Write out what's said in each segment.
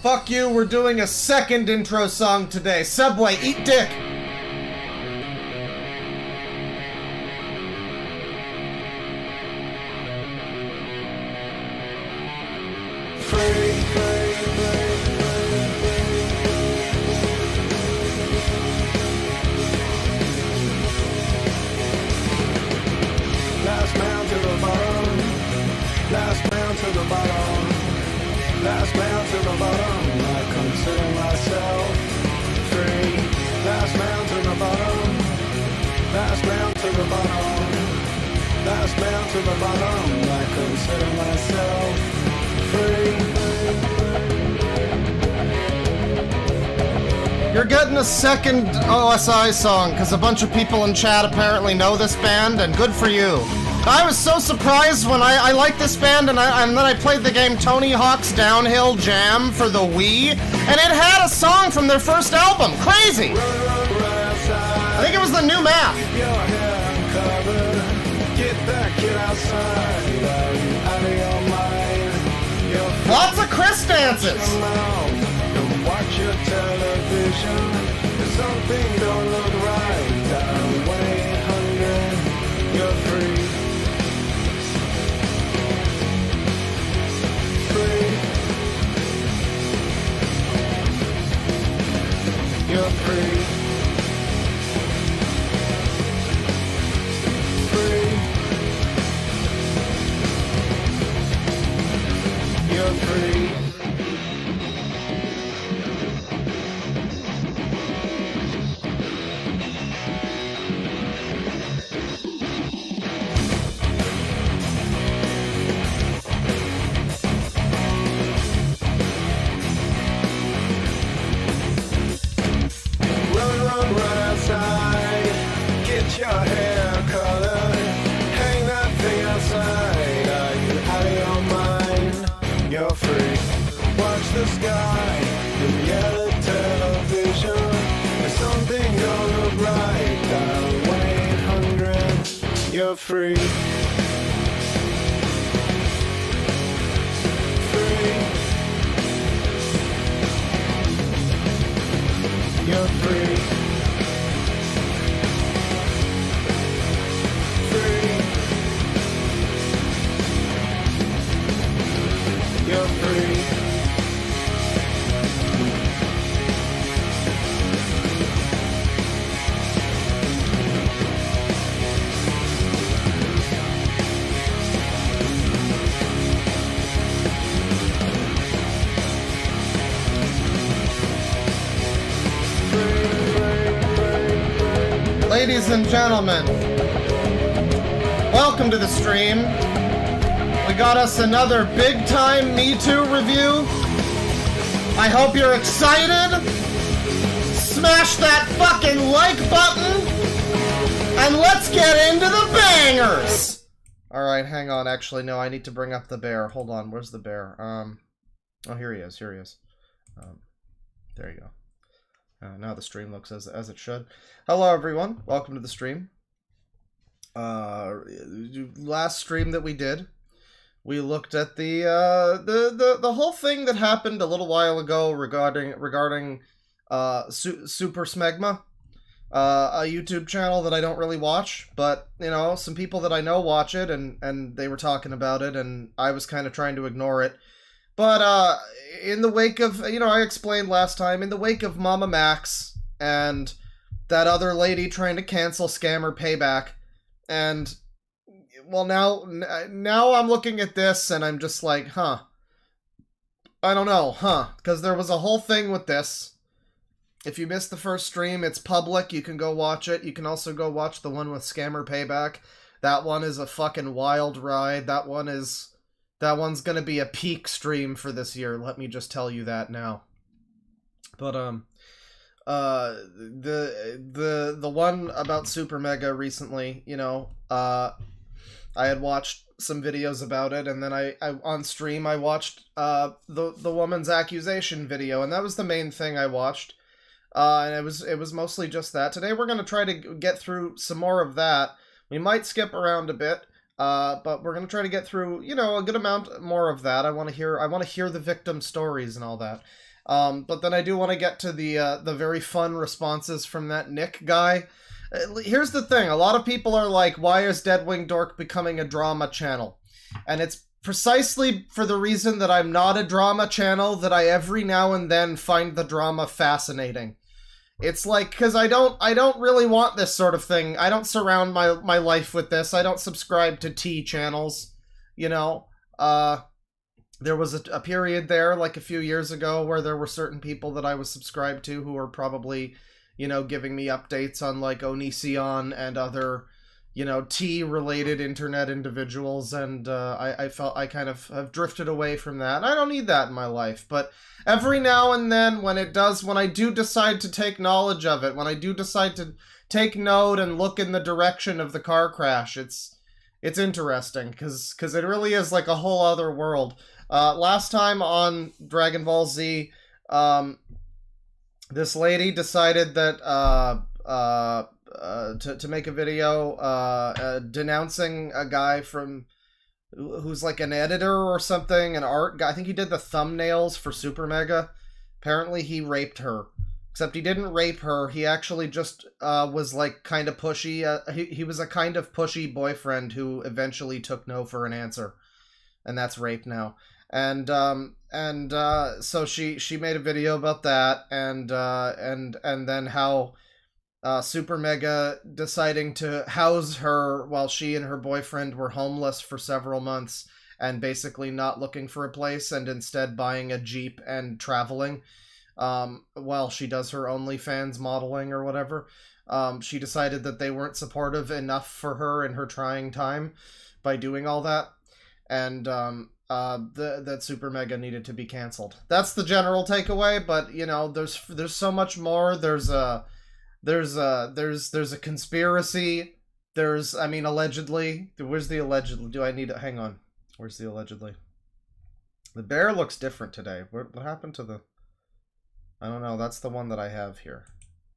Fuck you, we're doing a second intro song today. Subway, eat dick! Last man to the bottom. Last man to the bottom. Last man to the bottom. I consider myself free. Last man to the bottom. Last man to the bottom. Last man to the bottom. I consider myself free. You're getting a second OSI song, because a bunch of people in chat apparently know this band, and good for you. I was so surprised when I liked this band, and then I played the game Tony Hawk's Downhill Jam for the Wii, and it had a song from their first album. Crazy! I think it was the new map. Lots of Chris dances. Watch your television. If something don't look right that way. You're free. Free. You're free. Free. You're free. Ladies and gentlemen, welcome to the stream. We got us another big-time MeToo review. I hope you're excited. Smash that fucking like button, and let's get into the bangers! Alright, hang on. Actually, no, I need to bring up the bear. Hold on, where's the bear? Oh, here he is, there you go. Now the stream looks as it should. Hello, everyone. Welcome to the stream. Last stream that we did, we looked at the whole thing that happened a little while ago regarding SuperMega, a YouTube channel that I don't really watch, but you know, some people that I know watch it, and they were talking about it, and I was kind of trying to ignore it. But in the wake of, you know, I explained last time, in the wake of Mama Max and that other lady trying to cancel Scammer Payback, and, well, now I'm looking at this and I'm just like, I don't know, because there was a whole thing with this. If you missed the first stream, it's public, you can go watch it. You can also go watch the one with Scammer Payback. That one is a fucking wild ride. That one's gonna be a peak stream for this year, let me just tell you that now. But, the one about SuperMega recently, you know, I had watched some videos about it, and then I on stream, I watched, the woman's accusation video, and that was the main thing I watched. And it was mostly just that. Today we're gonna try to get through some more of that. We might skip around a bit. But we're gonna try to get through, you know, a good amount more of that. I want to hear the victim stories and all that. But then I do want to get to the very fun responses from that Nick guy. Here's the thing: a lot of people are like, "Why is DeadwingDork becoming a drama channel?" And it's precisely for the reason that I'm not a drama channel, that I every now and then find the drama fascinating. It's like, because I don't really want this sort of thing. I don't surround my life with this. I don't subscribe to T channels, you know. There was a period there, like a few years ago, where there were certain people that I was subscribed to who were probably, you know, giving me updates on, like, Onision and other, you know, T-related internet individuals, and I felt I kind of have drifted away from that. And I don't need that in my life, but every now and then, when I do decide to take knowledge of it, when I do decide to take note and look in the direction of the car crash, it's interesting, because it really is like a whole other world. Last time on Dragon Ball Z, this lady decided that to make a video denouncing a guy who's like an editor or something, an art guy. I think he did the thumbnails for SuperMega. Apparently he raped her. Except he didn't rape her. He actually just was like kind of pushy. He was a kind of pushy boyfriend who eventually took no for an answer. And that's rape now. And so she made a video about that, and then how SuperMega deciding to house her while she and her boyfriend were homeless for several months, and basically not looking for a place, and instead buying a Jeep and traveling while she does her OnlyFans modeling or whatever. She decided that they weren't supportive enough for her in her trying time by doing all that, and that SuperMega needed to be canceled. That's the general takeaway, but you know, there's so much more. There's a conspiracy. I mean, allegedly. Where's the allegedly? Do I need to hang on? Where's the allegedly? The bear looks different today. What happened to the? I don't know. That's the one that I have here,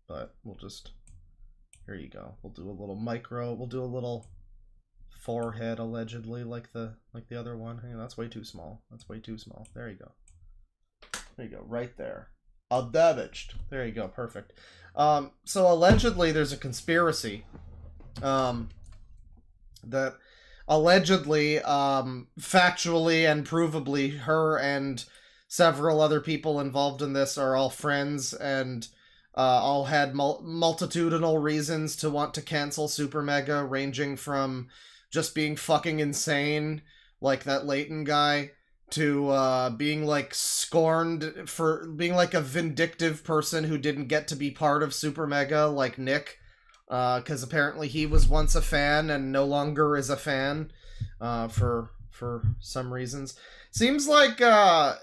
but we'll just. Here you go. We'll do a little micro. We'll do a little forehead, allegedly, like the other one. Hang on, that's way too small. That's way too small. There you go. There you go, right there. Damaged. There you go, perfect. So allegedly there's a conspiracy that allegedly, factually and provably, her and several other people involved in this are all friends and all had multitudinal reasons to want to cancel SuperMega, ranging from just being fucking insane, like that Leighton guy, to being like scorned for being like a vindictive person who didn't get to be part of SuperMega, like Nick, because apparently he was once a fan and no longer is a fan, for some reasons. Seems like I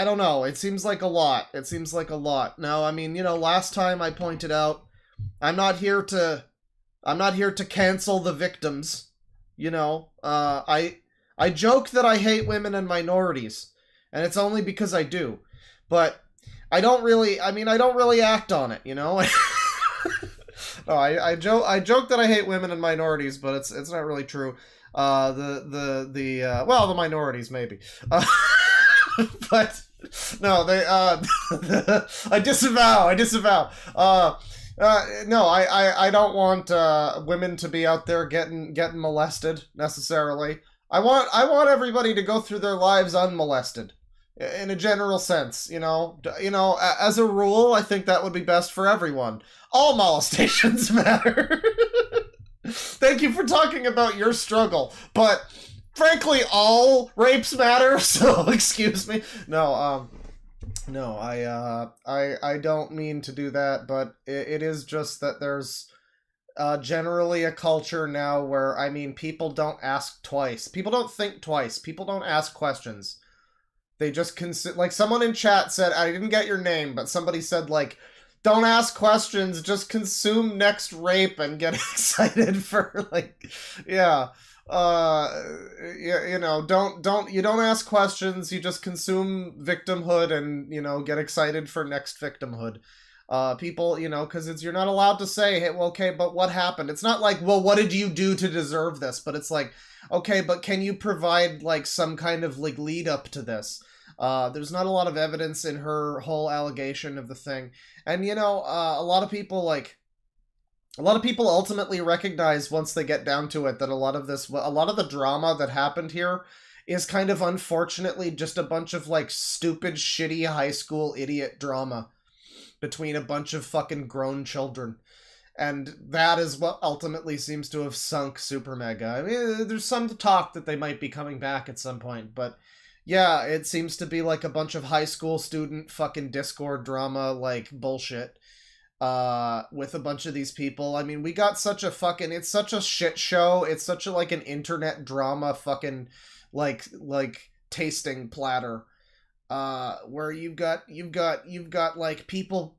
don't know. It seems like a lot. It seems like a lot. Now, I mean, you know, last time I pointed out, I'm not here to cancel the victims. You know, I joke that I hate women and minorities, and it's only because I do. But I don't really act on it, you know? No, I joke that I hate women and minorities, but it's not really true. Well, the minorities maybe. But no, they I disavow. No, I don't want women to be out there getting molested necessarily. I want everybody to go through their lives unmolested, in a general sense. You know, as a rule, I think that would be best for everyone. All molestations matter. Thank you for talking about your struggle, but frankly, all rapes matter. So excuse me. No, I don't mean to do that, but it is just that there's generally a culture now where, I mean, people don't ask twice. People don't think twice. People don't ask questions. They just like someone in chat said, I didn't get your name, but somebody said, like, don't ask questions, just consume next rape and get excited for, like, yeah. You know, don't ask questions, you just consume victimhood and, you know, get excited for next victimhood. People, you know, because you're not allowed to say, hey, well, okay, but what happened? It's not like, well, what did you do to deserve this? But it's like, okay, but can you provide, like, some kind of, like, lead up to this? There's not a lot of evidence in her whole allegation of the thing. And, you know, a lot of people ultimately recognize, once they get down to it, that a lot of the drama that happened here is kind of, unfortunately, just a bunch of, like, stupid, shitty high school idiot drama between a bunch of fucking grown children. And that is what ultimately seems to have sunk SuperMega. I mean, there's some talk that they might be coming back at some point, but yeah, it seems to be like a bunch of high school student fucking Discord drama, like, bullshit. With a bunch of these people. I mean, we got such a fucking, it's such a shit show. It's such a, like, an internet drama fucking, like tasting platter. Where you've got like people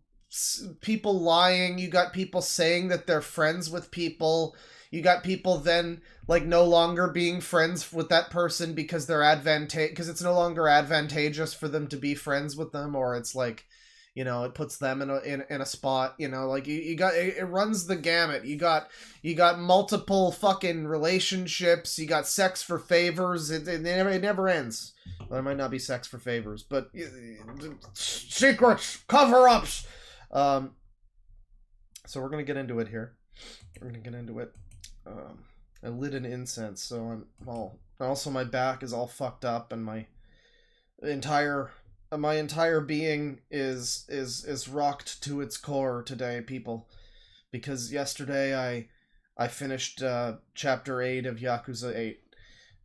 lying. You got people saying that they're friends with people. You got people then, like, no longer being friends with that person because because it's no longer advantageous for them to be friends with them, or it's like, you know, it puts them in a spot, you know, like, you got, it runs the gamut. You got multiple fucking relationships. You got sex for favors. It never ends. Well, there might not be sex for favors, but secrets, cover-ups. So we're gonna get into it here. I lit an incense, so also my back is all fucked up, and my entire being is rocked to its core today, people, because yesterday I finished chapter 8 of Yakuza 8,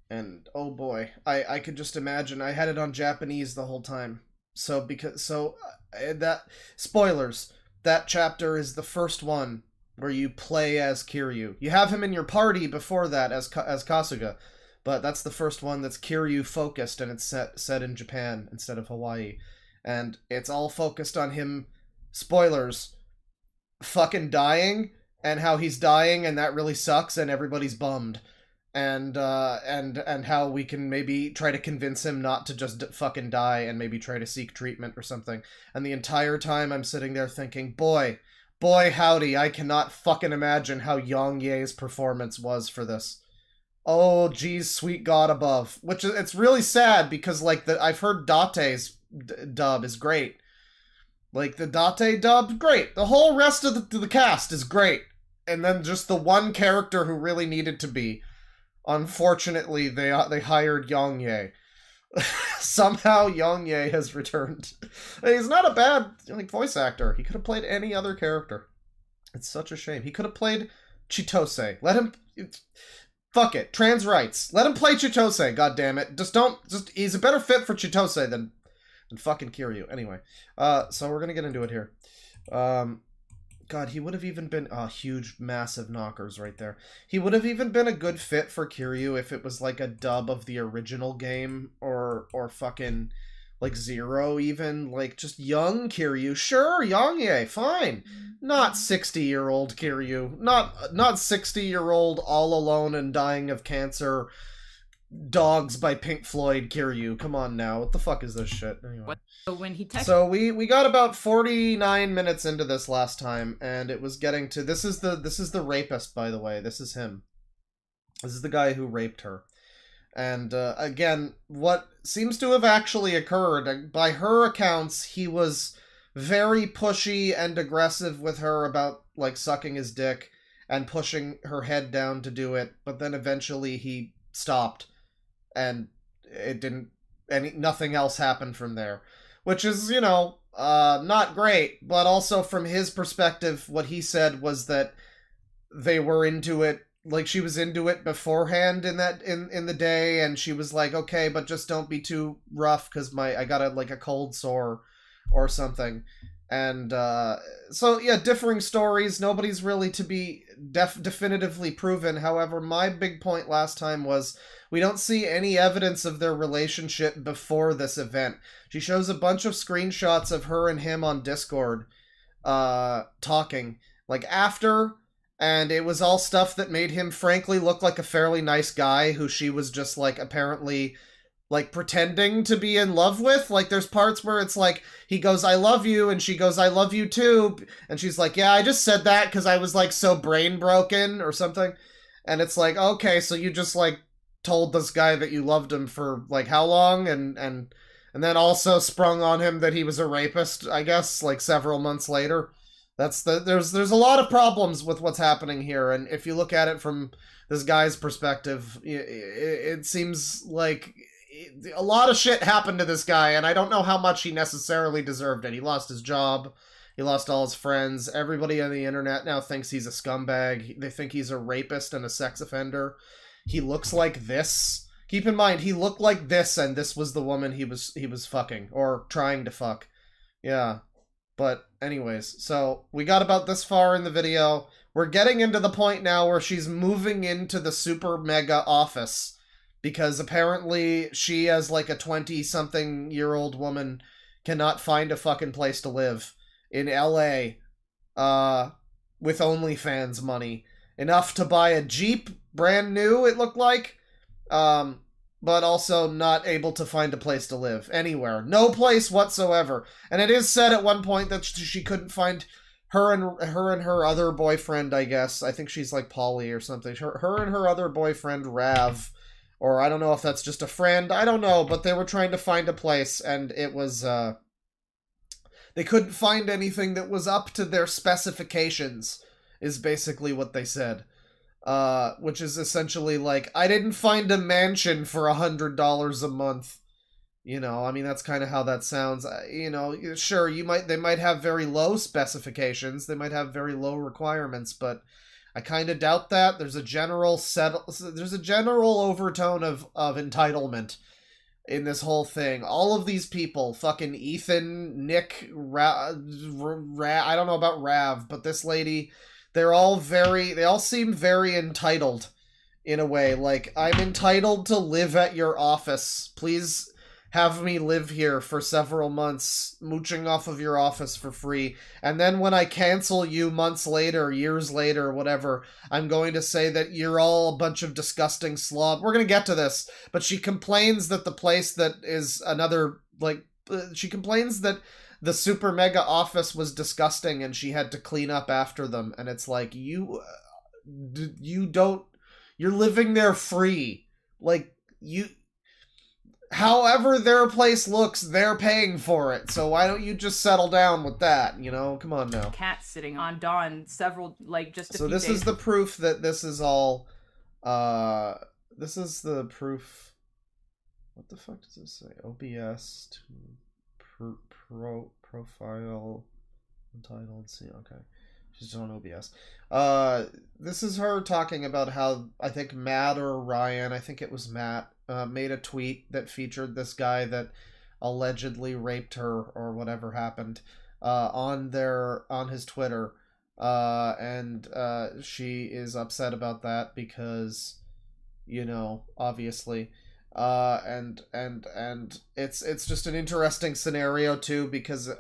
and oh boy, I could just imagine. I had it on Japanese the whole time, that spoilers, that chapter is the first one where you play as Kiryu. You have him in your party before that as Kasuga, but that's the first one that's Kiryu focused, and it's set in Japan instead of Hawaii. And it's all focused on him, spoilers, fucking dying, and how he's dying, and that really sucks, and everybody's bummed. And how we can maybe try to convince him not to just fucking die and maybe try to seek treatment or something. And the entire time I'm sitting there thinking, boy howdy, I cannot fucking imagine how Yang Ye's performance was for this. Oh, geez, sweet God above. Which it's really sad because like I've heard Date's dub is great. Like the Date dub, great. The whole rest of the cast is great. And then just the one character who really needed to be. Unfortunately, they hired Yang Ye. Somehow Yang Ye has returned. He's not a bad like voice actor. He could have played any other character. It's such a shame. He could have played Chitose. Let him... Fuck it. Trans rights. Let him play Chitose, goddammit. Just he's a better fit for Chitose than fucking Kiryu. Anyway. So we're gonna get into it here. God, he would have even been... huge, massive knockers right there. He would have even been a good fit for Kiryu if it was like a dub of the original game, or fucking, like, Zero even. Like, just young Kiryu. Sure, Yang-Ye, fine. Not 60-year-old Kiryu. Not 60-year-old all alone and dying of cancer Dogs by Pink Floyd Kiryu. Come on now. What the fuck is this shit? Anyway. So when he So we got about 49 minutes into this last time, and it was getting to... This is the rapist, by the way. This is him. This is the guy who raped her. And, again, what seems to have actually occurred, by her accounts, he was very pushy and aggressive with her about, like, sucking his dick and pushing her head down to do it, but then eventually he stopped. And it didn't... nothing else happened from there. Which is, you know, not great, but also from his perspective, what he said was that they were into it, like she was into it beforehand in the day, and she was like, okay, but just don't be too rough, because I got a cold sore or something. And, so, yeah, differing stories, nobody's really to be definitively proven. However, my big point last time was we don't see any evidence of their relationship before this event. She shows a bunch of screenshots of her and him on Discord, talking, like, after, and it was all stuff that made him frankly look like a fairly nice guy who she was just, like, apparently... like, pretending to be in love with. Like, there's parts where it's like, he goes, I love you, and she goes, I love you too, and she's like, yeah, I just said that because I was, like, so brain broken, or something, and it's like, okay, so you just, like, told this guy that you loved him for, like, how long, and then also sprung on him that he was a rapist, I guess, like, several months later. There's a lot of problems with what's happening here, and if you look at it from this guy's perspective, it seems like... a lot of shit happened to this guy, and I don't know how much he necessarily deserved it. He lost his job. He lost all his friends. Everybody on the internet now thinks he's a scumbag. They think he's a rapist and a sex offender. He looks like this. Keep in mind, he looked like this, and this was the woman he was fucking, or trying to fuck. Yeah. But anyways, so we got about this far in the video. We're getting into the point now where she's moving into the SuperMega office. Because apparently she, as like a 20-something-year-old woman, cannot find a fucking place to live in LA with OnlyFans money. Enough to buy a Jeep, brand new, it looked like, but also not able to find a place to live anywhere. No place whatsoever. And it is said at one point that she couldn't find her and her other boyfriend, I guess. I think she's like Polly or something. Her and her other boyfriend, Rav... or I don't know if that's just a friend. I don't know, but they were trying to find a place, and it was, they couldn't find anything that was up to their specifications, is basically what they said. Which is essentially like, I didn't find a mansion for $100 a month. You know, I mean, that's kind of how that sounds. You know, sure, they might have very low specifications, they might have very low requirements, but... I kind of doubt that. There's a general overtone of entitlement in this whole thing. All of these people, fucking Ethan, Nick, I don't know about Rav, but this lady, they all seem very entitled in a way. Like, I'm entitled to live at your office. Please have me live here for several months, mooching off of your office for free. And then when I cancel you months later, years later, whatever, I'm going to say that you're all a bunch of disgusting slob. We're going to get to this. But she complains that the place that is another, like, she complains that the SuperMega office was disgusting and she had to clean up after them. And it's like, you You're living there free. Like, however their place looks, they're paying for it. So why don't you just settle down with that, you know? Come on now. Cat sitting on Dawn several, like, just a so few this days. is the proof that this is all, this is the proof. What the fuck does this say? OBS to profile untitled. See, okay. She's on OBS. This is her talking about how, I think Matt or Ryan, I think it was Matt, made a tweet that featured this guy that allegedly raped her or whatever happened, on his Twitter. And she is upset about that because, you know, obviously. And it's just an interesting scenario too, because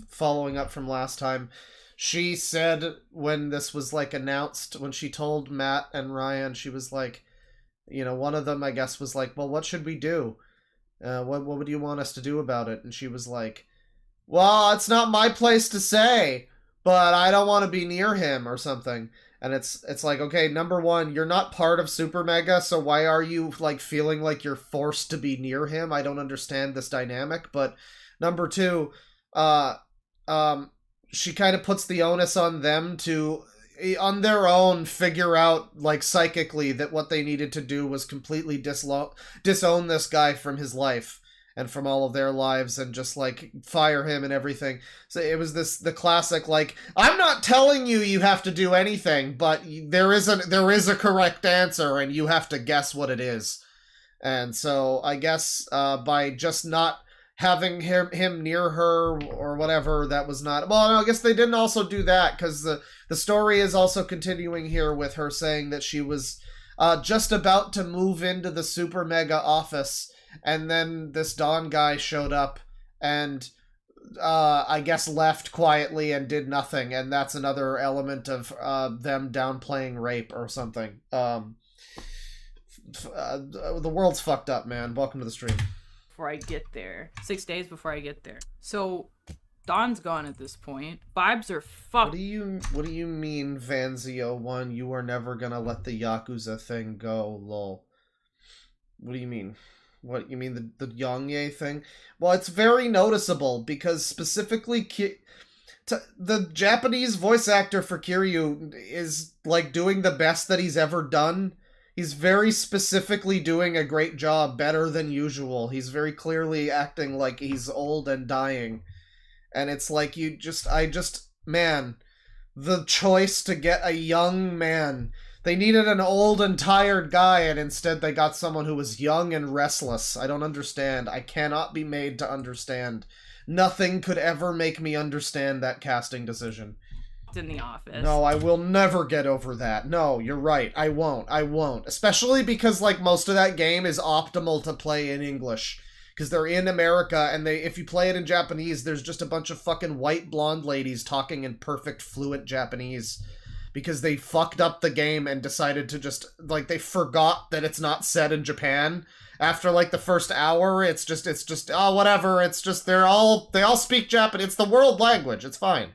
following up from last time, she said when this was like announced, when she told Matt and Ryan, she was like, you know, one of them I guess was like, well, what should we do? What would you want us to do about it? And she was like, well, it's not my place to say, but I don't want to be near him or something. And it's like, okay, number one, you're not part of SuperMega, so why are you like feeling like you're forced to be near him? I don't understand this dynamic. But number two, she kind of puts the onus on them to, on their own, figure out, like, psychically that what they needed to do was completely disown this guy from his life and from all of their lives and just, like, fire him and everything. So it was the classic, like, I'm not telling you you have to do anything, but there is a correct answer and you have to guess what it is. And so I guess by just not having him near her or whatever, that was not... Well, no, I guess they didn't also do that, because the story is also continuing here with her saying that she was just about to move into the SuperMega office, and then this Don guy showed up and I guess left quietly and did nothing, and that's another element of them downplaying rape or something. The world's fucked up, man. Welcome to the stream. Before I get there. 6 days before I get there. So Dawn's gone at this point. Vibes are fucked. What do you mean, Vanzio1? You are never gonna let the Yakuza thing go, lol. What do you mean? What, you mean the Yongye thing? Well, it's very noticeable because specifically the Japanese voice actor for Kiryu is like doing the best that he's ever done. He's very specifically doing a great job, better than usual. He's very clearly acting like he's old and dying. And it's like man, the choice to get a young man. They needed an old and tired guy, and instead they got someone who was young and restless. I don't understand. I cannot be made to understand. Nothing could ever make me understand that casting decision. In the office. No, I will never get over that. No, you're right. I won't. Especially because, like, most of that game is optimal to play in English. Because they're in America, and if you play it in Japanese, there's just a bunch of fucking white blonde ladies talking in perfect fluent Japanese. Because they fucked up the game and decided to just, like, they forgot that it's not set in Japan. After, like, the first hour, it's just, oh, whatever, it's just, they all speak Japanese. It's the world language, it's fine.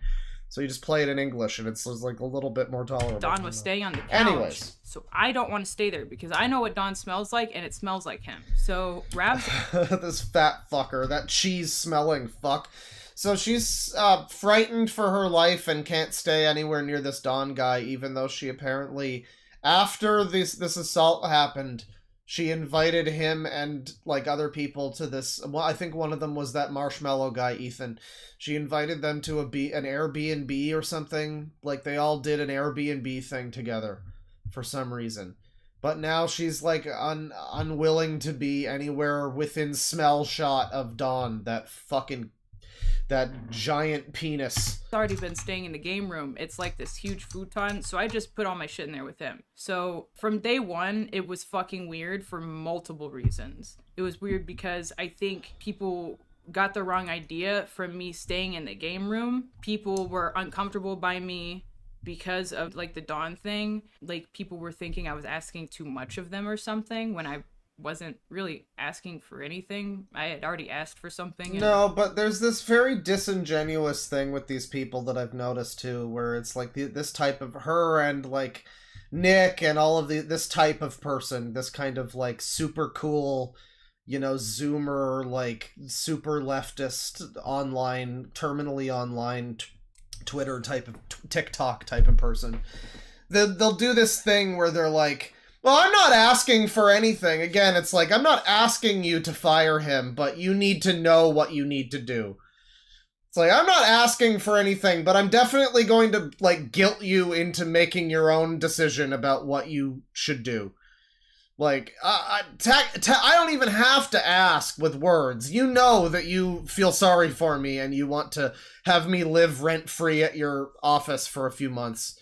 So you just play it in English, and it's like a little bit more tolerable. Don was staying on the couch. Anyways. So I don't want to stay there because I know what Don smells like, and it smells like him. So Rav's... This fat fucker, that cheese-smelling fuck. So she's frightened for her life and can't stay anywhere near this Don guy, even though she apparently, after this assault happened, she invited him and, like, other people to this... Well, I think one of them was that marshmallow guy, Ethan. She invited them to an Airbnb or something. Like, they all did an Airbnb thing together for some reason. But now she's, like, unwilling to be anywhere within smell shot of Dawn, that giant penis. already been staying in the game room. It's like this huge futon, so I just put all my shit in there with him. So from day one, it was fucking weird for multiple reasons. It was weird because I think people got the wrong idea from me staying in the game room. People were uncomfortable by me because of, like, the Dawn thing. Like, people were thinking I was asking too much of them or something when I wasn't really asking for anything. I had already asked for something. No, but there's this very disingenuous thing with these people that I've noticed too, where it's like this type of her and, like, Nick and all of this type of person, this kind of like super cool, Zoomer, like super leftist online, terminally online Twitter type of TikTok type of person. They'll do this thing where they're like, well, I'm not asking for anything. Again, it's like, I'm not asking you to fire him, but you need to know what you need to do. It's like, I'm not asking for anything, but I'm definitely going to, like, guilt you into making your own decision about what you should do. Like, I don't even have to ask with words. You know that you feel sorry for me and you want to have me live rent-free at your office for a few months.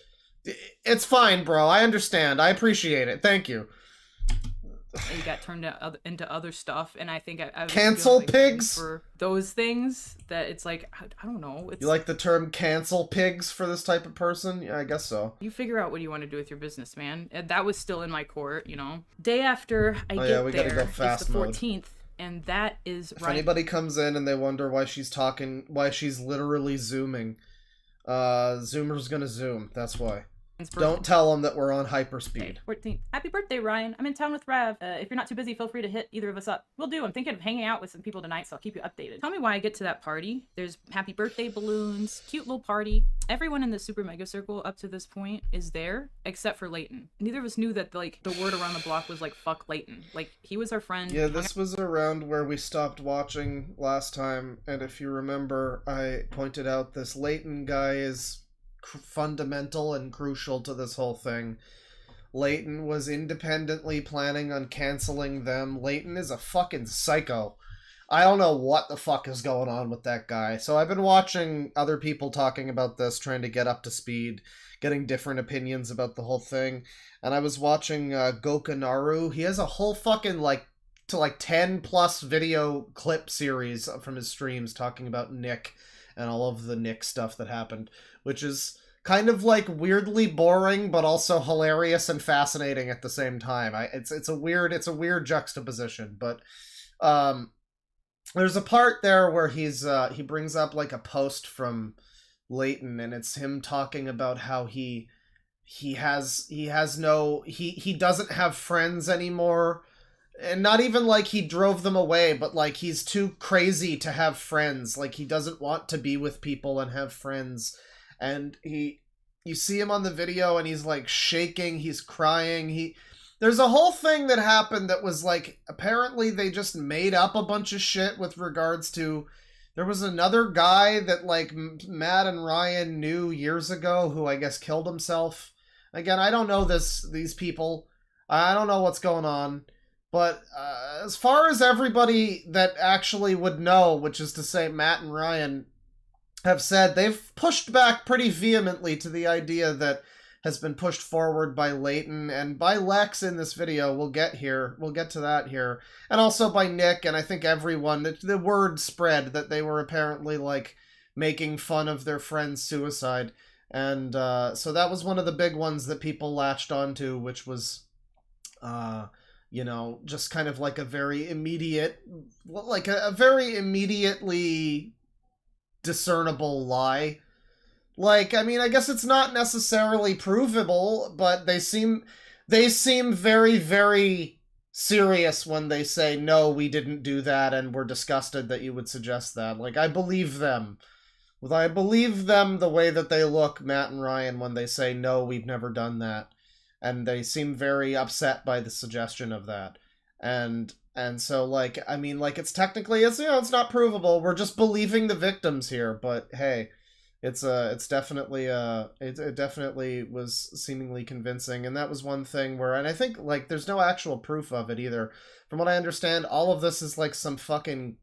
It's fine, bro. I understand. I appreciate it. Thank you. You got turned into other stuff, and I think I was cancel like pigs for those things. That it's like, I don't know. You like the term cancel pigs for this type of person? Yeah, I guess so. You figure out what you want to do with your business, man. And that was still in my court, Day after I get there, gotta go fast it's the 14th, mode. And that is if anybody comes in and they wonder why she's literally zooming, Zoomer's gonna zoom. That's why. Don't tell them that we're on hyperspeed. 14th. Happy birthday, Ryan. I'm in town with Rav. If you're not too busy, feel free to hit either of us up. Will do. I'm thinking of hanging out with some people tonight, so I'll keep you updated. Tell me why I get to that party. There's happy birthday balloons, cute little party. Everyone in the SuperMega circle up to this point is there, except for Leighton. Neither of us knew that, like, the word around the block was, like, fuck Leighton. Like, he was our friend. Yeah, this was around where we stopped watching last time, and if you remember, I pointed out this Leighton guy is fundamental and crucial to this whole thing. Leighton was independently planning on canceling them. Leighton is a fucking psycho. I don't know what the fuck is going on with that guy. So I've been watching other people talking about this, trying to get up to speed, getting different opinions about the whole thing. And I was watching Gokanaru. He has a whole fucking 10 plus video clip series from his streams talking about Nick and all of the Nick stuff that happened, which is kind of like weirdly boring, but also hilarious and fascinating at the same time. It's a weird juxtaposition, but there's a part there where he brings up like a post from Leighton, and it's him talking about how he doesn't have friends anymore. And not even like he drove them away, but like he's too crazy to have friends. Like he doesn't want to be with people and have friends. And you see him on the video and he's like shaking, he's crying. There's a whole thing that happened that was like, apparently they just made up a bunch of shit with regards to, there was another guy that like Matt and Ryan knew years ago who I guess killed himself. Again, I don't know these people. I don't know what's going on. But as far as everybody that actually would know, which is to say Matt and Ryan, have said, they've pushed back pretty vehemently to the idea that has been pushed forward by Leighton and by Lex in this video. We'll get to that here. And also by Nick, and I think everyone, the word spread that they were apparently like making fun of their friend's suicide. And so that was one of the big ones that people latched onto, which was just kind of like a very immediate, like a very immediately discernible lie. Like, I mean, I guess it's not necessarily provable, but they seem very, very serious when they say, no, we didn't do that, and we're disgusted that you would suggest that. Like, I believe them. I believe them the way that they look, Matt and Ryan, when they say, no, we've never done that. And they seem very upset by the suggestion of that. And so, like, I mean, like, it's technically, it's not provable. We're just believing the victims here. But, hey, it definitely was seemingly convincing. And that was one thing where, and I think, like, there's no actual proof of it either. From what I understand, all of this is, like, some fucking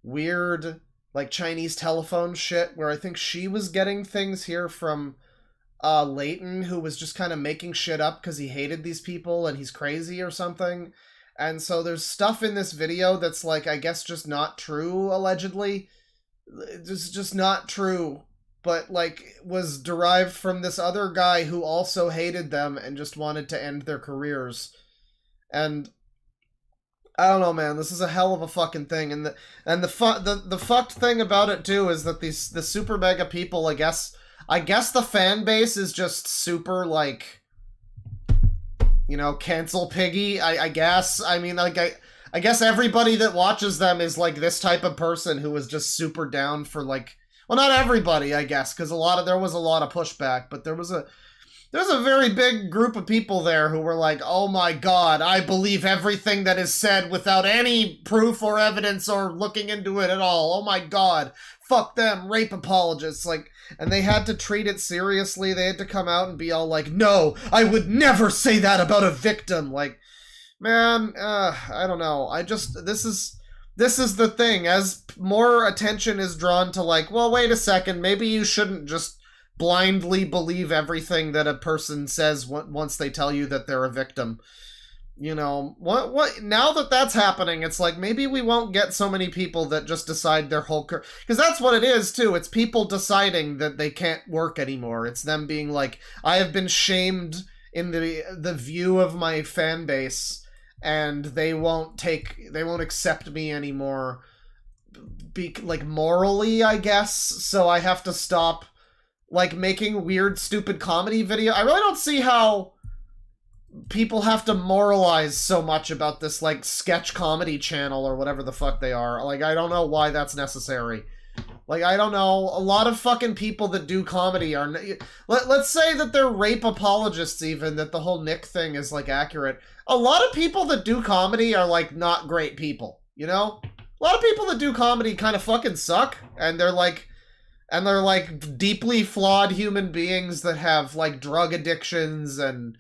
weird, like, Chinese telephone shit, where I think she was getting things here from Leighton, who was just kind of making shit up because he hated these people and he's crazy or something. And so there's stuff in this video that's like, I guess just not true, allegedly. It's just not true, but like was derived from this other guy who also hated them and just wanted to end their careers. And I don't know, man, this is a hell of a fucking thing. And the fucked thing about it too is that the SuperMega people, I guess the fan base is just super, like, you know, cancel Piggy, I guess. I mean, like, I guess everybody that watches them is, like, this type of person who was just super down for, like, well, not everybody, I guess, because there was a lot of pushback, but there's a very big group of people there who were like, oh my god, I believe everything that is said without any proof or evidence or looking into it at all. Oh my god, fuck them, rape apologists. Like, and they had to treat it seriously. They had to come out and be all like, no, I would never say that about a victim. Like, man, I don't know. This is the thing. As more attention is drawn to, like, well, wait a second, maybe you shouldn't just blindly believe everything that a person says once they tell you that they're a victim. You know, what now that that's happening, it's like, maybe we won't get so many people that just decide their whole career, because that's what it is too. It's people deciding that they can't work anymore. It's them being like, I have been shamed in the view of my fan base, and they won't accept me anymore, like, morally, I guess. So I have to stop, like, making weird, stupid comedy video. I really don't see how people have to moralize so much about this, like, sketch comedy channel or whatever the fuck they are. Like, I don't know why that's necessary. Like, I don't know. A lot of fucking people that do comedy are... Let's say that they're rape apologists even, that the whole Nick thing is, like, accurate. A lot of people that do comedy are, like, not great people, you know? A lot of people that do comedy kind of fucking suck, and they're, like, deeply flawed human beings that have, like, drug addictions and,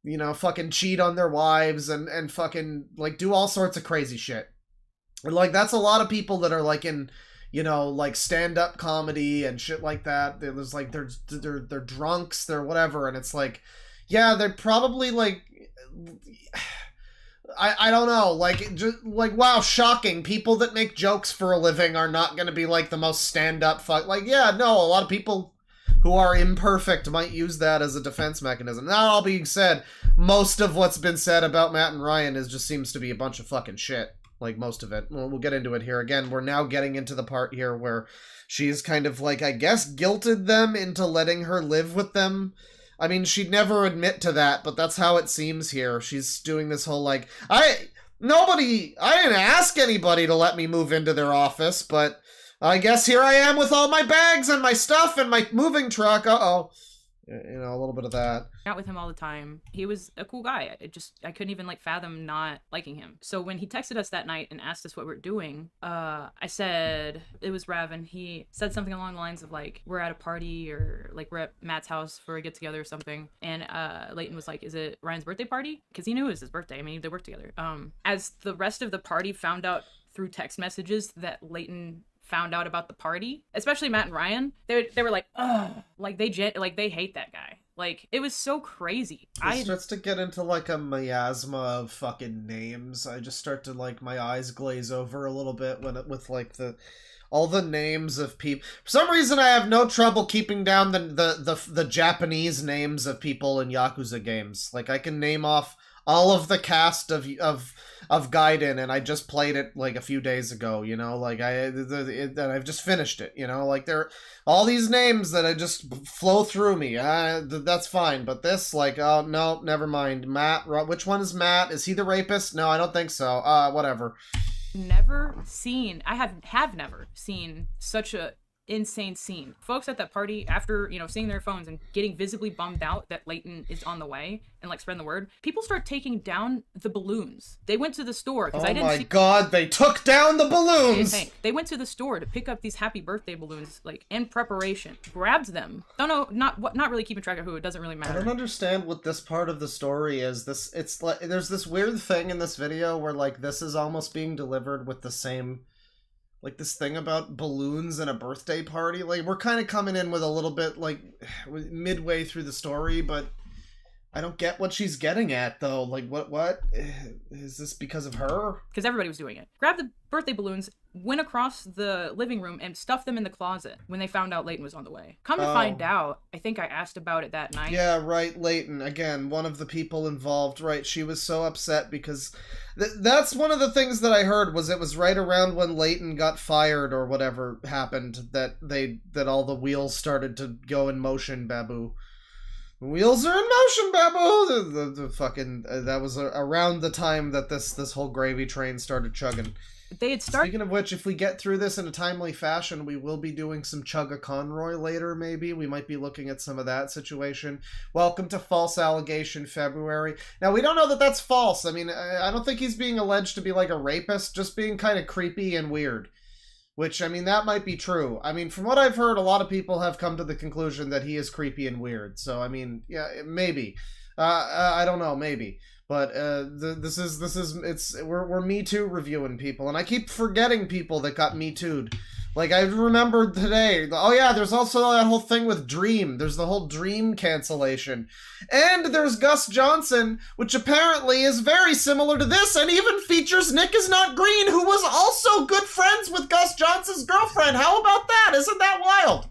you know, fucking cheat on their wives and fucking, like, do all sorts of crazy shit. And, like, that's a lot of people that are, like, in, you know, like, stand-up comedy and shit like that. There's, like, they're drunks, they're whatever, and it's like, yeah, they're probably, like... I don't know, like, just, like, wow, shocking. People that make jokes for a living are not gonna be, like, the most stand-up fuck. Like, yeah, no, a lot of people who are imperfect might use that as a defense mechanism. That all being said, most of what's been said about Matt and Ryan just seems to be a bunch of fucking shit. Like, most of it. We'll get into it here. Again, we're now getting into the part here where she's kind of, like, I guess, guilted them into letting her live with them. I mean, she'd never admit to that, but that's how it seems here. She's doing this whole, like, I didn't ask anybody to let me move into their office, but I guess here I am with all my bags and my stuff and my moving truck. Uh-oh. You know, a little bit of that. Out with him all the time. He was a cool guy. I couldn't even, like, fathom not liking him. So when he texted us that night and asked us what we're doing, I said, it was Rev, and he said something along the lines of, like, we're at a party, or, like, we're at Matt's house for a get-together or something. And Leighton was like, is it Ryan's birthday party? Because he knew it was his birthday. I mean, they worked together. As the rest of the party found out through text messages that Leighton found out about the party, especially Matt and Ryan, they were like, ugh, like, they hate that guy. Like, it was so crazy. It starts to get into, like, a miasma of fucking names. I just start to, like, my eyes glaze over a little bit with like all the names of people. For some reason, I have no trouble keeping down the Japanese names of people in Yakuza games. Like, I can name off all of the cast of Gaiden, and I just played it, like, a few days ago, you know, like, I've just finished it, you know, like, there are all these names that I just flow through me. That's fine, but this, like, oh, no, never mind. Matt, which one is Matt? Is he the rapist? No, I don't think so. Whatever. I have never seen such a insane scene. Folks at that party, after, you know, seeing their phones and getting visibly bummed out that Leighton is on the way and, like, spreading the word, people start taking down the balloons. They went to the store because God, they took down the balloons. They went to the store to pick up these happy birthday balloons, like, in preparation. Grabbed them. Don't know, not really keeping track of who. It doesn't really matter. I don't understand what this part of the story is. It's like, there's this weird thing in this video where, like, this is almost being delivered with the same, like, this thing about balloons and a birthday party. Like, we're kind of coming in with a little bit, like, midway through the story, but I don't get what she's getting at, though. Like, what? Is this because of her? Because everybody was doing it. Grabbed the birthday balloons, went across the living room, and stuffed them in the closet when they found out Leighton was on the way. Come to find out, I think I asked about it that night. Yeah, right, Leighton. Again, one of the people involved, right? She was so upset because... that's one of the things that I heard, was it was right around when Leighton got fired or whatever happened that all the wheels started to go in motion, Babu. Wheels are in motion, Babu! The fucking... that was around the time that this whole gravy train started chugging. They had started... Speaking of which, if we get through this in a timely fashion, we will be doing some Chugga Conroy later, maybe. We might be looking at some of that situation. Welcome to False Allegation February. Now, we don't know that that's false. I mean, I don't think he's being alleged to be like a rapist, just being kind of creepy and weird. Which, I mean, that might be true. I mean, from what I've heard, a lot of people have come to the conclusion that he is creepy and weird. So, I mean, yeah, maybe. I don't know, maybe. But we're Me Too reviewing people, and I keep forgetting people that got Me Too'd. Like, I remembered today, oh yeah, there's also that whole thing with Dream. There's the whole Dream cancellation. And there's Gus Johnson, which apparently is very similar to this, and even features Nick is Not Green, who was also good friends with Gus Johnson's girlfriend. How about that? Isn't that wild?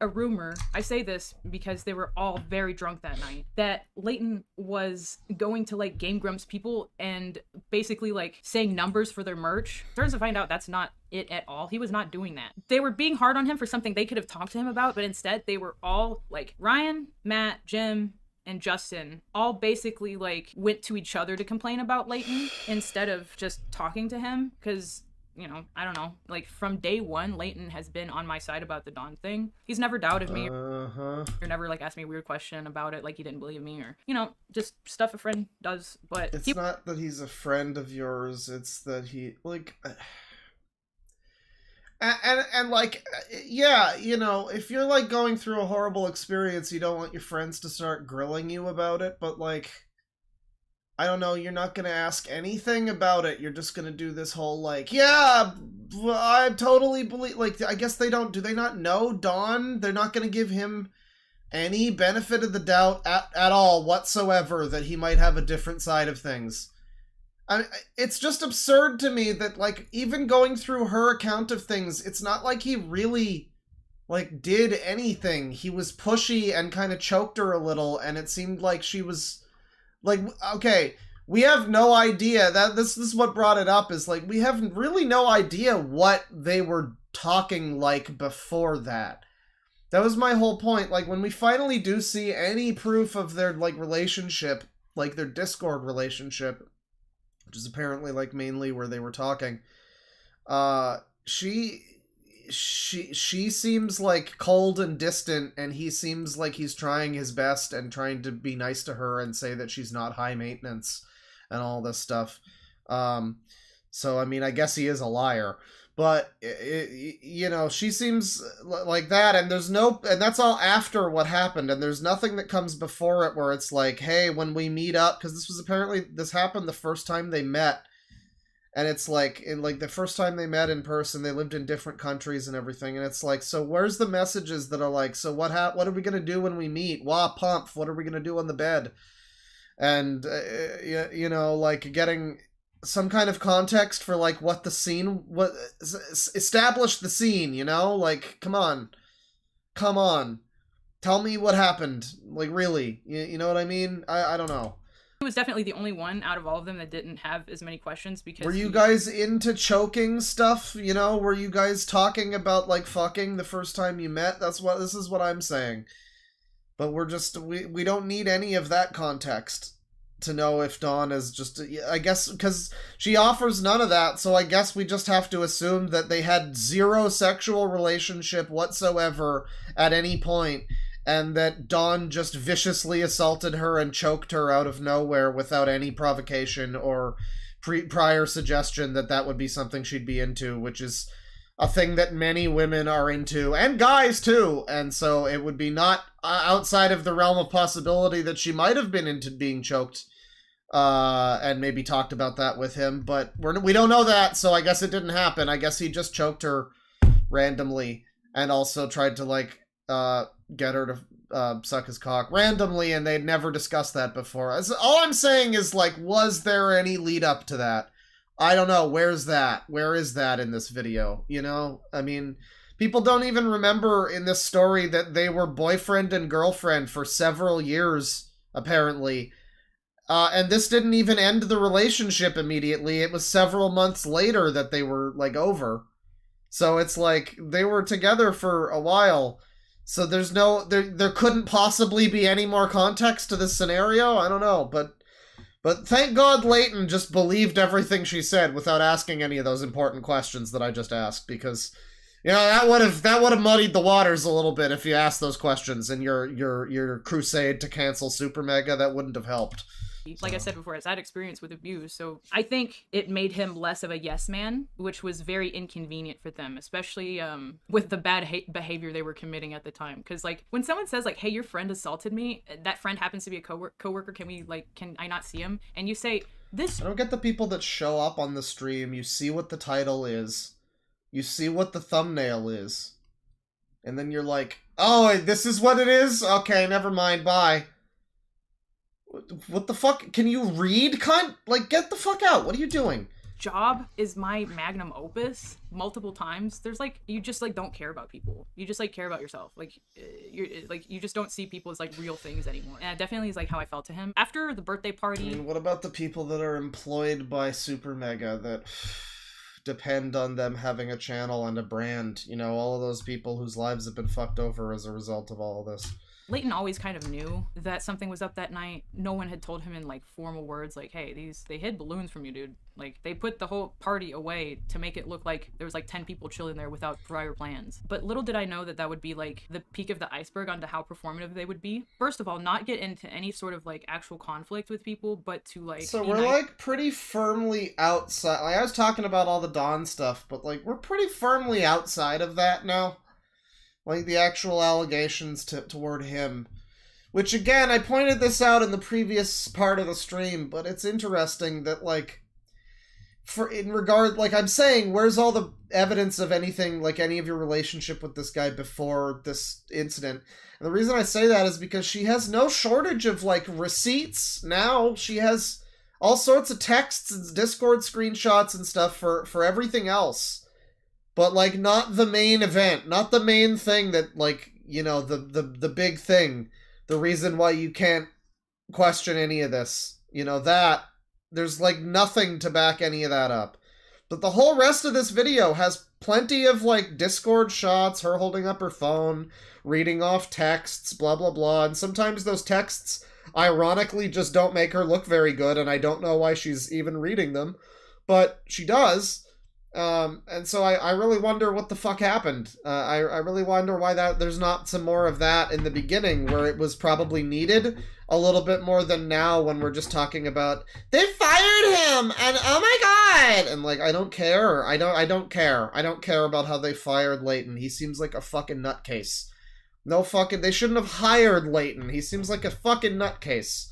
A rumor, I say this because they were all very drunk that night, that Leighton was going to like Game Grumps people and basically like saying numbers for their merch. Turns to find out that's not it at all. He was not doing that. They were being hard on him for something they could have talked to him about, but instead they were all like Ryan, Matt, Jim, and Justin all basically like went to each other to complain about Leighton instead of just talking to him, because you know, I don't know, like from day one, Leighton has been on my side about the Dawn thing. He's never doubted me or never like asked me a weird question about it, like he didn't believe me, or, you know, just stuff a friend does. But it's not that he's a friend of yours, it's that he, like, and like, yeah, you know, if you're like going through a horrible experience, you don't want your friends to start grilling you about it, but like, I don't know, you're not gonna ask anything about it. You're just gonna do this whole, like, yeah, I totally believe, like, I guess they don't, do they not know Dawn? They're not gonna give him any benefit of the doubt at all whatsoever that he might have a different side of things. It's just absurd to me that, like, even going through her account of things, it's not like he really, like, did anything. He was pushy and kind of choked her a little, and it seemed like she was... Like, okay, we have no idea. This is what brought it up, is like, we have really no idea what they were talking like before that. That was my whole point. Like, when we finally do see any proof of their, like, relationship, like their Discord relationship, which is apparently, like, mainly where they were talking, she seems like cold and distant, and he seems like he's trying his best and trying to be nice to her and say that she's not high maintenance and all this stuff. So, I mean, I guess he is a liar. But, you know, she seems like that, and and that's all after what happened, and there's nothing that comes before it where it's like, hey, when we meet up, because this happened the first time they met. And it's like, the first time they met in person, they lived in different countries and everything. And it's like, so where's the messages that are like, so what are we going to do when we meet? Wah, pump. What are we going to do on the bed? And, you know, like getting some kind of context for like what the scene, establish the scene, you know? Like, come on. Tell me what happened. Like, really, you know what I mean? I don't know. He was definitely the only one out of all of them that didn't have as many questions, because... Were you guys into choking stuff, you know? Were you guys talking about, like, fucking the first time you met? This is what I'm saying. But we don't need any of that context to know if Dawn is just... I guess, because she offers none of that, so I guess we just have to assume that they had zero sexual relationship whatsoever at any point, and that Dawn just viciously assaulted her and choked her out of nowhere without any provocation or prior suggestion that would be something she'd be into, which is a thing that many women are into, and guys too, and so it would be not outside of the realm of possibility that she might have been into being choked, and maybe talked about that with him, but we don't know that, so I guess it didn't happen. I guess he just choked her randomly, and also tried to, like, get her to suck his cock randomly, and they'd never discussed that before. All I'm saying is, like, was there any lead up to that? I don't know. Where's that? Where is that in this video? You know? I mean, people don't even remember in this story that they were boyfriend and girlfriend for several years, apparently. And this didn't even end the relationship immediately. It was several months later that they were, like, over. So it's like, they were together for a while. So there's no, there couldn't possibly be any more context to this scenario? I don't know, but thank God Leighton just believed everything she said without asking any of those important questions that I just asked, because, you know, that would have muddied the waters a little bit if you asked those questions in your crusade to cancel SuperMega. That wouldn't have helped. Like I said before, I've had experience with abuse, so I think it made him less of a yes man, which was very inconvenient for them, especially with the bad behavior they were committing at the time. Because like when someone says like, "Hey, your friend assaulted me," that friend happens to be a coworker. Can I not see him? And you say this. I don't get the people that show up on the stream. You see what the title is, you see what the thumbnail is, and then you're like, "Oh, this is what it is? Okay, never mind. Bye." What the fuck? Can you read, cunt? Like, get the fuck out. What are you doing? Job is my magnum opus multiple times. There's like, you just like don't care about people. You just like care about yourself. Like, you just don't see people as like real things anymore. And that definitely is like how I felt to him. After the birthday party. I mean, what about the people that are employed by SuperMega that depend on them having a channel and a brand? You know, all of those people whose lives have been fucked over as a result of all of this. Leighton always kind of knew that something was up that night. No one had told him in like formal words like, "Hey, they hid balloons from you, dude." Like, they put the whole party away to make it look like there was like 10 people chilling there without prior plans. But little did I know that that would be like the peak of the iceberg onto how performative they would be. First of all, not get into any sort of like actual conflict with people, but to like... So we're like pretty firmly outside. Like, I was talking about all the Dawn stuff, but like we're pretty firmly outside of that now. Like the actual allegations toward him. Which again, I pointed this out in the previous part of the stream, but it's interesting that like... I'm saying, where's all the evidence of anything, like any of your relationship with this guy before this incident? And the reason I say that is because she has no shortage of, like, receipts now. She has all sorts of texts and Discord screenshots and stuff for everything else. But, like, not the main event. Not the main thing that, like, you know, the big thing. The reason why you can't question any of this. You know, that... There's, like, nothing to back any of that up. But the whole rest of this video has plenty of, like, Discord shots, her holding up her phone, reading off texts, blah, blah, blah. And sometimes those texts, ironically, just don't make her look very good, and I don't know why she's even reading them. But she does. And so I really wonder what the fuck happened. I really wonder why there's not some more of that in the beginning, where it was probably needed a little bit more than now, when we're just talking about, they fired him, and oh my god! And like, I don't care. I don't care. I don't care about how they fired Leighton. He seems like a fucking nutcase. They shouldn't have hired Leighton. He seems like a fucking nutcase.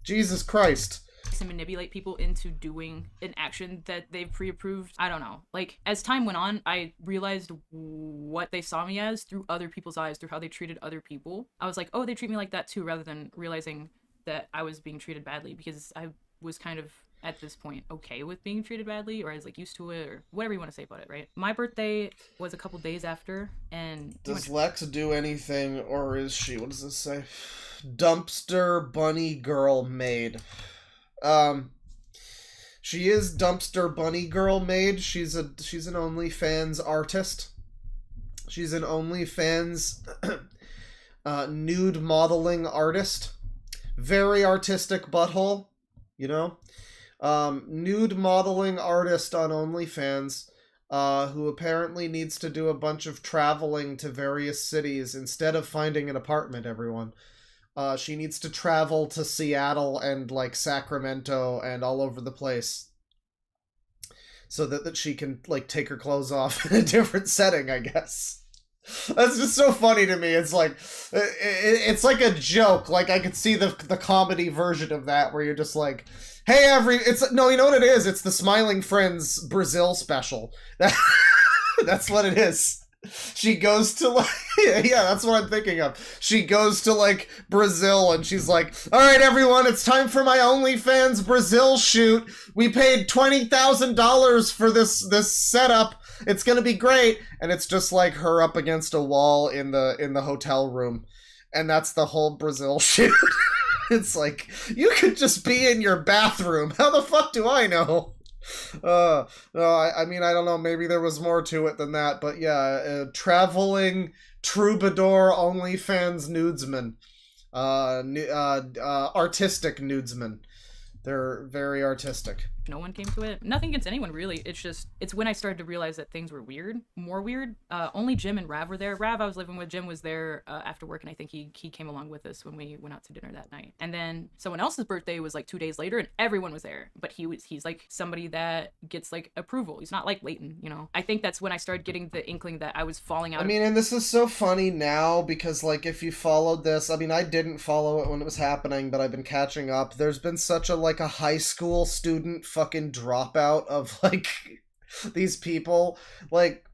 Jesus Christ. To manipulate people into doing an action that they've pre-approved. I don't know. Like, as time went on, I realized what they saw me as through other people's eyes, through how they treated other people. I was like, oh, they treat me like that too, rather than realizing that I was being treated badly, because I was kind of, at this point, okay with being treated badly, or I was like used to it, or whatever you want to say about it, right? My birthday was a couple days after, and... Does Lex do anything, or is she, what does this say? Dumpster bunny girl maid. She is Dumpster Bunny Girl Maid. She's an OnlyFans artist. She's an OnlyFans nude modeling artist. Very artistic butthole, you know? Nude modeling artist on OnlyFans, who apparently needs to do a bunch of traveling to various cities instead of finding an apartment, everyone. She needs to travel to Seattle and, like, Sacramento and all over the place so that she can, like, take her clothes off in a different setting, I guess. That's just so funny to me. It's like, it's like a joke. Like, I could see the comedy version of that where you're just like, hey, no, you know what it is? It's the Smiling Friends Brazil special. That's what it is. She goes to, like, yeah, that's what I'm thinking of. She goes to, like, Brazil, and she's like, all right, everyone, it's time for my OnlyFans Brazil shoot. We paid $20,000 for this setup. It's gonna be great. And it's just, like, her up against a wall in the hotel room. And that's the whole Brazil shoot. It's like, you could just be in your bathroom. How the fuck do I know? No, I mean, I don't know, maybe there was more to it than that, but yeah, traveling troubadour OnlyFans nudesman. Artistic nudesman. They're very artistic. No one came to it. Nothing against anyone, really. It's just, it's when I started to realize that things were weird, more weird. Only Jim and Rav were there. Rav I was living with. Jim was there after work, and I think he came along with us when we went out to dinner that night. And then someone else's birthday was like 2 days later, and everyone was there. But he's like somebody that gets like approval. He's not like Leighton, you know? I think that's when I started getting the inkling that I was falling out. I mean, and this is so funny now because, like, if you followed this, I mean, I didn't follow it when it was happening, but I've been catching up. There's been such a high school student fucking dropout of, like, these people. Like,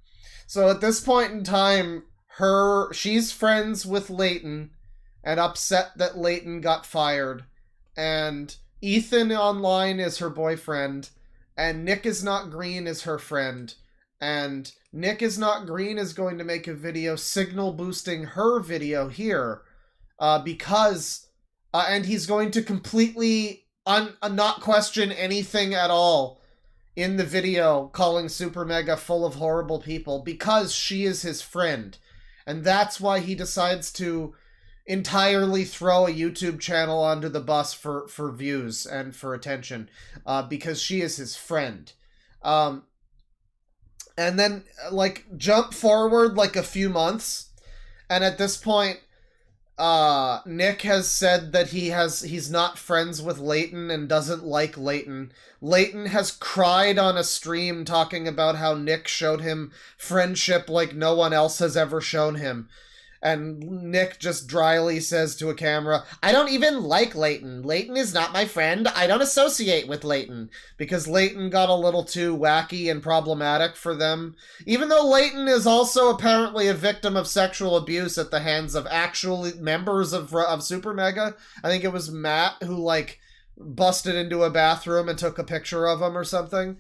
so at this point in time, she's friends with Leighton and upset that Leighton got fired. And Ethan online is her boyfriend. And Nick is not green is her friend. And Nick is not green is going to make a video signal boosting her video here. Because... and he's going to completely not question anything at all in the video, calling SuperMega full of horrible people, because she is his friend. And that's why he decides to entirely throw a YouTube channel onto the bus for views and for attention, because she is his friend. And then, like, jump forward, like, a few months, and at this point, Nick has said that he's not friends with Leighton and doesn't like Leighton. Leighton has cried on a stream talking about how Nick showed him friendship like no one else has ever shown him. And Nick just dryly says to a camera, I don't even like Leighton. Leighton is not my friend. I don't associate with Leighton. Because Leighton got a little too wacky and problematic for them. Even though Leighton is also apparently a victim of sexual abuse at the hands of actual members of SuperMega. I think it was Matt who, like, busted into a bathroom and took a picture of him or something.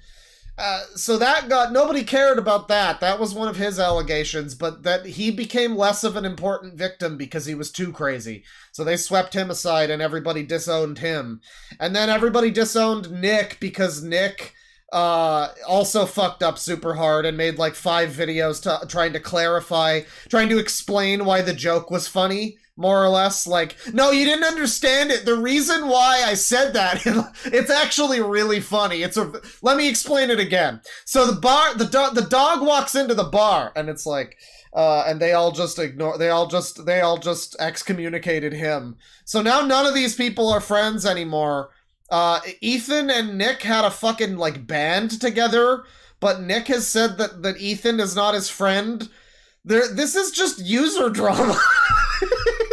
So that nobody cared about that. That was one of his allegations, but that he became less of an important victim because he was too crazy. So they swept him aside and everybody disowned him. And then everybody disowned Nick because Nick also fucked up super hard and made like 5 videos trying to clarify, trying to explain why the joke was funny. More or less, like, no, you didn't understand it. The reason why I said that, it's actually really funny. Let me explain it again. So the dog walks into the bar, and it's like, and they all just excommunicated him. So now none of these people are friends anymore. Ethan and Nick had a fucking, like, band together, but Nick has said that Ethan is not his friend. This is just user drama.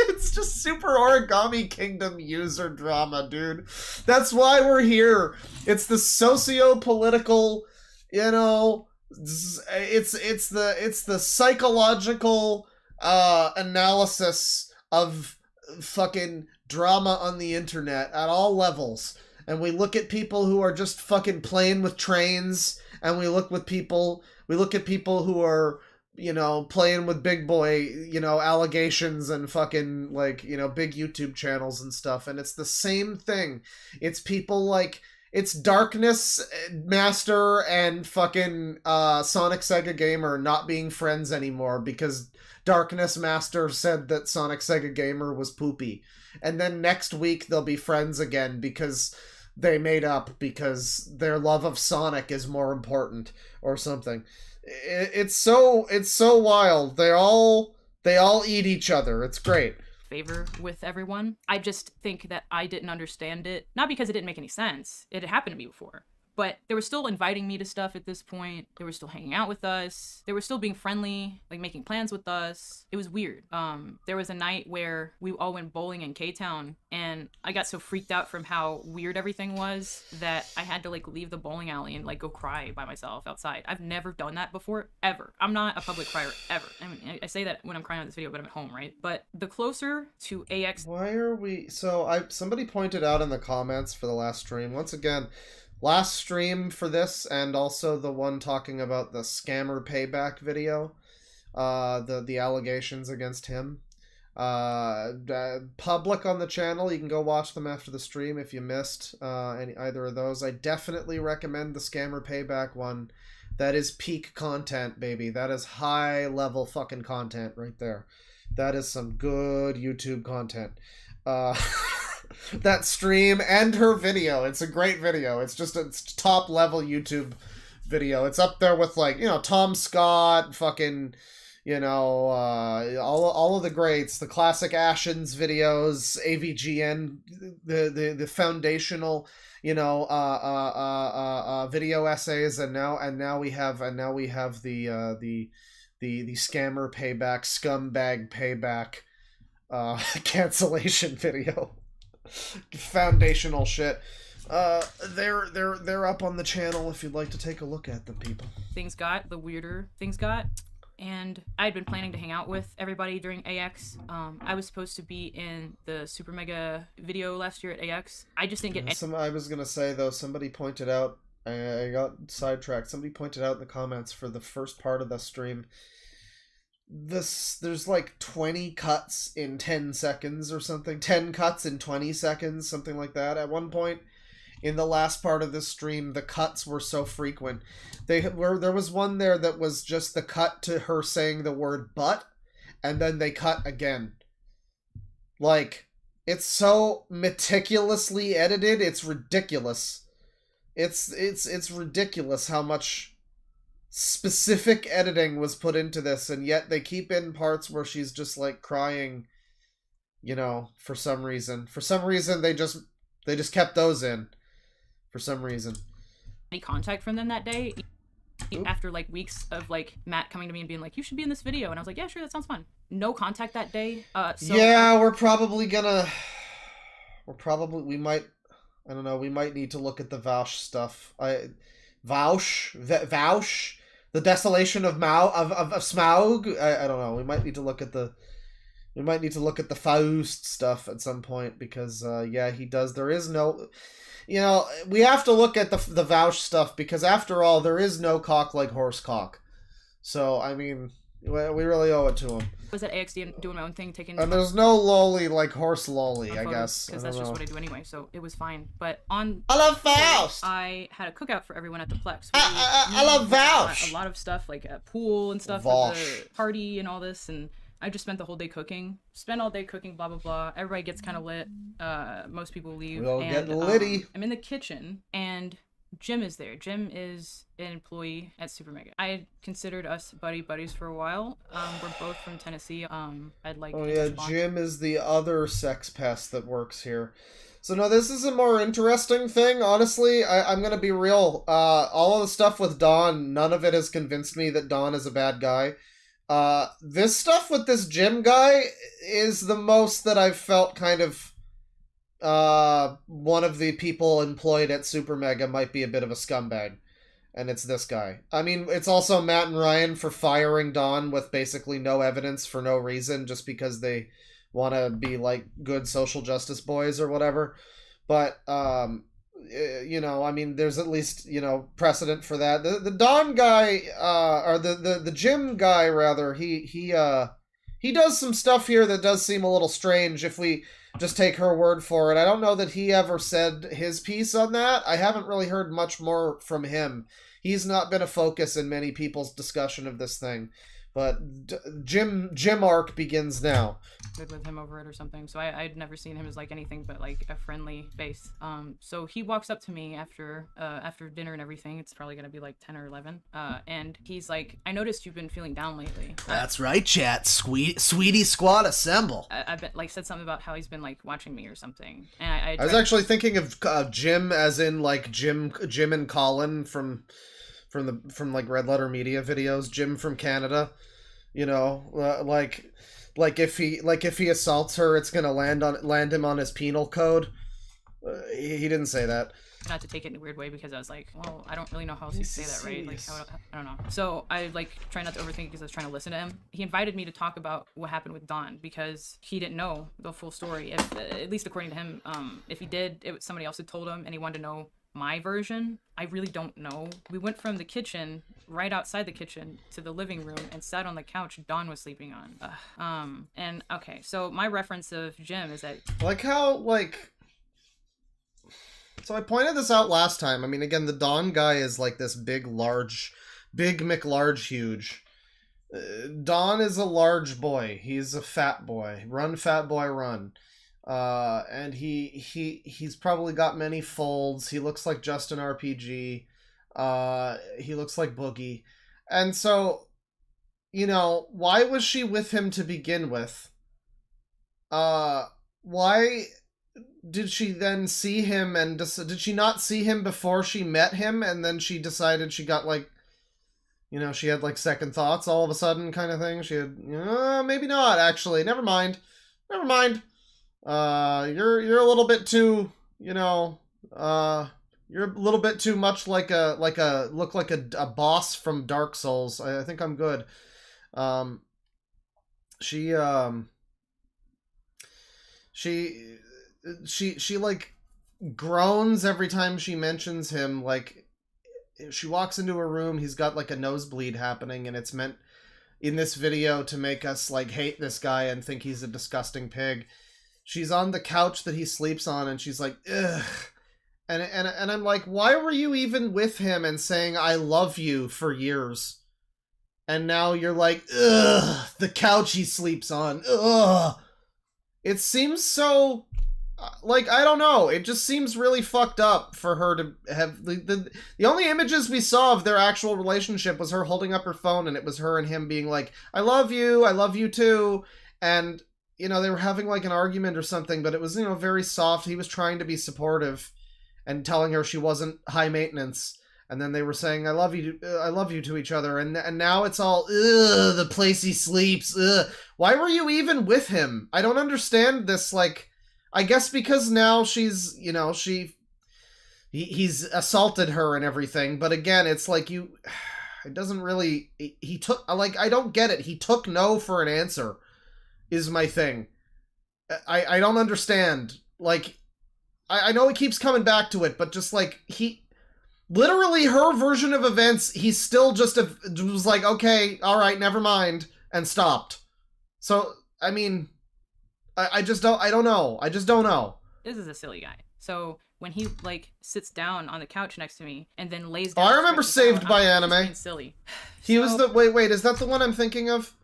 It's just Super Origami Kingdom user drama, dude. That's why we're here. It's the socio-political, you know, it's the psychological analysis of fucking drama on the internet at all levels. And we look at people who are just fucking playing with trains, and we look at people who are, you know, playing with big boy, you know, allegations and fucking, like, you know, big YouTube channels and stuff. And it's the same thing. It's people like, it's Darkness Master and fucking Sonic Sega Gamer not being friends anymore because Darkness Master said that Sonic Sega Gamer was poopy. And then next week they'll be friends again because they made up because their love of Sonic is more important or something. It's so wild. They all eat each other. It's great. Favor with everyone. I just think that I didn't understand it. Not because it didn't make any sense. It had happened to me before. But they were still inviting me to stuff at this point. They were still hanging out with us. They were still being friendly, like making plans with us. It was weird. There was a night where we all went bowling in K-Town, and I got so freaked out from how weird everything was that I had to like leave the bowling alley and like go cry by myself outside. I've never done that before, ever. I'm not a public crier, ever. I mean, I say that when I'm crying on this video, but I'm at home, right? But the closer to AX... Why are we... So, somebody pointed out in the comments for the last stream, once again... Last stream for this, and also the one talking about the scammer payback video, the allegations against him. public on the channel. You can go watch them after the stream if you missed either of those. I definitely recommend the Scammer Payback one. That is peak content, baby. That is high level fucking content right there. That is some good YouTube content. That stream and her video, it's a great video. It's top level YouTube video. It's up there with, like, you know, Tom Scott, fucking, you know, all of the greats, the classic Ashens videos, AVGN, the foundational, you know, video essays, and now we have the Scammer Payback, Scumbag Payback cancellation video. Foundational shit. They're up on the channel if you'd like to take a look at them, people. Things got, the weirder things got. And I'd been planning to hang out with everybody during AX. I was supposed to be in the SuperMega video last year at AX. I just didn't get I was gonna say, though, somebody pointed out, I got sidetracked, somebody pointed out in the comments for the first part of the stream, there's like 20 cuts in 10 seconds or something, 10 cuts in 20 seconds, something like that. At one point in the last part of this stream, the cuts were so frequent. There was one there that was just the cut to her saying the word "but," and then they cut again. Like, it's so meticulously edited, it's ridiculous. It's ridiculous how much specific editing was put into this, and yet they keep in parts where she's just like crying, you know, for some reason. For some reason they just kept those in. For some reason. Any contact from them that day. After like weeks of like Matt coming to me and being like, you should be in this video, and I was like, yeah, sure, that sounds fun. No contact that day. Yeah, we might need to look at the Vouch stuff. Vouch, the desolation of Smaug. I don't know. We might need to look at the Faust stuff at some point, because yeah, he does. There is no, you know, we have to look at the Vouch stuff, because after all, there is no cock like horse cock. So I mean, we really owe it to him. I was at AXD doing my own thing, taking. And there's no lolly like horse lolly, I guess. Because that's just what I do anyway, so it was fine. But I love Faust! I had a cookout for everyone at the Plex. I love Faust! A lot of stuff, like a pool and stuff, at the party and all this, and I just spent the whole day cooking. Spent all day cooking, blah, blah, blah. Everybody gets kind of lit. Most people leave. We all get litty. I'm in the kitchen, and Jim is there. Jim is an employee at SuperMega. I had considered us buddies for a while. We're both from Tennessee. I'd like. Oh yeah, Jim is the other sex pest that works here. So no, this is a more interesting thing. Honestly, I'm gonna be real. All of the stuff with Don, none of it has convinced me that Don is a bad guy. This stuff with this Jim guy is the most that I've felt kind of. One of the people employed at SuperMega might be a bit of a scumbag, and it's this guy. I mean, it's also Matt and Ryan for firing Don with basically no evidence for no reason, just because they want to be like good social justice boys or whatever. But you know, I mean, there's at least, you know, precedent for that. The Don guy, or the Jim guy rather, he does some stuff here that does seem a little strange if we just take her word for it. I don't know that he ever said his piece on that. I haven't really heard much more from him. He's not been a focus in many people's discussion of this thing. But Jim arc begins now. Good with him over it or something. So I'd never seen him as like anything but like a friendly face. So he walks up to me after dinner and everything. It's probably gonna be like 10 or 11. And he's like, I noticed you've been feeling down lately. That's right, chat. Sweetie squad assemble. I've been like said something about how he's been like watching me or something. And I was actually thinking of Jim as in like Jim and Colin from like Red Letter Media videos. Jim from Canada, you know, like if he assaults her, it's gonna land him on his penal code. He didn't say that. Not to take it in a weird way, because I was like, well, I don't really know how else to say that, right? Like, I don't know. So I like try not to overthink, because I was trying to listen to him. He invited me to talk about what happened with Don, because he didn't know the full story. If, at least according to him, if he did, somebody else had told him, and he wanted to know my version. I really don't know. We went from the kitchen right outside the kitchen to the living room and sat on the couch Dawn was sleeping on. And okay, so my reference of Jim is that like how like. So I pointed this out last time. I mean, again, the Dawn guy is like this big McLarge huge. Dawn is a large boy. He's a fat boy. Run, fat boy, run. And he's probably got many folds. He looks like Justin RPG. He looks like Boogie. And so, you know, why was she with him to begin with? Why did she then see him and did she not see him before she met him, and then she decided she got like, you know, she had like second thoughts all of a sudden kind of thing? She had, maybe not actually. Never mind. You're a little bit too, you know, you're a little bit too much like a boss from Dark Souls. I think I'm good. She like groans every time she mentions him. Like, if she walks into a room, he's got like a nosebleed happening, and it's meant in this video to make us like hate this guy and think he's a disgusting pig. She's on the couch that he sleeps on, and she's like, ugh. And I'm like, why were you even with him and saying I love you for years? And now you're like, ugh, the couch he sleeps on, ugh. It seems so, like, I don't know. It just seems really fucked up for her to have... The only images we saw of their actual relationship was her holding up her phone, and it was her and him being like, I love you too. And, you know, they were having like an argument or something, but it was, you know, very soft. He was trying to be supportive and telling her she wasn't high maintenance. And then they were saying, I love you to each other. And now it's all, ugh, the place he sleeps, ugh. Why were you even with him? I don't understand this, like, I guess because now she's, you know, he's assaulted her and everything. But again, it's like it doesn't really, he took, like, I don't get it. He took no for an answer, is my thing. I don't understand. Like, I know he keeps coming back to it, but just like, literally her version of events, he still just was like, okay, all right, never mind, and stopped. So, I mean, I just don't know. I just don't know. This is a silly guy. So when he like sits down on the couch next to me and then lays down. Oh, I remember Saved by Anime. Silly. He was the wait, is that the one I'm thinking of?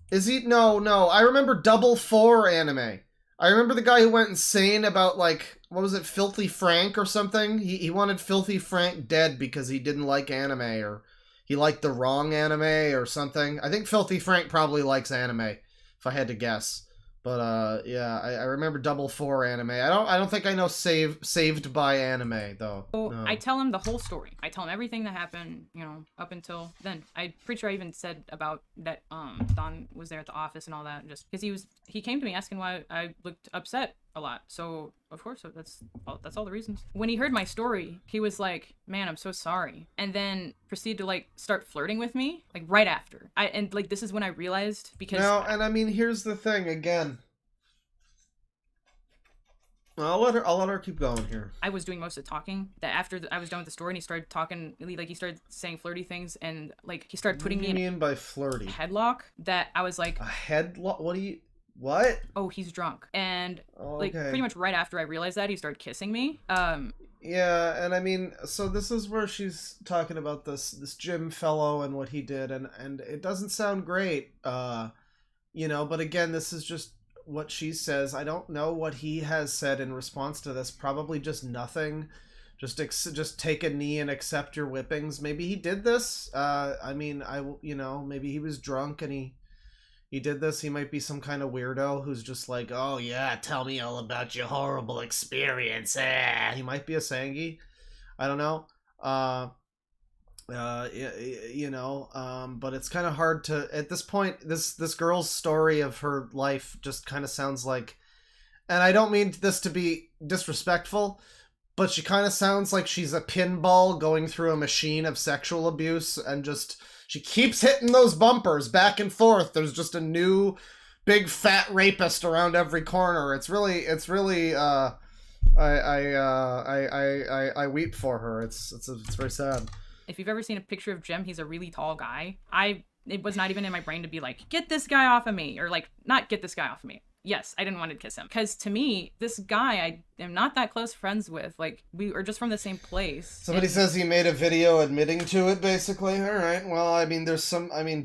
Is he? No. I remember Double 4 Anime. I remember the guy who went insane about, like, what was it, Filthy Frank or something? He wanted Filthy Frank dead because he didn't like anime, or he liked the wrong anime or something. I think Filthy Frank probably likes anime, if I had to guess. But, yeah, I remember Double 4 Anime. I don't think I know Saved by Anime, though. So no. I tell him the whole story. I tell him everything that happened, you know, up until then. I'm pretty sure I even said about that Don was there at the office and all that, just because he came to me asking why I looked upset a lot. So of course, that's all the reasons. When he heard my story, he was like, man, I'm so sorry, and then proceeded to like start flirting with me like right after. And like, this is when I realized, because now, and I mean, here's the thing again. I'll let her keep going here. I was doing most of the talking. That after I was done with the story, and he started talking, like he started saying flirty things, and like he started putting me in by flirty? A headlock. That I was like, a headlock? What? Oh, he's drunk. And okay. Like pretty much right after I realized that, he started kissing me. Yeah, and I mean, so this is where she's talking about this Jim fellow and what he did, and it doesn't sound great, you know, but again, this is just what she says. I don't know what he has said in response to this. Probably just nothing. Just take a knee and accept your whippings. Maybe he did this. I mean, you know, maybe he was drunk and he did this. He might be some kind of weirdo who's just like, oh yeah, tell me all about your horrible experience. He might be a Sangi. I don't know. You know, but it's kind of hard to, at this point, this girl's story of her life just kind of sounds like, and I don't mean this to be disrespectful, but she kind of sounds like she's a pinball going through a machine of sexual abuse, and just, she keeps hitting those bumpers back and forth. There's just a new big fat rapist around every corner. It's really, I weep for her. It's very sad. If you've ever seen a picture of Jim, he's a really tall guy. It was not even in my brain to be like, get this guy off of me, or like, not get this guy off of me. Yes, I didn't want to kiss him. Because to me, this guy I am not that close friends with. Like, we are just from the same place. Somebody says he made a video admitting to it, basically. All right. Well, I mean,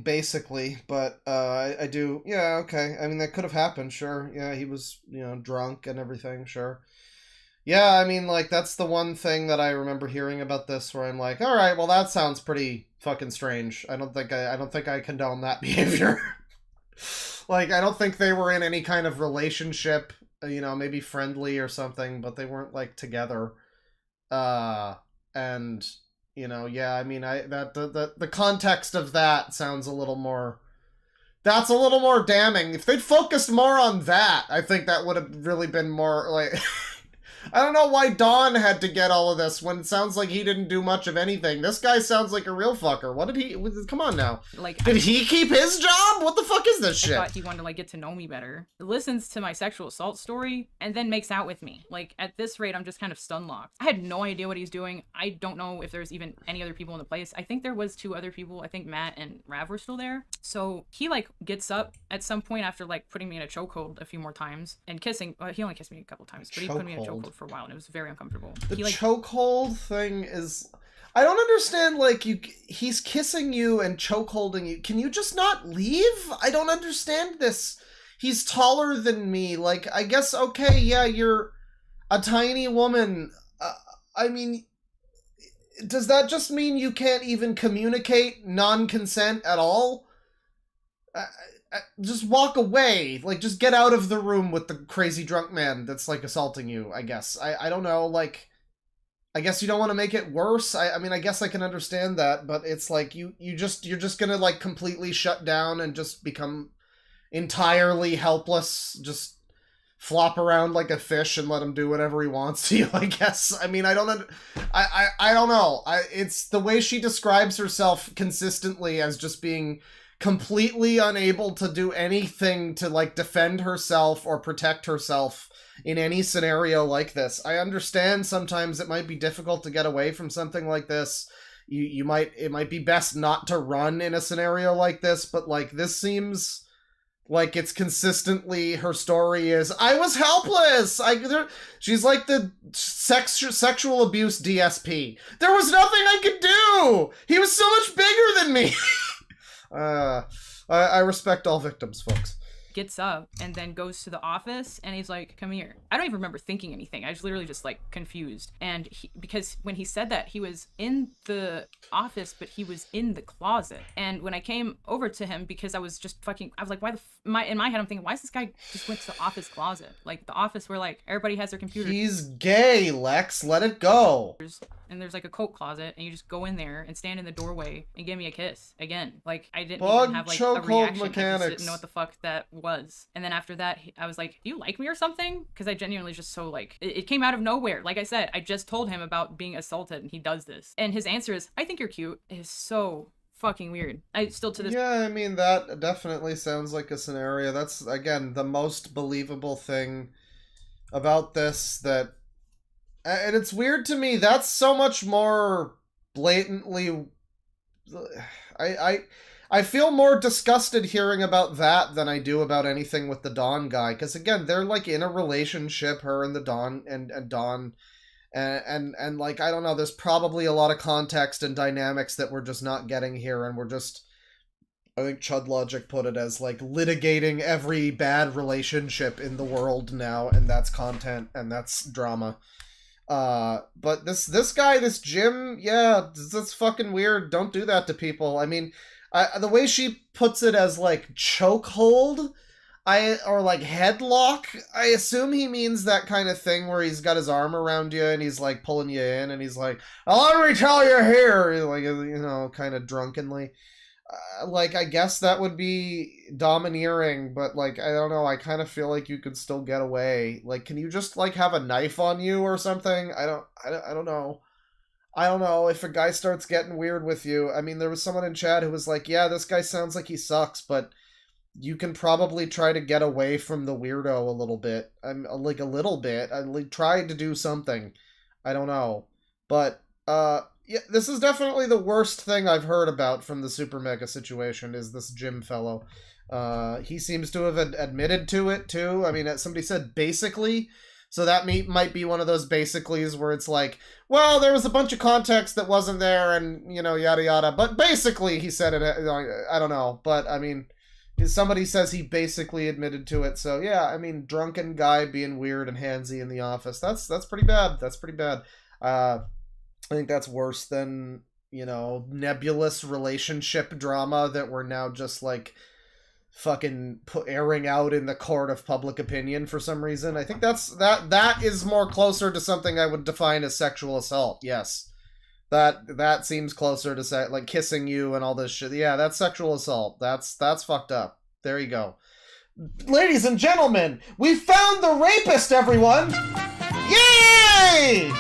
basically. But I do... Yeah, okay. I mean, that could have happened, sure. Yeah, he was, drunk and everything, sure. Yeah, I mean, like, that's the one thing that I remember hearing about this where I'm like, all right, well, that sounds pretty fucking strange. I don't think I condone that behavior. Like, I don't think they were in any kind of relationship, maybe friendly or something, but they weren't, like, together. And, yeah, I mean, the context of that sounds a little more... That's a little more damning. If they'd focused more on that, I think that would have really been more, like... I don't know why Don had to get all of this when it sounds like he didn't do much of anything. This guy sounds like a real fucker. What did he... Come on now. Like, did he keep his job? What the fuck is this shit? I thought he wanted to, like, get to know me better. Listens to my sexual assault story, and then makes out with me. Like, at this rate, I'm just kind of stun-locked. I had no idea what he's doing. I don't know if there's even any other people in the place. I think there was 2 other people. I think Matt and Rav were still there. So he, like, gets up at some point after, like, putting me in a chokehold a few more times and kissing. He only kissed me a couple times, but he put me in a chokehold for a while, and it was very uncomfortable. The he, like, chokehold thing is... I don't understand, like, he's kissing you and chokeholding you. Can you just not leave? I don't understand this. He's taller than me. Like, I guess, okay, yeah, you're a tiny woman. I mean, does that just mean you can't even communicate non-consent at all? Just walk away. Like, just get out of the room with the crazy drunk man that's, like, assaulting you, I guess. I don't know, like... I guess you don't want to make it worse. I mean, I guess I can understand that, but it's like you're just gonna, like, completely shut down and just become entirely helpless, just flop around like a fish and let him do whatever he wants to you, I guess. I mean, I don't know. It's the way she describes herself consistently as just being completely unable to do anything to, like, defend herself or protect herself in any scenario like this. I understand sometimes it might be difficult to get away from something like this. It might be best not to run in a scenario like this, but, like, this seems like it's consistently her story is, I was helpless. She's like the sexual abuse DSP. There was nothing I could do. He was so much bigger than me. I respect all victims, folks. Gets up and then goes to the office and he's like, come here. I don't even remember thinking anything. I was literally just, like, confused. And because when he said that, he was in the office, but he was in the closet. And when I came over to him, because I was just fucking, I was like, why in my head, I'm thinking, why is this guy just went to the office closet? Like, the office where, like, everybody has their computer. He's gay, Lex. Let it go. And there's, like, a coat closet, and you just go in there and stand in the doorway and give me a kiss again. Like, I didn't even have, like, a reaction. Mechanics. I just didn't know what the fuck that was. And then after that, I was like, do you like me or something? Because I genuinely just so, like, it came out of nowhere. Like I said, I just told him about being assaulted, and he does this. And his answer is, I think you're cute. It is so fucking weird. I still to this... Yeah, I mean, that definitely sounds like a scenario. That's, again, the most believable thing about this that... And it's weird to me, that's so much more blatantly... I feel more disgusted hearing about that than I do about anything with the Don guy. Because, again, they're, like, in a relationship, her and the Don, and Don... And like, I don't know, there's probably a lot of context and dynamics that we're just not getting here, and we're just... I think Chud Logic put it as, like, litigating every bad relationship in the world now, and that's content, and that's drama. But this guy, this Jim, yeah, that's fucking weird. Don't do that to people. I mean, the way she puts it as, like, chokehold, or like headlock, I assume he means that kind of thing where he's got his arm around you and he's, like, pulling you in and he's like, oh, let me tell you here, like, you know, kind of drunkenly. Like, I guess that would be domineering, but, like, I don't know, I kind of feel like you could still get away. Like, can you just, like, have a knife on you or something? I don't know. I don't know if a guy starts getting weird with you. I mean, there was someone in chat who was like, yeah, this guy sounds like he sucks, but you can probably try to get away from the weirdo a little bit. Like, a little bit. I tried to do something. I don't know. But, Yeah, this is definitely the worst thing I've heard about from the SuperMega situation, is this Jim fellow. He seems to have admitted to it, too. I mean, somebody said basically, so that might be one of those basicallys where it's like, well, there was a bunch of context that wasn't there, and, you know, yada yada, but basically he said it. I don't know, but, I mean, somebody says he basically admitted to it, so yeah, I mean, drunken guy being weird and handsy in the office, that's pretty bad. That's pretty bad. I think that's worse than, you know, nebulous relationship drama that we're now just, like, fucking airing out in the court of public opinion for some reason. I think that is more closer to something I would define as sexual assault. Yes. That seems closer to like kissing you and all this shit. Yeah, that's sexual assault. That's fucked up. There you go. Ladies and gentlemen, we found the rapist, everyone! Yay!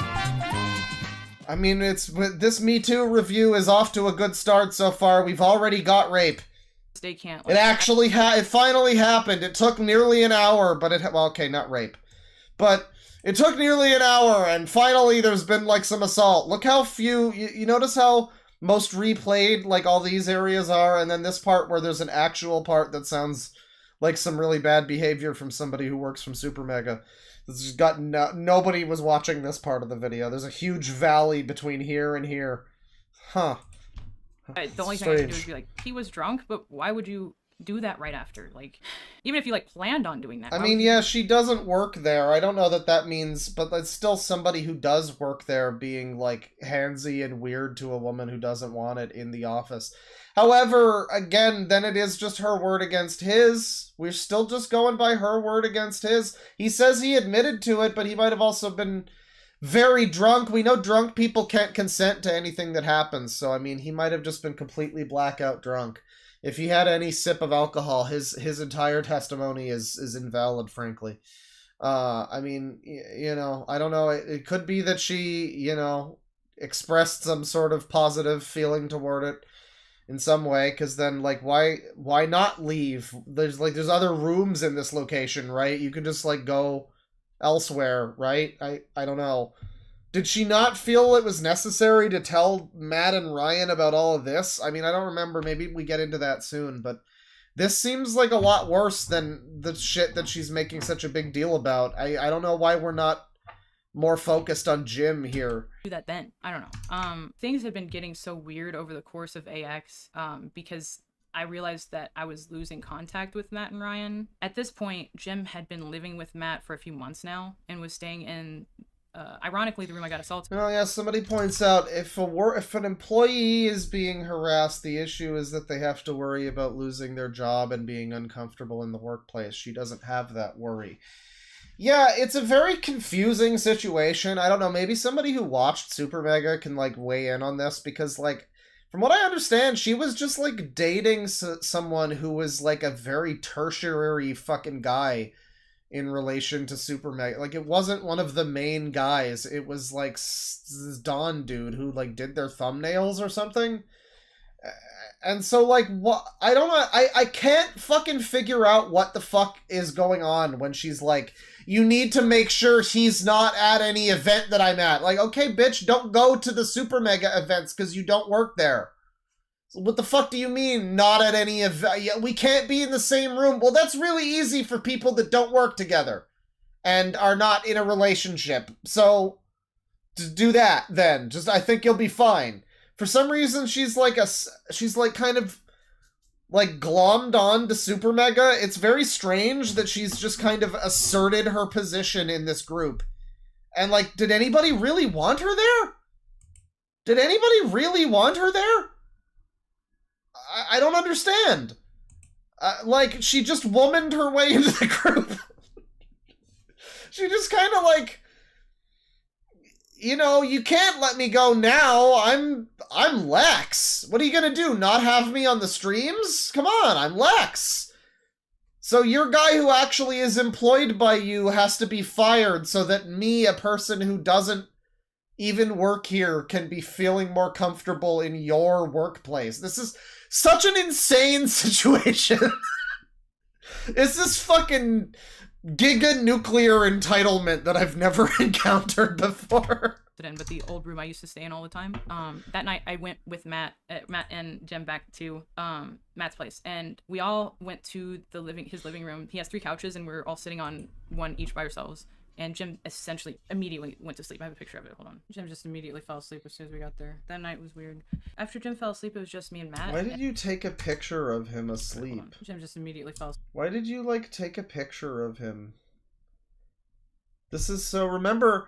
I mean, this MeToo review is off to a good start so far. We've already got rape. They can't. It actually it finally happened. It took nearly an hour, but well, okay, not rape. But it took nearly an hour, and finally there's been, like, some assault. Look how few, you notice how most replayed, like, all these areas are, and then this part where there's an actual part that sounds like some really bad behavior from somebody who works from SuperMega. This just got nobody was watching this part of the video. There's a huge valley between here and here. Huh. The only thing I can do is be like, he was drunk, but why would you do that right after? Like, even if you, like, planned on doing that. I mean, yeah, she doesn't work there. I don't know that means, but that's still somebody who does work there being, like, handsy and weird to a woman who doesn't want it in the office. However, again, then it is just her word against his. We're still just going by her word against his. He says he admitted to it, but he might have also been very drunk. We know drunk people can't consent to anything that happens, so I mean, he might have just been completely blackout drunk. If he had any sip of alcohol, his entire testimony is invalid, frankly. I mean, you know, I don't know. It could be that she, you know, expressed some sort of positive feeling toward it in some way, because then, like, why not leave? There's other rooms in this location, right? You could just, like, go elsewhere, right? I don't know. Did she not feel it was necessary to tell Matt and Ryan about all of this? I mean, I don't remember. Maybe we get into that soon, but this seems like a lot worse than the shit that she's making such a big deal about. I don't know why we're not more focused on Jim here. Do that then. I don't know. Things have been getting so weird over the course of AX, because I realized that I was losing contact with Matt and Ryan. At this point, Jim had been living with Matt for a few months now and was staying in, ironically, the room I got assaulted. Oh yeah, somebody points out if an employee is being harassed, the issue is that they have to worry about losing their job and being uncomfortable in the workplace. She doesn't have that worry. Yeah, it's a very confusing situation. I don't know, maybe somebody who watched SuperMega can, like, weigh in on this, because, like, from what I understand, she was just, like, dating someone who was, like, a very tertiary fucking guy in relation to SuperMega. Like, it wasn't one of the main guys. It was, like, this Don dude who, like, did their thumbnails or something. And so, like, what? I don't know. I can't fucking figure out what the fuck is going on when she's like, you need to make sure he's not at any event that I'm at. Like, okay, bitch, don't go to the SuperMega events because you don't work there. So what the fuck do you mean, not at any event? Yeah, we can't be in the same room. Well, that's really easy for people that don't work together and are not in a relationship. So, just do that then. Just, I think you'll be fine. For some reason, she's like kind of like glommed on to SuperMega. It's very strange that she's just kind of asserted her position in this group. And, like, did anybody really want her there? Did anybody really want her there? I don't understand. Like, she just womaned her way into the group. She just kind of, like, you know, you can't let me go now. I'm Lex. What are you gonna do? Not have me on the streams? Come on, I'm Lex. So your guy who actually is employed by you has to be fired so that me, a person who doesn't even work here, can be feeling more comfortable in your workplace. This is such an insane situation. It's this fucking giga nuclear entitlement that I've never encountered before. in, but the old room I used to stay in all the time. That night I went with Matt and Jim back to Matt's place, and we all went to his living room. He has 3 couches, and we're all sitting on one each by ourselves. And Jim essentially immediately went to sleep. I have a picture of it. Hold on. Jim just immediately fell asleep as soon as we got there. That night was weird. After Jim fell asleep, it was just me and Matt. Why did you take a picture of him asleep? Jim just immediately fell asleep. Why did you, like, take a picture of him? This is so... Remember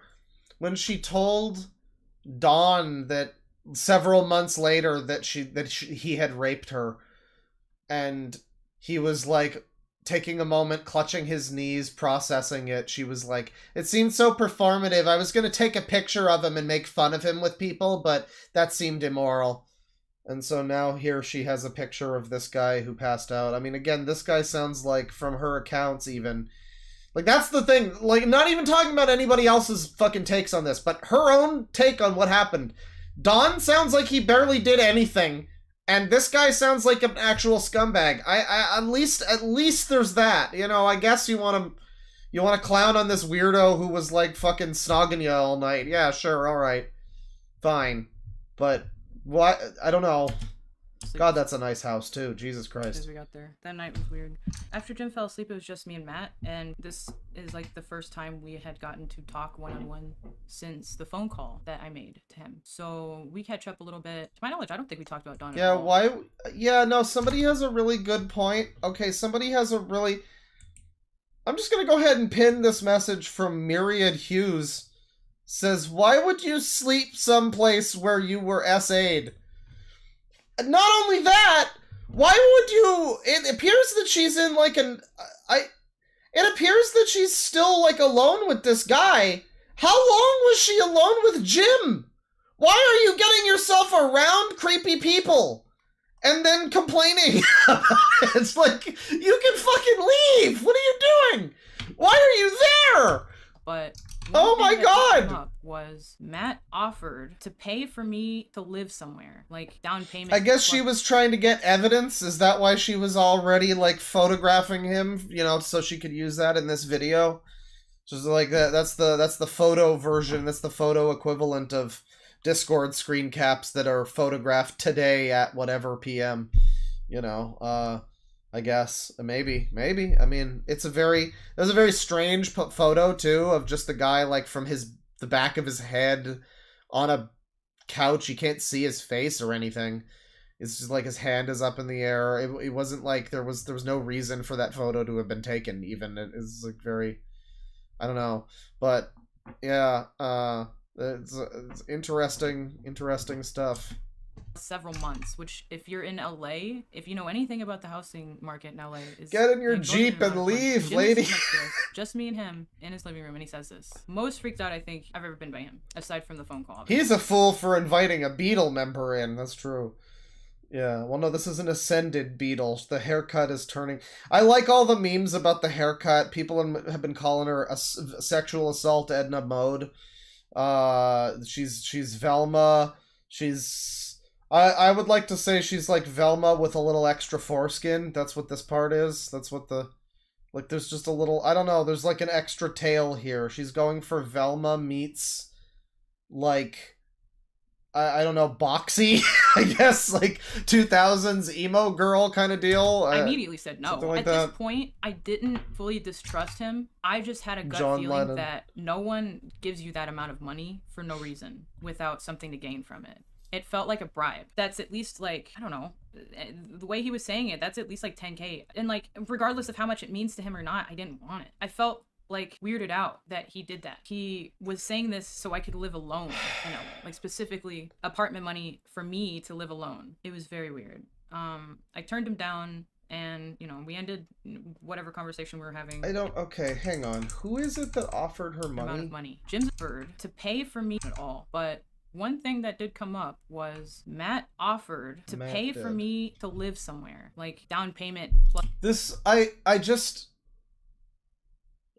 when she told Dawn that several months later that he had raped her, and he was, like, taking a moment, clutching his knees, processing it. She was like, it seemed so performative. I was going to take a picture of him and make fun of him with people, but that seemed immoral. And so now here she has a picture of this guy who passed out. I mean, again, this guy sounds like, from her accounts even, like, that's the thing. Like, not even talking about anybody else's fucking takes on this, but her own take on what happened. Don sounds like he barely did anything. And this guy sounds like an actual scumbag. I at least there's that. You know, I guess you want to clown on this weirdo who was like fucking snogging you all night. Yeah, sure, all right. Fine. But what? I don't know. God, that's a nice house too. Jesus Christ. As we got there. That night was weird. After Jim fell asleep, it was just me and Matt, and this is like the first time we had gotten to talk one-on-one since the phone call that I made to him. So we catch up a little bit. To my knowledge, I don't think we talked about Dawn at all. Why? Yeah, no, somebody has a really good point. Okay, somebody has a really... I'm just gonna go ahead and pin this message from Myriad Hughes. Says, why would you sleep someplace where you were SA'd? Not only that, why would you... It appears that she's in, like, it appears that she's still, like, alone with this guy. How long was she alone with Jim? Why are you getting yourself around creepy people? And then complaining about it? It's like, you can fucking leave! What are you doing? Why are you there? But... Oh my God! Up was Matt offered to pay for me to live somewhere, like down payment. I guess she was trying to get evidence. Is that why she was already like photographing him? You know, so she could use that in this video. Just like that. That's the photo version. That's the photo equivalent of Discord screen caps that are photographed today at whatever PM. You know. I guess maybe. I mean, there's a very strange photo too of just the guy like from the back of his head on a couch. You can't see his face or anything. It's just like his hand is up in the air. It wasn't like there was no reason for that photo to have been taken. Even it is like very, I don't know, but yeah, it's interesting stuff. Several months, which if you're in LA, if you know anything about the housing market in LA, is get in your Jeep and leave, lady. Just me and him in his living room, and he says this. Most freaked out I think I've ever been by him, aside from the phone call. He's a fool for inviting a Beatle member in. That's true. Yeah, well, no, this is an ascended Beetle. The haircut is turning... I like all the memes about the haircut. People have been calling her a sexual assault Edna Mode. She's Velma. She's... I would like to say she's like Velma with a little extra foreskin. That's what this part is. That's what the... Like, there's just a little... I don't know. There's like an extra tail here. She's going for Velma meets... Like... I don't know, boxy? I guess, like, 2000s emo girl kind of deal. I immediately said no. Like At this point, I didn't fully distrust him. I just had a gut feeling that no one gives you that amount of money for no reason without something to gain from it. It felt like a bribe. That's at least like, I don't know, the way he was saying it, that's at least like 10K. And like, regardless of how much it means to him or not, I didn't want it. I felt like weirded out that he did that. He was saying this so I could live alone, you know, like specifically apartment money for me to live alone. It was very weird. I turned him down and, you know, we ended whatever conversation we were having. Okay, hang on. Who is it that offered her money? Amount of money. Jim's offered to pay for me at all, but one thing that did come up was Matt offered to pay for me to live somewhere, like down payment plus. This,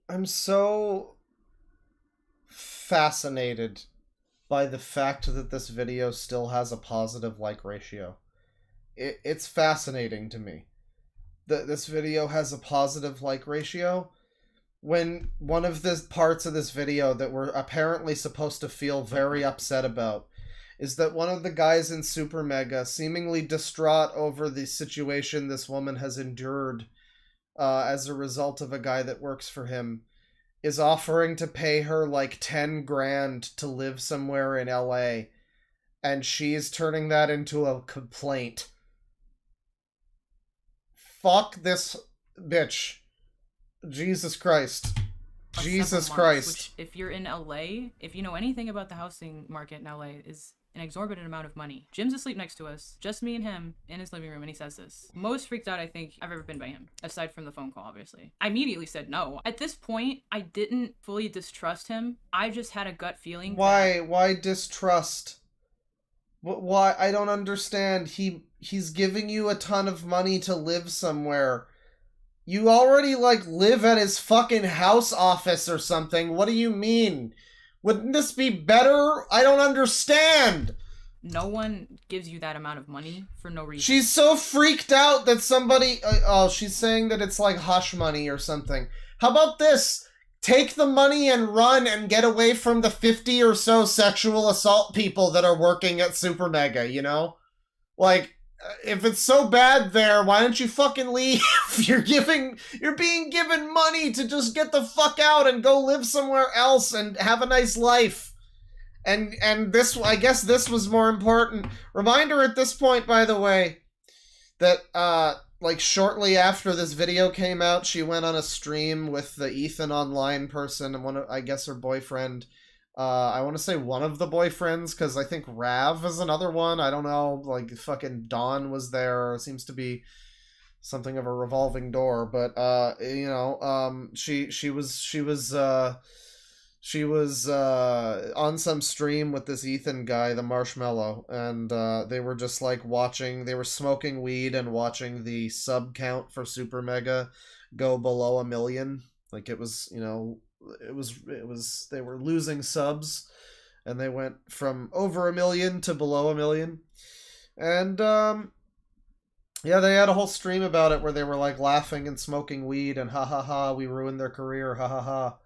I'm so fascinated by the fact that this video still has a positive like ratio. It's fascinating to me that this video has a positive like ratio when one of the parts of this video that we're apparently supposed to feel very upset about is that one of the guys in SuperMega, seemingly distraught over the situation this woman has endured as a result of a guy that works for him, is offering to pay her like 10 grand to live somewhere in LA, and she's turning that into a complaint. Fuck this bitch. Jesus Christ. Jesus Christ. Which, if you're in LA, if you know anything about the housing market in LA, is an exorbitant amount of money. Jim's asleep next to us, just me and him in his living room, and he says this. Most freaked out I think I've ever been by him, aside from the phone call, obviously. I immediately said no. At this point, I didn't fully distrust him. I just had a gut feeling. Why distrust? Why? I don't understand. He's giving you a ton of money to live somewhere. You already, like, live at his fucking house office or something. What do you mean? Wouldn't this be better? I don't understand. No one gives you that amount of money for no reason. She's so freaked out that somebody... she's saying that it's like hush money or something. How about this? Take the money and run and get away from the 50 or so sexual assault people that are working at SuperMega, you know? Like, if it's so bad there, why don't you fucking leave? You're being given money to just get the fuck out and go live somewhere else and have a nice life. And this, I guess this was more important. Reminder at this point, by the way, that, like, shortly after this video came out, she went on a stream with the Ethan Online person and one of, I guess, her boyfriend. I want to say one of the boyfriends, because I think Rav is another one. I don't know, like, fucking Dawn was there. It seems to be something of a revolving door, but, you know, she was on some stream with this Ethan guy, the Marshmallow, and, they were just, like, they were smoking weed and watching the sub count for SuperMega go below 1 million. Like, it was, you know... they were losing subs, and they went from over 1 million to below 1 million. And, yeah, they had a whole stream about it where they were, like, laughing and smoking weed and ha ha ha, we ruined their career, ha ha ha.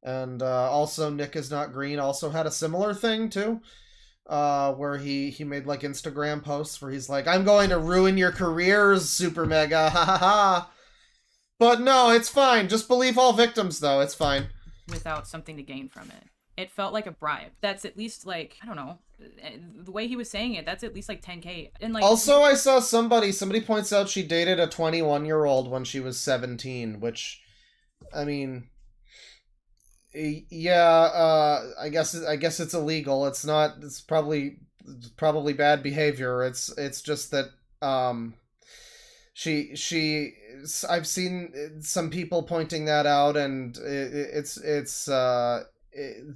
And, also Nick is Not Green also had a similar thing, too, where he made, like, Instagram posts where he's like, I'm going to ruin your careers, SuperMega, ha ha ha. But no, it's fine. Just believe all victims, though. It's fine. Without something to gain from it. It felt like a bribe. That's at least, like, I don't know. The way he was saying it, that's at least, like, 10K. And, like... Also, I saw somebody points out she dated a 21-year-old when she was 17, which, I mean... Yeah, I guess it's illegal. It's not... It's probably bad behavior. It's just that, I've seen some people pointing that out, and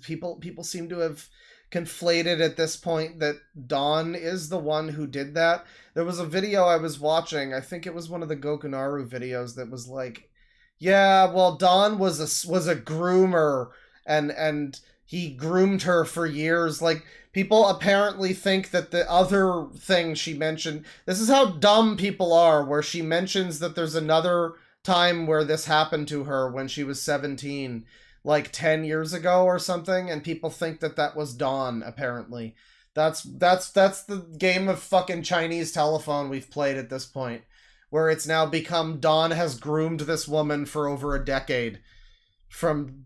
people seem to have conflated at this point that Dawn is the one who did that. There was a video I was watching, I think it was one of the Gokunaru videos, that was like, yeah, well, Dawn was a groomer, and he groomed her for years. Like, people apparently think that the other thing she mentioned... This is how dumb people are, where she mentions that there's another time where this happened to her when she was 17, like 10 years ago or something, and people think that that was Dawn, apparently. That's the game of fucking Chinese telephone we've played at this point, where it's now become Dawn has groomed this woman for over a decade. From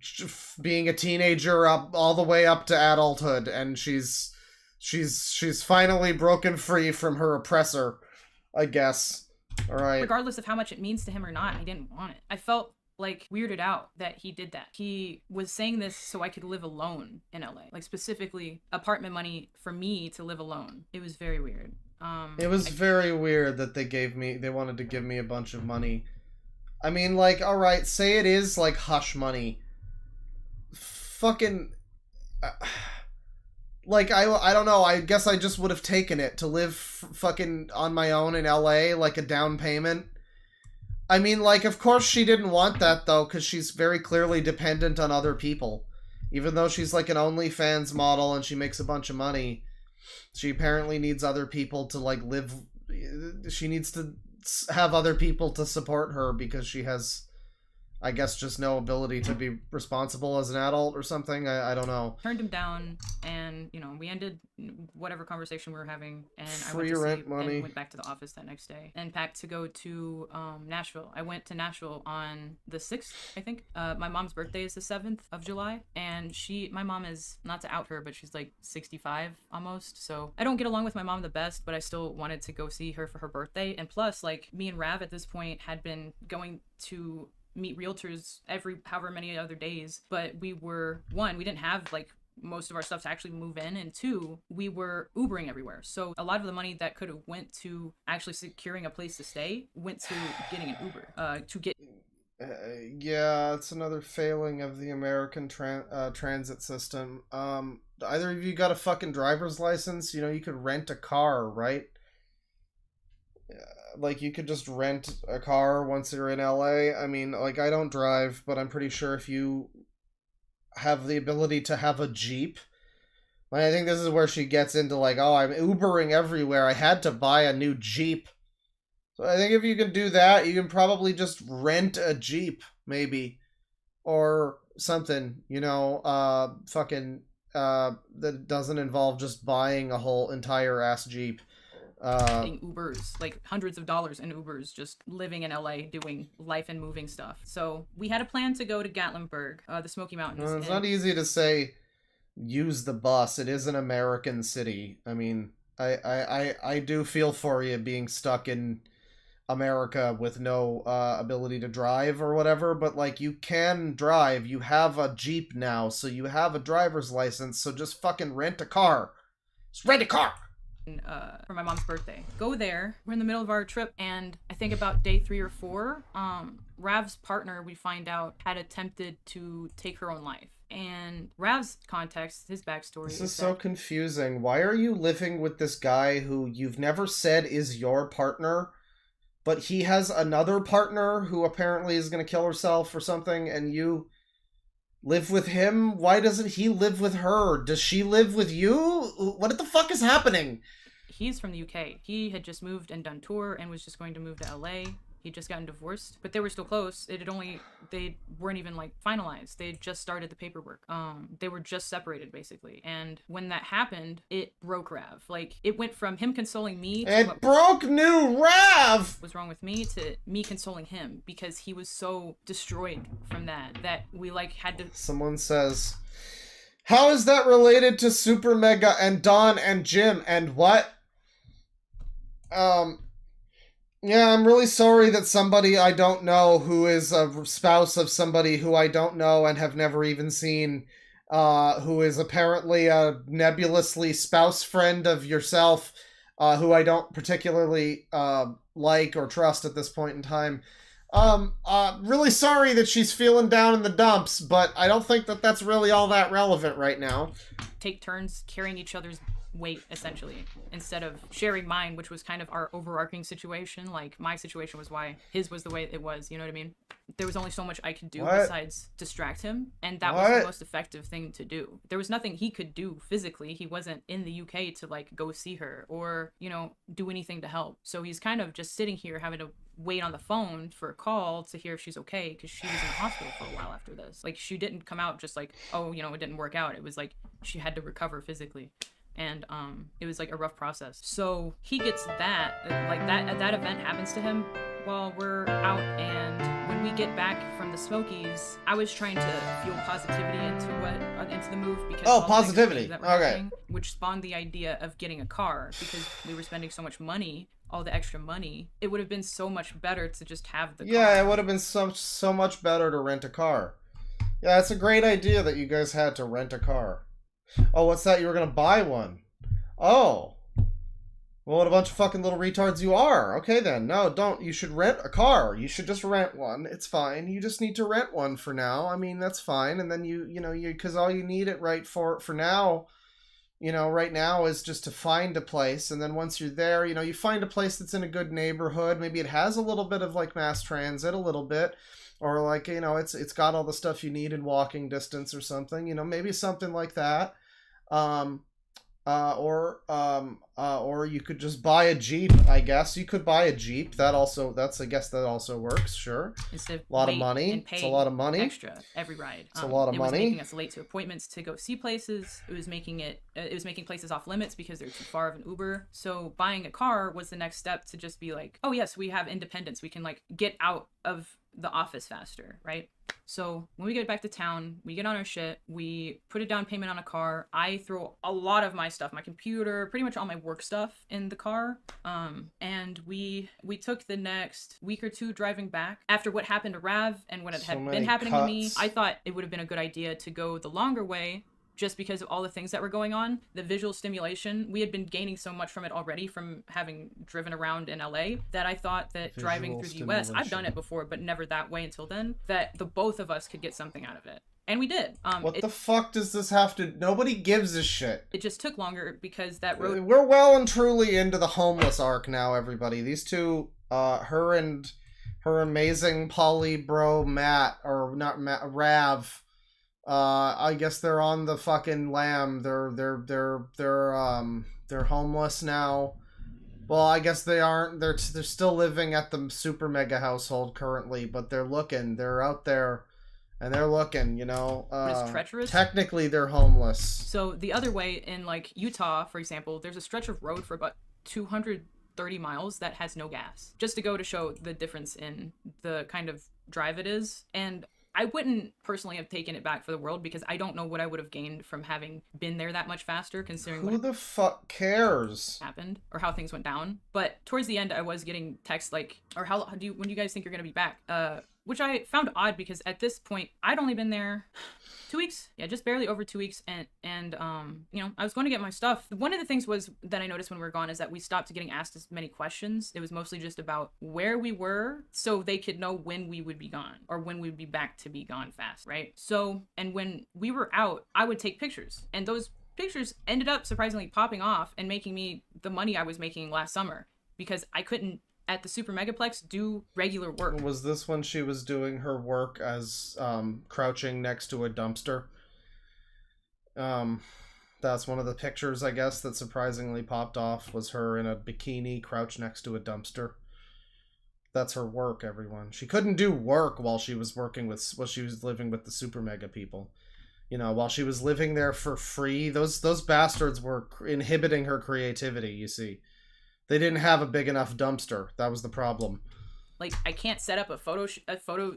being a teenager all the way up to adulthood, and she's finally broken free from her oppressor, I guess. All right. Regardless of how much it means to him or not, he didn't want it. I felt, like, weirded out that he did that. He was saying this so I could live alone in LA. Like, specifically, apartment money for me to live alone. It was very weird. It was very weird that they wanted to give me a bunch of money. I mean, like, alright, say it is, like, hush money. Fucking... like, I don't know, I guess I just would have taken it to live fucking on my own in LA, like a down payment. I mean, like, of course she didn't want that, though, because she's very clearly dependent on other people. Even though she's, like, an OnlyFans model and she makes a bunch of money, she apparently needs other people to, like, live... She needs to have other people to support her because she has I guess just no ability to be responsible as an adult or something. I don't know. Turned him down, and we ended whatever conversation we were having, and Free I went to rent sleep money. and went back to the office that next day and packed to go to Nashville. I went to Nashville on the 6th, I think. My mom's birthday is the 7th of July, and my mom is, not to out her, but she's like 65 almost, so I don't get along with my mom the best, but I still wanted to go see her for her birthday. And plus, like, me and Rav at this point had been going to meet realtors every however many other days, but we didn't have like most of our stuff to actually move in, and 2, we were Ubering everywhere, so a lot of the money that could have went to actually securing a place to stay went to getting an Uber to get Yeah, it's another failing of the American transit system. Either of you got a fucking driver's license? You could rent a car, right? Like, you could just rent a car once you're in LA. I mean, like, I don't drive, but I'm pretty sure if you have the ability to have a Jeep. Like, I think this is where she gets into, like, oh, I'm Ubering everywhere. I had to buy a new Jeep. So I think if you can do that, you can probably just rent a Jeep, maybe. Or something, that doesn't involve just buying a whole entire ass Jeep. getting Ubers, like hundreds of dollars in Ubers, just living in LA doing life and moving stuff. So we had a plan to go to Gatlinburg, the Smoky Mountains. It's not easy to say use the bus. It is an American city. I mean, I do feel for you being stuck in America with no ability to drive or whatever, but like, you can drive. You have a Jeep now, so you have a driver's license, so just fucking rent a car. Just rent a car! For my mom's birthday. Go there. We're in the middle of our trip, and I think about day 3 or 4, Rav's partner, we find out, had attempted to take her own life. And Rav's context, his backstory This is so confusing. Why are you living with this guy who you've never said is your partner, but he has another partner who apparently is going to kill herself or something, and you live with him? Why doesn't he live with her? Does she live with you? What the fuck is happening? He's from the UK. He had just moved and done tour and was just going to move to LA. He'd just gotten divorced, but they were still close. They weren't even like finalized. They had just started the paperwork. They were just separated basically. And when that happened, it broke Rav. Like, it went from him consoling me to it broke new Rav! Was wrong with me to me consoling him, because he was so destroyed from that we like had to. Someone says, how is that related to SuperMega and Don and Jim and what? Yeah, I'm really sorry that somebody I don't know, who is a spouse of somebody who I don't know and have never even seen, who is apparently a nebulously spouse friend of yourself, who I don't particularly like or trust at this point in time. Really sorry that she's feeling down in the dumps, but I don't think that that's really all that relevant right now. Take turns carrying each other's weight, essentially, instead of sharing mine, which was kind of our overarching situation. Like, my situation was why his was the way it was, you know what I mean? There was only so much I could do besides distract him, and that was the most effective thing to do. There was nothing he could do physically. He wasn't in the UK to like go see her or, do anything to help. So he's kind of just sitting here having to wait on the phone for a call to hear if she's okay, because she was in the hospital for a while after this. Like, she didn't come out just like, oh, it didn't work out. It was like she had to recover physically. And it was like a rough process. So he gets that, like that event happens to him while we're out, and when we get back from the Smokies, I was trying to fuel positivity into the move, because positivity. That were happening, which spawned the idea of getting a car, because we were spending so much money, all the extra money. It would have been so much better to just have the car. Yeah, it would have been so much better to rent a car. Yeah, it's a great idea that you guys had to rent a car. Oh, what's that? You were gonna buy one. Oh. Well, what a bunch of fucking little retards you are. Okay then. No, don't. You should rent a car. You should just rent one. It's fine. You just need to rent one for now. I mean, that's fine. And then because all you need it right for now, right now is just to find a place. And then once you're there, you find a place that's in a good neighborhood. Maybe it has a little bit of like mass transit, a little bit. Or like, it's got all the stuff you need in walking distance or something, maybe something like that. Or you could just buy a Jeep. I guess you could buy a Jeep. I guess that also works. Sure. Instead of a lot of money. It's a lot of money. Extra every ride. It's a lot of money. It was making us late to appointments to go see places. It was making places off limits because they're too far of an Uber. So buying a car was the next step to just be like, oh yes, we have independence. We can like get out of the office faster, right? So when we get back to town, we get on our shit, we put a down payment on a car. I throw a lot of my stuff, my computer, pretty much all my work stuff in the car. And we took the next week or two driving back. After what happened to Rav and what had been happening to me, I thought it would have been a good idea to go the longer way, just because of all the things that were going on. The visual stimulation, we had been gaining so much from it already from having driven around in LA, that I thought that driving through the US, I've done it before, but never that way until then, that the both of us could get something out of it. And we did. What the fuck does this have to... Nobody gives a shit. It just took longer because that road... We're well and truly into the homeless arc now, everybody. These two, her and her amazing poly bro Matt, or not Matt, Rav... I guess they're on the fucking lam. They're homeless now. Well, I guess they aren't. They're still living at the SuperMega household currently, but they're looking. They're out there, and they're looking. You know, it's treacherous. Technically, they're homeless. So the other way, in like Utah, for example, there's a stretch of road for about 230 miles that has no gas. Just to go to show the difference in the kind of drive it is. And I wouldn't personally have taken it back for the world because I don't know what I would have gained from having been there that much faster, considering who the fuck cares happened or how things went down. But towards the end, I was getting texts like, or when do you guys think you're gonna be back? Which I found odd because at this point I'd only been there 2 weeks, just barely over 2 weeks, and you know, I was going to get my stuff. One of the things was that I noticed when we were gone is that we stopped getting asked as many questions. It was mostly just about where we were, so they could know when we would be gone or when we'd be back to be gone fast, right? So, and when we were out, I would take pictures, and those pictures ended up surprisingly popping off and making me the money I was making last summer because I couldn't at the Super Megaplex do regular work. Was this when she was doing her work as crouching next to a dumpster? That's one of the pictures, I guess, that surprisingly popped off, was her in a bikini crouched next to a dumpster. That's her work, everyone. She couldn't do work while she was living with the Super Mega people. You know, while she was living there for free, those bastards were inhibiting her creativity, you see. They didn't have a big enough dumpster. That was the problem. Like, I can't set up a photo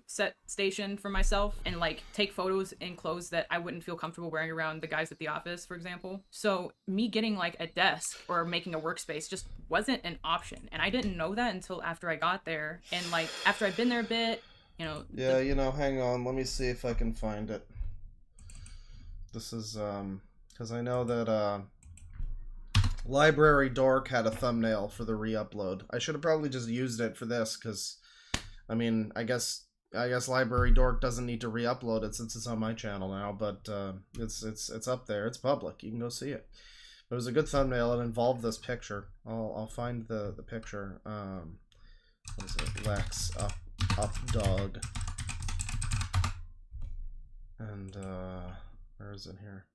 set station for myself and like take photos in clothes that I wouldn't feel comfortable wearing around the guys at the office, for example. So me getting like a desk or making a workspace just wasn't an option. And I didn't know that until after I got there. And like after I'd been there a bit, you know. Yeah, you know, hang on. Let me see if I can find it. This is, because I know that, DeadwingDork had a thumbnail for the re-upload. I should have probably just used it for this, because, I mean, I guess DeadwingDork doesn't need to re-upload it since it's on my channel now, but it's up there. It's public. You can go see it. It was a good thumbnail. It involved this picture. I'll find the picture. What is it? Lex up dog. And where is it here?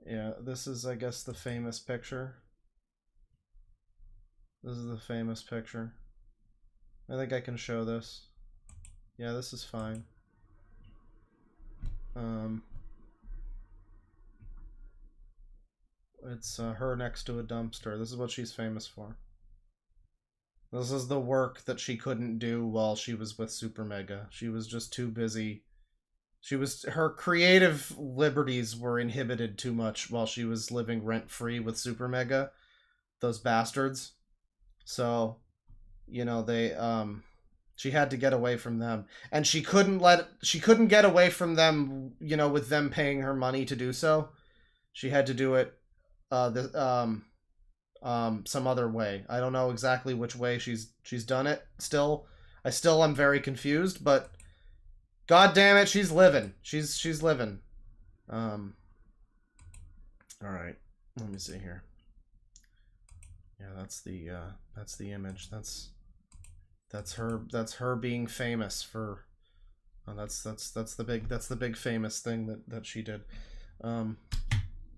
Yeah, this is, I guess, the famous picture. This is the famous picture. I think I can show this. Yeah, this is fine. It's her next to a dumpster. This is what she's famous for. This is the work that she couldn't do while she was with SuperMega. She was just too busy. Her creative liberties were inhibited too much while she was living rent-free with SuperMega. Those bastards. So, you know, she had to get away from them. And she couldn't get away from them, you know, with them paying her money to do so. She had to do it some other way. I don't know exactly which way she's done it still. I still am very confused, but God damn it, she's living. She's living. All right. Let me see here. Yeah, that's the image. That's her being famous for. Oh, that's the big famous thing that she did.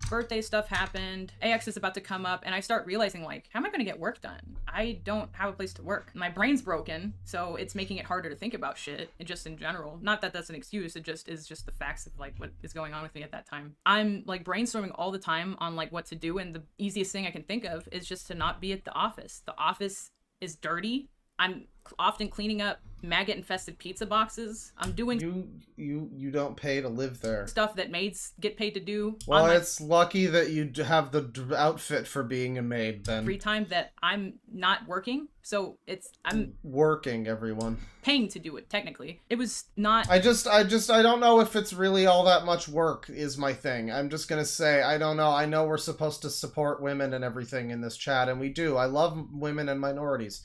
birthday stuff happened. AX is about to come up, and I start realizing, like, how am I going to get work done? I don't have a place to work. My brain's broken, so it's making it harder to think about shit, and just in general. Not that that's an excuse, it just is just the facts of, like, what is going on with me at that time. I'm, like, brainstorming all the time on, like, what to do, and the easiest thing I can think of is just to not be at the office. The office is dirty. I'm often cleaning up maggot-infested pizza boxes. I'm doing you don't pay to live there. Stuff that maids get paid to do. Well, it's lucky that you have the outfit for being a maid then. Free time that I'm not working, so I'm working, everyone. Paying to do it, technically. It was not... I don't know if it's really all that much work is my thing. I'm just gonna say, I don't know. I know we're supposed to support women and everything in this chat, and we do. I love women and minorities.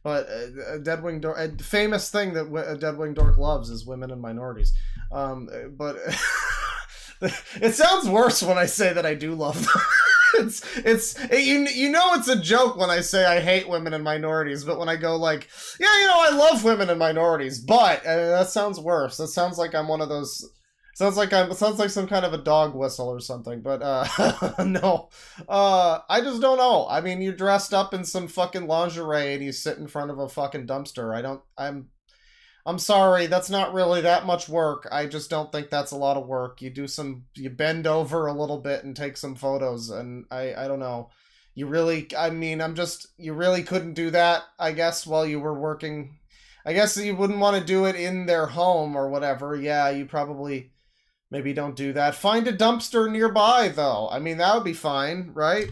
But DeadwingDork, a famous thing that DeadwingDork loves is women and minorities. But it sounds worse when I say that I do love them. You know it's a joke when I say I hate women and minorities, but when I go like, yeah, you know, I love women and minorities, but that sounds worse. That sounds like I'm one of those. Sounds like some kind of a dog whistle or something, but no. I just don't know. I mean, you're dressed up in some fucking lingerie and you sit in front of a fucking dumpster. I'm sorry, that's not really that much work. I just don't think that's a lot of work. You bend over a little bit and take some photos, and I don't know. You really couldn't do that, I guess, while you were working. I guess you wouldn't want to do it in their home or whatever. Yeah, you probably... Maybe don't do that. Find a dumpster nearby, though. I mean, that would be fine, right?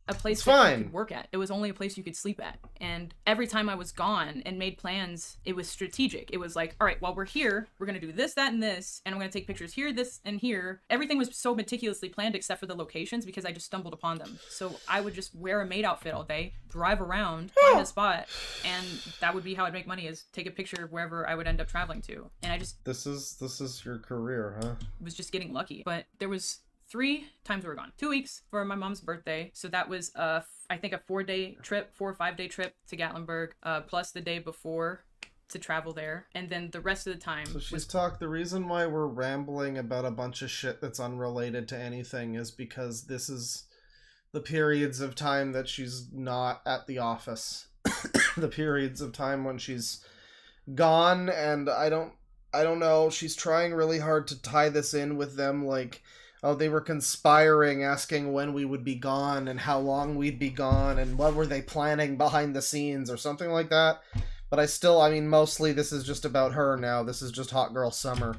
A place that you could work at. It was only a place you could sleep at. And every time I was gone and made plans, it was strategic. It was like, all right, while we're here, we're going to do this, that, and this, and I'm going to take pictures here, this, and here. Everything was so meticulously planned except for the locations because I just stumbled upon them. So I would just wear a maid outfit all day, drive around, find a spot, and that would be how I'd make money, is take a picture of wherever I would end up traveling to. And I just... This is your career, huh? Was just getting lucky. But there was... 3 times we were gone. 2 weeks for my mom's birthday. So that was, I think, a 4 or 5 day trip to Gatlinburg, plus the day before to travel there. And then the rest of the time... So the reason why we're rambling about a bunch of shit that's unrelated to anything is because this is the periods of time that she's not at the office. The periods of time when she's gone, and I don't know, she's trying really hard to tie this in with them, like... Oh, they were conspiring, asking when we would be gone and how long we'd be gone and what were they planning behind the scenes or something like that. But I mean, mostly this is just about her now. This is just Hot Girl Summer.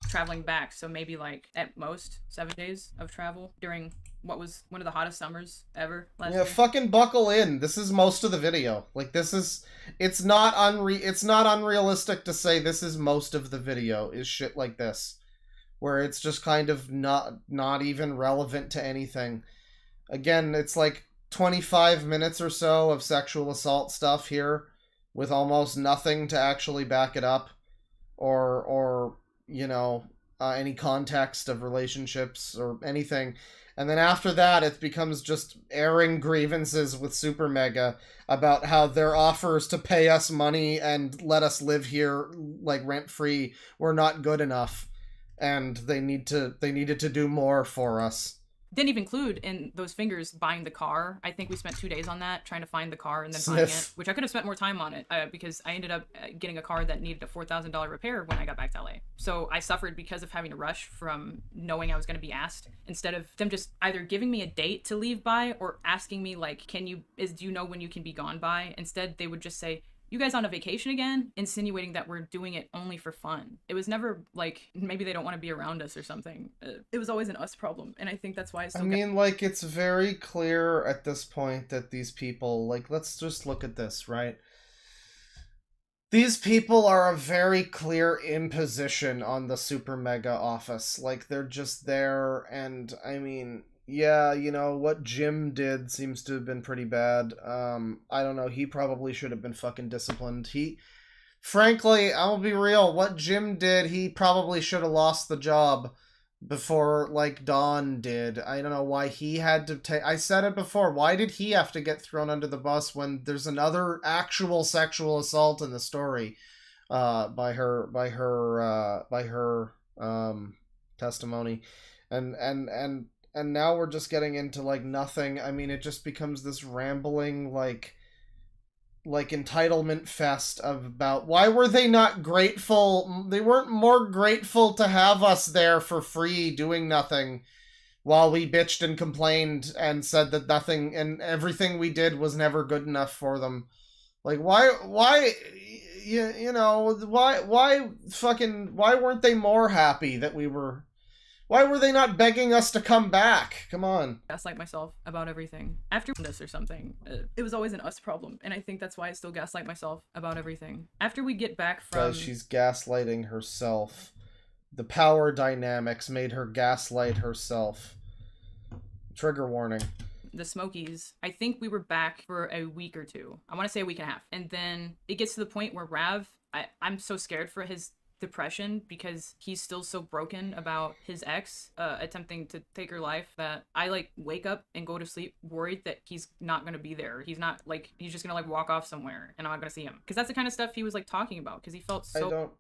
Traveling back, so maybe like at most 7 days of travel during what was one of the hottest summers ever last year. Fucking buckle in. This is most of the video. Like, it's not unrealistic to say this is most of the video is shit like this, where it's just kind of not even relevant to anything. Again, it's like 25 minutes or so of sexual assault stuff here with almost nothing to actually back it up or you know, any context of relationships or anything. And then after that, it becomes just airing grievances with SuperMega about how their offers to pay us money and let us live here like rent-free were not good enough. And they needed to do more for us. Didn't even include in those fingers buying the car. I think we spent 2 days on that, trying to find the car and then buying it, which I could have spent more time on it because I ended up getting a car that needed a $4,000 repair when I got back to LA. So I suffered because of having to rush from knowing I was going to be asked, instead of them just either giving me a date to leave by or asking me like, do you know when you can be gone by? Instead, they would just say, you guys on a vacation again? Insinuating that we're doing it only for fun. It was never like, maybe they don't want to be around us or something. It was always an us problem, and I think that's why it's very clear at this point that these people, like, let's just look at this, right? These people are a very clear imposition on the SuperMega office. Like, they're just there, and, I mean... Yeah, you know, what Jim did seems to have been pretty bad. I don't know, he probably should have been fucking disciplined. Frankly, I'll be real, what Jim did, he probably should have lost the job before, like, Don did. I don't know why he had to take... I said it before, why did he have to get thrown under the bus when there's another actual sexual assault in the story, by her testimony. And and now we're just getting into like nothing. I mean, it just becomes this rambling like entitlement fest about why were they not grateful? They weren't more grateful to have us there for free doing nothing while we bitched and complained and said that nothing and everything we did was never good enough for them. Like why you know, why weren't they more happy that we were, why were they not begging us to come back? Come on. Gaslight myself about everything. After this or something, it was always an us problem, and I think that's why I still gaslight myself about everything. After we get back from... Guys, she's gaslighting herself. The power dynamics made her gaslight herself. Trigger warning. The Smokies, I think we were back for a week or two. I want to say a week and a half. And then it gets to the point where Rav, I'm so scared for his depression because he's still so broken about his ex attempting to take her life that I like wake up and go to sleep worried that he's not gonna be there. He's not like, he's just gonna like walk off somewhere and I'm not gonna see him, because that's the kind of stuff he was like talking about, because he felt so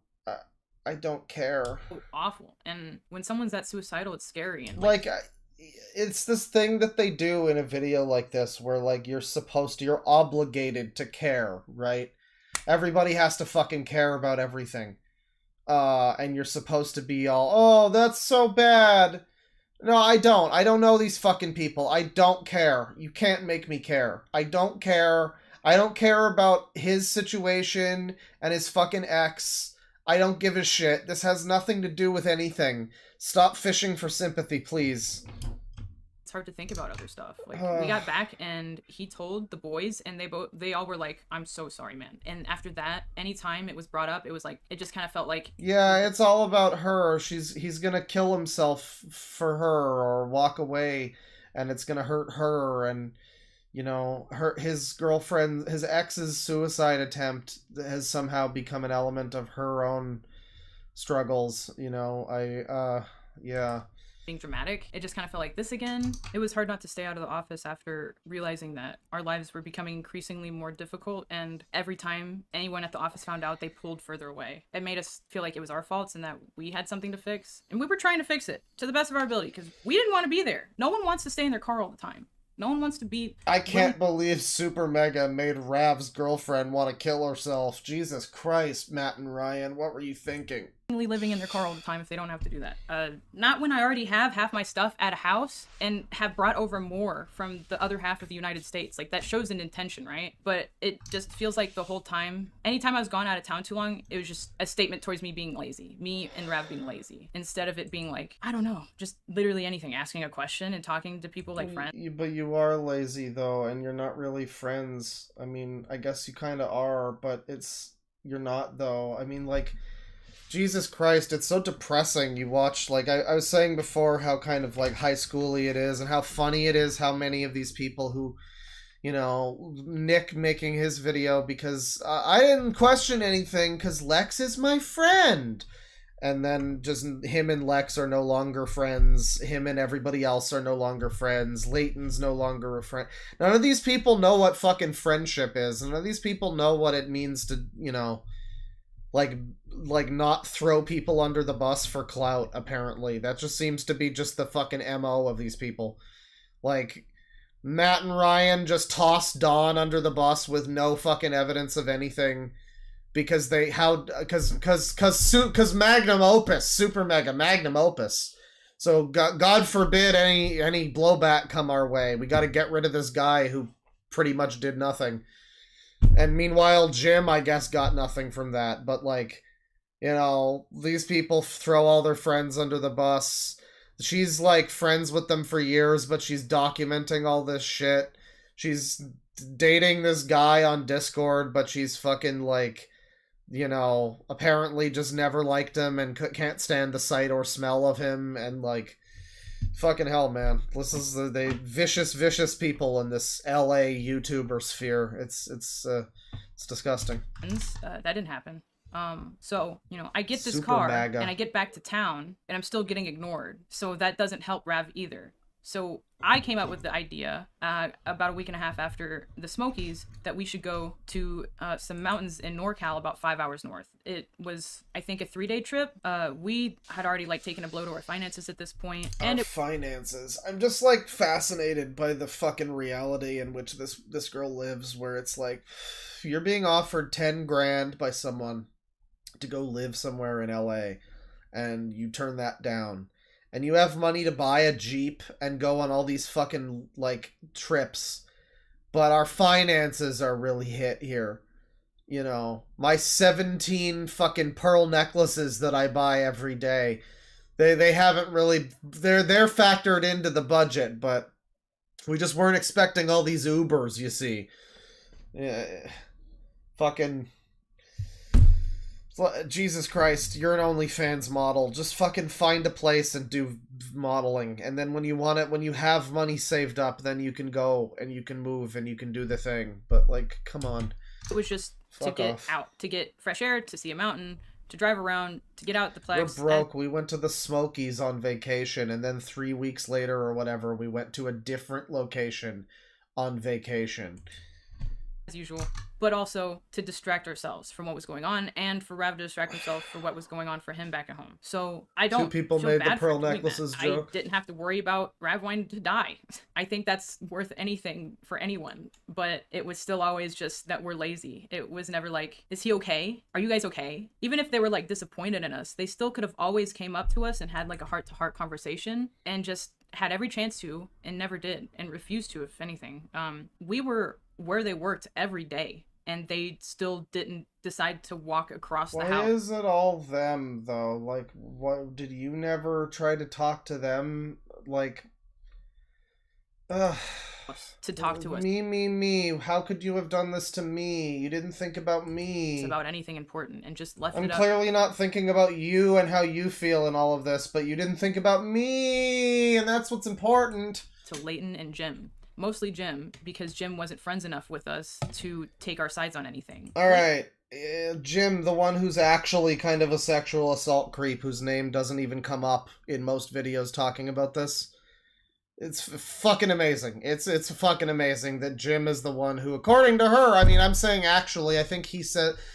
I don't care. Awful. And when someone's that suicidal, it's scary. And like it's this thing that they do in a video like this where like you're obligated to care, right? Everybody has to fucking care about everything. And you're supposed to be all, oh, that's so bad. No, I don't. I don't know these fucking people. I don't care. You can't make me care. I don't care. I don't care about his situation and his fucking ex. I don't give a shit. This has nothing to do with anything. Stop fishing for sympathy, please. It's hard to think about other stuff. Like, we got back and he told the boys and they all were like, I'm so sorry, man. And after that, anytime it was brought up, it was like, it just kind of felt like... Yeah, it's all about her. He's gonna kill himself for her or walk away and it's gonna hurt her, and you know, his girlfriend, his ex's suicide attempt has somehow become an element of her own struggles, you know. Yeah. Being dramatic, it just kind of felt like this again. It was hard not to stay out of the office after realizing that our lives were becoming increasingly more difficult, and every time anyone at the office found out, they pulled further away. It made us feel like it was our faults and that we had something to fix, and we were trying to fix it to the best of our ability because we didn't want to be there. No one wants to stay in their car all the time. No one wants to be... I can't believe SuperMega made Rav's girlfriend want to kill herself. Jesus Christ, Matt and Ryan, what were you thinking? Living in their car all the time if they don't have to do that. Not when I already have half my stuff at a house and have brought over more from the other half of the United States. Like, that shows an intention, right? But it just feels like the whole time, anytime I was gone out of town too long, it was just a statement towards me being lazy. Me and Rav being lazy. Instead of it being like, I don't know, just literally anything. Asking a question and talking to people like friends. But you are lazy, though, and you're not really friends. I mean, I guess you kind of are, but you're not, though. I mean, like... Jesus Christ, it's so depressing. You watch, like, I was saying before how kind of, like, high schooly it is and how funny it is how many of these people who, you know, Nick making his video because I didn't question anything because Lex is my friend. And then just him and Lex are no longer friends. Him and everybody else are no longer friends. Leighton's no longer a friend. None of these people know what fucking friendship is. None of these people know what it means to, you know... Like not throw people under the bus for clout, apparently. That just seems to be just the fucking MO of these people. Like, Matt and Ryan just tossed Dawn under the bus with no fucking evidence of anything because cause magnum opus, SuperMega, magnum opus. So God forbid any blowback come our way. We gotta get rid of this guy who pretty much did nothing. And meanwhile, Jim, I guess, got nothing from that. But, like, you know, these people throw all their friends under the bus. She's, like, friends with them for years, but she's documenting all this shit. She's dating this guy on Discord, but she's fucking, like, you know, apparently just never liked him and can't stand the sight or smell of him. And, like... Fucking hell, man. This is the vicious people in this LA YouTuber sphere. It's disgusting. That didn't happen. So, you know, I get this Super car MAGA. and I get back to town and I'm still getting ignored. So that doesn't help Rav either. So I came up with the idea about a week and a half after the Smokies that we should go to some mountains in NorCal about 5 hours north. It was, I think, a 3-day trip. We had already like taken a blow to our finances at this point, and finances. I'm just like fascinated by the fucking reality in which this girl lives, where it's like you're being offered 10 grand by someone to go live somewhere in LA, and you turn that down. And you have money to buy a Jeep and go on all these fucking, like, trips. But our finances are really hit here. You know, my 17 fucking pearl necklaces that I buy every day, they haven't really, they're factored into the budget, but we just weren't expecting all these Ubers, you see. Yeah, fucking... Jesus Christ, you're an OnlyFans model. Just fucking find a place and do modeling. And then when you want it, when you have money saved up, then you can go and you can move and you can do the thing. But, like, come on. It was just to get out, to get fresh air, to see a mountain, to drive around, to get out the Plex. We're broke. We went to the Smokies on vacation, and then 3 weeks later or whatever, we went to a different location on vacation. As usual, but also to distract ourselves from what was going on, and for Rav to distract himself for what was going on for him back at home. So I don't. 2 people feel made bad the pearl for doing necklaces that. joke. I didn't have to worry about Rav wanting to die. I think that's worth anything for anyone, but it was still always just that we're lazy. It was never like, is he okay? Are you guys okay? Even if they were like disappointed in us, they still could have always came up to us and had like a heart-to-heart conversation, and just had every chance to and never did, and refused to, if anything. We were where they worked every day, and they still didn't decide to walk across the house. Why is it all them, though? Like, what, did you never try to talk to them? Like, to talk to us. Me. How could you have done this to me? You didn't think about me. It's about anything important, and just left I'm it up. clearly not thinking about you and how you feel in all of this, but you didn't think about me, and that's what's important. To Leighton and Jim. Mostly Jim, because Jim wasn't friends enough with us to take our sides on anything. Alright, Jim, the one who's actually kind of a sexual assault creep, whose name doesn't even come up in most videos talking about this. It's fucking amazing. It's fucking amazing that Jim is the one who, according to her, I mean, I'm saying actually, I think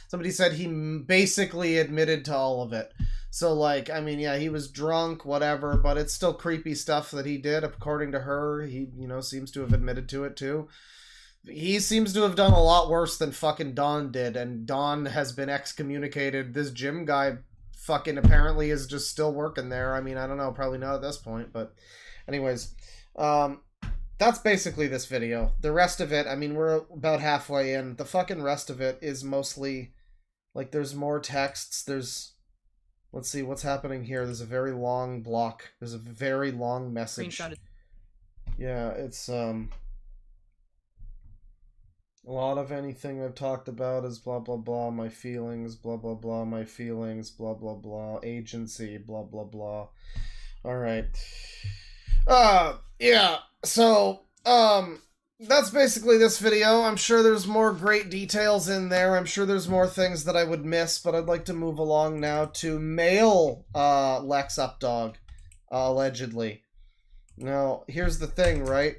somebody said he basically admitted to all of it. So, like, I mean, yeah, he was drunk, whatever, but it's still creepy stuff that he did. According to her, he, you know, seems to have admitted to it, too. He seems to have done a lot worse than fucking Don did, and Don has been excommunicated. This Jim guy fucking apparently is just still working there. I mean, I don't know, probably not at this point, but anyways, that's basically this video. The rest of it, I mean, we're about halfway in. The fucking rest of it is mostly, like, there's more texts, there's... Let's see what's happening here. There's a very long block. There's a very long message. Screenshot it. Yeah, it's a lot of anything I've talked about is blah blah blah, my feelings, blah blah blah, my feelings, blah blah blah, agency, blah blah blah. Alright. Yeah, so, that's basically this video. I'm sure there's more great details in there. I'm sure there's more things that I would miss, but I'd like to move along now to male Lex Updog, allegedly. Now, here's the thing, right?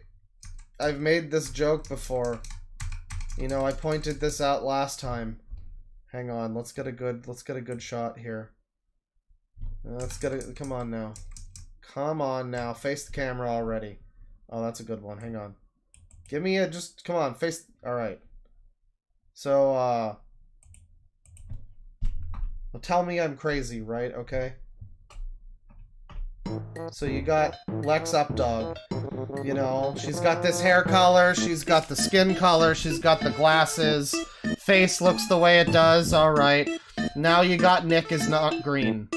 I've made this joke before. You know, I pointed this out last time. Hang on, let's get a good shot here. Come on now. Come on now, face the camera already. Oh, that's a good one. Hang on. Give me come on, face, alright. So, well, tell me I'm crazy, right, okay? So you got Lex Updog, you know, she's got this hair color, she's got the skin color, she's got the glasses, face looks the way it does, alright. Now you got Nick is not green.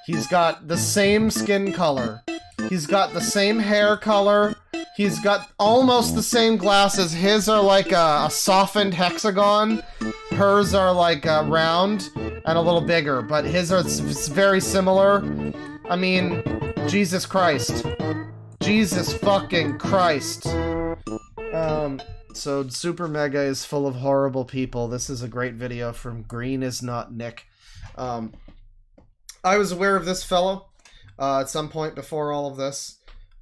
He's got the same skin color, he's got the same hair color, he's got almost the same glasses. His are like a softened hexagon. Hers are like round and a little bigger, but his are very similar. I mean, Jesus Christ. Jesus fucking Christ. So SuperMega is full of horrible people. This is a great video from Green is Not Nick. I was aware of this fellow at some point before all of this.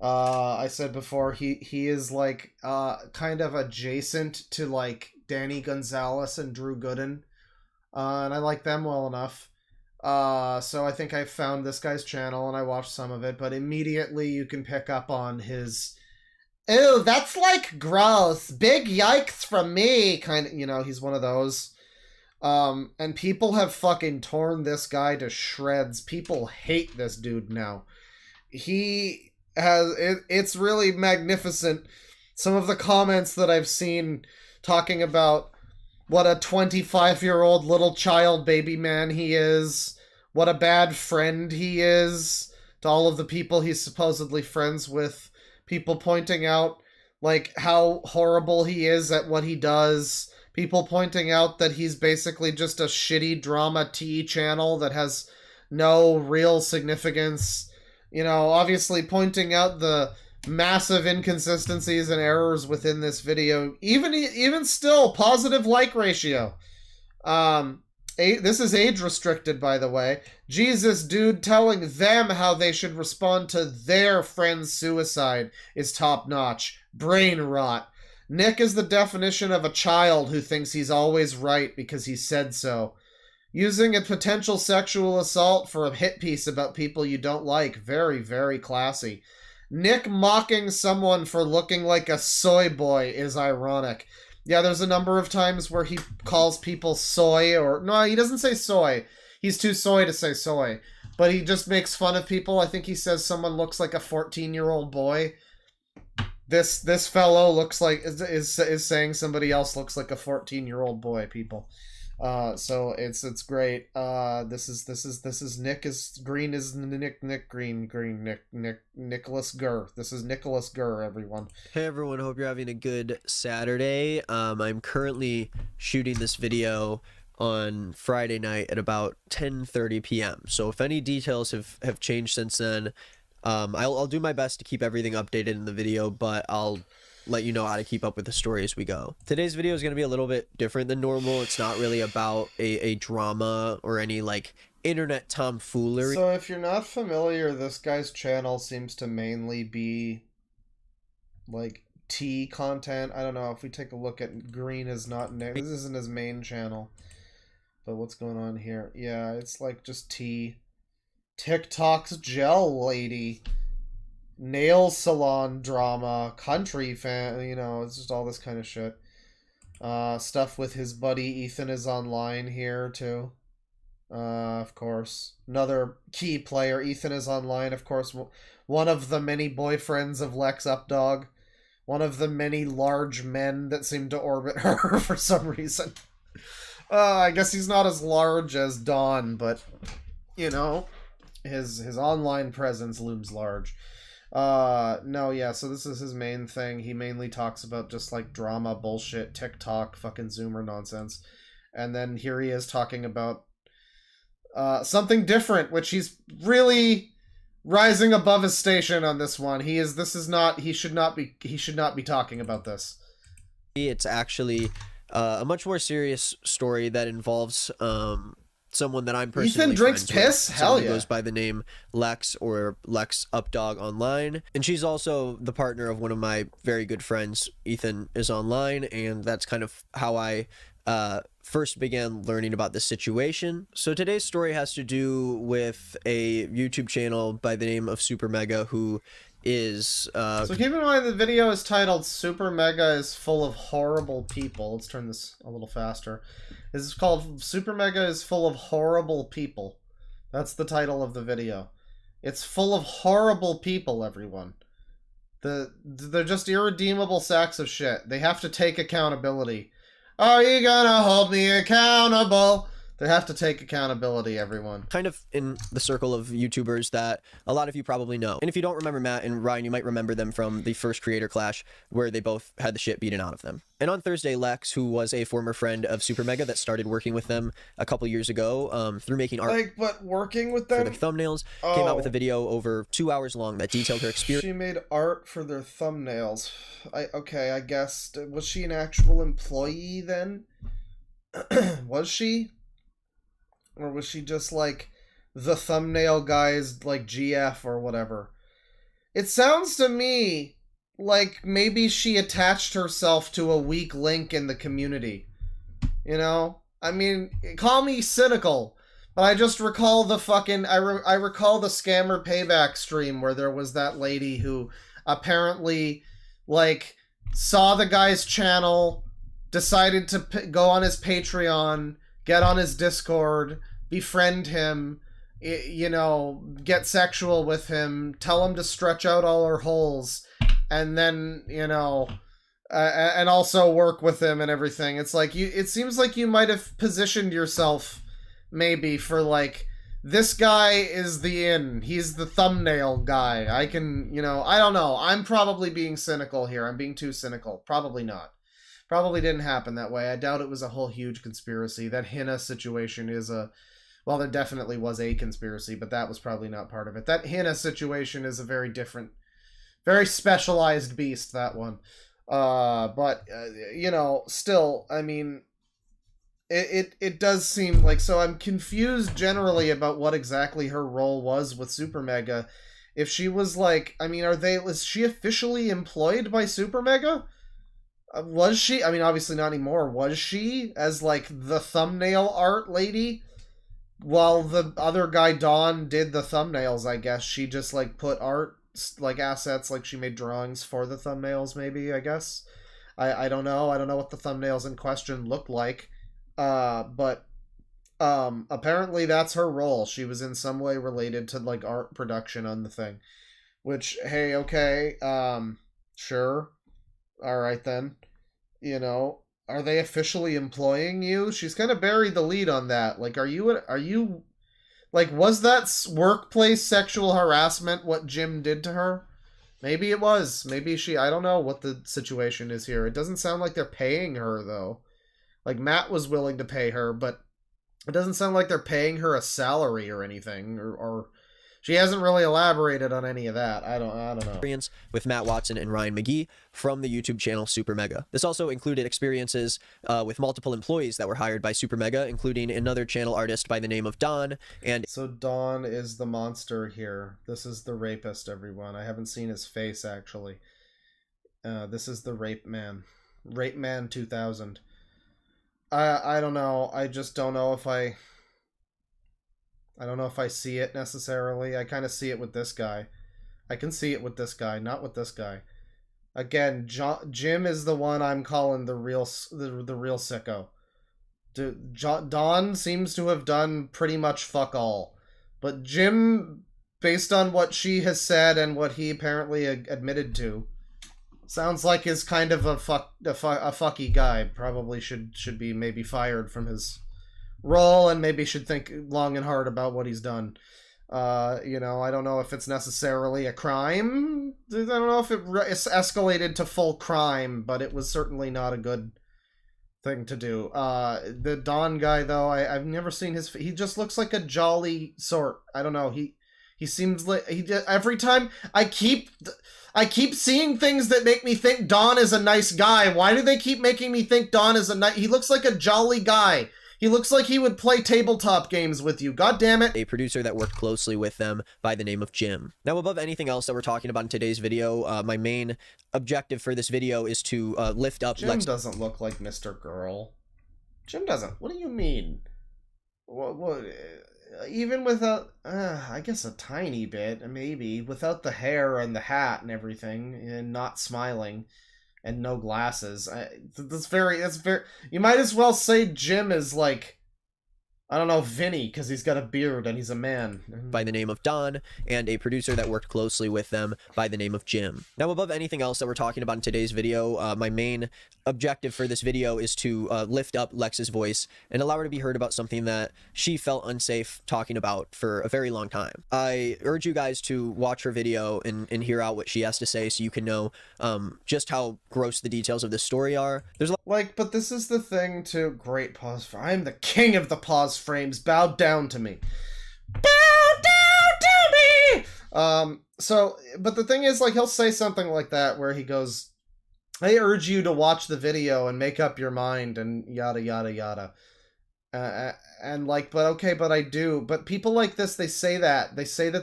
I said before, he is like kind of adjacent to like Danny Gonzalez and Drew Gooden, and I like them well enough. So I think I found this guy's channel and I watched some of it, but immediately you can pick up on his, ew, that's like gross, big yikes from me, kind of, you know, he's one of those. And people have fucking torn this guy to shreds. People hate this dude now. He has, it's really magnificent. Some of the comments that I've seen talking about what a 25-year-old little child baby man he is, what a bad friend he is to all of the people he's supposedly friends with, people pointing out like how horrible he is at what he does, people pointing out that he's basically just a shitty drama tea channel that has no real significance, you know, obviously pointing out the massive inconsistencies and errors within this video. Even still, positive like ratio. This is age restricted, by the way. Jesus, dude, telling them how they should respond to their friend's suicide is top notch. Brain rot. Nick is the definition of a child who thinks he's always right because he said so. Using a potential sexual assault for a hit piece about people you don't like. Very, very classy. Nick mocking someone for looking like a soy boy is ironic. Yeah, there's a number of times where he calls people soy, or... No, he doesn't say soy. He's too soy to say soy. But he just makes fun of people. I think he says someone looks like a 14-year-old boy. This fellow looks like... is saying somebody else looks like a 14-year-old boy, people. So it's great. This is Nick is green is Nick green Nick Nicholas Gurr. This is Nicholas Gurr, everyone. Hey everyone, hope you're having a good Saturday. I'm currently shooting this video on Friday night at about 10:30 p.m. So if any details have changed since then, I'll do my best to keep everything updated in the video, but I'll let you know how to keep up with the story as we go. Today's video is going to be a little bit different than normal. It's not really about a drama or any like internet tomfoolery. So if you're not familiar, this guy's channel seems to mainly be like tea content. I don't know, if we take a look at Green is not Nick. This isn't his main channel. But what's going on here? Yeah, it's like just tea. TikTok's gel lady. Nail salon drama, country fan, you know, it's just all this kind of shit. Stuff with his buddy Ethan is online here too. Of course. Another key player, Ethan is online, of course. One of the many boyfriends of Lex Updog. One of the many large men that seem to orbit her for some reason. I guess he's not as large as Don, but, you know, his online presence looms large. No, yeah, so this is his main thing. He mainly talks about just like drama, bullshit, TikTok, fucking Zoomer nonsense. And then here he is talking about something different, which he's really rising above his station on this one. He should not be talking about this. It's actually a much more serious story that involves someone that I'm personally Ethan drinks piss? Hell yeah. Goes by the name Lex or Lex Updog online. And she's also the partner of one of my very good friends. Ethan is online, and that's kind of how I first began learning about this situation. So today's story has to do with a YouTube channel by the name of SuperMega, who is so keep in mind the video is titled SuperMega is full of horrible people. Let's turn this a little faster. This is called SuperMega is full of horrible people. That's the title of the video. It's full of horrible people, everyone. They're just irredeemable sacks of shit. They have to take accountability. Are you gonna hold me accountable? They have to take accountability, everyone. Kind of in the circle of YouTubers that a lot of you probably know. And if you don't remember Matt and Ryan, you might remember them from the first Creator Clash, where they both had the shit beaten out of them. And on Thursday, Lex, who was a former friend of SuperMega that started working with them a couple years ago, through making art, like, but working with them for their thumbnails, came out with a video over 2 hours long that detailed her experience. She made art for their thumbnails. Okay, I guess. Was she an actual employee then? Was she? Or was she just like the thumbnail guy's like GF or whatever? It sounds to me like maybe she attached herself to a weak link in the community. You know? I mean, call me cynical, but I just recall the fucking... I recall the Scammer Payback stream where there was that lady who apparently, like, saw the guy's channel, decided to go on his Patreon, get on his Discord, befriend him, you know, get sexual with him, tell him to stretch out all her holes, and then, you know, and also work with him and everything. It's like, it seems like you might have positioned yourself maybe for, like, this guy is the in. He's the thumbnail guy. I can, you know, I don't know. I'm probably being cynical here. I'm being too cynical. Probably not. Probably didn't happen that way. I doubt it was a whole huge conspiracy. That Hina situation is a... Well, there definitely was a conspiracy, but that was probably not part of it. That Hina situation is a very different, very specialized beast, that one. You know, still, I mean, it does seem like... So I'm confused generally about what exactly her role was with SuperMega. If she was like... I mean, is she officially employed by SuperMega? Was she? I mean, obviously not anymore. Was she as, like, the thumbnail art lady? While the other guy, Dawn, did the thumbnails, I guess. She just, like, put art, like, assets, like, she made drawings for the thumbnails, maybe, I guess. I don't know. I don't know what the thumbnails in question looked like. But apparently that's her role. She was in some way related to, like, art production on the thing. Which, hey, okay, sure. Alright then. You know, are they officially employing you? She's kind of buried the lead on that. Like, are you, like, was that workplace sexual harassment what Jim did to her? Maybe it was. Maybe I don't know what the situation is here. It doesn't sound like they're paying her, though. Like, Matt was willing to pay her, but it doesn't sound like they're paying her a salary or anything, or she hasn't really elaborated on any of that. I don't know. Experience with Matt Watson and Ryan McGee from the YouTube channel SuperMega. This also included experiences with multiple employees that were hired by SuperMega, including another channel artist by the name of Don. And so Don is the monster here. This is the rapist, everyone. I haven't seen his face, actually. This is the Rape Man. Rape Man 2000. I don't know. I just don't know if I don't know if I see it necessarily. I kind of see it with this guy. I can see it with this guy, not with this guy. Again, Jim is the one I'm calling the real sicko. Don seems to have done pretty much fuck all. But Jim, based on what she has said and what he apparently admitted to, sounds like is kind of a fucky guy. Probably should be maybe fired from his role and maybe should think long and hard about what he's done. You know, I don't know if it's necessarily a crime. I don't know if it escalated to full crime, but it was certainly not a good thing to do. The Don guy, though, I've never seen his... He just looks like a jolly sort. I don't know. He seems like... Every time I keep seeing things that make me think Don is a nice guy. Why do they keep making me think Don is a nice... He looks like a jolly guy. He looks like he would play tabletop games with you. God damn it. A producer that worked closely with them by the name of Jim. Now, above anything else that we're talking about in today's video, my main objective for this video is to lift up Jim doesn't look like Mr. Girl. Jim doesn't. What do you mean? What even without, I guess a tiny bit, maybe, without the hair and the hat and everything, and not smiling. And no glasses. That's very... You might as well say Jim is like... I don't know, Vinny, because he's got a beard and he's a man. By the name of Don, and a producer that worked closely with them by the name of Jim. Now, above anything else that we're talking about in today's video, my main objective for this video is to lift up Lex's voice and allow her to be heard about something that she felt unsafe talking about for a very long time. I urge you guys to watch her video and hear out what she has to say so you can know just how gross the details of this story are. There's like, but this is the thing to... Great pause. I'm the king of the pause frames. Bow down to me. Bow down to me! So, but the thing is, like, he'll say something like that where he goes, I urge you to watch the video and make up your mind and yada, yada, yada. And like, but okay, but I do. But people like this, they say that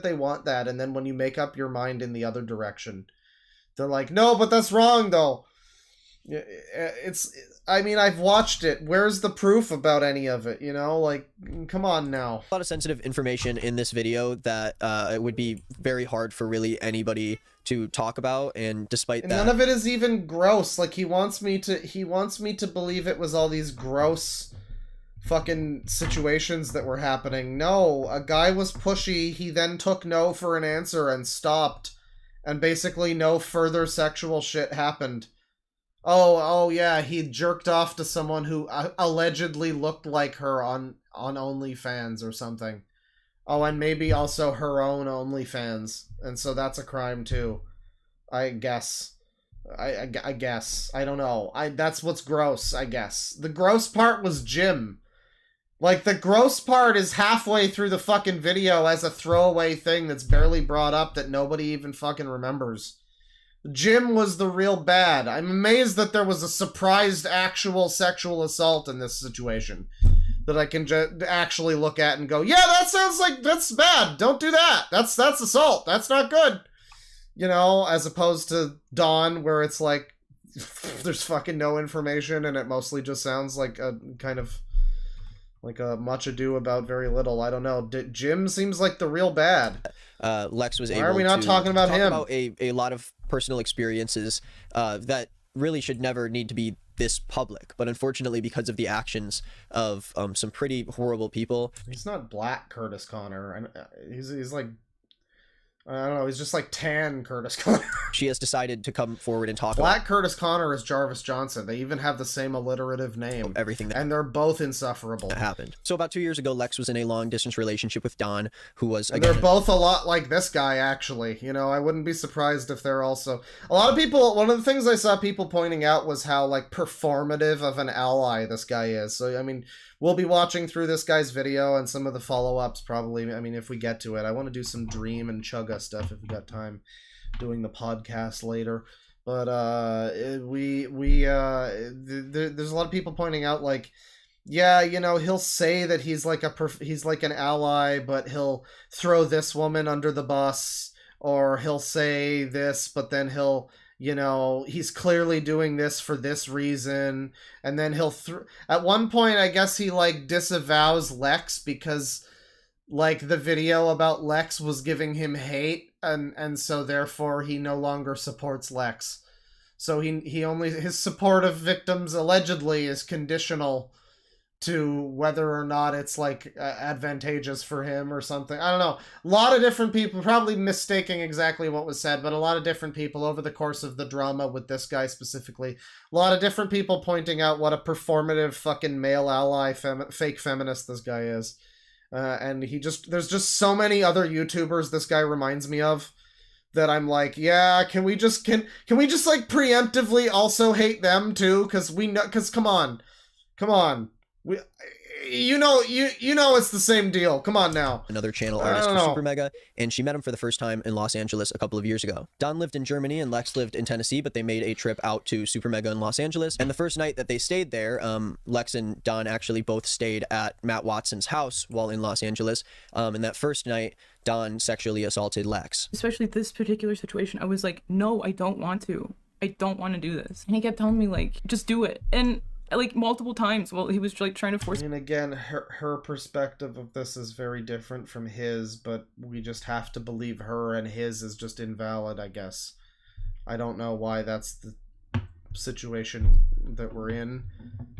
they want that, and then when you make up your mind in the other direction, they're like, no, but that's wrong though. I mean, I've watched it. Where's the proof about any of it? You know, like, come on now. A lot of sensitive information in this video that it would be very hard for really anybody to talk about, and despite that, none of it is even gross. Like, he wants me to believe it was all these gross fucking situations that were happening. No, a guy was pushy, he then took no for an answer and stopped, and basically no further sexual shit happened. Oh yeah, he jerked off to someone who allegedly looked like her on OnlyFans or something. Oh, and maybe also her own OnlyFans, and so that's a crime too, I guess. I guess. I don't know. That's what's gross, I guess. The gross part was Jim. Like, the gross part is halfway through the fucking video as a throwaway thing that's barely brought up that nobody even fucking remembers. Jim was the real bad. I'm amazed that there was a surprised actual sexual assault in this situation that I can actually look at and go, yeah, that sounds like, that's bad. Don't do that. That's assault. That's not good. You know, as opposed to Dawn, where it's like, there's fucking no information and it mostly just sounds like a kind of like a much ado about very little. I don't know. Jim seems like the real bad. Lex was able Why are we not to talking about talk him? about a lot of personal experiences that really should never need to be this public, but unfortunately, because of the actions of some pretty horrible people. He's not black Curtis Connor, and he's like, I don't know, he's just like tan Curtis Connor. She has decided to come forward and talk Black about Curtis Connor is Jarvis Johnson. They even have the same alliterative name. everything that And they're both insufferable. happened. So about 2 years ago, Lex was in a long-distance relationship with Dawn, who was, And again, they're both a lot like this guy, actually. You know, I wouldn't be surprised if they're also... A lot of people... One of the things I saw people pointing out was how, like, performative of an ally this guy is. So, I mean, we'll be watching through this guy's video and some of the follow-ups, probably. I mean, if we get to it. I want to do some Dream and Chugga stuff if we got time, doing the podcast later. But there's a lot of people pointing out, like, yeah, you know, he'll say that he's like he's like an ally, but he'll throw this woman under the bus, or he'll say this, but then he'll, you know, he's clearly doing this for this reason, and then he'll at one point, I guess he like disavows Lex because, like, the video about Lex was giving him hate, and so therefore he no longer supports Lex. So he only, his support of victims allegedly is conditional to whether or not it's like advantageous for him or something. I don't know. A lot of different people, probably mistaking exactly what was said, but a lot of different people over the course of the drama with this guy specifically, a lot of different people pointing out what a performative fucking male ally fake feminist this guy is. And there's just so many other YouTubers this guy reminds me of that I'm like, yeah, can we just like preemptively also hate them too? Cause come on. You know it's the same deal. Come on now. another channel artist for SuperMega, and she met him for the first time in Los Angeles a couple of years ago. Don lived in Germany and Lex lived in Tennessee, but they made a trip out to SuperMega in Los Angeles. And the first night that they stayed there, Lex and Don actually both stayed at Matt Watson's house while in Los Angeles. And that first night, Don sexually assaulted Lex. Especially this particular situation, I was like, no, I don't want to. I don't want to do this. And he kept telling me, like, just do it. And like multiple times while he was like trying to force. And again, her perspective of this is very different from his, but we just have to believe her, and his is just invalid, I guess. I don't know why that's the situation that we're in.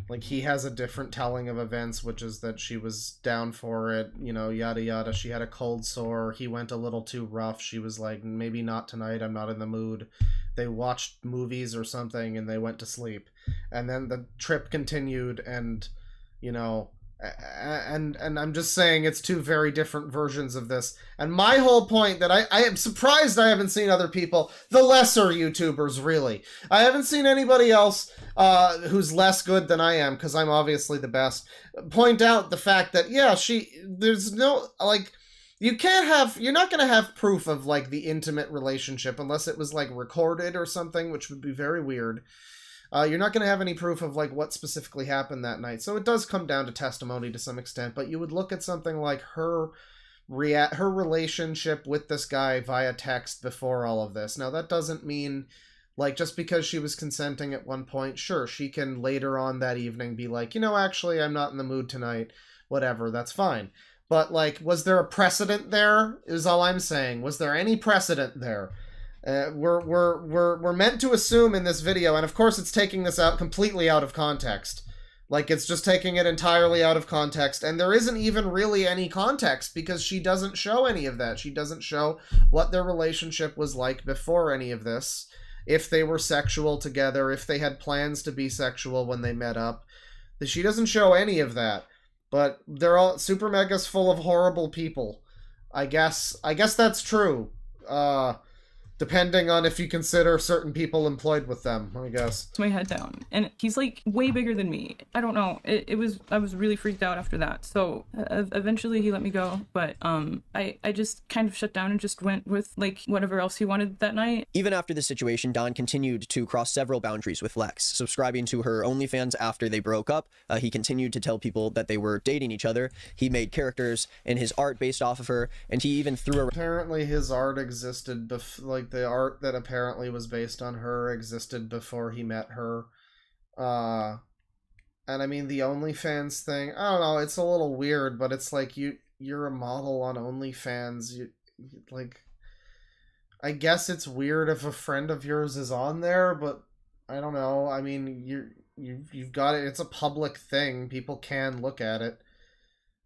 Like, he has a different telling of events, which is that she was down for it, you know, yada yada. She had a cold sore. He went a little too rough. She was like, maybe not tonight. I'm not in the mood. They watched movies or something and they went to sleep. And then the trip continued, and, you know, and I'm just saying it's two very different versions of this. And my whole point that I am surprised I haven't seen other people, the lesser YouTubers, really. I haven't seen anybody else who's less good than I am, because I'm obviously the best, point out the fact that, yeah, there's no, like, you're not going to have proof of, like, the intimate relationship unless it was, like, recorded or something, which would be very weird. You're not going to have any proof of like what specifically happened that night. So it does come down to testimony to some extent, but you would look at something like her relationship with this guy via text before all of this. Now that doesn't mean like just because she was consenting at one point, sure, she can later on that evening be like, you know, actually I'm not in the mood tonight, whatever, that's fine. But like, was there a precedent there is all I'm saying. Was there any precedent there? We're meant to assume in this video, and of course it's taking this out completely out of context. Like, it's just taking it entirely out of context, and there isn't even really any context, because she doesn't show any of that. She doesn't show what their relationship was like before any of this, if they were sexual together, if they had plans to be sexual when they met up. She doesn't show any of that, but they're all... SuperMega's full of horrible people. I guess that's true. Depending on if you consider certain people employed with them, I guess. My head down, and he's like way bigger than me. I don't know. I was really freaked out after that. So eventually he let me go, but I just kind of shut down and just went with like whatever else he wanted that night. Even after this situation, Don continued to cross several boundaries with Lex, subscribing to her OnlyFans after they broke up. He continued to tell people that they were dating each other. He made characters in his art based off of her, and he even threw a... Apparently his art existed the art that apparently was based on her existed before he met her. And I mean, the OnlyFans thing, I don't know, it's a little weird, but it's like you're a model on OnlyFans. Like, I guess it's weird if a friend of yours is on there, but I don't know. I mean, you've got it. It's a public thing. People can look at it.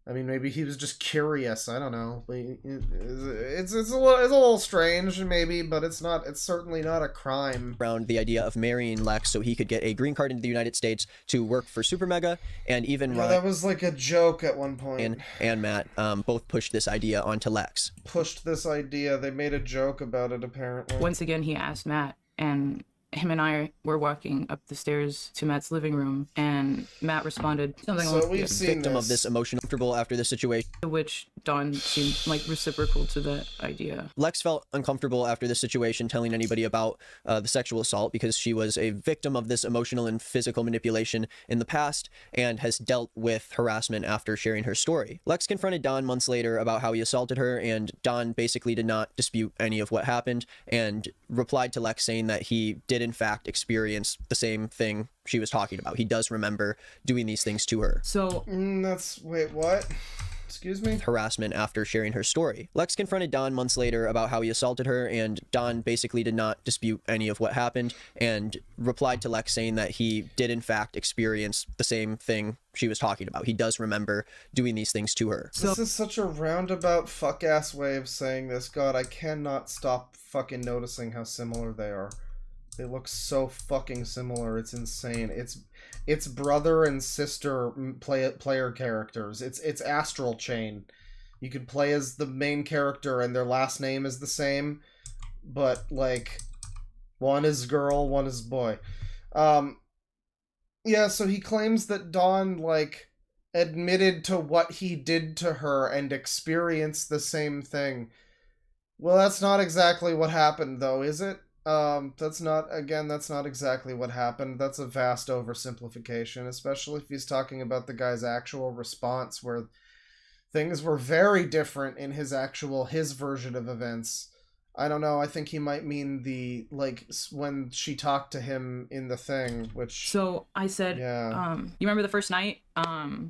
I mean, maybe he was just curious. I don't know. It's a little strange, maybe, but it's certainly not a crime. Around the idea of marrying Lex so he could get a green card into the United States to work for SuperMega, and even Ryan, that was like a joke at one point. And Matt both pushed this idea onto Lex. Pushed this idea. They made a joke about it, apparently. Once again, he asked Matt, and him and I were walking up the stairs to Matt's living room, and Matt responded something so we've seen victim of this emotion comfortable after this situation, which Dawn seemed like reciprocal to that idea. Lex felt uncomfortable after this situation telling anybody about the sexual assault because she was a victim of this emotional and physical manipulation in the past and has dealt with harassment after sharing her story. Lex confronted Dawn months later about how he assaulted her, and Dawn basically did not dispute any of what happened and replied to Lex saying that he did in fact experience the same thing she was talking about. He does remember doing these things to her. So wait, what? Excuse me? Harassment after sharing her story. Lex confronted Dawn months later about how he assaulted her, and Dawn basically did not dispute any of what happened and replied to Lex saying that he did in fact experience the same thing she was talking about. He does remember doing these things to her. This is such a roundabout fuck-ass way of saying this. God, I cannot stop fucking noticing how similar they are. They look so fucking similar. It's insane. It's brother and sister player characters. It's Astral Chain. You could play as the main character and their last name is the same, but like one is girl, one is boy. Yeah, so he claims that Dawn like admitted to what he did to her and experienced the same thing. Well, that's not exactly what happened though, is it? That's not exactly what happened. That's a vast oversimplification, especially if he's talking about the guy's actual response, where things were very different in his version of events. I don't know, I think he might mean when she talked to him in the thing, which... So, I said, yeah. You remember the first night,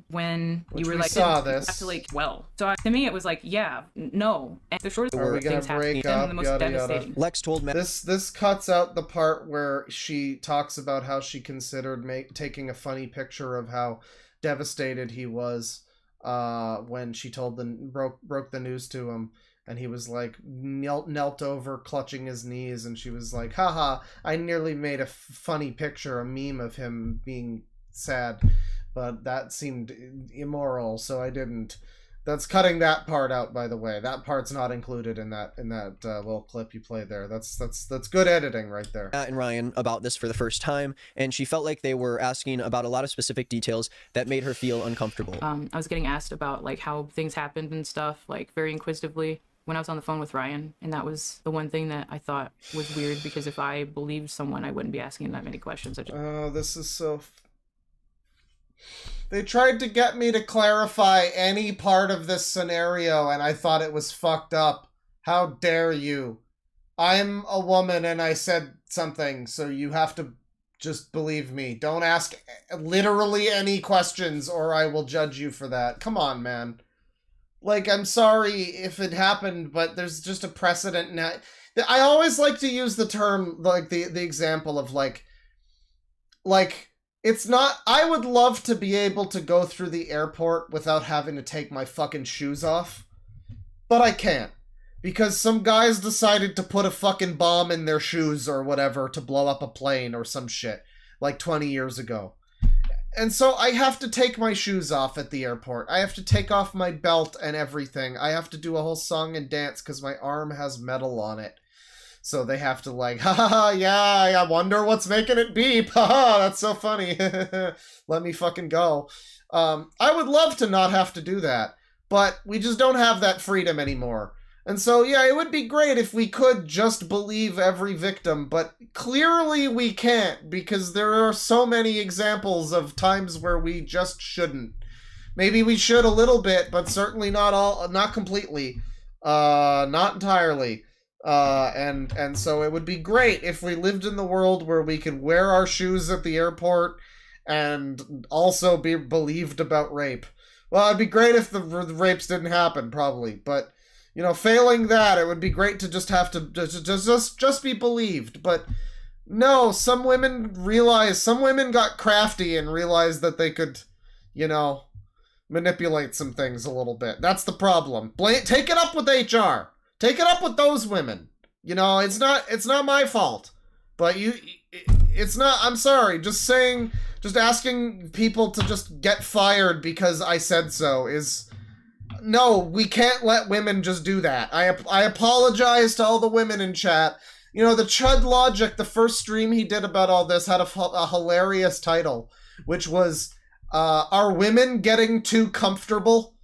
when which you were we like... saw this. Have to, like, well. So, to me, it was like, yeah, no. And the shortest Are we gonna things happening, break up, and the most yada, devastating. yada. Lex told Matt... This cuts out the part where she talks about how she considered taking a funny picture of how devastated he was when she broke the news to him. And he was like knelt over, clutching his knees, and she was like, haha, I nearly made a funny picture, a meme of him being sad, but that seemed immoral, so I didn't. That's cutting that part out, by the way. That part's not included in that little clip you played there. That's good editing right there. Matt and Ryan about this for the first time, and she felt like they were asking about a lot of specific details that made her feel uncomfortable. I was getting asked about like how things happened and stuff, like very inquisitively. when I was on the phone with Ryan, and that was the one thing that I thought was weird, because if I believed someone, I wouldn't be asking that many questions. Oh, this is so... They tried to get me to clarify any part of this scenario, and I thought it was fucked up. How dare you? I'm a woman and I said something, so you have to just believe me. Don't ask literally any questions or I will judge you for that. Come on, man. Like, I'm sorry if it happened, but there's just a precedent now. I always like to use the term, like, the example of, like, it's not... I would love to be able to go through the airport without having to take my fucking shoes off, but I can't. Because some guys decided to put a fucking bomb in their shoes or whatever to blow up a plane or some shit, like 20 years ago. And so I have to take my shoes off at the airport. I have to take off my belt and everything. I have to do a whole song and dance because my arm has metal on it. So they have to like, ha ha ha, yeah, I wonder what's making it beep. Ha ha, that's so funny. Let me fucking go. I would love to not have to do that, but we just don't have that freedom anymore. And so, yeah, it would be great if we could just believe every victim, but clearly we can't, because there are so many examples of times where we just shouldn't. Maybe we should a little bit, but certainly not completely. Not entirely. And so it would be great if we lived in the world where we could wear our shoes at the airport and also be believed about rape. Well, it'd be great if the rapes didn't happen, probably, but... You know, failing that, it would be great to just have to just be believed. But no, some women got crafty and realized that they could, you know, manipulate some things a little bit. That's the problem. Take it up with HR. Take it up with those women. You know, it's not my fault. But it's not, I'm sorry, just asking people to just get fired because I said so is... No, we can't let women just do that. I apologize to all the women in chat. You know, the Chud Logic, the first stream he did about all this, had a hilarious title, which was, Are Women Getting Too Comfortable?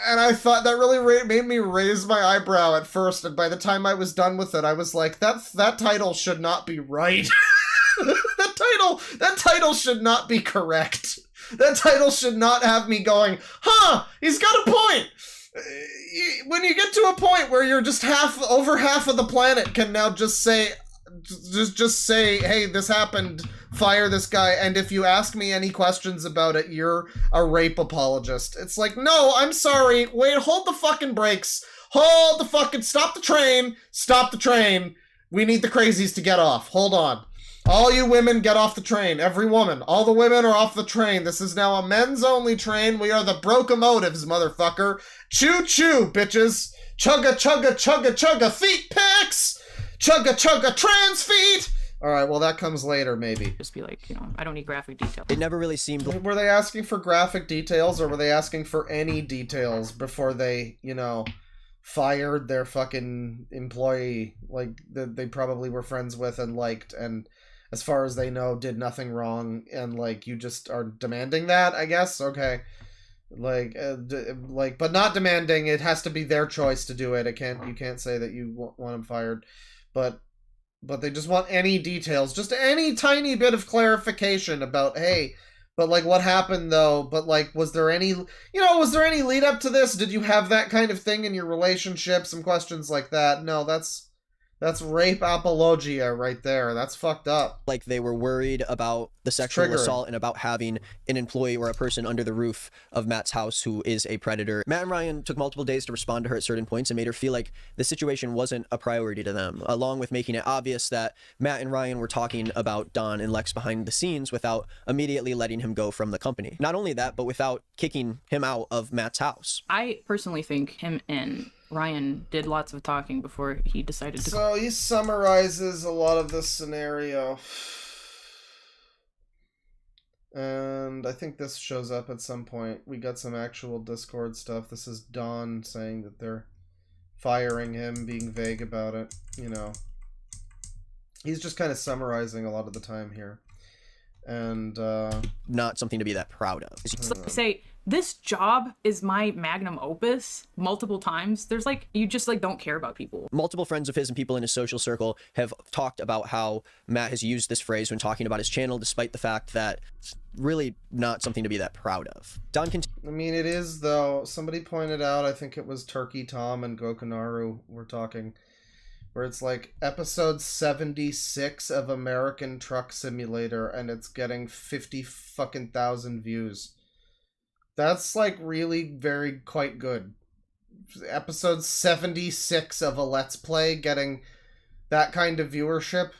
And I thought that really made me raise my eyebrow at first, and by the time I was done with it, I was like, that title should not be right. That title should not be correct. That title should not have me going, huh, he's got a point. When you get to a point where you're just over half of the planet can now just say, hey, this happened, fire this guy, and if you ask me any questions about it, you're a rape apologist. It's like, no, I'm sorry, wait, hold the fucking brakes, stop the train, we need the crazies to get off, hold on. All you women, get off the train. Every woman. All the women are off the train. This is now a men's-only train. We are the brocomotives, motherfucker. Choo-choo, bitches. Chugga, chugga, chugga, chugga. Feet pics! Chugga, chugga, trans feet! Alright, well, that comes later, maybe. Just be like, you know, I don't need graphic detail. It never really seemed... Were they asking for graphic details, or were they asking for any details before they, you know, fired their fucking employee, like, that they probably were friends with and liked, and... as far as they know, did nothing wrong, and, like, you just are demanding that, I guess? Okay. Like, but not demanding, it has to be their choice to do it. You can't say that you want them fired. But they just want any details, just any tiny bit of clarification about, hey, but, like, what happened, though? But, like, was there any lead up to this? Did you have that kind of thing in your relationship? Some questions like that. No, that's rape apologia right there. That's fucked up. Like, they were worried about the sexual assault and about having an employee or a person under the roof of Matt's house who is a predator. Matt and Ryan took multiple days to respond to her at certain points and made her feel like the situation wasn't a priority to them, along with making it obvious that Matt and Ryan were talking about Don and Lex behind the scenes without immediately letting him go from the company. Not only that, but without kicking him out of Matt's house. I personally think him and Ryan did lots of talking before he decided to... So he summarizes a lot of this scenario. And I think this shows up at some point. We got some actual Discord stuff. This is Don saying that they're firing him, being vague about it, you know. He's just kind of summarizing a lot of the time here. And not something to be that proud of. Say, this job is my magnum opus multiple times. There's like, you just like don't care about people. Multiple friends of his and people in his social circle have talked about how Matt has used this phrase when talking about his channel, despite the fact that it's really not something to be that proud of. Don I mean, it is, though. Somebody pointed out, I think it was Turkey Tom and Gokunaru were talking, where it's like episode 76 of American Truck Simulator, and it's getting 50 fucking thousand views. That's like really quite good. Episode 76 of a Let's Play getting that kind of viewership.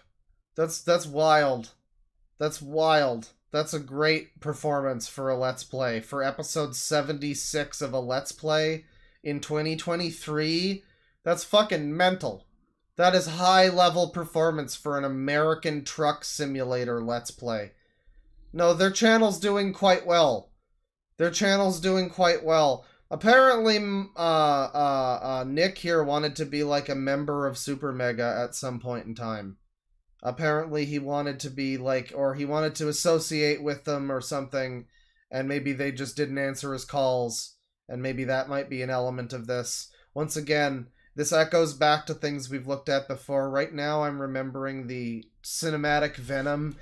That's wild. That's wild. That's a great performance for a Let's Play. For episode 76 of a Let's Play in 2023, that's fucking mental. That is high-level performance for an American Truck Simulator Let's Play. No, their channel's doing quite well. Their channel's doing quite well. Apparently, Nick here wanted to be like a member of SuperMega at some point in time. Apparently he wanted to be like, or he wanted to associate with them or something, and maybe they just didn't answer his calls, and maybe that might be an element of this. Once again, this echoes back to things we've looked at before. Right now I'm remembering the Cinematic Venom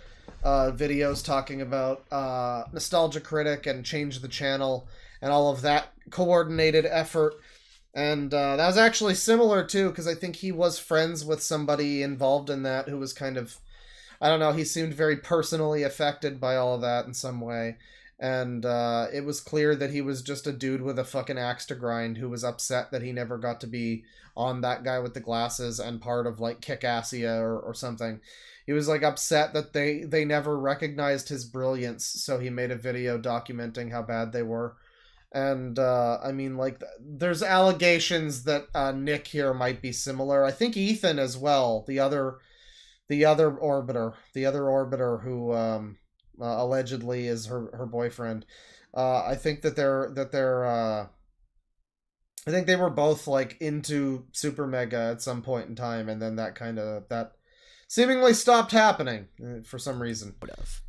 videos talking about Nostalgia Critic and Change the Channel and all of that coordinated effort. And that was actually similar, too, because I think he was friends with somebody involved in that who was kind of, I don't know, he seemed very personally affected by all of that in some way. And it was clear that he was just a dude with a fucking axe to grind who was upset that he never got to be on That Guy with the Glasses and part of, like, Kick-Assia or something. He was, like, upset that they never recognized his brilliance, so he made a video documenting how bad they were. And, I mean, like, there's allegations that Nick here might be similar. I think Ethan as well, the other orbiter who allegedly is her boyfriend. I think that they're I think they were both, like, into SuperMega at some point in time, and then that seemingly stopped happening for some reason.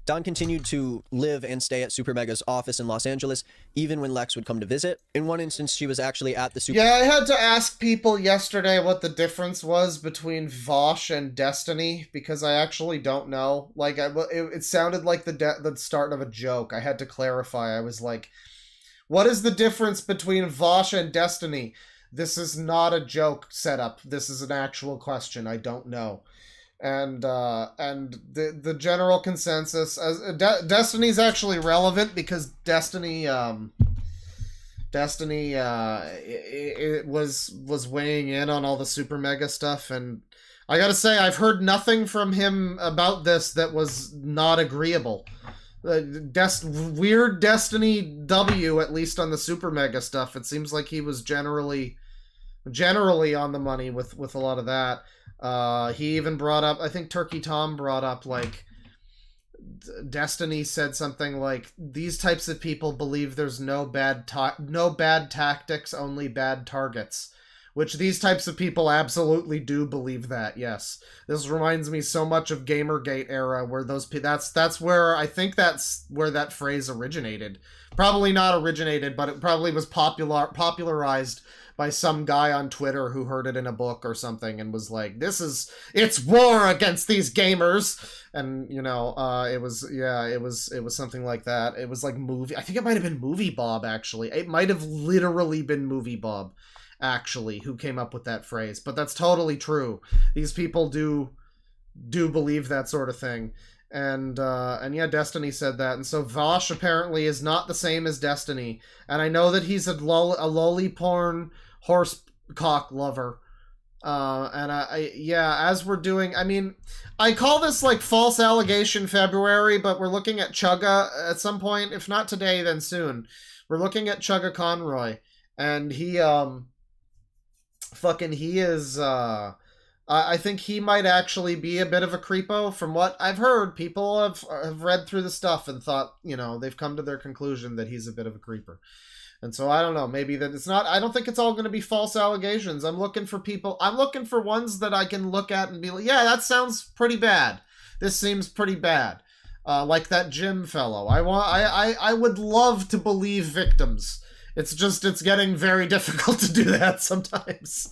Don continued to live and stay at SuperMega's office in Los Angeles, even when Lex would come to visit. In one instance, she was actually at the Yeah, I had to ask people yesterday what the difference was between Vosh and Destiny, because I actually don't know. Like, it sounded like the start of a joke. I had to clarify. I was like, what is the difference between Vosh and Destiny? This is not a joke setup. This is an actual question. I don't know. And the general consensus as Destiny's actually relevant because Destiny it was weighing in on all the SuperMega stuff, and I gotta say I've heard nothing from him about this that was not agreeable. Weird Destiny W, at least on the SuperMega stuff, it seems like he was generally on the money with a lot of that. He even brought up, I think Turkey Tom brought up, like, Destiny said something like, these types of people believe there's no bad tactics, only bad targets. Which these types of people absolutely do believe that, yes. This reminds me so much of Gamergate era, where that's where, I think that's where that phrase originated. Probably not originated, but it probably was popularized by some guy on Twitter who heard it in a book or something and was like, it's war against these gamers. And, you know, it was something like that. It was like I think it might have been Movie Bob, actually. It might have literally been Movie Bob, actually, who came up with that phrase. But that's totally true. These people do believe that sort of thing. And yeah, Destiny said that. And so Vosh apparently is not the same as Destiny. And I know that he's a lolly porn horse cock lover. And as we're doing, I mean, I call this like false allegation February, but we're looking at Chugga at some point. If not today, then soon. We're looking at Chugga Conroy. And he is, I think he might actually be a bit of a creepo. From what I've heard, people have read through the stuff and thought, you know, they've come to their conclusion that he's a bit of a creeper. And so I don't know, maybe that it's not, I don't think it's all going to be false allegations. I'm looking for ones that I can look at and be like, yeah, that sounds pretty bad. This seems pretty bad. like that Jim fellow. I would love to believe victims. It's just, it's getting very difficult to do that sometimes.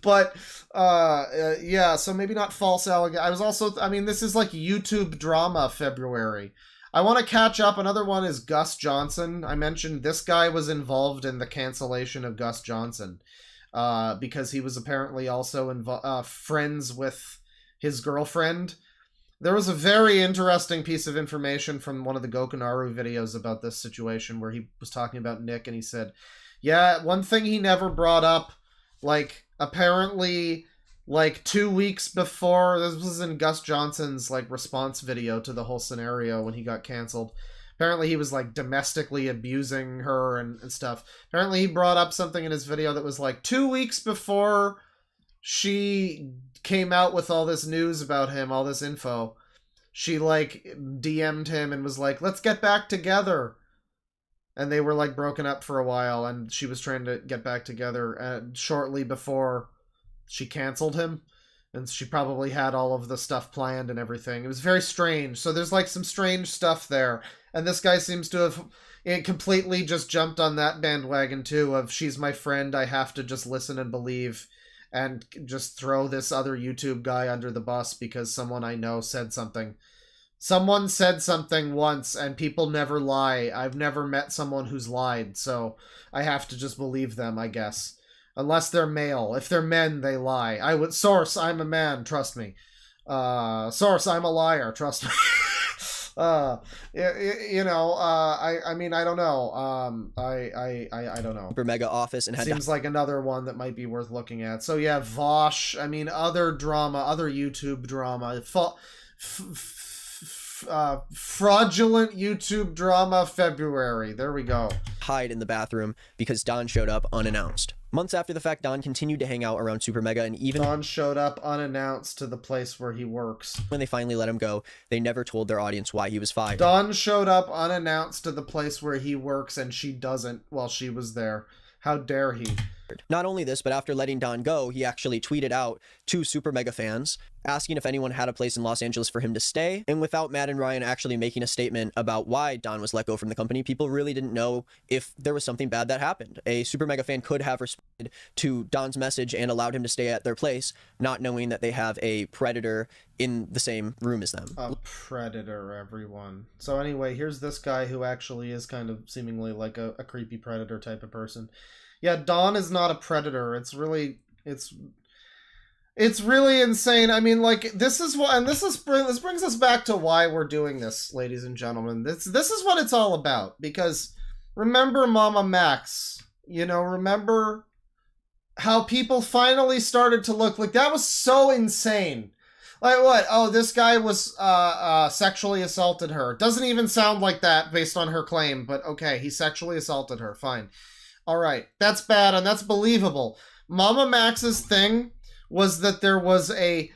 But, yeah, so maybe not false allegation. I was also, I mean, this is like YouTube drama February. I want to catch up. Another one is Gus Johnson. I mentioned this guy was involved in the cancellation of Gus Johnson, because he was apparently also friends with his girlfriend. There was a very interesting piece of information from one of the Gokunaru videos about this situation where he was talking about Nick, and he said, yeah, one thing he never brought up, like, apparently, like 2 weeks before, this was in Gus Johnson's like response video to the whole scenario when he got canceled. Apparently he was like domestically abusing her and stuff. Apparently he brought up something in his video that was like 2 weeks before she came out with all this news about him, all this info. She like DM'd him and was like, let's get back together. And they were like broken up for a while, and she was trying to get back together shortly before she canceled him, and she probably had all of the stuff planned and everything. It was very strange. So there's like some strange stuff there, and this guy seems to have completely just jumped on that bandwagon too of she's my friend, I have to just listen and believe, and just throw this other YouTube guy under the bus because someone I know said something. Someone said something once, and people never lie. I've never met someone who's lied, so I have to just believe them, I guess. Unless they're male. If they're men, they lie. Source, I'm a man, trust me. Source, I'm a liar, trust me. I mean, I don't know. I don't know. SuperMega office and had Seems like another one that might be worth looking at. So yeah, Vosh, I mean, other drama, other YouTube drama. Fraudulent YouTube drama February. There we go. hide in the bathroom because Don showed up unannounced. Months after the fact, Don continued to hang out around SuperMega, and even Don showed up unannounced to the place where he works. when they finally let him go, they never told their audience why he was fired. Don showed up unannounced to the place where he works, and she doesn't while she was there. How dare he? Not only this, but after letting Don go, he actually tweeted out to SuperMega fans asking if anyone had a place in Los Angeles for him to stay. And without Matt and Ryan actually making a statement about why Don was let go from the company, people really didn't know if there was something bad that happened. A SuperMega fan could have responded to Don's message and allowed him to stay at their place, not knowing that they have a predator in the same room as them. A predator, everyone. So anyway, here's this guy who actually is kind of seemingly like a creepy predator type of person. Yeah, Don is not a predator. It's really insane. I mean, like, this is what, and this brings us back to why we're doing this, ladies and gentlemen. This is what it's all about. Because remember Mama Max, you know, remember how people finally started to look like that was so insane. Like what? Oh, this guy was sexually assaulted her. Doesn't even sound like that based on her claim, but okay, he sexually assaulted her. Fine. All right, that's bad and that's believable. Mama Max's thing was that there was a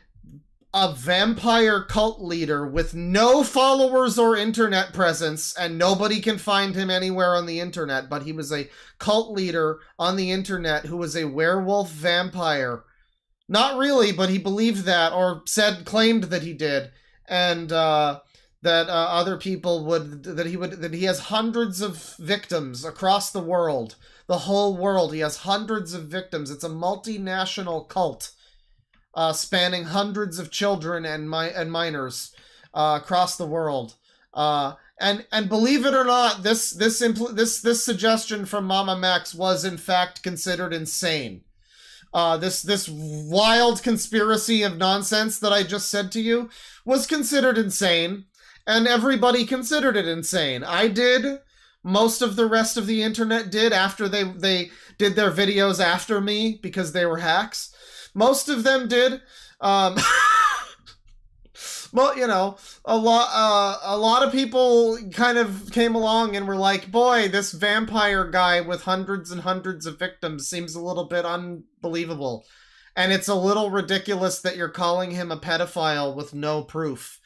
vampire cult leader with no followers or internet presence, and nobody can find him anywhere on the internet, but he was a cult leader on the internet who was a werewolf vampire. Not really, but he believed that, or claimed that he did, and that other people that he has hundreds of victims across the world. The whole world. He has hundreds of victims. It's a multinational cult spanning hundreds of children and minors across the world. And believe it or not, this suggestion from Mama Max was in fact considered insane. This wild conspiracy of nonsense that I just said to you was considered insane, and everybody considered it insane. I did. Most of the rest of the internet did after they did their videos after me because they were hacks. Most of them did. Well, you know, a lot of people kind of came along and were like, boy, this vampire guy with hundreds and hundreds of victims seems a little bit unbelievable. And it's a little ridiculous that you're calling him a pedophile with no proof.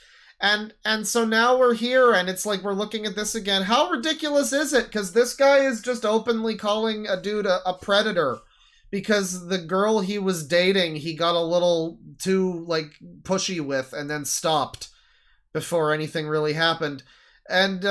And so now we're here, and it's like we're looking at this again. How ridiculous is it? Because this guy is just openly calling a dude a predator. Because the girl he was dating, he got a little too, like, pushy with and then stopped. before anything really happened. And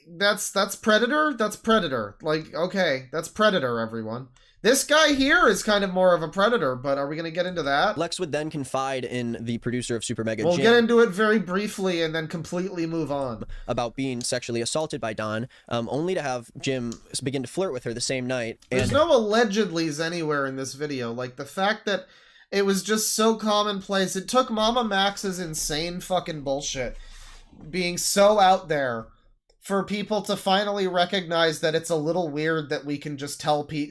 that's Predator. That's Predator. Like, okay, that's Predator, everyone. This guy here is kind of more of a predator, but are we going to get into that? Lex would then confide in the producer of SuperMega, We'll Jim, get into it very briefly and then completely move on. about being sexually assaulted by Don, only to have Jim begin to flirt with her the same night. There's no allegedlys anywhere in this video. Like, the fact that it was just so commonplace. It took Mama Max's insane fucking bullshit being so out there for people to finally recognize that it's a little weird that we can just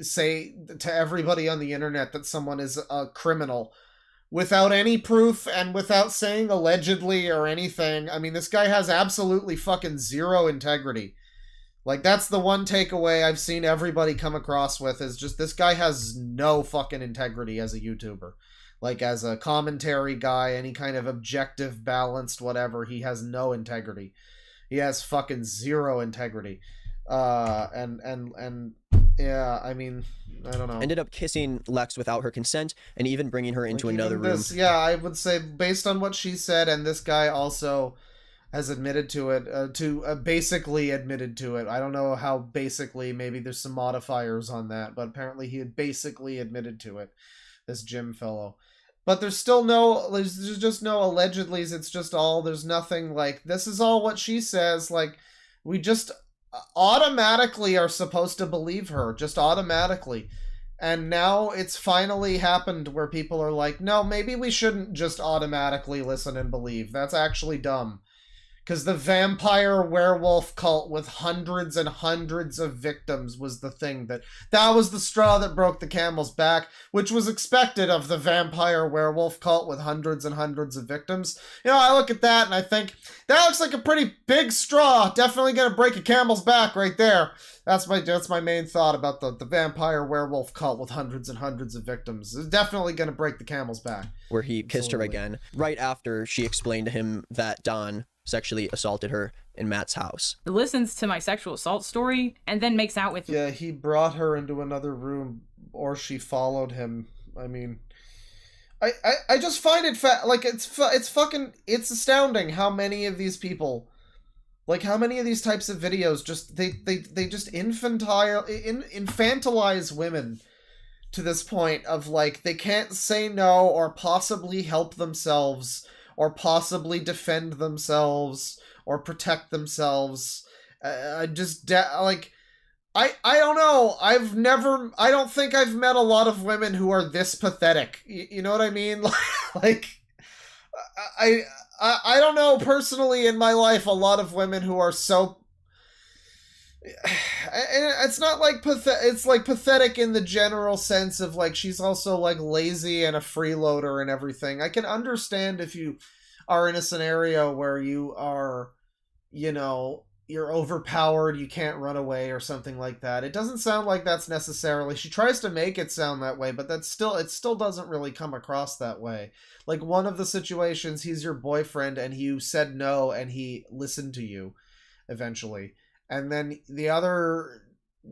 say to everybody on the internet that someone is a criminal without any proof and without saying allegedly or anything. I mean, this guy has absolutely fucking zero integrity. Like, that's the one takeaway I've seen everybody come across with, is just this guy has no fucking integrity as a YouTuber. Like, as a commentary guy, any kind of objective, balanced, whatever, he has no integrity. He has fucking zero integrity. And yeah, I mean, I don't know. Ended up kissing Lex without her consent and even bringing her into another room. Yeah, I would say, based on what she said, and this guy also has admitted to it, basically admitted to it. I don't know how basically, maybe there's some modifiers on that, but apparently he had basically admitted to it, this Jim fellow. But there's still there's just no allegedlys. It's just all, there's nothing, like, this is all what she says. Like, we just automatically are supposed to believe her, just automatically. And now it's finally happened where people are like, no, maybe we shouldn't just automatically listen and believe. That's actually dumb. Because the vampire werewolf cult with hundreds and hundreds of victims was the thing that was the straw that broke the camel's back, which was expected of the vampire werewolf cult with hundreds and hundreds of victims. You know, I look at that and I think, that looks like a pretty big straw. Definitely gonna break a camel's back right there. That's my main thought about the vampire werewolf cult with hundreds and hundreds of victims. It's definitely gonna break the camel's back. Where he kissed her again, right after she explained to him that Don sexually assaulted her in Matt's house. Listens to my sexual assault story and then makes out with me. Yeah, he brought her into another room, or she followed him. I mean, I just find it it's astounding how many of these people, like, how many of these types of videos just they just infantilize women to this point of, like, they can't say no or possibly help themselves or possibly defend themselves or protect themselves. I don't know. I don't think I've met a lot of women who are this pathetic. You know what I mean? Like, I don't know, personally in my life, a lot of women who are so... It's not like it's like pathetic in the general sense of, like, she's also, like, lazy and a freeloader and everything. I can understand if you are in a scenario where you are, you know, you're overpowered, you can't run away or something like that. It doesn't sound like that's necessarily, she tries to make it sound that way, but it still doesn't really come across that way. Like, one of the situations, he's your boyfriend and you said no and he listened to you eventually. And then the other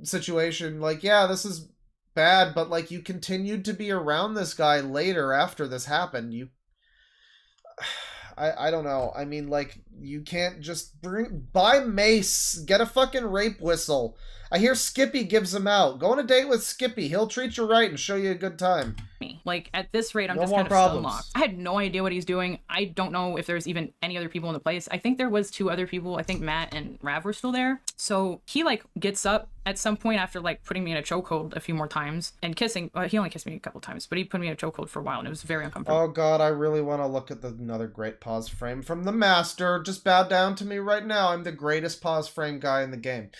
situation, like, yeah, this is bad, but, like, you continued to be around this guy later after this happened. I don't know. I mean, like, you can't just buy mace, get a fucking rape whistle. I hear Skippy gives him out. Go on a date with Skippy. He'll treat you right and show you a good time. Like, at this rate, I'm No just more kind of problems. stunlocked. I had no idea what he's doing. I don't know if there's even any other people in the place. I think there was 2 other people. I think Matt and Rav were still there. So he, like, gets up at some point after, like, putting me in a chokehold a few more times and kissing. He only kissed me a couple times, but he put me in a chokehold for a while and it was very uncomfortable. Oh god, I really want to look at another great pause frame from the master. Just bow down to me right now. I'm the greatest pause frame guy in the game.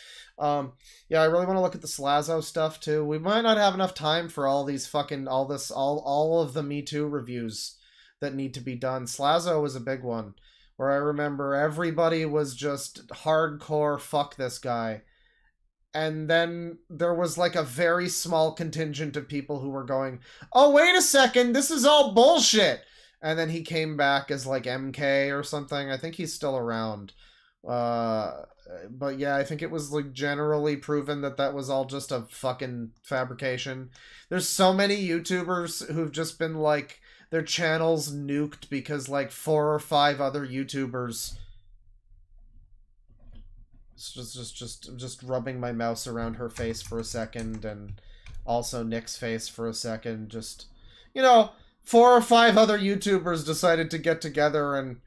Yeah, I really want to look at the Slazo stuff too. We might not have enough time for all these fucking, all of the MeToo reviews that need to be done. Slazo was a big one, where I remember everybody was just hardcore fuck this guy. And then there was, like, a very small contingent of people who were going, oh, wait a second, this is all bullshit. And then he came back as, like, MK or something. I think he's still around. But yeah, I think it was, like, generally proven that was all just a fucking fabrication. There's so many YouTubers who've just been like, their channels nuked because like 4 or 5 other YouTubers. Just rubbing my mouse around her face for a second, and also Nick's face for a second. Just, you know, 4 or 5 other YouTubers decided to get together and,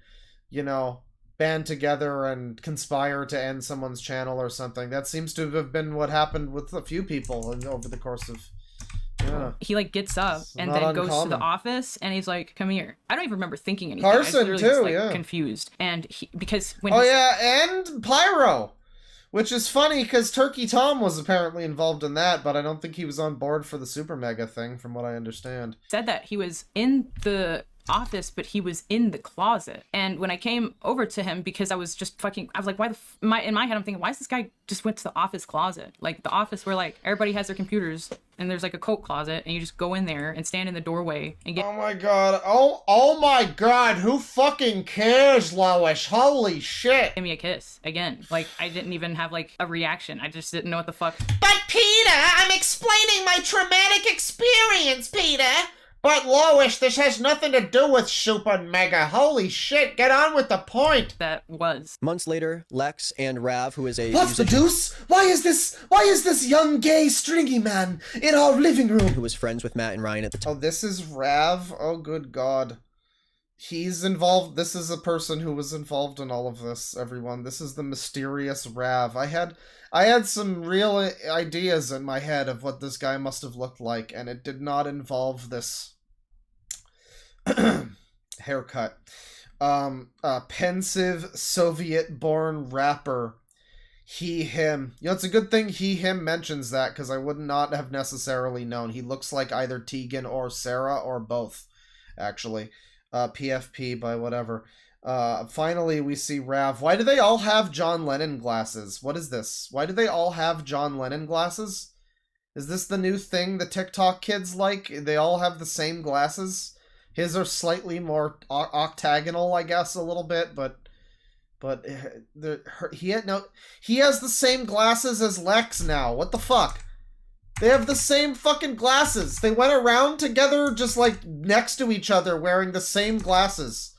you know, band together and conspire to end someone's channel or something. That seems to have been what happened with a few people over the course of... Yeah. He like gets up and then goes to the office and he's like, "Come here." I don't even remember thinking anything. Carson I was too, just, like, yeah, confused. And because when and Pyro, which is funny because Turkey Tom was apparently involved in that, but I don't think he was on board for the SuperMega thing, from what I understand. Said that he was in the office, but he was in the closet. And when I came over to him, because I was just fucking, I was like, why the in my head I'm thinking, why is this guy just went to the office closet? Like the office where like everybody has their computers and there's like a coat closet and you just go in there and stand in the doorway and get... Oh my god. Oh my god, who fucking cares, Lois? Holy shit. Give me a kiss again. Like I didn't even have like a reaction. I just didn't know what the fuck. But Peter, I'm explaining my traumatic experience, Peter. But Lois, this has nothing to do with SuperMega. Holy shit, get on with the point. That was. Months later, Lex and Rav, who is a What's the deuce? Why is this young gay stringy man in our living room? Who was friends with Matt and Ryan at the time. Oh, this is Rav? Oh, good god. He's involved. This is a person who was involved in all of this, everyone. This is the mysterious Rav. I had some real ideas in my head of what this guy must have looked like, and it did not involve this haircut. A pensive Soviet-born rapper. He, him. You know, it's a good thing he, him mentions that, because I would not have necessarily known. He looks like either Tegan or Sarah, or both, actually. PFP by whatever. Finally, we see Rav. Why do they all have John Lennon glasses? What is this? Why do they all have John Lennon glasses? Is this the new thing the TikTok kids like? They all have the same glasses? His are slightly more octagonal, I guess, a little bit, but he has the same glasses as Lex now. What the fuck? They have the same fucking glasses. They went around together just like next to each other wearing the same glasses.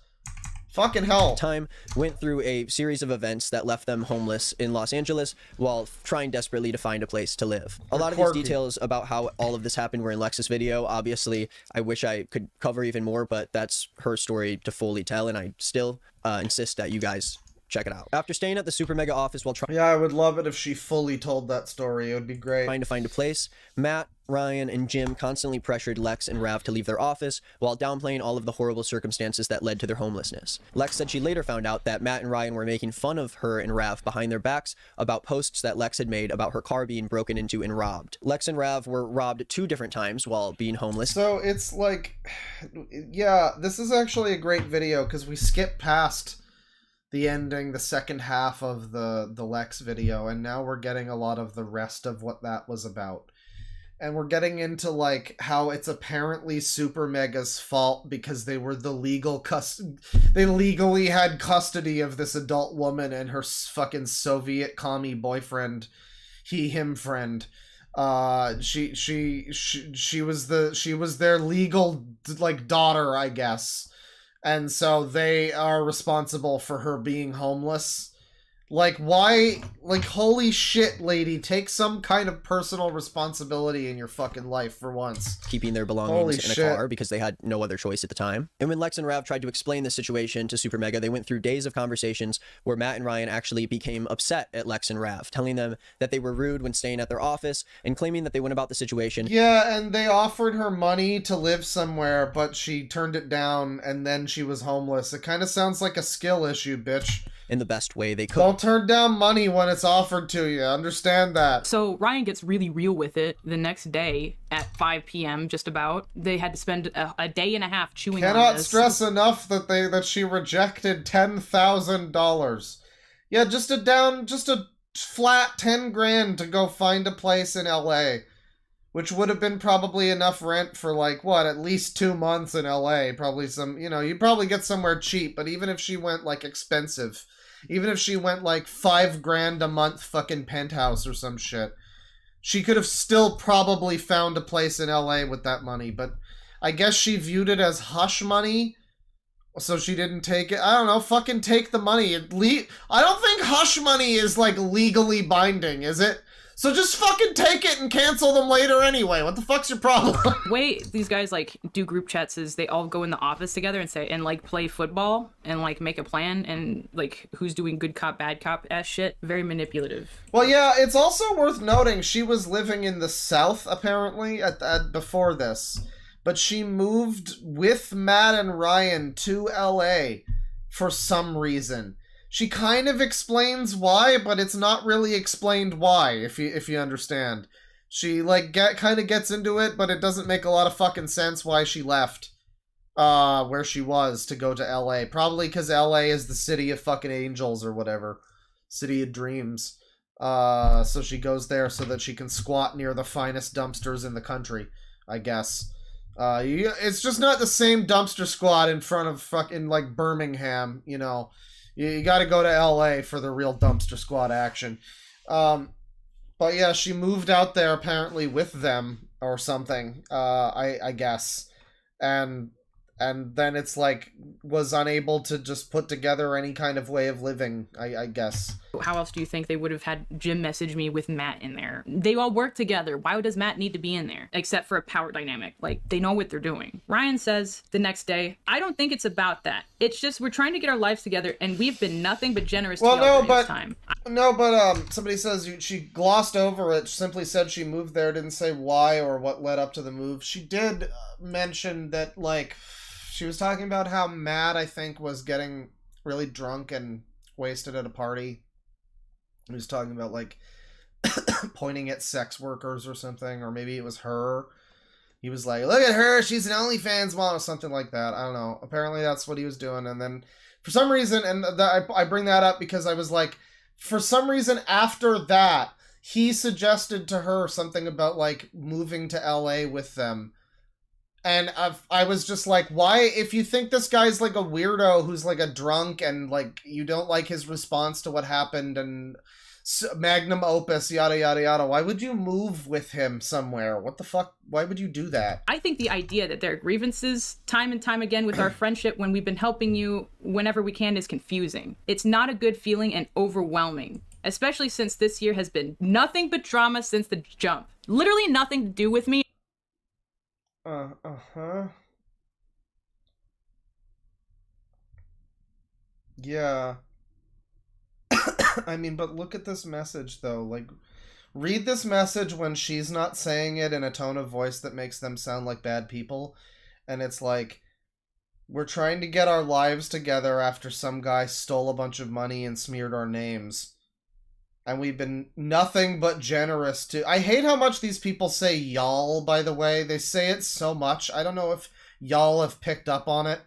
Fucking hell. Time went through a series of events that left them homeless in Los Angeles while trying desperately to find a place to live. A lot of these details about how all of this happened were in Lex's video. Obviously, I wish I could cover even more, but that's her story to fully tell, and I still insist that you guys check it out. After staying at the SuperMega office while trying... Yeah, I would love it if she fully told that story. It would be great. Trying to find a place, Matt, Ryan, and Jim constantly pressured Lex and Rav to leave their office while downplaying all of the horrible circumstances that led to their homelessness. Lex said she later found out that Matt and Ryan were making fun of her and Rav behind their backs about posts that Lex had made about her car being broken into and robbed. Lex and Rav were robbed 2 different times while being homeless. So it's like... Yeah, this is actually a great video because we skip past the ending, the second half of the Lex video, and now we're getting a lot of the rest of what that was about. And we're getting into, like, how it's apparently SuperMega's fault because they were the they legally had custody of this adult woman and her fucking Soviet commie boyfriend, him friend. She was their legal, like, daughter, I guess. And so they are responsible for her being homeless. Like, why? Like, holy shit, lady, take some kind of personal responsibility in your fucking life for once. Keeping their belongings in a car because they had no other choice at the time. And when Lex and Rav tried to explain the situation to SuperMega, they went through days of conversations where Matt and Ryan actually became upset at Lex and Rav, telling them that they were rude when staying at their office and claiming that they went about the situation. Yeah, and they offered her money to live somewhere, but she turned it down, and then she was homeless. It kind of sounds like a skill issue, bitch. In the best way they could. Don't turn down money when it's offered to you. Understand that. So Ryan gets really real with it the next day at 5 p.m. just about. They had to spend a day and a half chewing on this. Cannot stress enough that she rejected $10,000. Yeah, just a flat 10 grand to go find a place in LA. Which would have been probably enough rent for, like, what, at least 2 months in LA. Probably some, you know, you'd probably get somewhere cheap. But even if she went, like, expensive, even if she went, like, 5 grand a month fucking penthouse or some shit, she could have still probably found a place in LA with that money. But I guess she viewed it as hush money, so she didn't take it. I don't know, fucking take the money. I don't think hush money is, like, legally binding, is it? So just fucking take it and cancel them later anyway. What the fuck's your problem? Way these guys like do group chats is they all go in the office together and like play football and like make a plan and like who's doing good cop bad cop ass shit. Very manipulative. Well, yeah, it's also worth noting she was living in the South apparently before this, but she moved with Matt and Ryan to LA for some reason. She kind of explains why, but it's not really explained why, if you understand. She, like, kind of gets into it, but it doesn't make a lot of fucking sense why she left where she was to go to LA. Probably because LA is the city of fucking angels or whatever. City of dreams. So she goes there so that she can squat near the finest dumpsters in the country, I guess. It's just not the same dumpster squat in front of fucking, like, Birmingham, you know. You gotta go to LA for the real dumpster squad action. But yeah, she moved out there apparently with them or something, I guess. And then it's like, was unable to just put together any kind of way of living, I guess. How else do you think they would have had Jim message me with Matt in there? They all work together. Why does Matt need to be in there? Except for a power dynamic. Like, they know what they're doing. Ryan says the next day, I don't think it's about that. It's just we're trying to get our lives together and we've been nothing but generous to y'all during this time. No, but somebody says she glossed over it, simply said she moved there, didn't say why or what led up to the move. She did mention that, like, she was talking about how Matt, I think, was getting really drunk and wasted at a party. He was talking about, like, pointing at sex workers or something, or maybe it was her. He was like, look at her, she's an OnlyFans model, or something like that. I don't know. Apparently that's what he was doing. And then, for some reason, and I bring that up because I was like, for some reason after that, he suggested to her something about, like, moving to LA with them. And I was just like, why, if you think this guy's like a weirdo who's like a drunk and like you don't like his response to what happened and magnum opus, yada, yada, yada, why would you move with him somewhere? What the fuck? Why would you do that? I think the idea that there are grievances time and time again with our friendship when we've been helping you whenever we can is confusing. It's not a good feeling and overwhelming, especially since this year has been nothing but drama since the jump. Literally nothing to do with me. Yeah. I mean, but look at this message, though. Like, read this message when she's not saying it in a tone of voice that makes them sound like bad people. And it's like, we're trying to get our lives together after some guy stole a bunch of money and smeared our names. And we've been nothing but generous to... I hate how much these people say y'all, by the way. They say it so much. I don't know if y'all have picked up on it.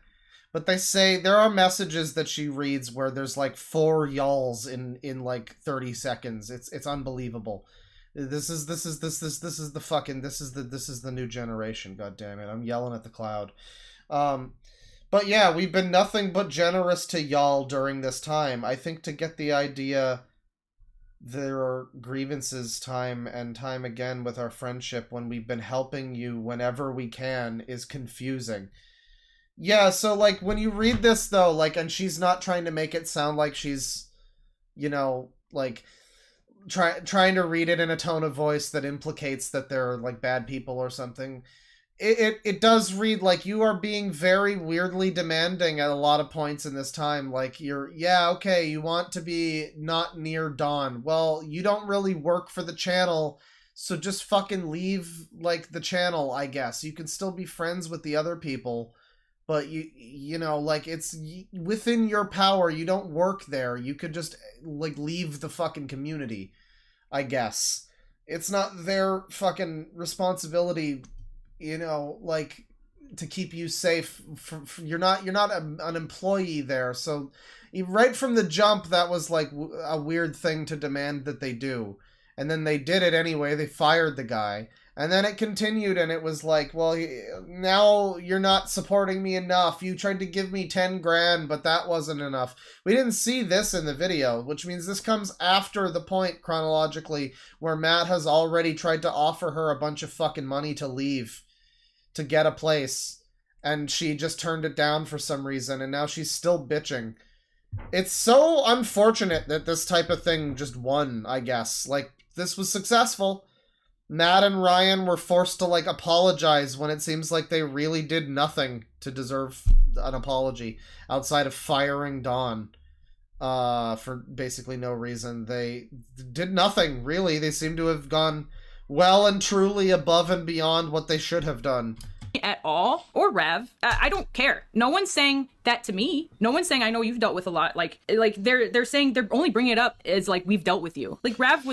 But they say... There are messages that she reads where there's like 4 y'alls in like 30 seconds. It's unbelievable. This is the new generation, God damn it. I'm yelling at the cloud. But yeah, we've been nothing but generous to y'all during this time. I think to get the idea... There are grievances time and time again with our friendship when we've been helping you whenever we can is confusing. Yeah, so, like, when you read this, though, like, and she's not trying to make it sound like she's, you know, like, trying to read it in a tone of voice that implicates that they're, like, bad people or something. It does read like you are being very weirdly demanding at a lot of points in this time. Like, okay, you want to be not near Dawn. Well, you don't really work for the channel, so just fucking leave, like, the channel, I guess. You can still be friends with the other people, but you know, like, it's within your power. You don't work there. You could just, like, leave the fucking community, I guess. It's not their fucking responsibility, you know, like, to keep you safe. You're not an employee there. So right from the jump, that was like a weird thing to demand that they do. And then they did it anyway. They fired the guy. And then it continued, and it was like, well, now you're not supporting me enough. You tried to give me 10 grand, but that wasn't enough. We didn't see this in the video, which means this comes after the point chronologically where Matt has already tried to offer her a bunch of fucking money to leave. to get a place, and she just turned it down for some reason, and now she's still bitching. It's so unfortunate that this type of thing just won, I guess. Like, this was successful. Matt and Ryan were forced to, like, apologize when it seems like they really did nothing to deserve an apology outside of firing Dawn for basically no reason. They did nothing, really. They seem to have gone well and truly above and beyond what they should have done. At all, or Rav, I don't care. No one's saying that to me. No one's saying I know you've dealt with a lot. Like they're saying they're only bringing it up as like we've dealt with you. Like Rav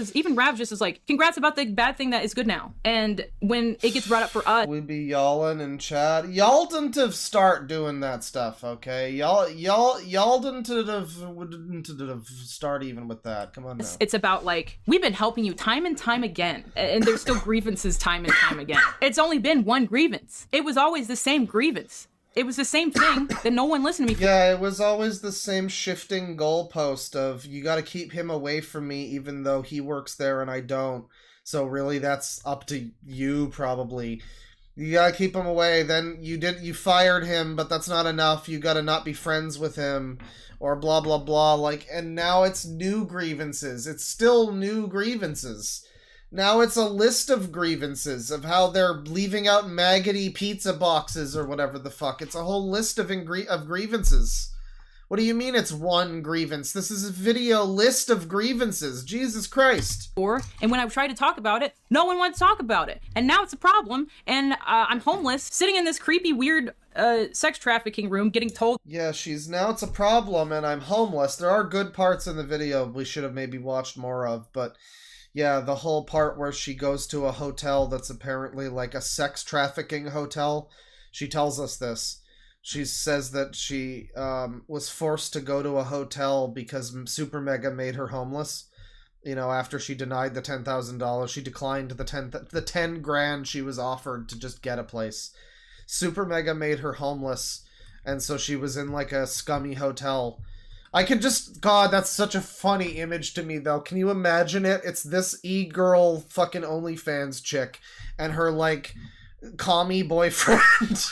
just is like, congrats about the bad thing that is good now. And when it gets brought up for us, we be yawling in chat. Y'all didn't have start doing that stuff, okay? Y'all didn't have start even with that. Come on now. It's about like we've been helping you time and time again, and there's still grievances time and time again. It's only been one grievance. It was always the same grievance. It was the same thing that no one listened to me for. Yeah, it was always the same shifting goalpost of, you gotta keep him away from me even though he works there and I don't. So really that's up to you, probably. You gotta keep him away, then you fired him, but that's not enough, you gotta not be friends with him, or blah blah blah, like, and now it's new grievances. It's still new grievances. Now it's a list of grievances of how they're leaving out maggoty pizza boxes or whatever the fuck. It's a whole list of grievances. What do you mean it's one grievance? This is a video list of grievances. Jesus Christ. And when I tried to talk about it, no one wanted to talk about it. And now it's a problem, and I'm homeless, sitting in this creepy, weird sex trafficking room getting told. Yeah, now it's a problem, and I'm homeless. There are good parts in the video we should have maybe watched more of, but... yeah, the whole part where she goes to a hotel that's apparently like a sex trafficking hotel. She tells us this. She says that she was forced to go to a hotel because SuperMega made her homeless. You know, after she denied the $10,000, she declined the 10 grand she was offered to just get a place. SuperMega made her homeless, and so she was in like a scummy hotel. I can just... God, that's such a funny image to me, though. Can you imagine it? It's this e-girl fucking OnlyFans chick and her, like, commie boyfriend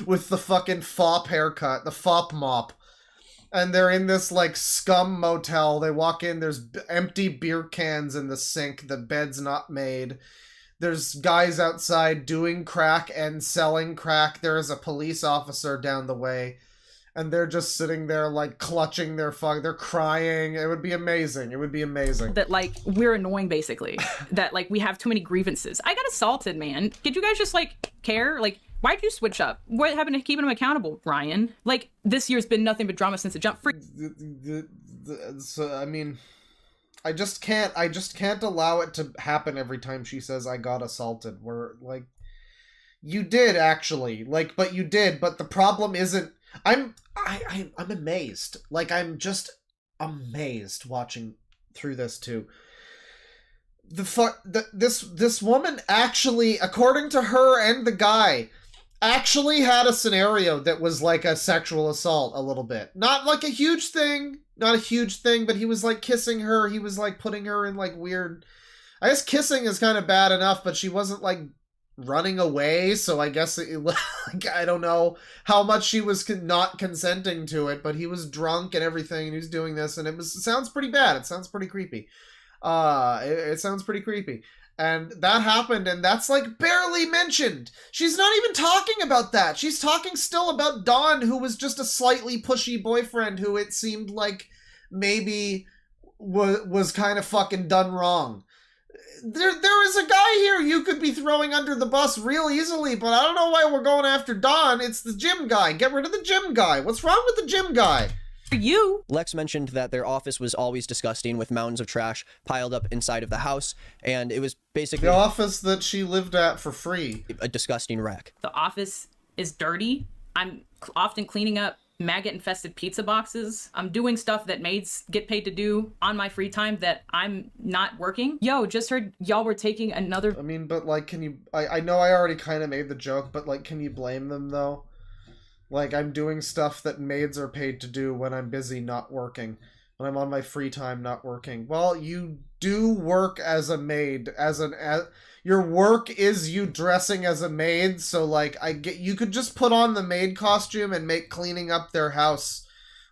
with the fucking fop haircut, the fop mop. And they're in this, like, scum motel. They walk in, there's empty beer cans in the sink, the bed's not made. There's guys outside doing crack and selling crack. There is a police officer down the way. And they're just sitting there, like, clutching their they're crying. It would be amazing. It would be amazing. That, like, we're annoying, basically. That, like, we have too many grievances. I got assaulted, man. Did you guys just, like, care? Like, why'd you switch up? What happened to keeping him accountable, Ryan? Like, this year's been nothing but drama since the jump. So, I mean... I just can't allow it to happen every time she says, I got assaulted. We're, like... You did, actually. Like, but you did. But the problem isn't... I'm amazed. Like, I'm just amazed watching through this too. This woman actually, according to her and the guy, actually had a scenario that was like a sexual assault a little bit. Not like a huge thing, but he was like kissing her. He was like putting her in like weird... I guess kissing is kind of bad enough, but she wasn't like running away, so I guess like, I don't know how much she was not consenting to it, but he was drunk and everything, and he was doing this, and it sounds pretty bad. It sounds pretty creepy. It sounds pretty creepy. And that happened, and that's like barely mentioned. She's not even talking about that. She's talking still about Dawn, who was just a slightly pushy boyfriend who it seemed like maybe was kind of fucking done wrong. There is a guy here you could be throwing under the bus real easily, but I don't know why we're going after Don. It's the gym guy. Get rid of the gym guy. What's wrong with the gym guy? You. Lex mentioned that their office was always disgusting with mounds of trash piled up inside of the house, and it was basically... the office that she lived at for free. A disgusting wreck. The office is dirty. I'm often cleaning up maggot-infested pizza boxes. I'm doing stuff that maids get paid to do on my free time that I'm not working. Yo, just heard y'all were taking another... I mean, but like, can you... I know I already kind of made the joke, but like, can you blame them though? Like, I'm doing stuff that maids are paid to do when I'm busy not working. When I'm on my free time not working. Well, you do work as a maid, your work is you dressing as a maid, so like you could just put on the maid costume and make cleaning up their house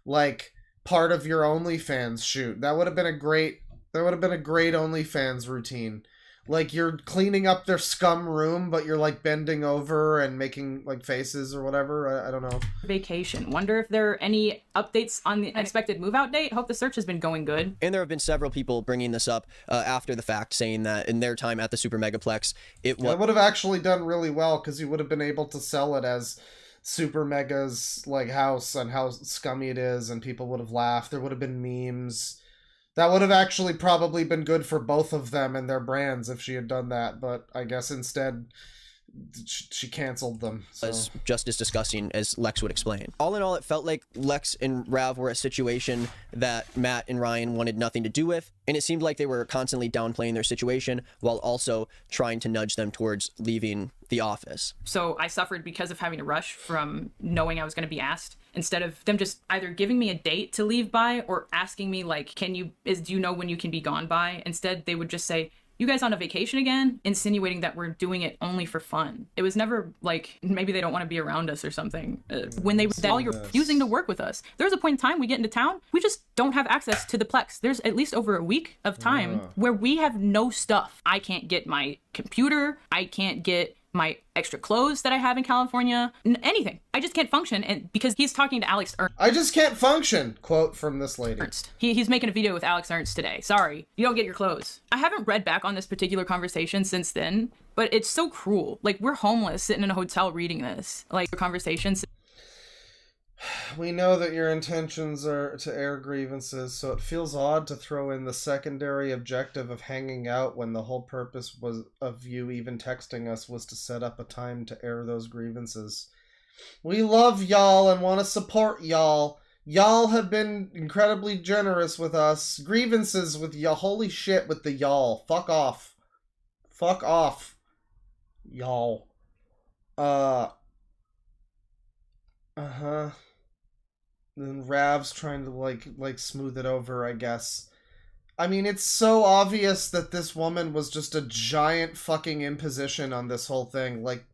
like part of your OnlyFans shoot. That would have been a great OnlyFans routine. Like, you're cleaning up their scum room, but you're, like, bending over and making, like, faces or whatever. I don't know. Vacation. Wonder if there are any updates on the expected move-out date? Hope the search has been going good. And there have been several people bringing this up after the fact, saying that in their time at the Super Megaplex, it would have actually done really well, because you would have been able to sell it as Super Mega's, like, house and how scummy it is, and people would have laughed. There would have been memes. That would have actually probably been good for both of them and their brands if she had done that, but I guess instead she canceled them. So. Was just as disgusting as Lex would explain. All in all, it felt like Lex and Rav were a situation that Matt and Ryan wanted nothing to do with, and it seemed like they were constantly downplaying their situation while also trying to nudge them towards leaving the office. So I suffered because of having to rush from knowing I was going to be asked, instead of them just either giving me a date to leave by or asking me like, do you know when you can be gone by? Instead, they would just say, you guys on a vacation again? Insinuating that we're doing it only for fun. It was never like, maybe they don't want to be around us or something. When they were all, you're refusing to work with us. There's a point in time we get into town, we just don't have access to the Plex. There's at least over a week of time where we have no stuff. I can't get my computer. I can't get my extra clothes that I have in California, anything. I just can't function, and because he's talking to Alex Ernst. I just can't function, quote from this lady. He's making a video with Alex Ernst today. Sorry, you don't get your clothes. I haven't read back on this particular conversation since then, but it's so cruel. Like, we're homeless sitting in a hotel reading this. Like, conversations. We know that your intentions are to air grievances, so it feels odd to throw in the secondary objective of hanging out when the whole purpose of you even texting us was to set up a time to air those grievances. We love y'all and want to support y'all. Y'all have been incredibly generous with us. Grievances with y'all. Holy shit with the y'all. Fuck off. Fuck off. Y'all. And Rav's trying to like smooth it over, I guess. I mean, it's so obvious that this woman was just a giant fucking imposition on this whole thing. Like,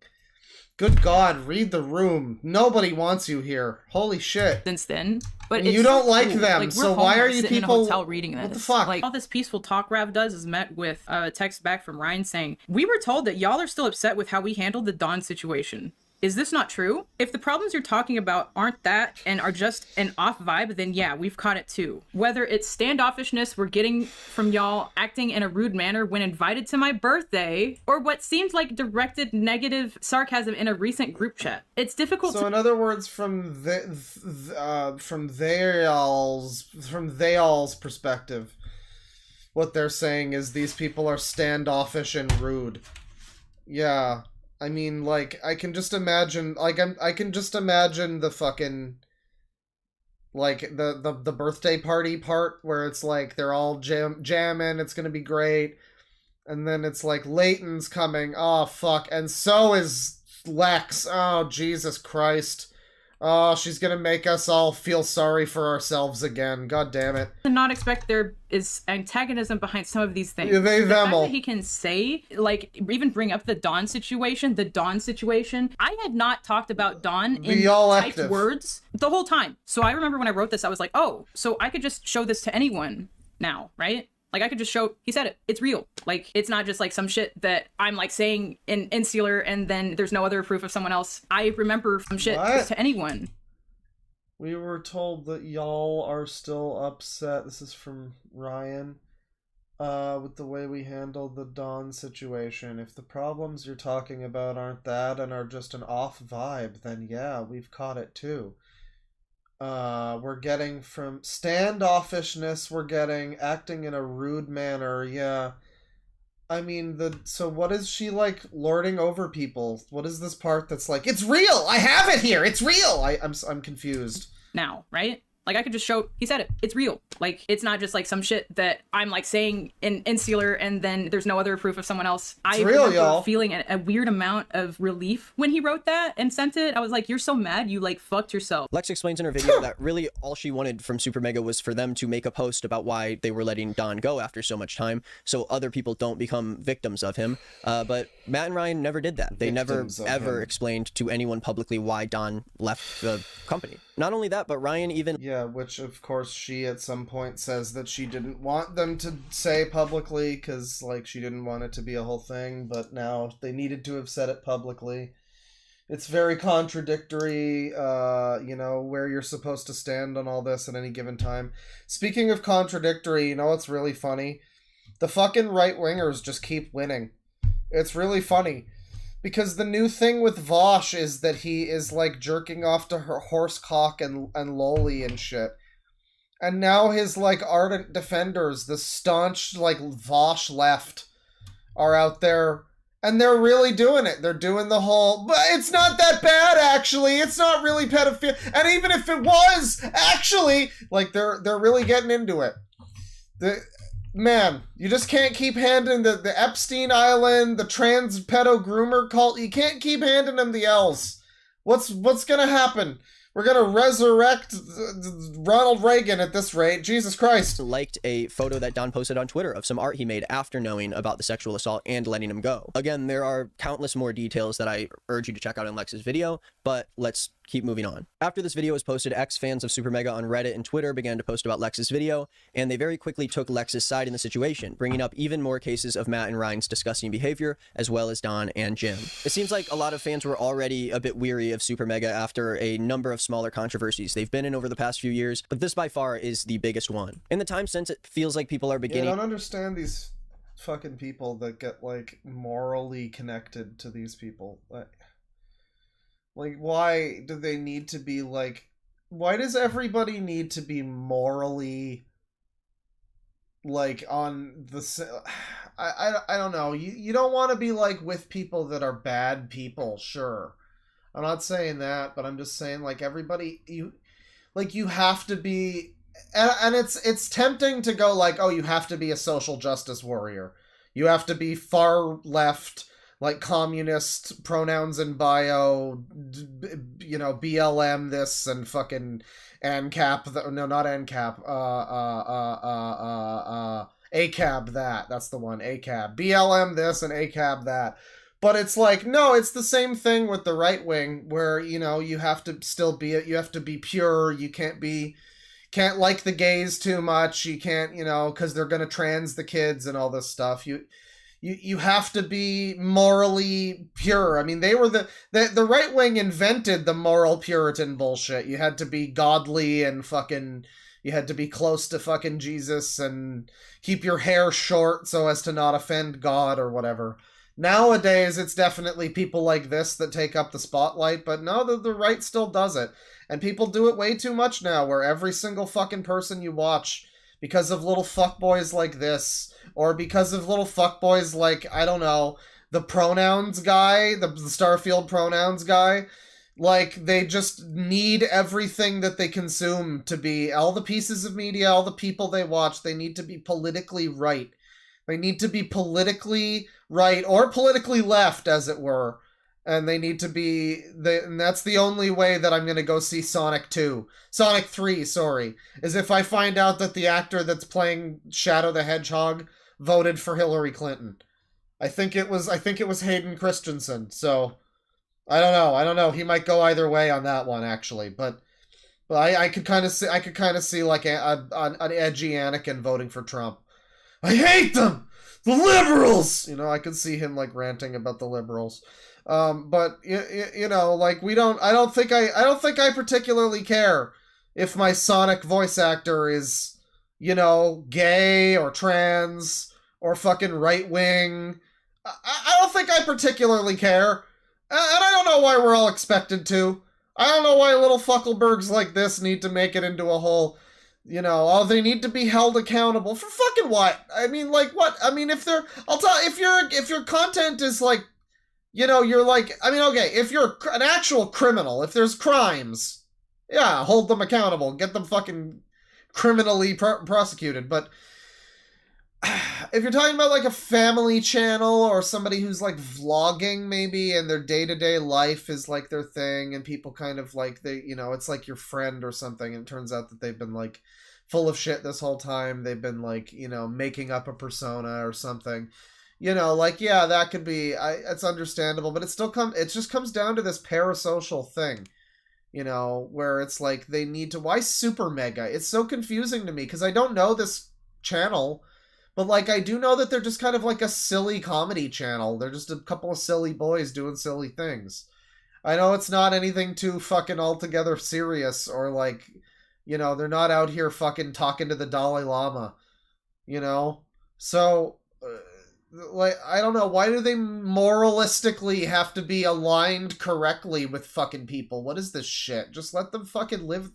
good God, read the room. Nobody wants you here. Holy shit. Since then, but you don't like them, like, so why are you people in a hotel reading this? What the fuck? Like, all this peaceful talk Rav does is met with a text back from Ryan saying, "We were told that y'all are still upset with how we handled the Dawn situation. Is this not true? If the problems you're talking about aren't that and are just an off vibe, then yeah, we've caught it too. Whether it's standoffishness we're getting from y'all acting in a rude manner when invited to my birthday, or what seemed like directed negative sarcasm in a recent group chat. It's difficult So in other words, from they all's perspective, what they're saying is these people are standoffish and rude. Yeah. I mean, like, I can just imagine, like, I can just imagine the fucking, like, the birthday party part, where it's like, they're all jamming, it's gonna be great, and then it's like, Leighton's coming, oh, fuck, and so is Lex, oh, Jesus Christ. Oh, she's gonna make us all feel sorry for ourselves again. God damn it. To not expect there is antagonism behind some of these things. Yeah, the fact that he can say, like, even bring up the Dawn situation. I had not talked about Dawn in typed words the whole time. So I remember when I wrote this, I was like, oh, so I could just show this to anyone now, right? Like, I could just show, he said it, it's real. Like, it's not just like some shit that I'm like saying in Insular and then there's no other proof of someone else. I remember some shit to anyone. We were told that y'all are still upset. This is from Ryan. With the way we handled the Dawn situation. If the problems you're talking about aren't that and are just an off vibe, then yeah, we've caught it too. We're getting from standoffishness, we're getting acting in a rude manner, yeah. I mean, so what is she, like, lording over people? What is this part that's like, it's real! I have it here! It's real! I'm confused. Now, right? Like, I could just show, he said it, it's real. Like, it's not just like some shit that I'm like saying in insular and then there's no other proof of someone else. I real, remember y'all. feeling a weird amount of relief when he wrote that and sent it. I was like, you're so mad, you like fucked yourself. Lex explains in her video that really all she wanted from SuperMega was for them to make a post about why they were letting Don go after so much time, so other people don't become victims of him. But Matt and Ryan never did that. They never ever explained to anyone publicly why Don left the company. Not only that, but Ryan even... Yeah, which of course she at some point says that she didn't want them to say publicly because, like, she didn't want it to be a whole thing, but now they needed to have said it publicly. It's very contradictory, you know, where you're supposed to stand on all this at any given time. Speaking of contradictory, you know what's really funny? The fucking right-wingers just keep winning. It's really funny. Because the new thing with Vosh is that he is, like, jerking off to her horse cock and loli and shit. And now his, like, ardent defenders, the staunch, like, Vosh left, are out there, and they're really doing it. They're doing the whole, but it's not that bad, actually. It's not really pedophilia. And even if it was, actually, like, they're really getting into it. Man, you just can't keep handing the Epstein Island, the trans pedo groomer cult. You can't keep handing them the L's. What's gonna happen? We're gonna resurrect Ronald Reagan at this rate. Jesus Christ. Liked a photo that Don posted on Twitter of some art he made after knowing about the sexual assault and letting him go. Again, there are countless more details that I urge you to check out in Lex's video, but let's keep moving on. After this video was posted, ex-fans of SuperMega on Reddit and Twitter began to post about Lex's video, and they very quickly took Lex's side in the situation, bringing up even more cases of Matt and Ryan's disgusting behavior, as well as Don and Jim. It seems like a lot of fans were already a bit weary of SuperMega after a number of smaller controversies they've been in over the past few years, but this by far is the biggest one. In the time since, it feels like people are beginning... I don't understand these fucking people that get, like, morally connected to these people. Like, why do they need to be, like... Why does everybody need to be morally, like, on the... I don't know. You don't want to be, like, with people that are bad people, sure. I'm not saying that, but I'm just saying, like, everybody... You have to be... And it's tempting to go, like, oh, you have to be a social justice warrior. You have to be far left... like communist, pronouns in bio, you know, BLM this and fucking ANCAP, no, not ANCAP, ACAB that, that's the one, ACAB, BLM this and ACAB that. But it's like, no, it's the same thing with the right wing where, you know, you have to still be, you have to be pure, you can't like the gays too much, you can't, you know, because they're gonna trans the kids and all this stuff, You have to be morally pure. I mean, they were the right wing invented the moral Puritan bullshit. You had to be godly and fucking, you had to be close to fucking Jesus and keep your hair short so as to not offend God or whatever. Nowadays, it's definitely people like this that take up the spotlight, but no, the right still does it. And people do it way too much now, where every single fucking person you watch, because of little fuckboys like this, or because of little fuckboys like, I don't know, the pronouns guy, the Starfield pronouns guy, like, they just need everything that they consume to be, all the pieces of media, all the people they watch, they need to be politically right. They need to be politically right, or politically left, as it were. And they need to be, and that's the only way that I'm going to go see Sonic 3, sorry, is if I find out that the actor that's playing Shadow the Hedgehog voted for Hillary Clinton. I think it was Hayden Christensen, so I don't know. He might go either way on that one, actually, but I could kind of see like an edgy Anakin voting for Trump. I hate them! The liberals! You know, I could see him like ranting about the liberals. But you know, like, I don't think I particularly care if my Sonic voice actor is, you know, gay or trans or fucking right wing. I don't think I particularly care. And I don't know why we're all expected to. I don't know why little fucklebergs like this need to make it into a whole, you know, oh, they need to be held accountable for fucking what? I mean, like, what? I mean, if your content is like, you know, you're like, I mean, okay, if you're an actual criminal, if there's crimes, yeah, hold them accountable, get them fucking criminally prosecuted. But if you're talking about like a family channel or somebody who's like vlogging maybe and their day-to-day life is like their thing and people kind of like it's like your friend or something and it turns out that they've been like full of shit this whole time, they've been like making up a persona or something, like, yeah, that could be, it's understandable, but it just comes down to this parasocial thing, where it's like they need to, why SuperMega? It's so confusing to me because I don't know this channel. But, like, I do know that they're just kind of like a silly comedy channel. They're just a couple of silly boys doing silly things. I know it's not anything too fucking altogether serious or, like, they're not out here fucking talking to the Dalai Lama, So, like, I don't know. Why do they moralistically have to be aligned correctly with fucking people? What is this shit? Just let them fucking live...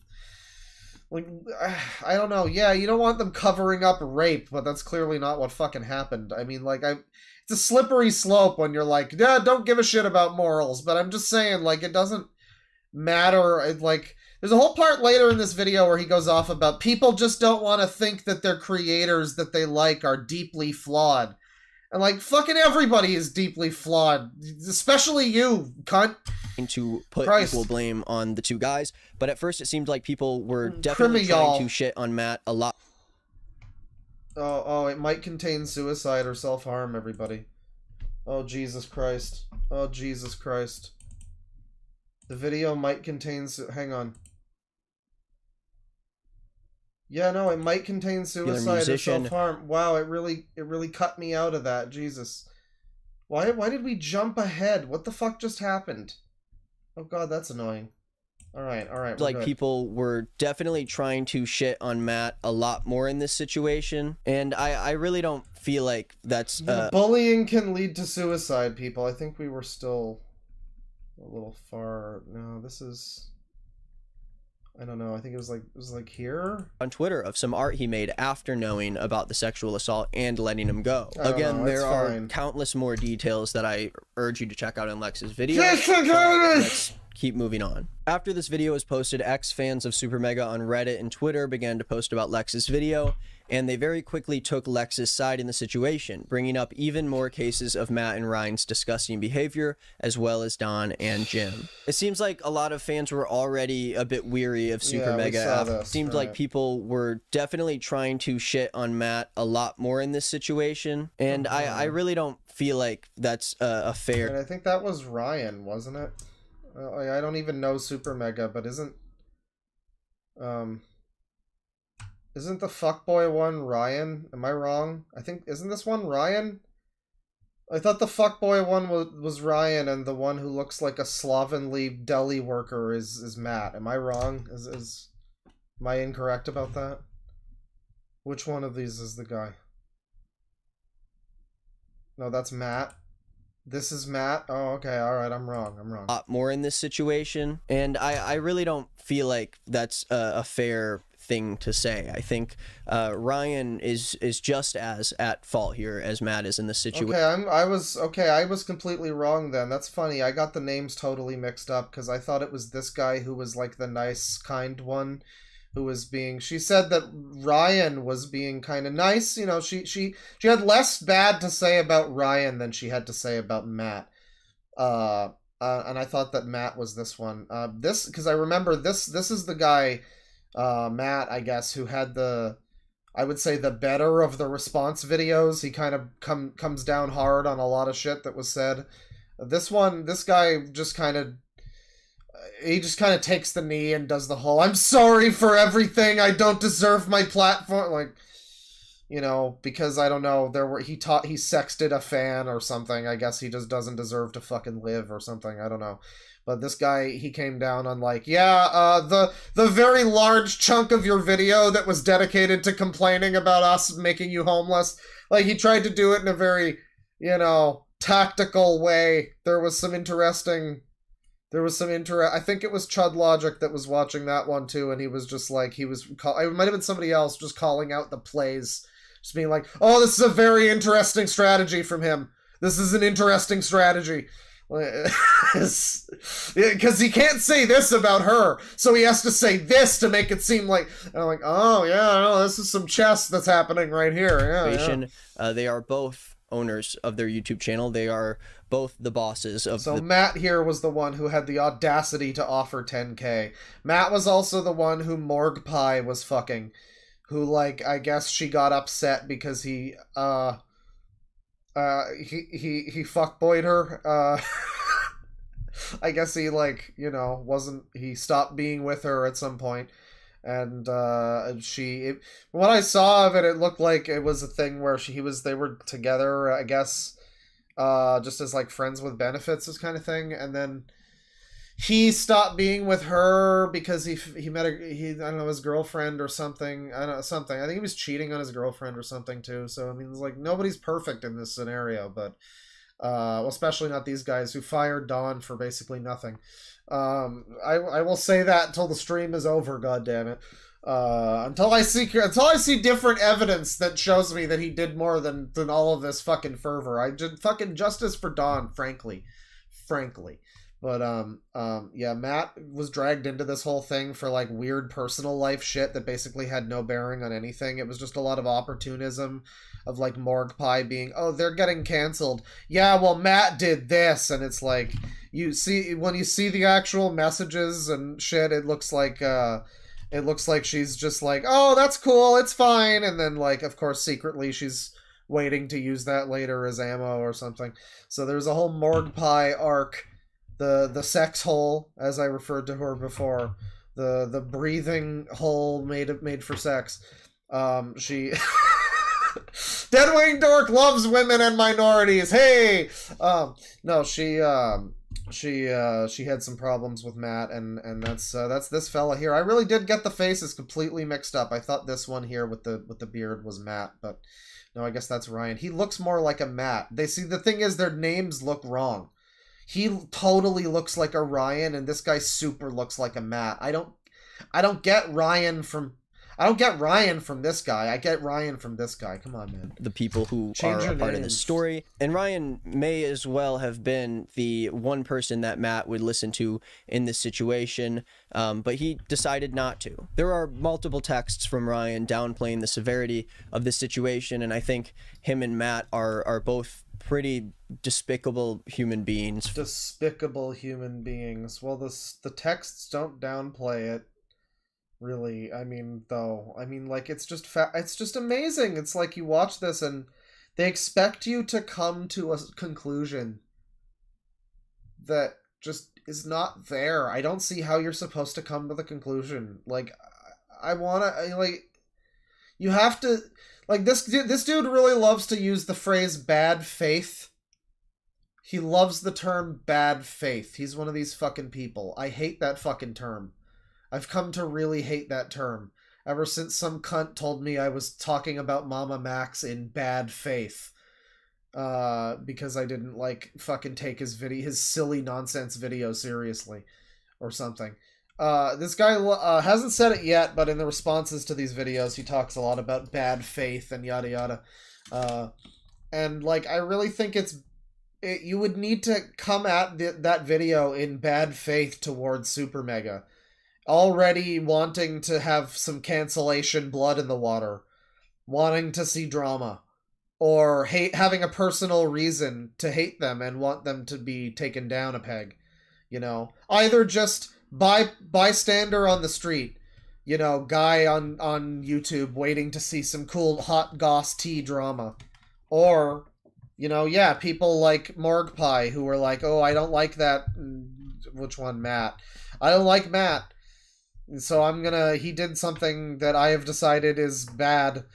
Like, I don't know. Yeah, you don't want them covering up rape, but that's clearly not what fucking happened. I mean, like, it's a slippery slope when you're like, yeah, don't give a shit about morals. But I'm just saying, like, it doesn't matter. Like, there's a whole part later in this video where he goes off about people just don't want to think that their creators that they like are deeply flawed. And, like, fucking everybody is deeply flawed. Especially you, cunt. To put equal blame on the two guys, but at first it seemed like people were definitely trying to shit on Matt a lot. Oh, it might contain suicide or self-harm, everybody. Oh, Jesus Christ. Oh, Jesus Christ. The video might contain... Hang on. Yeah, no, it might contain suicide or self-harm. Wow, it really cut me out of that. Jesus. Why did we jump ahead? What the fuck just happened? Oh god, that's annoying. Alright, like good. People were definitely trying to shit on Matt a lot more in this situation, and I really don't feel like that's... bullying can lead to suicide, people. I think we were still a little far... No, this is... I don't know, I think it was like here? On Twitter of some art he made after knowing about the sexual assault and letting him go. Again, there are countless more details that I urge you to check out in Lex's video. Let's keep moving on. After this video was posted, ex-fans of SuperMega on Reddit and Twitter began to post about Lex's video, and they very quickly took Lex's side in the situation, bringing up even more cases of Matt and Ryan's disgusting behavior, as well as Don and Jim. It seems like a lot of fans were already a bit weary of SuperMega. It seemed like people were definitely trying to shit on Matt a lot more in this situation, and I really don't feel like that's a fair... And I think that was Ryan, wasn't it? I don't even know SuperMega, but isn't the fuckboy one Ryan? Am I wrong? I think, isn't this one Ryan? I thought the fuckboy one was Ryan, and the one who looks like a slovenly deli worker is Matt. Am I wrong? Am I incorrect about that? Which one of these is the guy? No, that's Matt. This is Matt? Oh, okay, alright, I'm wrong. A lot more in this situation, and I really don't feel like that's a fair thing to say. I think Ryan is just as at fault here as Matt is in this situation. Okay, I was completely wrong then. That's funny. I got the names totally mixed up because I thought it was this guy who was like the nice, kind one who was being... She said that Ryan was being kind of nice. You know, she had less bad to say about Ryan than she had to say about Matt. And I thought that Matt was this one. Because I remember this is the guy, Matt, I guess, who had I would say the better of the response videos. He kind of comes down hard on a lot of shit that was said. This guy just kind of... He just kind of takes the knee and does the whole, I'm sorry for everything, I don't deserve my platform, like, you know, because I don't know, he sexted a fan or something. I guess he just doesn't deserve to fucking live or something, I don't know. But this guy, he came down on like, yeah, the very large chunk of your video that was dedicated to complaining about us making you homeless, like, he tried to do it in a very, you know, tactical way. There was some interesting... I think it was Chud Logic that was watching that one too, and he was just like, it might have been somebody else just calling out the plays, just being like, oh, this is a very interesting strategy from him. This is an interesting strategy. Because he can't say this about her, so he has to say this to make it seem like, and I'm like, oh yeah, no, this is some chess that's happening right here. Yeah. They are both owners of their YouTube channel. They are both the bosses of So Matt here was the one who had the audacity to offer 10K. Matt was also the one who Morgue Pie was fucking, who, like, I guess she got upset because he fuckboyed her. I guess he, like, you know, he stopped being with her at some point. And what I saw of it, it looked like it was a thing where they were together, I guess, just as like friends with benefits, this kind of thing. And then he stopped being with her because he met I don't know, his girlfriend or something. I think he was cheating on his girlfriend or something too. So I mean, it's like nobody's perfect in this scenario, but especially not these guys who fired Dawn for basically nothing. I will say that until the stream is over, goddammit. Until I see different evidence that shows me that he did more than all of this fucking fervor. I did fucking justice for Dawn, frankly. But yeah, Matt was dragged into this whole thing for like weird personal life shit that basically had no bearing on anything. It was just a lot of opportunism of like Morgue Pie being, oh, they're getting canceled. Yeah, well, Matt did this, and it's like when you see the actual messages and shit, it looks like she's just like, oh, that's cool, it's fine, and then like of course secretly she's waiting to use that later as ammo or something. So there's a whole Morgue Pie arc. The sex hole, as I referred to her before, the breathing hole made for sex. She DeadwingDork loves women and minorities. Hey, no, she had some problems with Matt, and that's this fella here. I really did get the faces completely mixed up. I thought this one here with the beard was Matt, but no, I guess that's Ryan. He looks more like a Matt. The thing is, their names look wrong. He totally looks like a Ryan, and this guy super looks like a Matt. I don't get Ryan from this guy. I get Ryan from this guy. Come on, man. The people who are a part of this story. And Ryan may as well have been the one person that Matt would listen to in this situation, but he decided not to. There are multiple texts from Ryan downplaying the severity of this situation, and I think him and Matt are both pretty despicable human beings. Despicable human beings. Well, the texts don't downplay it. Really, I mean, like, it's just amazing. It's like you watch this and they expect you to come to a conclusion that just is not there. I don't see how you're supposed to come to the conclusion. Like, you have to, like, this dude really loves to use the phrase bad faith. He loves the term bad faith. He's one of these fucking people. I hate that fucking term. I've come to really hate that term ever since some cunt told me I was talking about Mama Max in bad faith, because I didn't like fucking take his silly nonsense video seriously or something. This guy hasn't said it yet, but in the responses to these videos, he talks a lot about bad faith and yada yada. And like, I really think you would need to come at that video in bad faith towards SuperMega. Already wanting to have some cancellation blood in the water, wanting to see drama, or having a personal reason to hate them and want them to be taken down a peg, you know, either just bystander on the street, you know, guy on YouTube waiting to see some cool hot goss tea drama, or, you know, yeah, people like Morgue Pie who were like, oh, I don't like that, which one, Matt? I don't like Matt. So he did something that I have decided is bad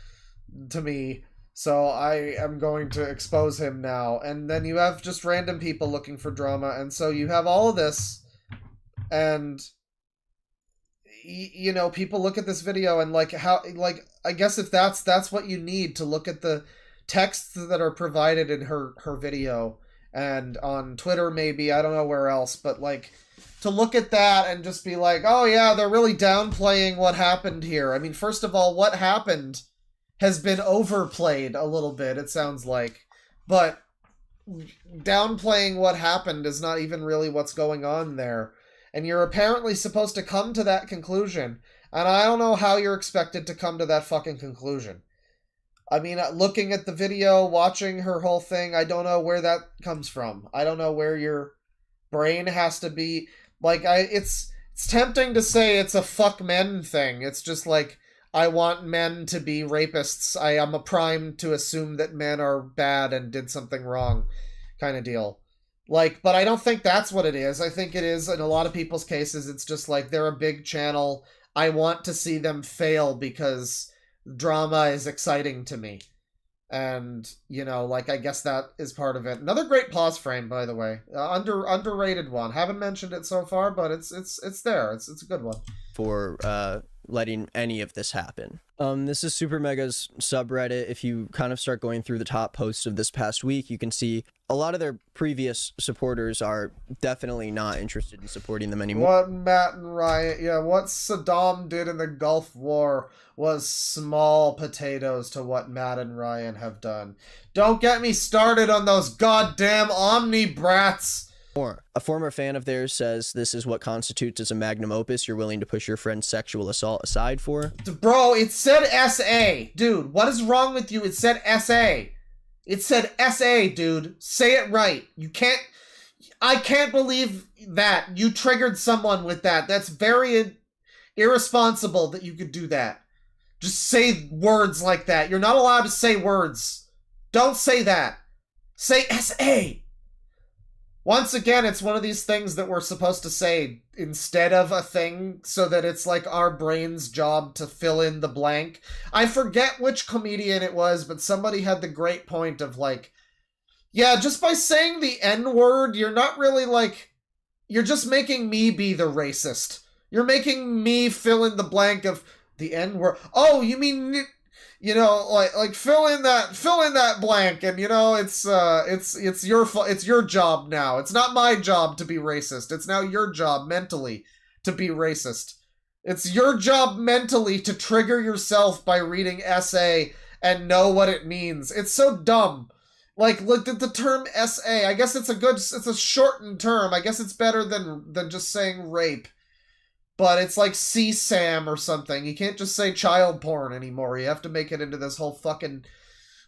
to me, so I am going to expose him now. And then you have just random people looking for drama, and so you have all of this, and you know, people look at this video and like, how, like, I guess if that's what you need to look at the texts that are provided in her video and on Twitter, maybe, I don't know where else, but like, to look at that and just be like, oh yeah, they're really downplaying what happened here. I mean, first of all, what happened has been overplayed a little bit, it sounds like. But downplaying what happened is not even really what's going on there. And you're apparently supposed to come to that conclusion. And I don't know how you're expected to come to that fucking conclusion. I mean, looking at the video, watching her whole thing, I don't know where that comes from. I don't know where your brain has to be. Like, it's tempting to say it's a fuck men thing. It's just like, I want men to be rapists. I am a prime to assume that men are bad and did something wrong kind of deal. Like, but I don't think that's what it is. I think it is, in a lot of people's cases, it's just like, they're a big channel. I want to see them fail because drama is exciting to me. And, you know, like, I guess that is part of it. Another great pause frame, by the way. Underrated one. Haven't mentioned it so far, but it's there. It's a good one. For letting any of this happen. This is SuperMega's subreddit. If you kind of start going through the top posts of this past week, you can see a lot of their previous supporters are definitely not interested in supporting them anymore. What Matt and Ryan, what Saddam did in the Gulf War was small potatoes to what Matt and Ryan have done. Don't get me started on those goddamn Omni brats. A former fan of theirs says this is what constitutes as a magnum opus you're willing to push your friend's sexual assault aside for. Bro, it said SA. Dude, what is wrong with you? It said SA. It said SA, dude. Say it right. I can't believe that. You triggered someone with that. That's very irresponsible that you could do that. Just say words like that. You're not allowed to say words. Don't say that. Say SA. Once again, it's one of these things that we're supposed to say instead of a thing so that it's like our brain's job to fill in the blank. I forget which comedian it was, but somebody had the great point of like, yeah, just by saying the N-word, you're not really like, you're just making me be the racist. You're making me fill in the blank of the N-word. Oh, you mean... You know, like fill in that blank, and you know, it's your job now. It's not my job to be racist. It's now your job mentally to be racist. It's your job mentally to trigger yourself by reading SA and know what it means. It's so dumb. Like, look at the term SA. I guess it's a shortened term. I guess it's better than just saying rape. But it's like CSAM or something. You can't just say child porn anymore. You have to make it into this whole fucking,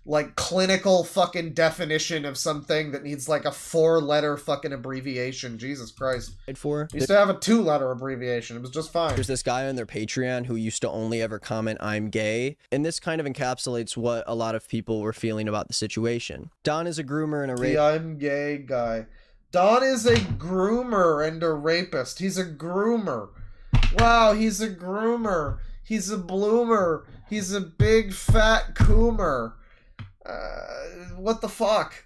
like, clinical fucking definition of something that needs, like, a 4-letter fucking abbreviation. Jesus Christ. Used to have a 2-letter abbreviation. It was just fine. There's this guy on their Patreon who used to only ever comment, "I'm gay." And this kind of encapsulates what a lot of people were feeling about the situation. Don is a groomer and a rapist. The I'm gay guy. Don is a groomer and a rapist. He's a groomer. Wow, he's a groomer. He's a bloomer. He's a big fat coomer. What the fuck?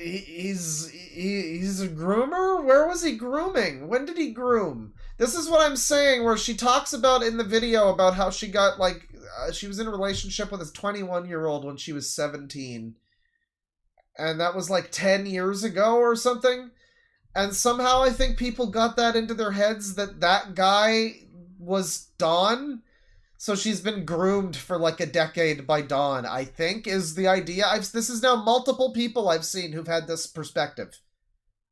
He's a groomer? Where was he grooming? When did he groom? This is what I'm saying, where she talks about in the video about how she got, like, she was in a relationship with this 21-year-old when she was 17. And that was like 10 years ago or something. And somehow I think people got that into their heads that guy was Don. So she's been groomed for like a decade by Don, I think, is the idea. This is now multiple people I've seen who've had this perspective.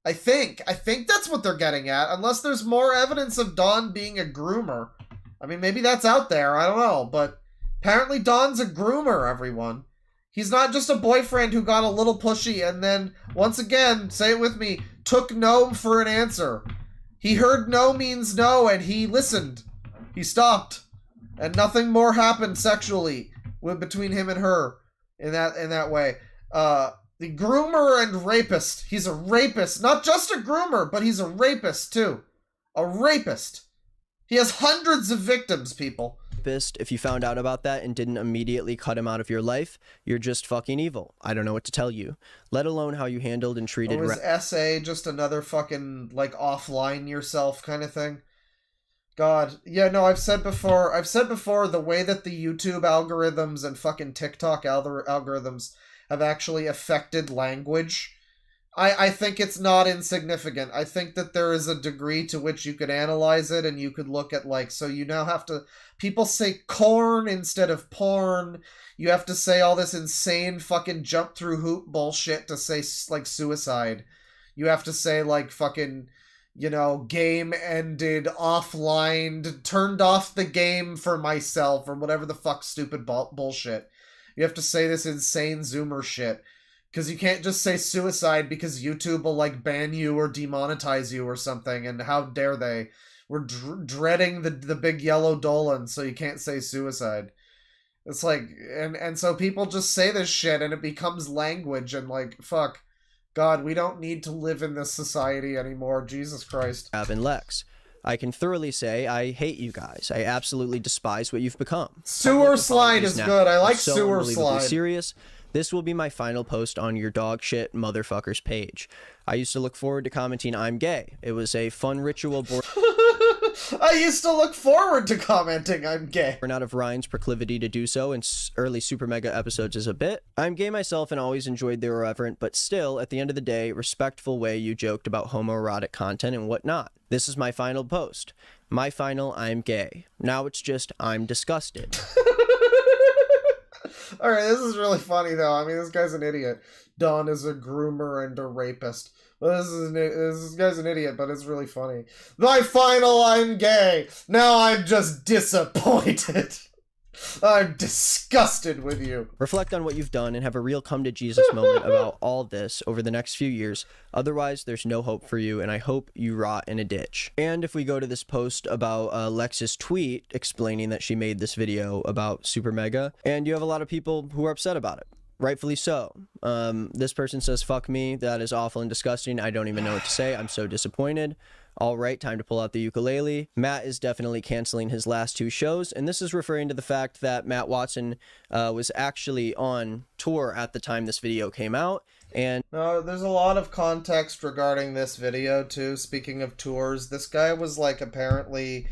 I think that's what they're getting at, unless there's more evidence of Don being a groomer. I mean, maybe that's out there, I don't know, but apparently Don's a groomer, everyone. He's not just a boyfriend who got a little pushy and then, once again, say it with me, took no for an answer. He heard no means no, and he listened. He stopped. And nothing more happened sexually between him and her in that way. The groomer and rapist. He's a rapist. Not just a groomer, but he's a rapist, too. A rapist. He has hundreds of victims, people. If you found out about that and didn't immediately cut him out of your life, you're just fucking evil. I don't know what to tell you. Let alone how you handled and treated... Or was SA just another fucking, like, offline yourself kind of thing? God. Yeah, no, I've said before, the way that the YouTube algorithms and fucking TikTok algorithms have actually affected language, I think it's not insignificant. I think that there is a degree to which you could analyze it, and you could look at, like, so you now have to, people say corn instead of porn. You have to say all this insane fucking jump through hoop bullshit to say, like, suicide. You have to say, like, fucking, you know, game ended, offline, turned off the game for myself, or whatever the fuck stupid bullshit. You have to say this insane Zoomer shit. Because you can't just say suicide because YouTube will, like, ban you or demonetize you or something, and how dare they? We're dreading the big yellow Dolan, so you can't say suicide. It's like, and so people just say this shit, and it becomes language, and, like, fuck. God, we don't need to live in this society anymore. Jesus Christ. And Lex, I can thoroughly say I hate you guys. I absolutely despise what you've become. Sewer slide is good. I like so sewer unbelievably slide. Serious. This will be my final post on your dog shit motherfuckers page. I used to look forward to commenting I'm gay. It was a fun ritual born I used to look forward to commenting I'm gay. out of Ryan's proclivity to do so in early SuperMega episodes is a bit. I'm gay myself and always enjoyed the irreverent, but still, at the end of the day, respectful way you joked about homoerotic content and whatnot. This is my final post. My final I'm gay. Now it's just I'm disgusted. Alright, this is really funny, though. I mean, this guy's an idiot. Don is a groomer and a rapist. Well, this guy's an idiot, but it's really funny. My final I'm gay. Now I'm just disappointed. I'm disgusted with you. Reflect on what you've done and have a real come-to-Jesus moment about all this over the next few years. Otherwise, there's no hope for you, and I hope you rot in a ditch. And if we go to this post about Lex's tweet explaining that she made this video about SuperMega, and you have a lot of people who are upset about it. Rightfully so. This person says, fuck me, that is awful and disgusting. I don't even know what to say. I'm so disappointed. All right, time to pull out the ukulele. Matt is definitely canceling his last 2 shows, and this is referring to the fact that Matt Watson was actually on tour at the time this video came out, and there's a lot of context regarding this video, too. Speaking of tours, this guy was, like, apparently,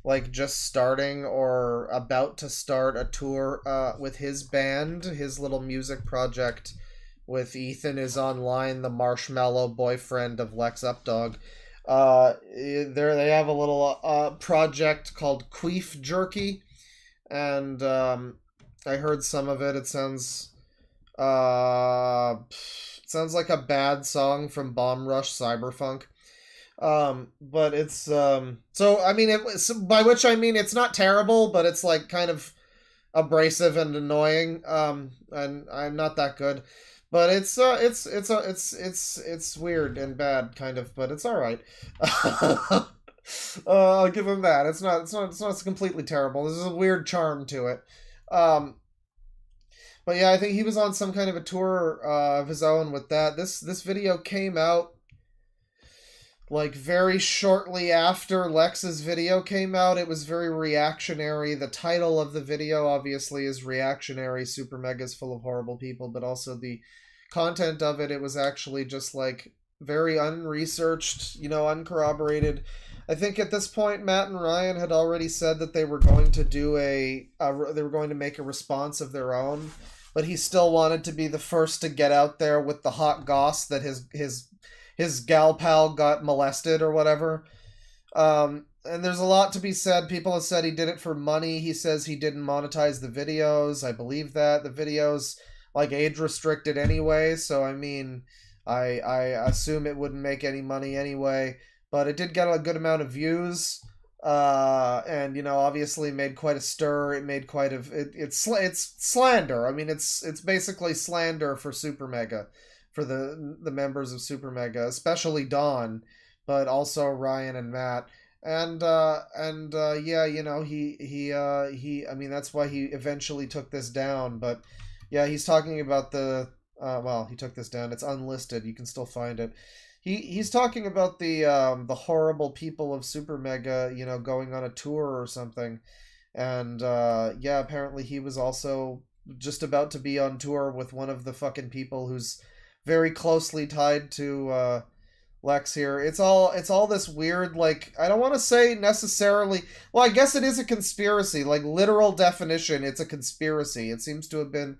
like, just starting or about to start a tour with his band, his little music project with Ethan is online, the marshmallow boyfriend of Lex Updog. They have a little project called Queef Jerky, and I heard some of it. It sounds like a bad song from Bomb Rush Cyberpunk. But it's so I mean by which I mean it's not terrible, but it's like kind of abrasive and annoying. And I'm not that good. But it's weird and bad, kind of, but it's all right. I'll give him that. It's not completely terrible. There's a weird charm to it. But yeah, I think he was on some kind of a tour of his own with that. This video came out like very shortly after Lex's video came out. It was very reactionary. The title of the video obviously is reactionary. SuperMega's full of horrible people, but also the content of it was actually just like very unresearched, you know, uncorroborated. I think at this point Matt and Ryan had already said that they were going to do they were going to make a response of their own, but he still wanted to be the first to get out there with the hot goss that his gal pal got molested or whatever. And there's a lot to be said. People have said he did it for money. He says he didn't monetize the videos. I believe that. The videos, like, age restricted anyway, so I mean, I assume it wouldn't make any money anyway, but it did get a good amount of views, and, you know, obviously made quite a stir. It made quite a, it's slander. I mean, it's basically slander for SuperMega, for the members of SuperMega, especially Dawn, but also Ryan and Matt. And yeah, you know, he I mean, that's why he eventually took this down, but yeah, he's talking about the, well, he took this down. It's unlisted. You can still find it. He's talking about the horrible people of SuperMega, you know, going on a tour or something. And, yeah, apparently he was also just about to be on tour with one of the fucking people who's very closely tied to, Lex here. It's all this weird, like, I don't want to say necessarily, well, I guess it is a conspiracy, like, literal definition, it's a conspiracy. It seems to have been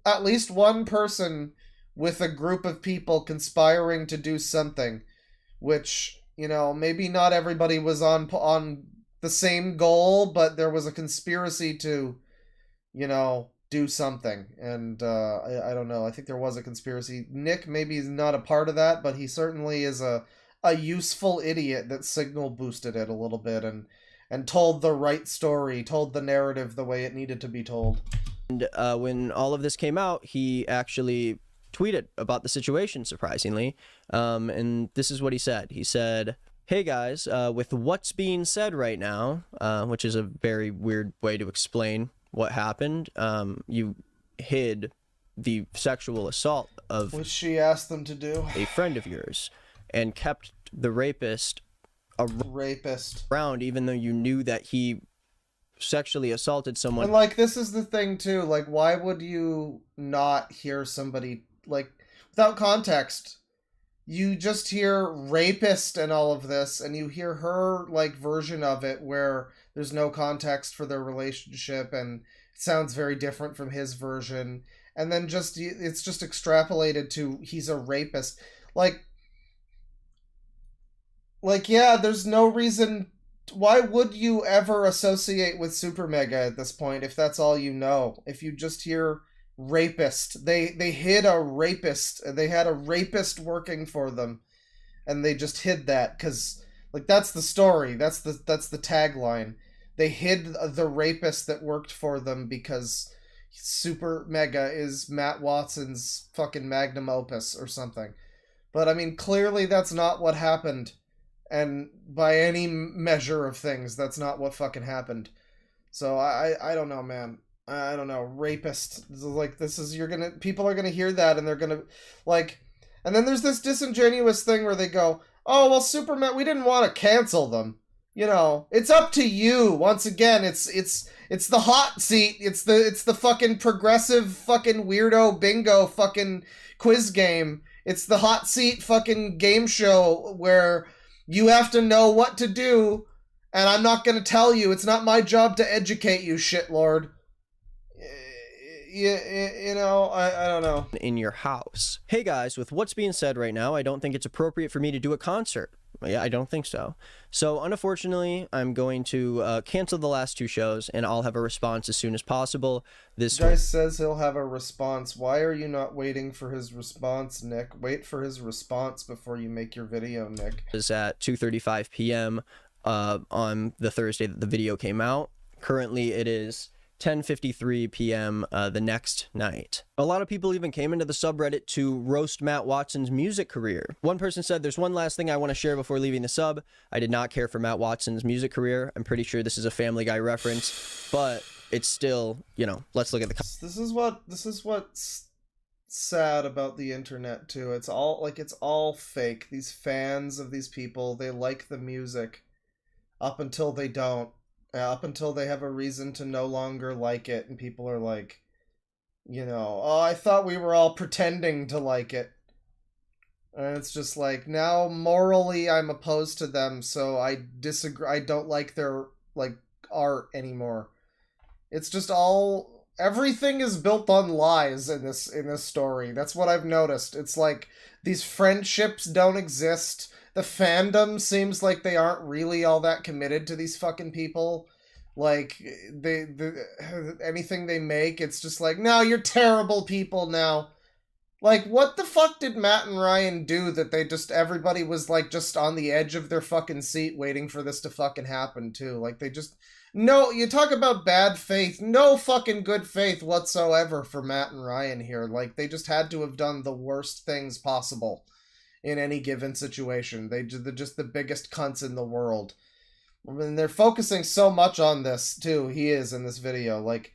at least one person with a group of people conspiring to do something, which, you know, maybe not everybody was on the same goal, but there was a conspiracy to, you know, do something. And I don't know. I think there was a conspiracy. Nick maybe is not a part of that, but he certainly is a useful idiot that signal boosted it a little bit and told the right story, told the narrative the way it needed to be told. And when all of this came out, he actually tweeted about the situation, surprisingly. And this is what he said. He said, "Hey guys, with what's being said right now," which is a very weird way to explain what happened. You hid the sexual assault of Which she asked them to do. a friend of yours and kept the rapist around, even though you knew that he sexually assaulted someone. And, like, this is the thing, too. Like, why would you not hear somebody, like, without context? You just hear rapist and all of this, and you hear her, like, version of it where there's no context for their relationship, and it sounds very different from his version. And then it's just extrapolated to he's a rapist. Like, yeah, there's no reason. Why would you ever associate with SuperMega at this point if that's all you know? If you just hear rapist. They hid a rapist. They had a rapist working for them. And they just hid that because, like, that's the story. That's the tagline. They hid the rapist that worked for them because SuperMega is Matt Watson's fucking magnum opus or something. But, I mean, clearly that's not what happened. And by any measure of things, that's not what fucking happened. So I don't know, man. I don't know. Rapist. Like, this is, people are gonna hear that and they're gonna, like, and then there's this disingenuous thing where they go, oh, well, Superman, we didn't want to cancel them. You know, it's up to you. Once again, it's the hot seat. It's the fucking progressive fucking weirdo bingo fucking quiz game. It's the hot seat fucking game show where you have to know what to do, and I'm not going to tell you. It's not my job to educate you, shitlord. You know, I don't know. In your house. Hey guys, with what's being said right now, I don't think it's appropriate for me to do a concert. Yeah, I don't think so. So, unfortunately, I'm going to cancel the last 2 shows, and I'll have a response as soon as possible. This guy says he'll have a response. Why are you not waiting for his response, Nick? Wait for his response before you make your video, Nick. Is at 2:35 p.m. On the Thursday that the video came out. Currently, it is 10:53 p.m. The next night. A lot of people even came into the subreddit to roast Matt Watson's music career. One person said, "There's one last thing I want to share before leaving the sub. I did not care for Matt Watson's music career." I'm pretty sure this is a Family Guy reference, but it's still, you know, let's look at the... This is what's sad about the internet, too. It's all fake. These fans of these people, they like the music up until they don't. Up until they have a reason to no longer like it, and people are like, you know, oh, I thought we were all pretending to like it. And it's just like, now morally I'm opposed to them, so I disagree. I don't like their, like, art anymore. It's just all, everything is built on lies in this story. That's what I've noticed. It's like these friendships don't exist. The fandom seems like they aren't really all that committed to these fucking people. Like, anything they make, it's just like, no, you're terrible people now. Like, what the fuck did Matt and Ryan do that everybody was, like, just on the edge of their fucking seat waiting for this to fucking happen, too? Like, no, you talk about bad faith, no fucking good faith whatsoever for Matt and Ryan here. Like, they just had to have done the worst things possible in any given situation. They're just the biggest cunts in the world. I mean, they're focusing so much on this, too. He is in this video. Like,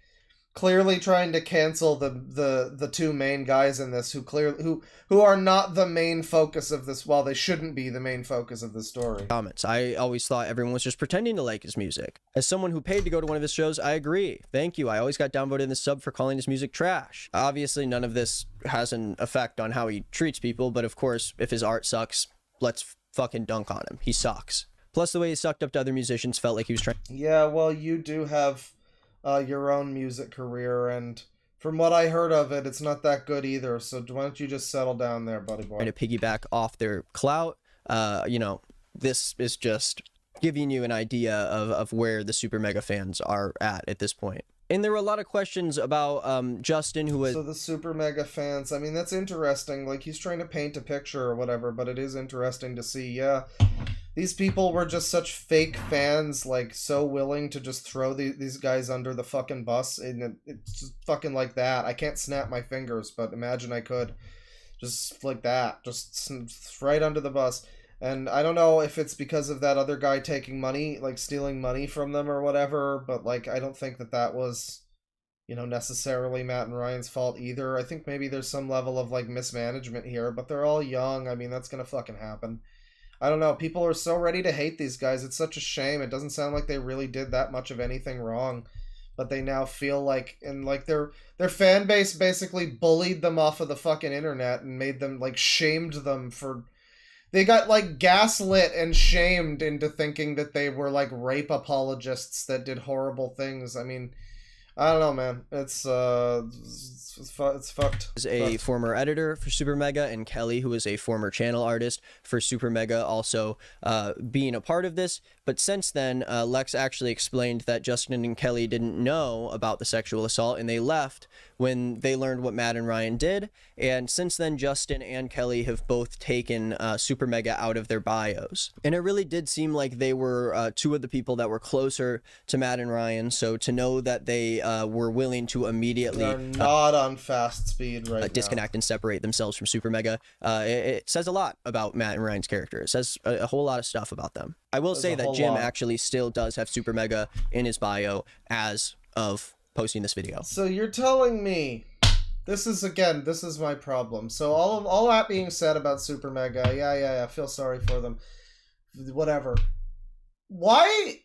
clearly trying to cancel the 2 main guys in this who are not the main focus of this. Well, they shouldn't be the main focus of the story. Comments. I always thought everyone was just pretending to like his music. As someone who paid to go to one of his shows, I agree. Thank you. I always got downvoted in the sub for calling his music trash. Obviously, none of this has an effect on how he treats people, but of course, if his art sucks, let's fucking dunk on him. He sucks. Plus, the way he sucked up to other musicians felt like he was trying... Yeah, well, you do have your own music career, and From what I heard of it, it's not that good either. So why don't you just settle down there, buddy boy? To piggyback off their clout, you know, this is just giving you an idea of where the SuperMega fans are at this point. And there were a lot of questions about Justin, who was... So the SuperMega fans, I mean, that's interesting. Like, he's trying to paint a picture or whatever, but it is interesting to see, yeah. These people were just such fake fans, like, so willing to just throw these guys under the fucking bus, and it's just fucking like that. I can't snap my fingers, but imagine I could. Just like that. Just right under the bus. And I don't know if it's because of that other guy taking money, like stealing money from them or whatever, but like I don't think that was, you know, necessarily Matt and Ryan's fault either. I think maybe there's some level of like mismanagement here, but they're all young. I mean, that's gonna fucking happen. I don't know. People are so ready to hate these guys. It's such a shame. It doesn't sound like they really did that much of anything wrong, but they now feel like, and like their fan base basically bullied them off of the fucking internet and made them, like, shamed them for... They got, like, gaslit and shamed into thinking that they were, like, rape apologists that did horrible things. I mean, I don't know, man. It's fucked. Is a former editor for SuperMega, and Kelly, who is a former channel artist for SuperMega, also being a part of this. But since then, Lex actually explained that Justin and Kelly didn't know about the sexual assault, and they left when they learned what Matt and Ryan did. And since then, Justin and Kelly have both taken SuperMega out of their bios. And it really did seem like they were two of the people that were closer to Matt and Ryan. So to know that they were willing to immediately... They're not on fast speed right now. Disconnect and separate themselves from SuperMega. It says a lot about Matt and Ryan's character. It says a whole lot of stuff about them. I will say that Jim actually still does have SuperMega in his bio as of posting this video. So you're telling me, this is my problem. So all that being said about SuperMega, yeah, I feel sorry for them. Whatever. Why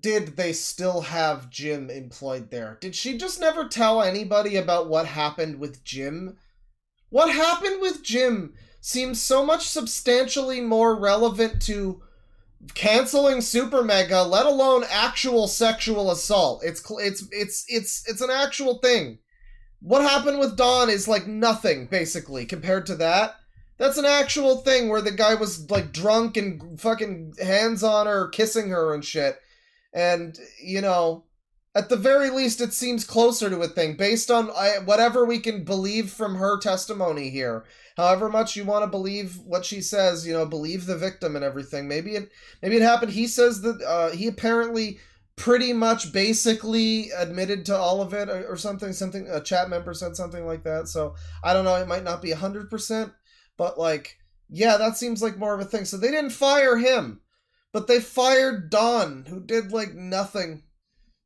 did they still have Jim employed there? Did she just never tell anybody about what happened with Jim? What happened with Jim seems so much substantially more relevant to canceling SuperMega, let alone actual sexual assault. It's an actual thing. What happened with Dawn is like nothing, basically, compared to that. That's an actual thing where the guy was like drunk and fucking hands on her, kissing her and shit. And, you know, at the very least, it seems closer to a thing, based on whatever we can believe from her testimony here. However much you want to believe what she says, you know, believe the victim and everything. Maybe it happened. He says that he apparently pretty much basically admitted to all of it or something. A chat member said something like that. So I don't know. It might not be 100%, but like, yeah, that seems like more of a thing. So they didn't fire him, but they fired Don, who did like nothing.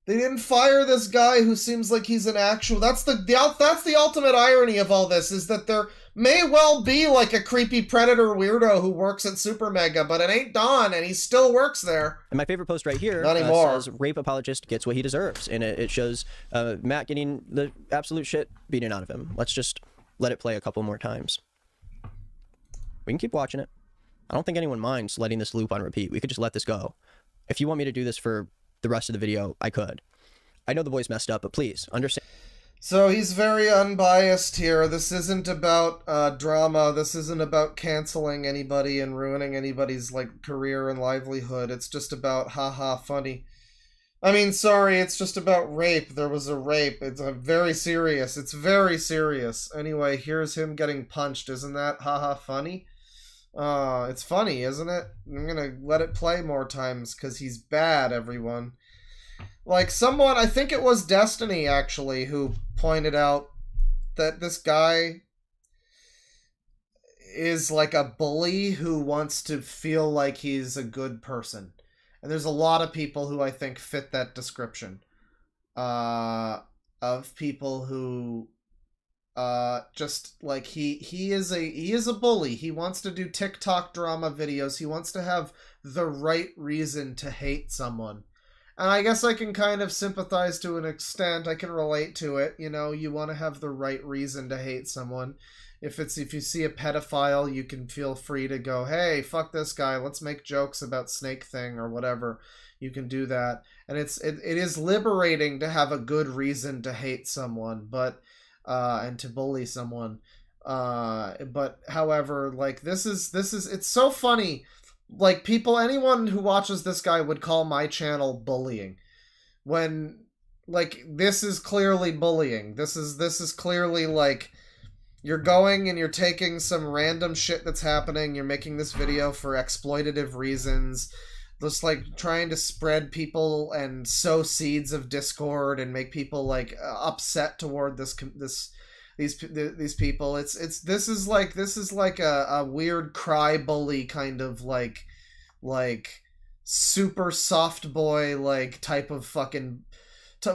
They didn't fire this guy who seems like he's an actual... That's the ultimate irony of all this, is that there may well be like a creepy predator weirdo who works at SuperMega, but it ain't Don, and he still works there. And my favorite post right here says, rape apologist gets what he deserves. And it shows Matt getting the absolute shit beaten out of him. Let's just let it play a couple more times. We can keep watching it. I don't think anyone minds letting this loop on repeat. We could just let this go. If you want me to do this for the rest of the video, I could. I know the boy's messed up, but please understand. So he's very unbiased here. This isn't about drama. This isn't about canceling anybody and ruining anybody's like career and livelihood. It's just about haha funny. I mean, sorry, it's just about rape. There was a rape. It's very serious. It's very serious. Anyway, here's him getting punched. Isn't that haha funny? It's funny, isn't it? I'm gonna let it play more times because he's bad, everyone. Like someone, I think it was Destiny actually, who pointed out that this guy is like a bully who wants to feel like he's a good person. And there's a lot of people who I think fit that description. Of people who just like he is a bully. He wants to do TikTok drama videos. He wants to have the right reason to hate someone. And I guess I can kind of sympathize to an extent. I can relate to it. You know, you want to have the right reason to hate someone. if you see a pedophile, you can feel free to go, hey, fuck this guy, let's make jokes about Snake Thing or whatever. You can do that, and it is liberating to have a good reason to hate someone, but and to bully someone. But however, like this is it's so funny. Like anyone who watches this guy would call my channel bullying, when like this is clearly bullying. This is clearly like you're going and you're taking some random shit that's happening. You're making this video for exploitative reasons, just like trying to spread people and sow seeds of discord and make people like upset toward these people. This is like a weird cry bully kind of like super soft boy like type of fucking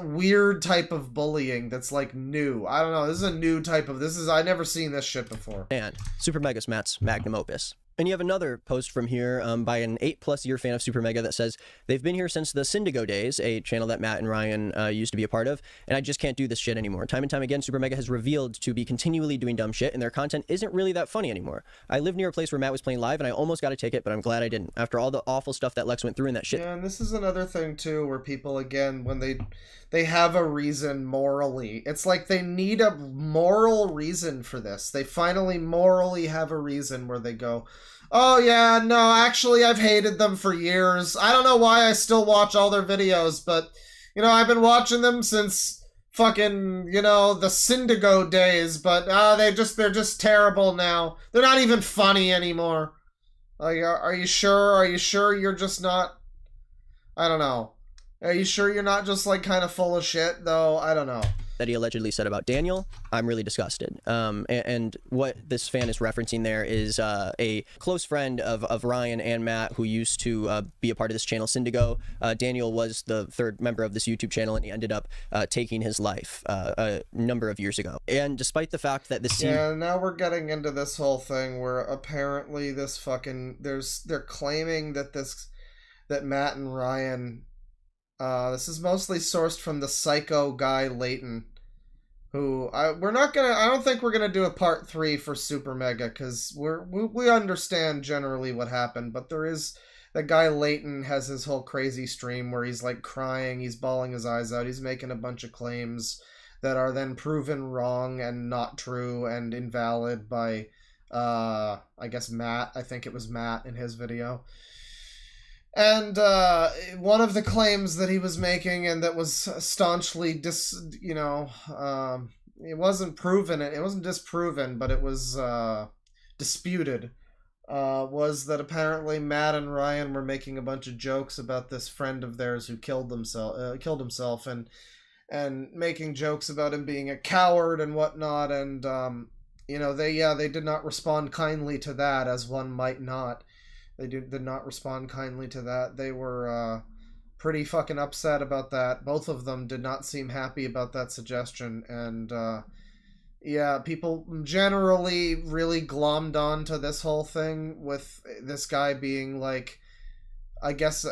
weird type of bullying that's like new. I don't know. This is a new type of. I never seen this shit before. And SuperMega's Matt's magnum opus. And you have another post from here by an 8+ year fan of SuperMega that says, they've been here since the Syndigo days, a channel that Matt and Ryan used to be a part of, and I just can't do this shit anymore. Time and time again, SuperMega has revealed to be continually doing dumb shit, and their content isn't really that funny anymore. I live near a place where Matt was playing live, and I almost got a ticket, but I'm glad I didn't, after all the awful stuff that Lex went through in that shit. Yeah, and this is another thing, too, where people, again, when they have a reason morally, it's like they need a moral reason for this. They finally morally have a reason where they go, oh yeah, no, actually I've hated them for years. I don't know why I still watch all their videos, but, you know, I've been watching them since fucking, you know, the Syndigo days, but they're just terrible now. They're not even funny anymore. Like, are you sure? Are you sure you're just not, I don't know. Are you sure you're not just like kind of full of shit though? I don't know. That he allegedly said about Daniel, I'm really disgusted. And what this fan is referencing there is a close friend of Ryan and Matt who used to be a part of this channel, Syndigo. Daniel was the third member of this YouTube channel, and he ended up taking his life a number of years ago. And despite the fact that this yeah, now we're getting into this whole thing where apparently this fucking they're claiming that Matt and Ryan. This is mostly sourced from the psycho guy Leighton, who I don't think we're gonna do a part 3 for SuperMega because we understand generally what happened, but there is that guy Leighton has his whole crazy stream where he's like crying, he's bawling his eyes out, he's making a bunch of claims that are then proven wrong and not true and invalid by I guess Matt. I think it was Matt in his video. And one of the claims that he was making, and that was staunchly it wasn't proven, it wasn't disproven, but it was disputed, was that apparently Matt and Ryan were making a bunch of jokes about this friend of theirs who killed himself, and making jokes about him being a coward and whatnot, and they did not respond kindly to that, as one might not. They did not respond kindly to that. They were pretty fucking upset about that. Both of them did not seem happy about that suggestion. And yeah, people generally really glommed on to this whole thing with this guy being like, I guess,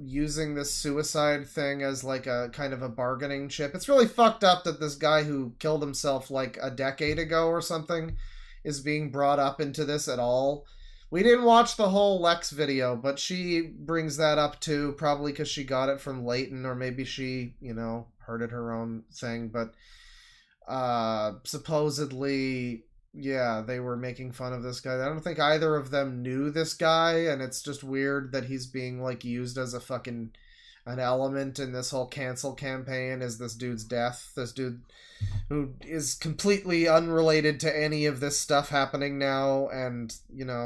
using this suicide thing as like a kind of a bargaining chip. It's really fucked up that this guy who killed himself like a decade ago or something is being brought up into this at all. We didn't watch the whole Lex video, but she brings that up too, probably because she got it from Leighton, or maybe she, heard it her own thing. But supposedly, yeah, they were making fun of this guy. I don't think either of them knew this guy, and it's just weird that he's being like used as a fucking an element in this whole cancel campaign is this dude's death. This dude who is completely unrelated to any of this stuff happening now, and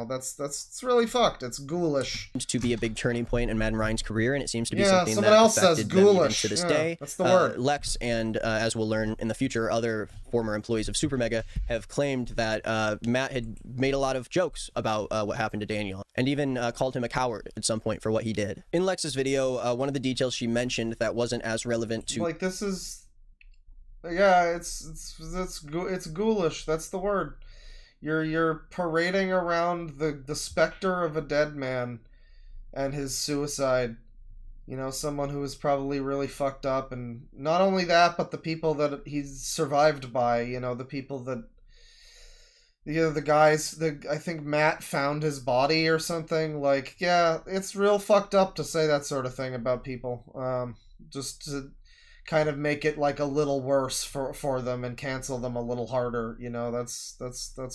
that's really fucked. It's ghoulish. To be a big turning point in Matt and Ryan's career, and it seems to be something that else affected says them even ghoulish to this day. That's the word. Lex and as we'll learn in the future, other former employees of SuperMega have claimed that Matt had made a lot of jokes about what happened to Daniel, and even called him a coward at some point for what he did. In Lex's video, one of the details she mentioned that wasn't as relevant to this is. Yeah, it's ghoulish. That's the word. You're parading around the specter of a dead man and his suicide. Someone who is probably really fucked up, and not only that, but the people that he's survived by. The people that the guys, I think Matt found his body or something. Like, yeah, it's real fucked up to say that sort of thing about people. Just to kind of make it like a little worse for them and cancel them a little harder. You know, that's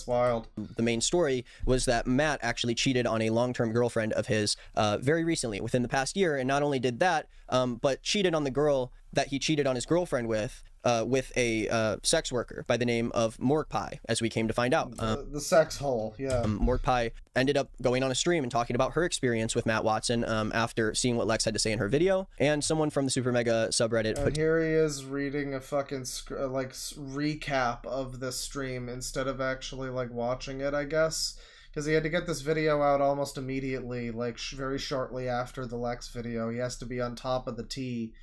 wild. The main story was that Matt actually cheated on a long-term girlfriend of his very recently, within the past year, and not only did that, but cheated on the girl that he cheated on his girlfriend with a sex worker by the name of Morgue Pie, as we came to find out. The sex hole, yeah. Morgue Pie ended up going on a stream and talking about her experience with Matt Watson after seeing what Lex had to say in her video, and someone from the SuperMega subreddit and here he is reading a fucking recap of this stream instead of actually like watching it, I guess, because he had to get this video out almost immediately, like very shortly after the Lex video. He has to be on top of the tea,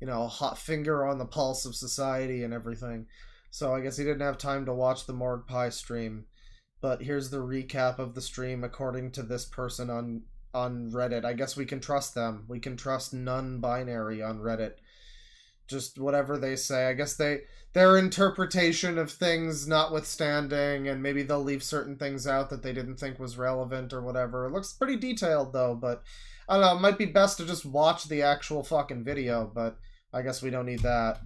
you know, hot finger on the pulse of society and everything. So I guess he didn't have time to watch the Morgue Pie stream. But here's the recap of the stream according to this person on Reddit. I guess we can trust them. We can trust non-binary on Reddit. Just whatever they say. I guess their interpretation of things notwithstanding, and maybe they'll leave certain things out that they didn't think was relevant or whatever. It looks pretty detailed though, but I don't know, it might be best to just watch the actual fucking video, but I guess we don't need that.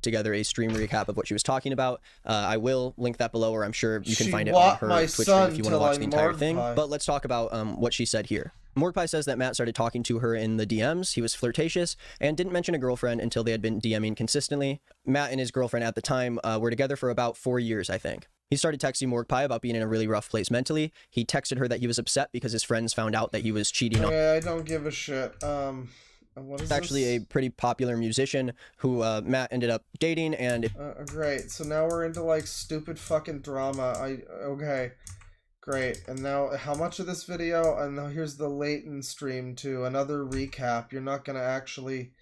Together a stream recap of what she was talking about. I will link that below, or I'm sure you can find it on her Twitch stream if you want to watch the entire thing. But let's talk about what she said here. Morgue Pie says that Matt started talking to her in the DMs. He was flirtatious and didn't mention a girlfriend until they had been DMing consistently. Matt and his girlfriend at the time were together for about 4 years, I think. He started texting Morgue Pie about being in a really rough place mentally. He texted her that he was upset because his friends found out that he was cheating on. Yeah, I don't give a shit. What is actually this? A pretty popular musician who Matt ended up dating, and great. So now we're into like stupid fucking drama. Okay. Great. And now how much of this video? And now here's the Leighton stream too. Another recap. You're not gonna actually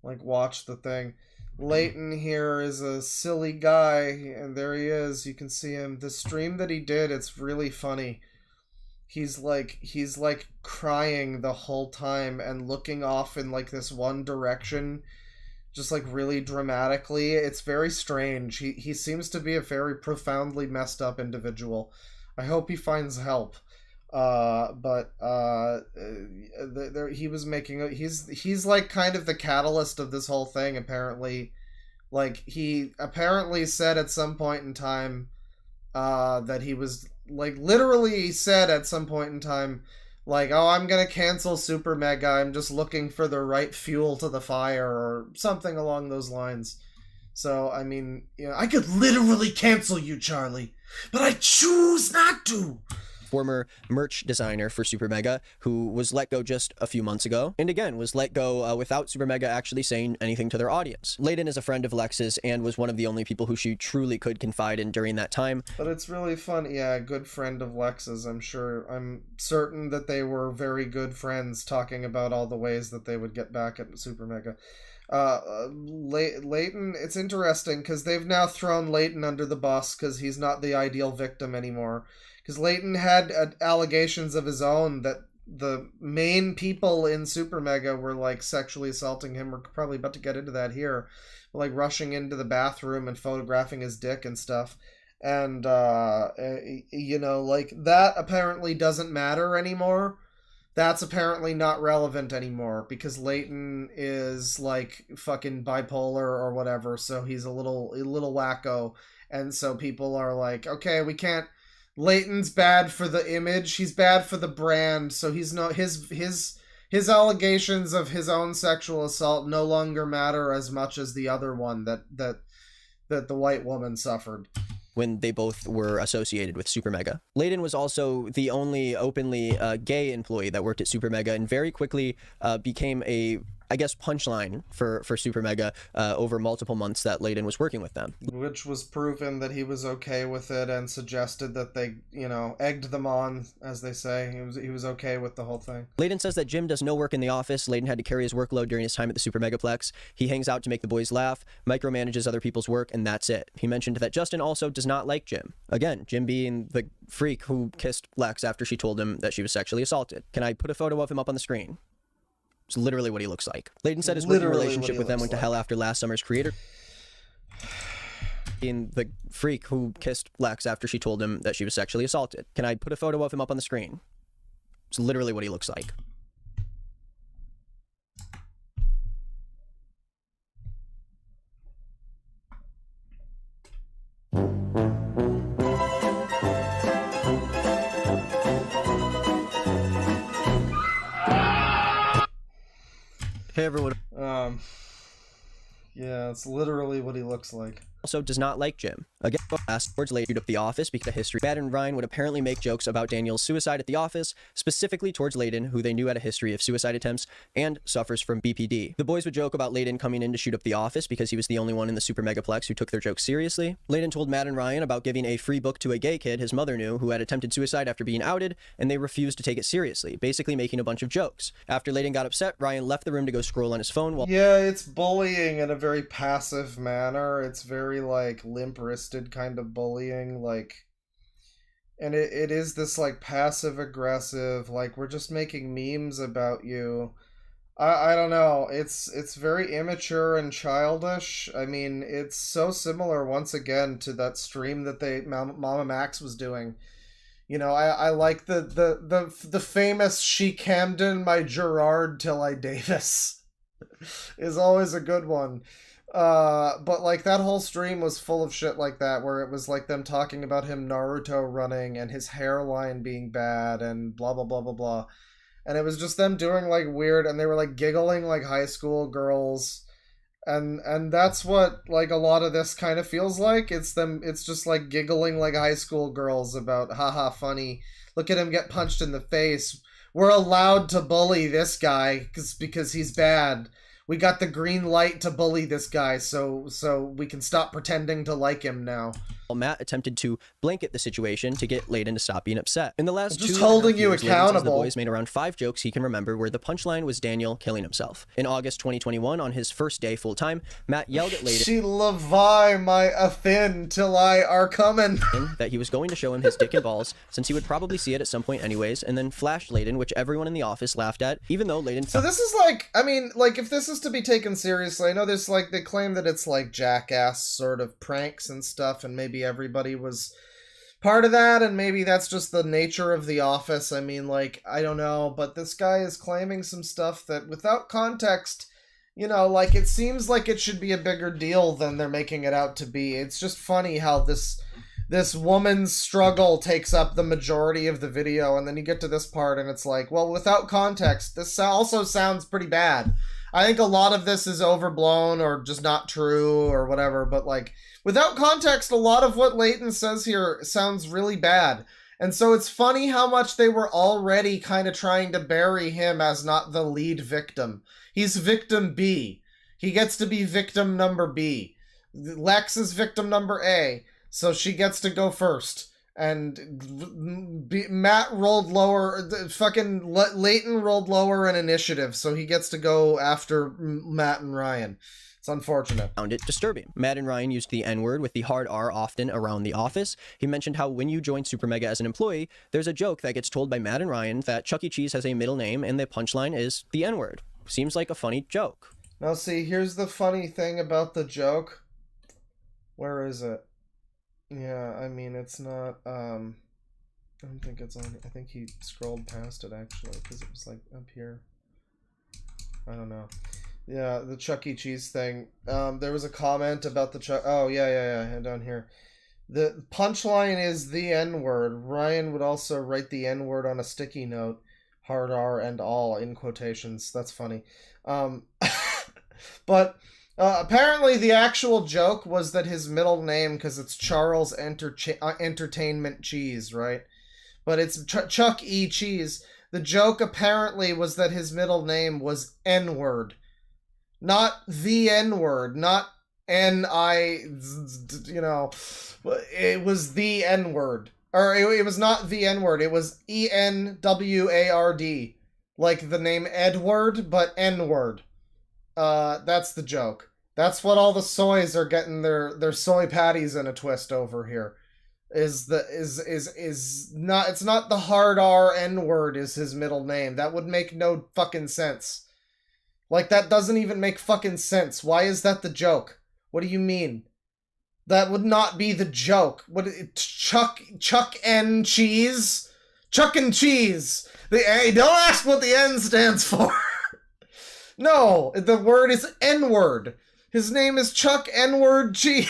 like watch the thing. Leighton here is a silly guy, and there he is. You can see him. The stream that he did, it's really funny. He's like crying the whole time and looking off in like this one direction, just like really dramatically. It's very strange. He seems to be a very profoundly messed up individual. I hope he finds help. He was making he's like kind of the catalyst of this whole thing, apparently. Like he apparently said at some point in time that he was like literally said at some point in time like, oh, I'm gonna cancel SuperMega, I'm just looking for the right fuel to the fire, or something along those lines. So I mean, you know, I could literally cancel you, Charlie, but I choose not to. Former merch designer for SuperMega, who was let go just a few months ago, and again was let go without SuperMega actually saying anything to their audience. Leighton is a friend of Lex's and was one of the only people who she truly could confide in during that time. But it's really fun. Yeah, a good friend of Lex's, I'm sure. I'm certain that they were very good friends, talking about all the ways that they would get back at SuperMega. Leighton, it's interesting because they've now thrown Leighton under the bus because he's not the ideal victim anymore. Because Leighton had allegations of his own that the main people in SuperMega were like sexually assaulting him. We're probably about to get into that here, like rushing into the bathroom and photographing his dick and stuff. And you know, like that apparently doesn't matter anymore. That's apparently not relevant anymore because Leighton is like fucking bipolar or whatever, so he's a little wacko, and so people are like, okay, we can't. Leighton's bad for the image, he's bad for the brand, so he's no his allegations of his own sexual assault no longer matter as much as the other one that the white woman suffered when they both were associated with SuperMega. Leighton was also the only openly gay employee that worked at SuperMega, and very quickly became a, I guess, punchline for SuperMega over multiple months that Leighton was working with them. Which was proven that he was okay with it and suggested that they, you know, egged them on, as they say. He was okay with the whole thing. Leighton says that Jim does no work in the office. Leighton had to carry his workload during his time at the SuperMegaplex. He hangs out to make the boys laugh, micromanages other people's work, and that's it. He mentioned that Justin also does not like Jim. Again, Jim being the freak who kissed Lex after she told him that she was sexually assaulted. Can I put a photo of him up on the screen? It's literally what he looks like. Leighton said his working relationship with them went to hell after last summer's creator. being the freak who kissed Lex after she told him that she was sexually assaulted. Can I put a photo of him up on the screen? It's literally what he looks like. Hey everyone. Yeah, it's literally what he looks like. Also does not like Jim. Again, last words later up the office because of the history. Matt and Ryan would apparently make jokes about Daniel's suicide at the office, specifically towards Layden, who they knew had a history of suicide attempts and suffers from BPD. The boys would joke about Layden coming in to shoot up the office because he was the only one in the Super Megaplex who took their jokes seriously. Layden told Matt and Ryan about giving a free book to a gay kid his mother knew who had attempted suicide after being outed, and they refused to take it seriously, basically making a bunch of jokes. After Layden got upset, Ryan left the room to go scroll on his phone while Yeah, it's bullying in a very passive manner. It's very, like, limp-wristed kind of bullying, like... And it is this, like, passive-aggressive, like, we're just making memes about you. I don't know. It's very immature and childish. I mean, it's so similar, once again, to that stream that Mama Max was doing. You know, I like the famous She Camden my Gerard till I Davis is always a good one. But like that whole stream was full of shit like that, where it was like them talking about him Naruto running and his hairline being bad and blah blah blah blah blah. And it was just them doing like weird, and they were like giggling like high school girls. And that's what like a lot of this kind of feels like. It's just like giggling like high school girls about haha funny. Look at him get punched in the face. We're allowed to bully this guy because he's bad. We got the green light to bully this guy, so we can stop pretending to like him now. Matt attempted to blanket the situation to get Layden to stop being upset. In the last just 2.5 holding you years, Layden says accountable. the boys made around 5 jokes he can remember where the punchline was Daniel killing himself. In August 2021, on his first day full-time, Matt yelled at Layden She Levi my a thin till I are coming. that he was going to show him his dick and balls, since he would probably see it at some point anyways, and then flashed Layden, which everyone in the office laughed at, even though Layden... So this is like, I mean, like, if this is to be taken seriously, I know there's, like, they claim that it's, like, jackass sort of pranks and stuff, and maybe everybody was part of that, and maybe that's just the nature of the office. I mean, like, I don't know, but this guy is claiming some stuff that, without context, you know, like, it seems like it should be a bigger deal than they're making it out to be. It's just funny how this woman's struggle takes up the majority of the video, and then you get to this part, and it's like, well, without context, this also sounds pretty bad. I think a lot of this is overblown or just not true or whatever, but like, without context, a lot of what Layden says here sounds really bad. And so it's funny how much they were already kind of trying to bury him as not the lead victim. He's victim B. He gets to be victim number B. Lex is victim number A, so she gets to go first. And Matt rolled lower, fucking Layton rolled lower in initiative, so he gets to go after Matt and Ryan. It's unfortunate. Found it disturbing. Matt and Ryan used the N-word with the hard R often around the office. He mentioned how when you join SuperMega as an employee, there's a joke that gets told by Matt and Ryan that Chuck E. Cheese has a middle name and the punchline is the N-word. Seems like a funny joke. Now see, here's the funny thing about the joke. Where is it? Yeah, I mean, it's not, I don't think it's on, I think he scrolled past it, actually, because it was, like, up here. I don't know. Yeah, the Chuck E. Cheese thing. There was a comment about the Chuck, oh, yeah, down here. The punchline is the N-word. Ryan would also write the N-word on a sticky note. Hard R and all, in quotations. That's funny. But... apparently the actual joke was that his middle name, because it's Charles Entertainment Cheese, right? But it's Chuck E. Cheese. The joke apparently was that his middle name was N-word. Not the N-word, not N-I, you know, it was the N-word. Or it was not the N-word, it was E-N-W-A-R-D. Like the name Edward, but N-word. That's the joke. That's what all the soys are getting their soy patties in a twist over here. It's not the hard R N-word is his middle name. That would make no fucking sense. Like, that doesn't even make fucking sense. Why is that the joke? What do you mean? That would not be the joke. Chuck and cheese? Chuck and cheese. Don't ask what the N stands for. No, the word is N-word. His name is Chuck N-word Cheese.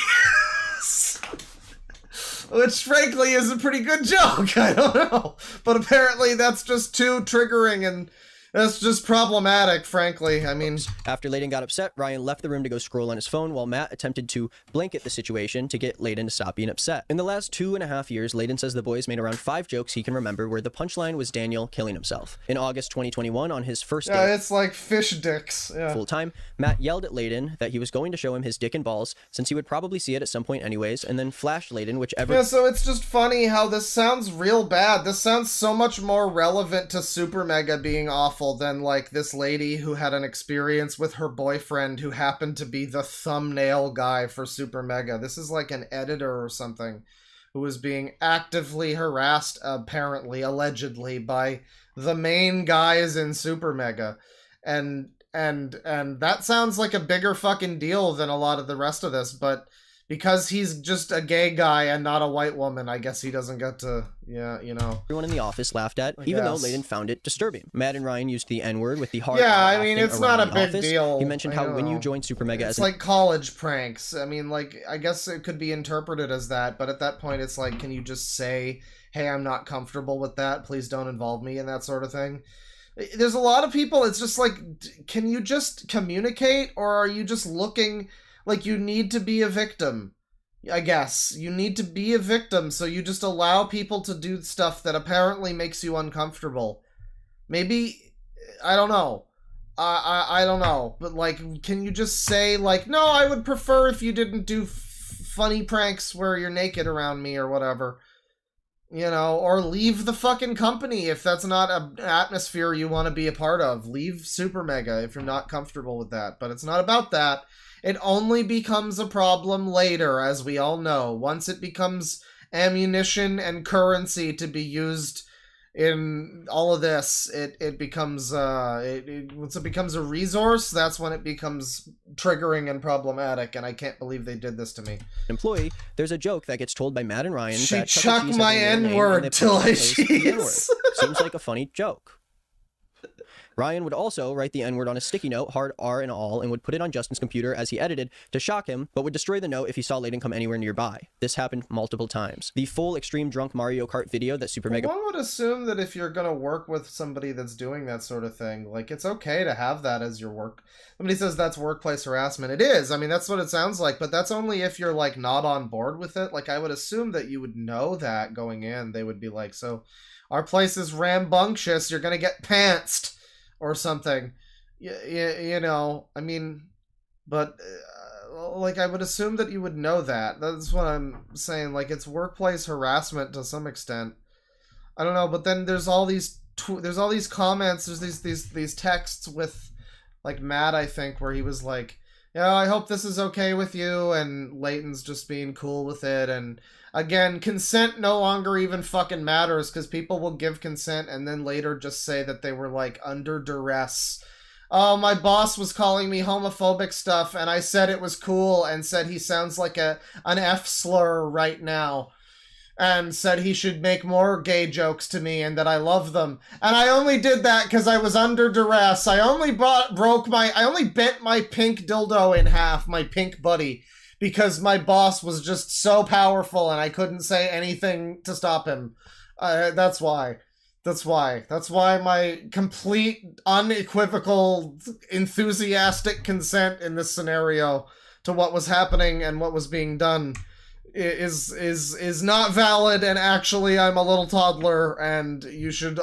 Which, frankly, is a pretty good joke. I don't know. But apparently that's just too triggering and that's just problematic, frankly. I mean... After Layden got upset, Ryan left the room to go scroll on his phone while Matt attempted to blanket the situation to get Layden to stop being upset. In the last 2.5 years, Layden says the boys made around 5 jokes he can remember where the punchline was Daniel killing himself. In August 2021, on his first day... it's like fish dicks. Yeah. Full time, Matt yelled at Layden that he was going to show him his dick and balls, since he would probably see it at some point anyways, and then flashed Layden whichever... Yeah, so it's just funny how this sounds real bad. This sounds so much more relevant to SuperMega being awful than, like, this lady who had an experience with her boyfriend who happened to be the thumbnail guy for SuperMega. This is like an editor or something who was being actively harassed, apparently, allegedly, by the main guys in SuperMega. And that sounds like a bigger fucking deal than a lot of the rest of this, but because he's just a gay guy and not a white woman, I guess he doesn't get to, Everyone in the office laughed at, even though Layden found it disturbing. Matt and Ryan used the N-word with the hard I mean, it's not a big deal. He mentioned how when you joined SuperMega it's like college pranks. I mean, like, I guess it could be interpreted as that, but at that point it's like, can you just say, hey, I'm not comfortable with that, please don't involve me in that sort of thing? There's a lot of people, it's just like, can you just communicate, or are you just looking like you need to be a victim? I guess. You need to be a victim, so you just allow people to do stuff that apparently makes you uncomfortable. Maybe, I don't know. I don't know. But, like, can you just say, like, no, I would prefer if you didn't do funny pranks where you're naked around me or whatever. Or leave the fucking company if that's not an atmosphere you want to be a part of. Leave SuperMega if you're not comfortable with that. But it's not about that. It only becomes a problem later, as we all know. Once it becomes ammunition and currency to be used in all of this, it becomes once it becomes a resource, that's when it becomes triggering and problematic, and I can't believe they did this to me. Employee, there's a joke that gets told by Matt and Ryan she that chucked my N-word till I cheese. Seems like a funny joke. Ryan would also write the N-word on a sticky note, hard R and all, and would put it on Justin's computer as he edited to shock him, but would destroy the note if he saw Layden come anywhere nearby. This happened multiple times. The full extreme drunk Mario Kart video that SuperMega... One would assume that if you're gonna work with somebody that's doing that sort of thing, like, it's okay to have that as your work. Somebody says that's workplace harassment. It is. I mean, that's what it sounds like, but that's only if you're, like, not on board with it. Like, I would assume that you would know that going in. They would be like, so, our place is rambunctious, you're gonna get pantsed. Or something, I mean, but, like, I would assume that you would know that. That's what I'm saying, like, it's workplace harassment to some extent. I don't know, but then there's all these comments, there's these texts with, like, Matt, I think, where he was like, yeah, I hope this is okay with you, and Layton's just being cool with it, and again, consent no longer even fucking matters, because people will give consent and then later just say that they were, like, under duress. Oh, my boss was calling me homophobic stuff, and I said it was cool, and said he sounds like an F slur right now. And said he should make more gay jokes to me and that I love them. And I only did that because I was under duress. I only bent my pink dildo in half, my pink buddy, because my boss was just so powerful and I couldn't say anything to stop him. That's why. That's why my complete, unequivocal, enthusiastic consent in this scenario to what was happening and what was being done is not valid, and actually I'm a little toddler and you should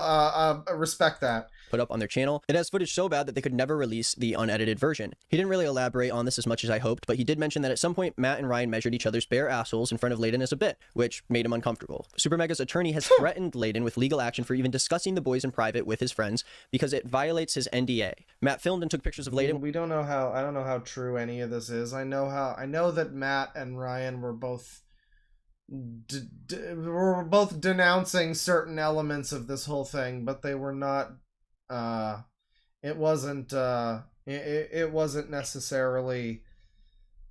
respect that. Put up on their channel. It has footage so bad that they could never release the unedited version. He didn't really elaborate on this as much as I hoped, but he did mention that at some point Matt and Ryan measured each other's bare assholes in front of Layden as a bit, which made him uncomfortable. SuperMega's attorney has threatened Layden with legal action for even discussing the boys in private with his friends because it violates his NDA. Matt filmed and took pictures of Layden. I don't know how true any of this is. I know that Matt and Ryan were both denouncing certain elements of this whole thing, but they were not it wasn't necessarily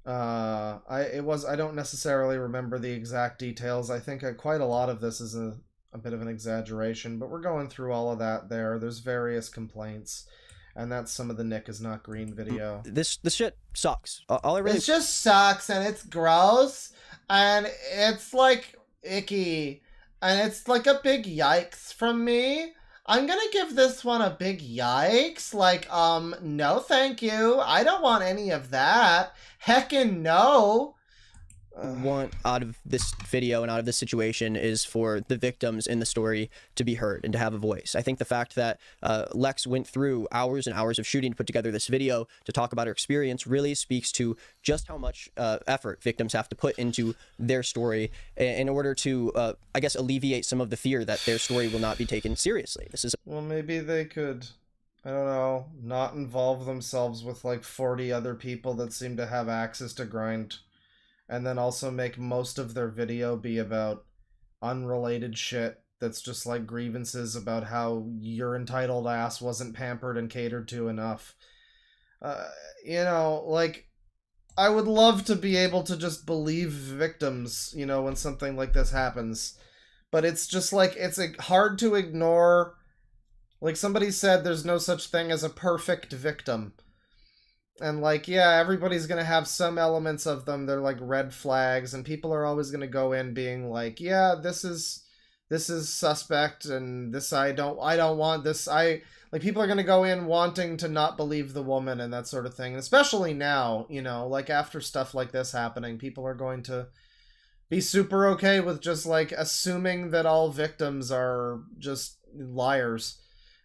I don't necessarily remember the exact details. I think quite a lot of this is a bit of an exaggeration, but we're going through all of that there. There's various complaints, and that's some of the Nick is not green video. This shit sucks. All I really It just sucks, and it's gross, and it's like icky, and it's like a big yikes from me. I'm gonna give this one a big yikes. Like, no thank you. I don't want any of that. Heckin' no. want out of this video and out of this situation is for the victims in the story to be heard and to have a voice. I think the fact that Lex went through hours and hours of shooting to put together this video to talk about her experience really speaks to just how much effort victims have to put into their story in order to, I guess, alleviate some of the fear that their story will not be taken seriously. This is Well, maybe they could, I don't know, not involve themselves with like 40 other people that seem to have access to grind. And then also make most of their video be about unrelated shit that's just like grievances about how your entitled ass wasn't pampered and catered to enough. You know, like, I would love to be able to just believe victims, you know, when something like this happens. But it's just like, it's hard to ignore. Like somebody said, there's no such thing as a perfect victim. And like, yeah, everybody's gonna have some elements of them. They're like red flags, and people are always gonna go in being like, yeah, this is suspect, and this I don't want this. Like, people are gonna go in wanting to not believe the woman and that sort of thing. And especially now, you know, like after stuff like this happening, people are going to be super okay with just like assuming that all victims are just liars.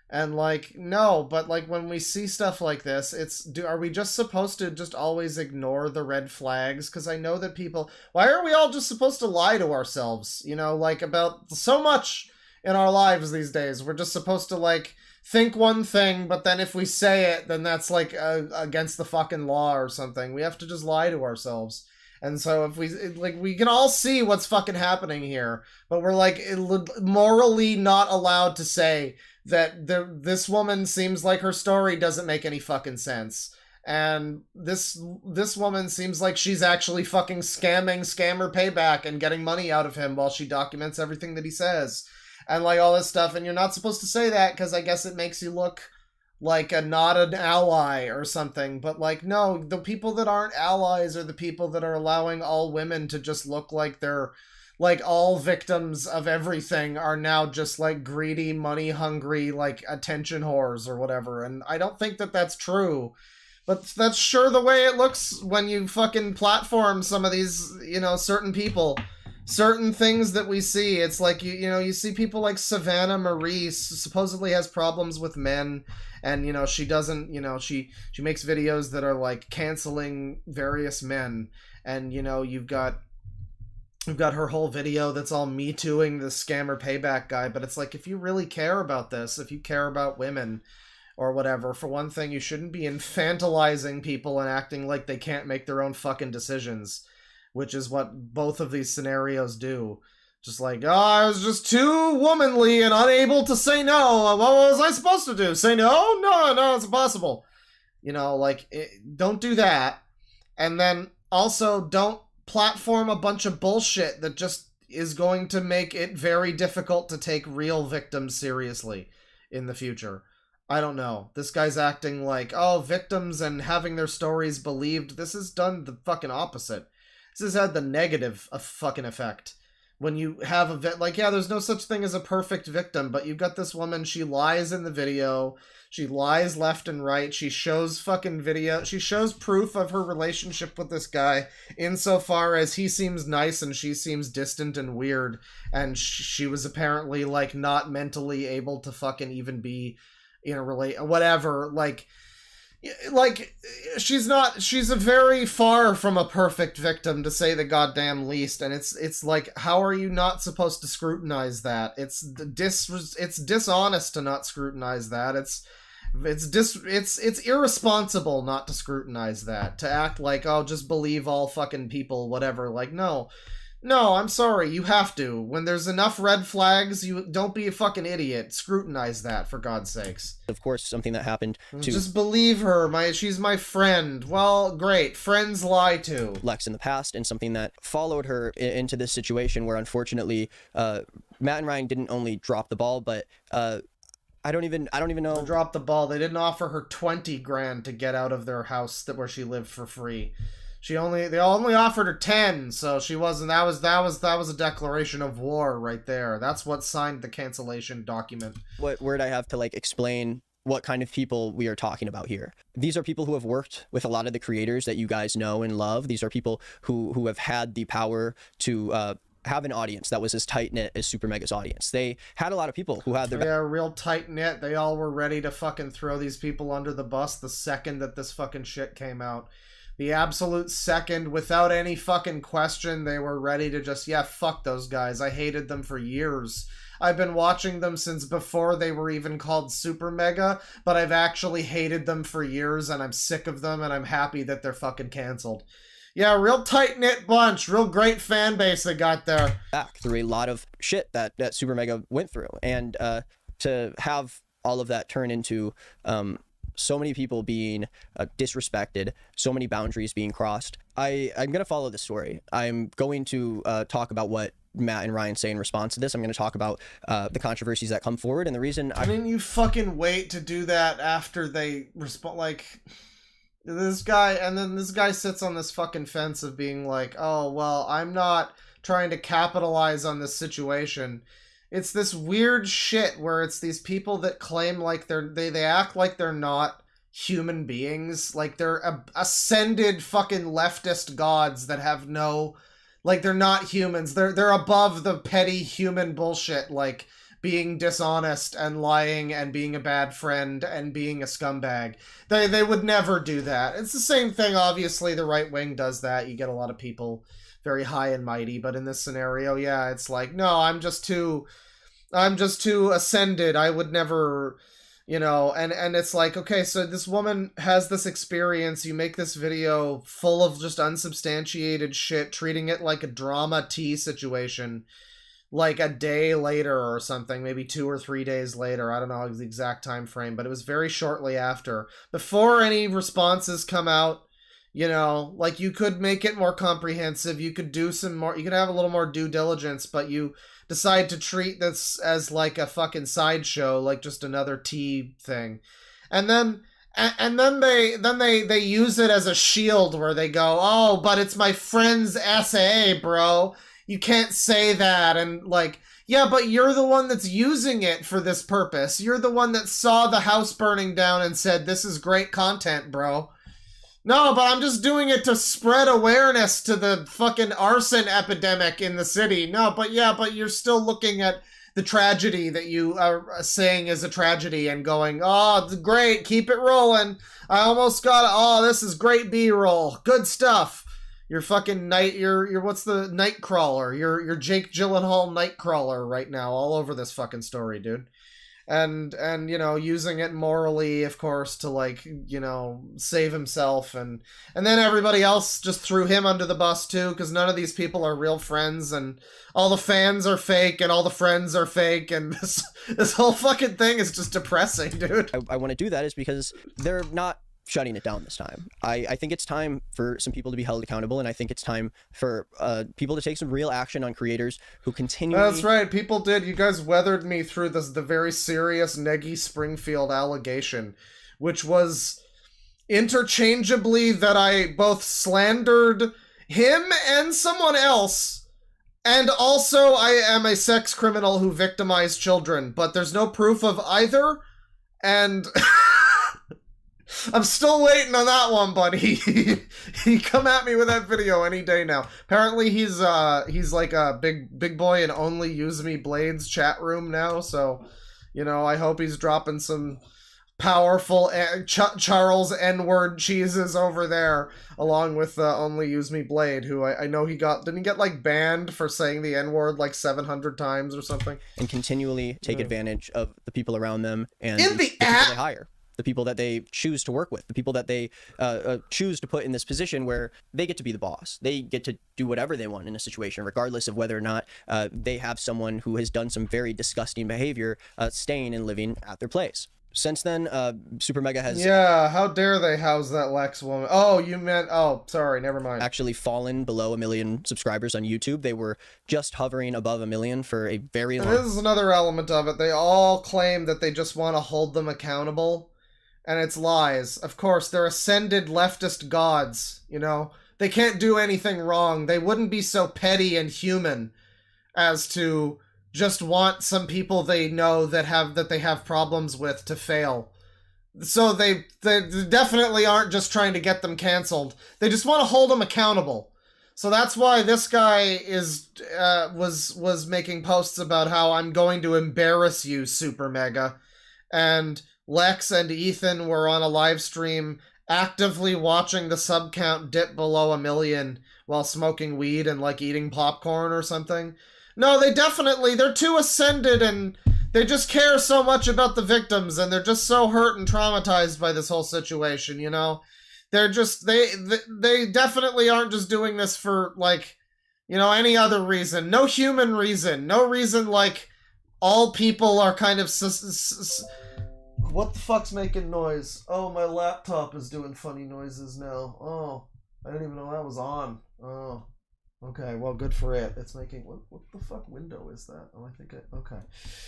And like, no, but like when we see stuff like this, are we just supposed to just always ignore the red flags? Because I know that people, why are we all just supposed to lie to ourselves? You know, like about so much in our lives these days. We're just supposed to like think one thing, but then if we say it, then that's like against the fucking law or something. We have to just lie to ourselves. And so if we can all see what's fucking happening here, but we're like morally not allowed to say that this woman seems like her story doesn't make any fucking sense. And this woman seems like she's actually fucking scammer payback and getting money out of him while she documents everything that he says. And like all this stuff, and you're not supposed to say that because I guess it makes you look like not an ally or something. But like, no, the people that aren't allies are the people that are allowing all women to just look like they're like all victims of everything are now just like greedy, money hungry, like attention whores or whatever. And I don't think that that's true, but that's sure the way it looks when you fucking platform some of these, you know, certain people, certain things that we see. It's like, you know, you see people like Savannah Marie supposedly has problems with men, and, you know, she doesn't, you know, she makes videos that are like canceling various men. And, you know, you've got her whole video that's all MeTooing the scammer payback guy. But it's like, if you really care about this, if you care about women or whatever, for one thing, you shouldn't be infantilizing people and acting like they can't make their own fucking decisions, which is what both of these scenarios do. Just like, oh, I was just too womanly and unable to say no. What was I supposed to do? Say no? No, it's impossible. You know, like, don't do that. And then also don't platform a bunch of bullshit that just is going to make it very difficult to take real victims seriously in the future. I don't know. This guy's acting like, oh, victims and having their stories believed. This has done the fucking opposite. This has had the negative fucking effect. When you have like, yeah, there's no such thing as a perfect victim, but you've got this woman, she lies in the video, she lies left and right, she shows fucking video, she shows proof of her relationship with this guy insofar as he seems nice and she seems distant and weird, and she was apparently, like, not mentally able to fucking even be in a whatever, like, she's a very far from a perfect victim, to say the goddamn least. And it's like, how are you not supposed to scrutinize that? It's dishonest to not scrutinize that. It's irresponsible not to scrutinize that, to act like, oh, just believe all fucking people, whatever. Like, no, No, I'm sorry. You have to. When there's enough red flags, you don't be a fucking idiot. Scrutinize that, for God's sakes. Of course, something that happened to Just believe her. She's my friend. Well, great. Friends lie too. Lex in the past, and something that followed her into this situation where, unfortunately, Matt and Ryan didn't only drop the ball, but I don't even know. Drop the ball. They didn't offer her 20 grand to get out of their house where she lived for free. They only offered her 10, so she wasn't. That was a declaration of war right there. That's what signed the cancellation document. What word I have to like explain what kind of people we are talking about here. These are people who have worked with a lot of the creators that you guys know and love. These are people who have had the power to have an audience that was as tight-knit as SuperMega's audience. They had a lot of people who had their... Yeah, real tight-knit. They all were ready to fucking throw these people under the bus the second that this fucking shit came out. The absolute second, without any fucking question, they were ready to just, yeah, fuck those guys. I hated them for years. I've been watching them since before they were even called SuperMega, but I've actually hated them for years, and I'm sick of them, and I'm happy that they're fucking canceled. Yeah, real tight-knit bunch. Real great fan base they got there. Back through a lot of shit that SuperMega went through. And to have all of that turn into so many people being disrespected, so many boundaries being crossed, I'm going to follow the story. I'm going to talk about what Matt and Ryan say in response to this. I'm going to talk about the controversies that come forward. And the reason Didn't you fucking wait to do that after they respond? Like... This guy sits on this fucking fence of being like, oh, well, I'm not trying to capitalize on this situation. It's this weird shit where it's these people that claim like they act like they're not human beings. Like they're ascended fucking leftist gods that have no, like they're not humans. They're above the petty human bullshit, like being dishonest and lying and being a bad friend and being a scumbag. They would never do that. It's the same thing, obviously, the right wing does that. You get a lot of people very high and mighty, but in this scenario, yeah, it's like, no, I'm just too ascended. I would never, and it's like, okay, so this woman has this experience, you make this video full of just unsubstantiated shit, treating it like a drama tea situation, like a day later or something, maybe 2 or 3 days later. I don't know the exact time frame, but it was very shortly after. Before any responses come out, like you could make it more comprehensive. You could do some more, you could have a little more due diligence, but you decide to treat this as like a fucking sideshow, like just another tea thing. And then they use it as a shield where they go, oh, but it's my friend's essay, bro. You can't say that. And like, yeah, but you're the one that's using it for this purpose. You're the one that saw the house burning down and said, this is great content, bro. No, but I'm just doing it to spread awareness to the fucking arson epidemic in the city. No, but yeah, but you're still looking at the tragedy that you are saying is a tragedy and going, oh, great, keep it rolling. I almost got it. Oh, this is great B-roll. Good stuff. You're fucking you're what's the Nightcrawler? You're Jake Gyllenhaal Nightcrawler right now, all over this fucking story, dude. And using it morally, of course, to like, save himself, and then everybody else just threw him under the bus too, because none of these people are real friends, and all the fans are fake, and all the friends are fake, and this whole fucking thing is just depressing, dude. I want to do that is because they're not shutting it down this time. I think it's time for some people to be held accountable, and I think it's time for people to take some real action on creators who continually... That's right, people did. You guys weathered me through the very serious Neggy Springfield allegation, which was interchangeably that I both slandered him and someone else, and also I am a sex criminal who victimized children, but there's no proof of either, and... I'm still waiting on that one, buddy. He come at me with that video any day now. Apparently he's like a big boy in Only Use Me Blades chat room now, so I hope he's dropping some powerful Charles N-word cheeses over there, along with Only Use Me Blade, who I know didn't he get like banned for saying the N-word like 700 times or something, and continually take advantage of the people around them and in the people they hire. the people that they choose to work with, the people that they choose to put in this position where they get to be the boss. They get to do whatever they want in a situation, regardless of whether or not they have someone who has done some very disgusting behavior staying and living at their place. Since then, SuperMega has how dare they house that Lex woman? Oh, you meant, oh, sorry, never mind. actually fallen below 1 million subscribers on YouTube. They were just hovering above 1 million for a very long This is another element of it. They all claim that they just want to hold them accountable, and it's lies. Of course, they're ascended leftist gods, you know? They can't do anything wrong. They wouldn't be so petty and human as to just want some people they know that they have problems with to fail. So they definitely aren't just trying to get them canceled. They just want to hold them accountable. So that's why this guy was making posts about how I'm going to embarrass you, SuperMega. And Lex and Ethan were on a live stream actively watching the sub count dip below 1 million while smoking weed and like eating popcorn or something. No, they're too ascended, and they just care so much about the victims, and they're just so hurt and traumatized by this whole situation, you know? They're just, they definitely aren't just doing this for, like, you know, any other reason. No human reason. No reason, like, all people are kind of... What the fuck's making noise? Oh, my laptop is doing funny noises now. Oh, I didn't even know that was on. Oh. Okay, well, good for it. It's making... What the fuck window is that? Oh, I think okay.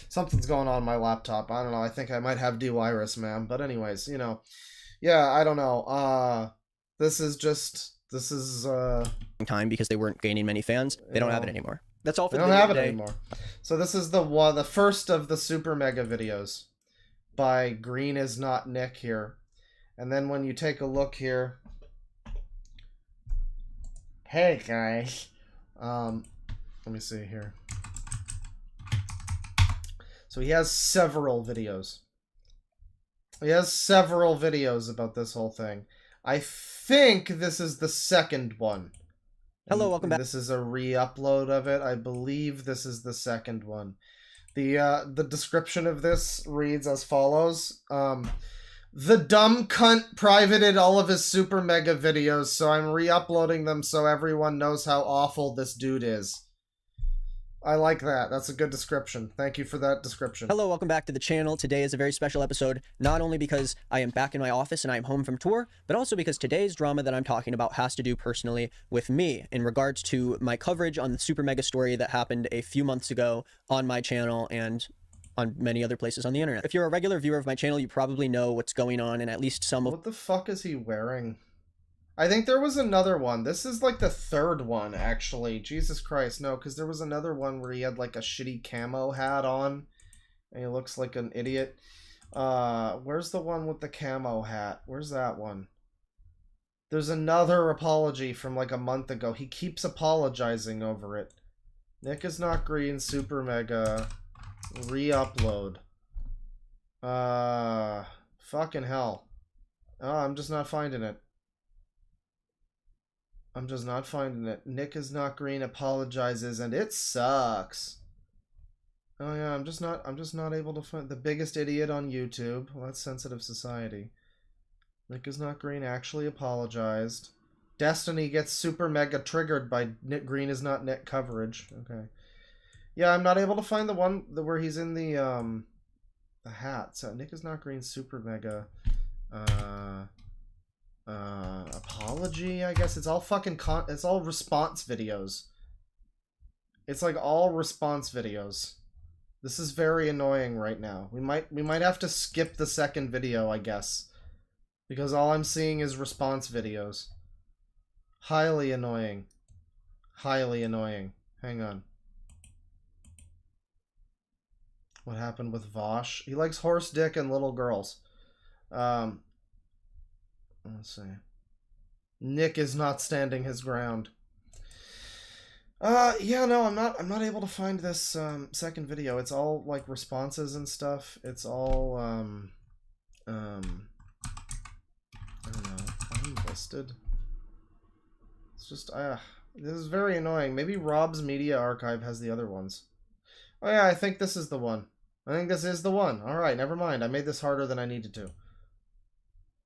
Something's going on my laptop. I don't know. I think I might have D-Virus, man. But anyways, you know. Yeah, I don't know. This is... time because they weren't gaining many fans. They don't have it anymore. That's all for They the don't video have it today. anymore. So this is the first of the SuperMega videos by Green is Not Nick here. And then when you take a look here... Hey guys, let me see here. So he has several videos. He has several videos about this whole thing. I think this is the second one. Hello, welcome back. This is a re-upload of it. I believe this is the second one. The description of this reads as follows. The dumb cunt privated all of his SuperMega videos, so I'm re-uploading them so everyone knows how awful this dude is. I like that. That's a good description. Thank you for that description. Hello, welcome back to the channel. Today is a very special episode, not only because I am back in my office and I am home from tour, but also because today's drama that I'm talking about has to do personally with me in regards to my coverage on the SuperMega story that happened a few months ago on my channel and on many other places on the internet. If you're a regular viewer of my channel, you probably know what's going on and at least some of... What the fuck is he wearing? I think there was another one. This is like the third one, actually. Jesus Christ, no, because there was another one where he had like a shitty camo hat on, and he looks like an idiot. Where's the one with the camo hat? Where's that one? There's another apology from like a month ago. He keeps apologizing over it. Nick is Not Green, SuperMega, re-upload. Fucking hell. Oh, I'm just not finding it. I'm just not finding it. Nick is Not Green apologizes, and it sucks. Oh yeah, I'm just not able to find the biggest idiot on YouTube. Well, that's sensitive society. Nick is Not Green actually apologized. Destiny gets SuperMega triggered by Nick Green is Not Nick coverage. Okay. Yeah, I'm not able to find the one where he's in the hat. So Nick is Not Green SuperMega. Apology, I guess. It's all fucking it's all response videos. It's like all response videos. This is very annoying right now. We might have to skip the second video, I guess, because all I'm seeing is response videos. Highly annoying. Highly annoying. Hang on. What happened with Vosh? He likes horse dick and little girls. Let's see. Nick is not standing his ground. Yeah, no, I'm not able to find this second video. It's all like responses and stuff. It's all I don't know, unlisted. It's just this is very annoying. Maybe Rob's Media Archive has the other ones. Oh yeah, I think this is the one. I think this is the one. Alright, never mind. I made this harder than I needed to.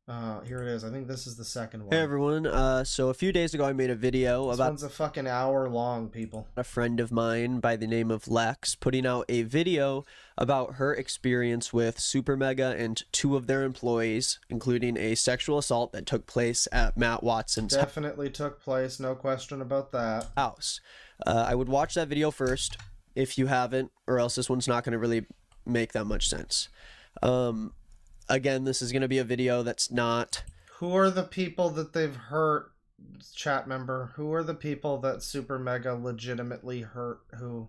Here it is. I think this is the second one. Hey everyone, so a few days ago I made a video This about one's a fucking hour long, people. a friend of mine by the name of Lex putting out a video about her experience with SuperMega and 2 of their employees, including a sexual assault that took place at Matt Watson's Definitely took place, no question about that. house. I would watch that video first if you haven't, or else this one's not going to really make that much sense. Again, this is going to be a video that's not... Who are the people that they've hurt, chat member? Who are the people that SuperMega legitimately hurt? Who?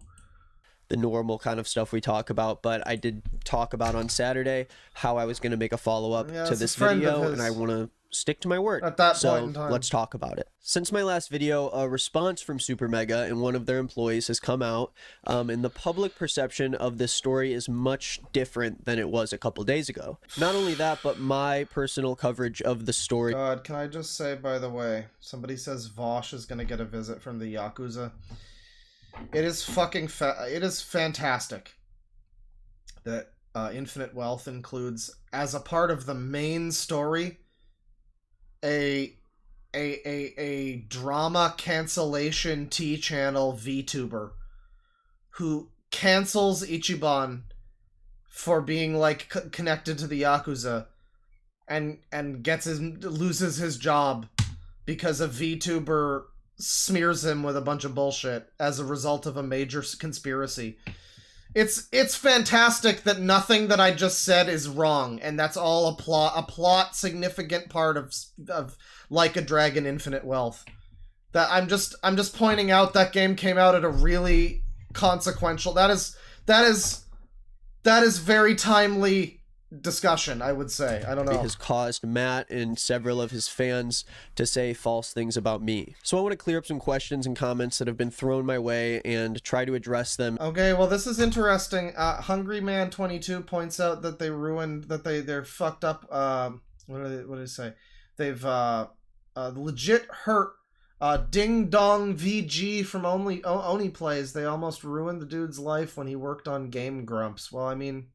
the normal kind of stuff we talk about, but I did talk about on Saturday how I was going to make a follow-up to this video, and I want to stick to my word. At that point in time. Let's talk about it. Since my last video, a response from SuperMega and one of their employees has come out, and the public perception of this story is much different than it was a couple days ago. Not only that, but my personal coverage of the story. God, can I just say, by the way, somebody says Vosh is going to get a visit from the Yakuza. It is fucking it is fantastic that Infinite Wealth includes, as a part of the main story, a drama cancellation T-channel VTuber who cancels Ichiban for being like connected to the Yakuza and loses his job because a VTuber smears him with a bunch of bullshit as a result of a major conspiracy. It's fantastic that nothing that I just said is wrong, and that's all a plot significant part of Like a Dragon Infinite Wealth. That I'm just pointing out that game came out at a really consequential. That is very timely discussion, I would say. I don't know. It has caused Matt and several of his fans to say false things about me. So I want to clear up some questions and comments that have been thrown my way and try to address them. Okay, well, this is interesting. Hungry Man 22 points out that they ruined, that they're fucked up. What did they say? They've legit hurt Ding Dong VG from Oni Plays. They almost ruined the dude's life when he worked on Game Grumps. Well, I mean,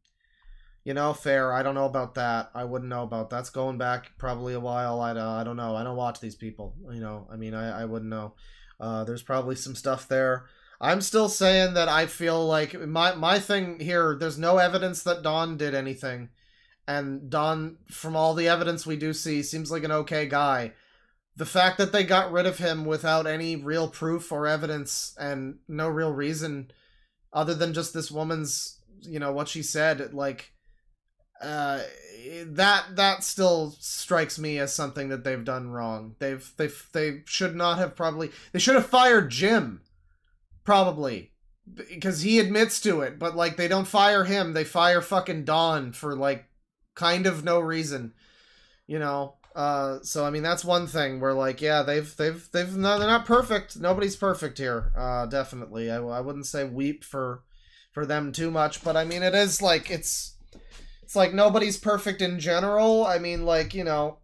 you know, fair. I don't know about that. I wouldn't know about that. That's going back probably a while. I don't know. I don't watch these people. You know, I mean, I wouldn't know. There's probably some stuff there. I'm still saying that I feel like my thing here, there's no evidence that Don did anything. And Don, from all the evidence we do see, seems like an okay guy. The fact that they got rid of him without any real proof or evidence and no real reason other than just this woman's, you know, what she said, like... that still strikes me as something that they've done wrong. They should not have they should have fired Jim, probably, because he admits to it, but like they don't fire him, they fire fucking Don for like kind of no reason, you know. So I mean that's one thing where like yeah they've no, they're not perfect. Nobody's perfect here. Definitely I wouldn't say weep for them too much, but I mean it is like it's like nobody's perfect in general. I mean, like, you know,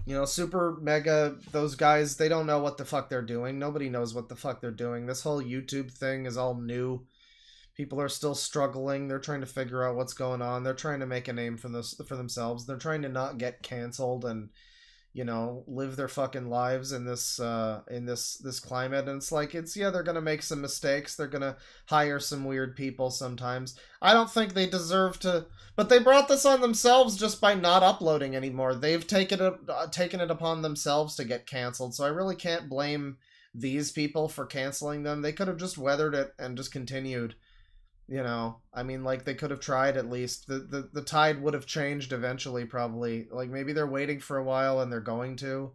SuperMega, those guys, they don't know what the fuck they're doing. Nobody knows what the fuck they're doing. This whole YouTube thing is all new. People are still struggling. They're trying to figure out what's going on. They're trying to make a name for themselves. They're trying to not get canceled and, you know, live their fucking lives in this climate. And it's like, they're gonna make some mistakes. They're gonna hire some weird people sometimes. I don't think they deserve to, but they brought this on themselves just by not uploading anymore. They've taken it upon themselves to get canceled. So I really can't blame these people for canceling them. They could have just weathered it and just continued. You know, I mean, like, they could have tried at least. The tide would have changed eventually, probably. Like, maybe they're waiting for a while and they're going to.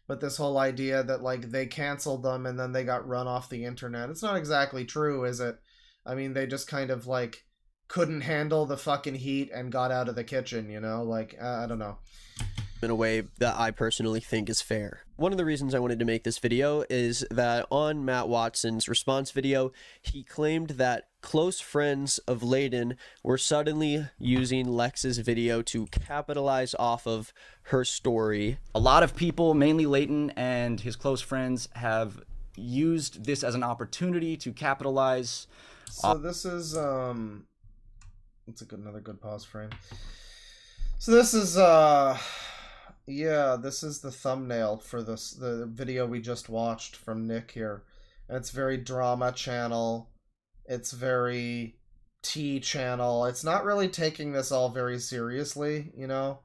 But this whole idea that, like, they canceled them and then they got run off the internet, it's not exactly true, is it? I mean, they just kind of, like, couldn't handle the fucking heat and got out of the kitchen, you know? Like, I don't know. In a way that I personally think is fair. One of the reasons I wanted to make this video is that on Matt Watson's response video, he claimed that close friends of Layden were suddenly using Lex's video to capitalize off of her story. A lot of people, mainly Layton and his close friends, have used this as an opportunity to capitalize. So this is, that's another good pause frame. So this is yeah, this is the thumbnail for the video we just watched from Nick here. And it's very drama channel. It's very tea channel. It's not really taking this all very seriously, you know?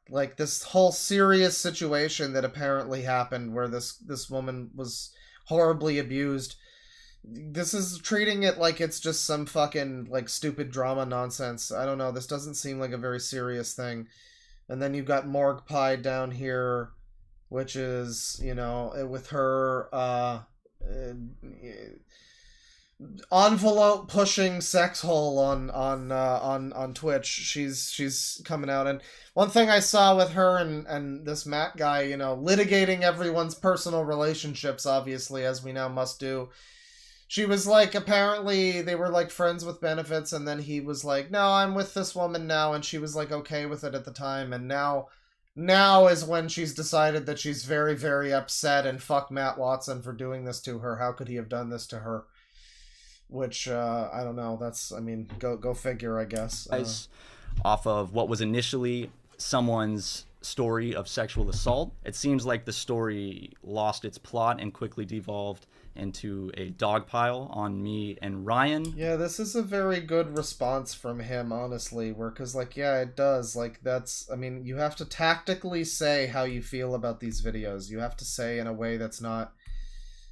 Like this whole serious situation that apparently happened where this woman was horribly abused. This is treating it like it's just some fucking like stupid drama nonsense. I don't know, this doesn't seem like a very serious thing. And then you've got Morgue Pie down here, which is, you know, with her envelope pushing sex hole on Twitch. She's coming out, and one thing I saw with her and this Matt guy, you know, litigating everyone's personal relationships, obviously, as we now must do. She was like, apparently they were like friends with benefits, and then he was like, no, I'm with this woman now, and she was like okay with it at the time, and now is when she's decided that she's very, very upset, and fuck Matt Watson for doing this to her. How could he have done this to her? Which, I don't know, that's, I mean, go figure, I guess. Off of what was initially someone's story of sexual assault, it seems like the story lost its plot and quickly devolved into a dog pile on me and Ryan. Yeah, this is a very good response from him, honestly, where, cause like, yeah, it does, like, that's, I mean, you have to tactically say how you feel about these videos. You have to say in a way that's not,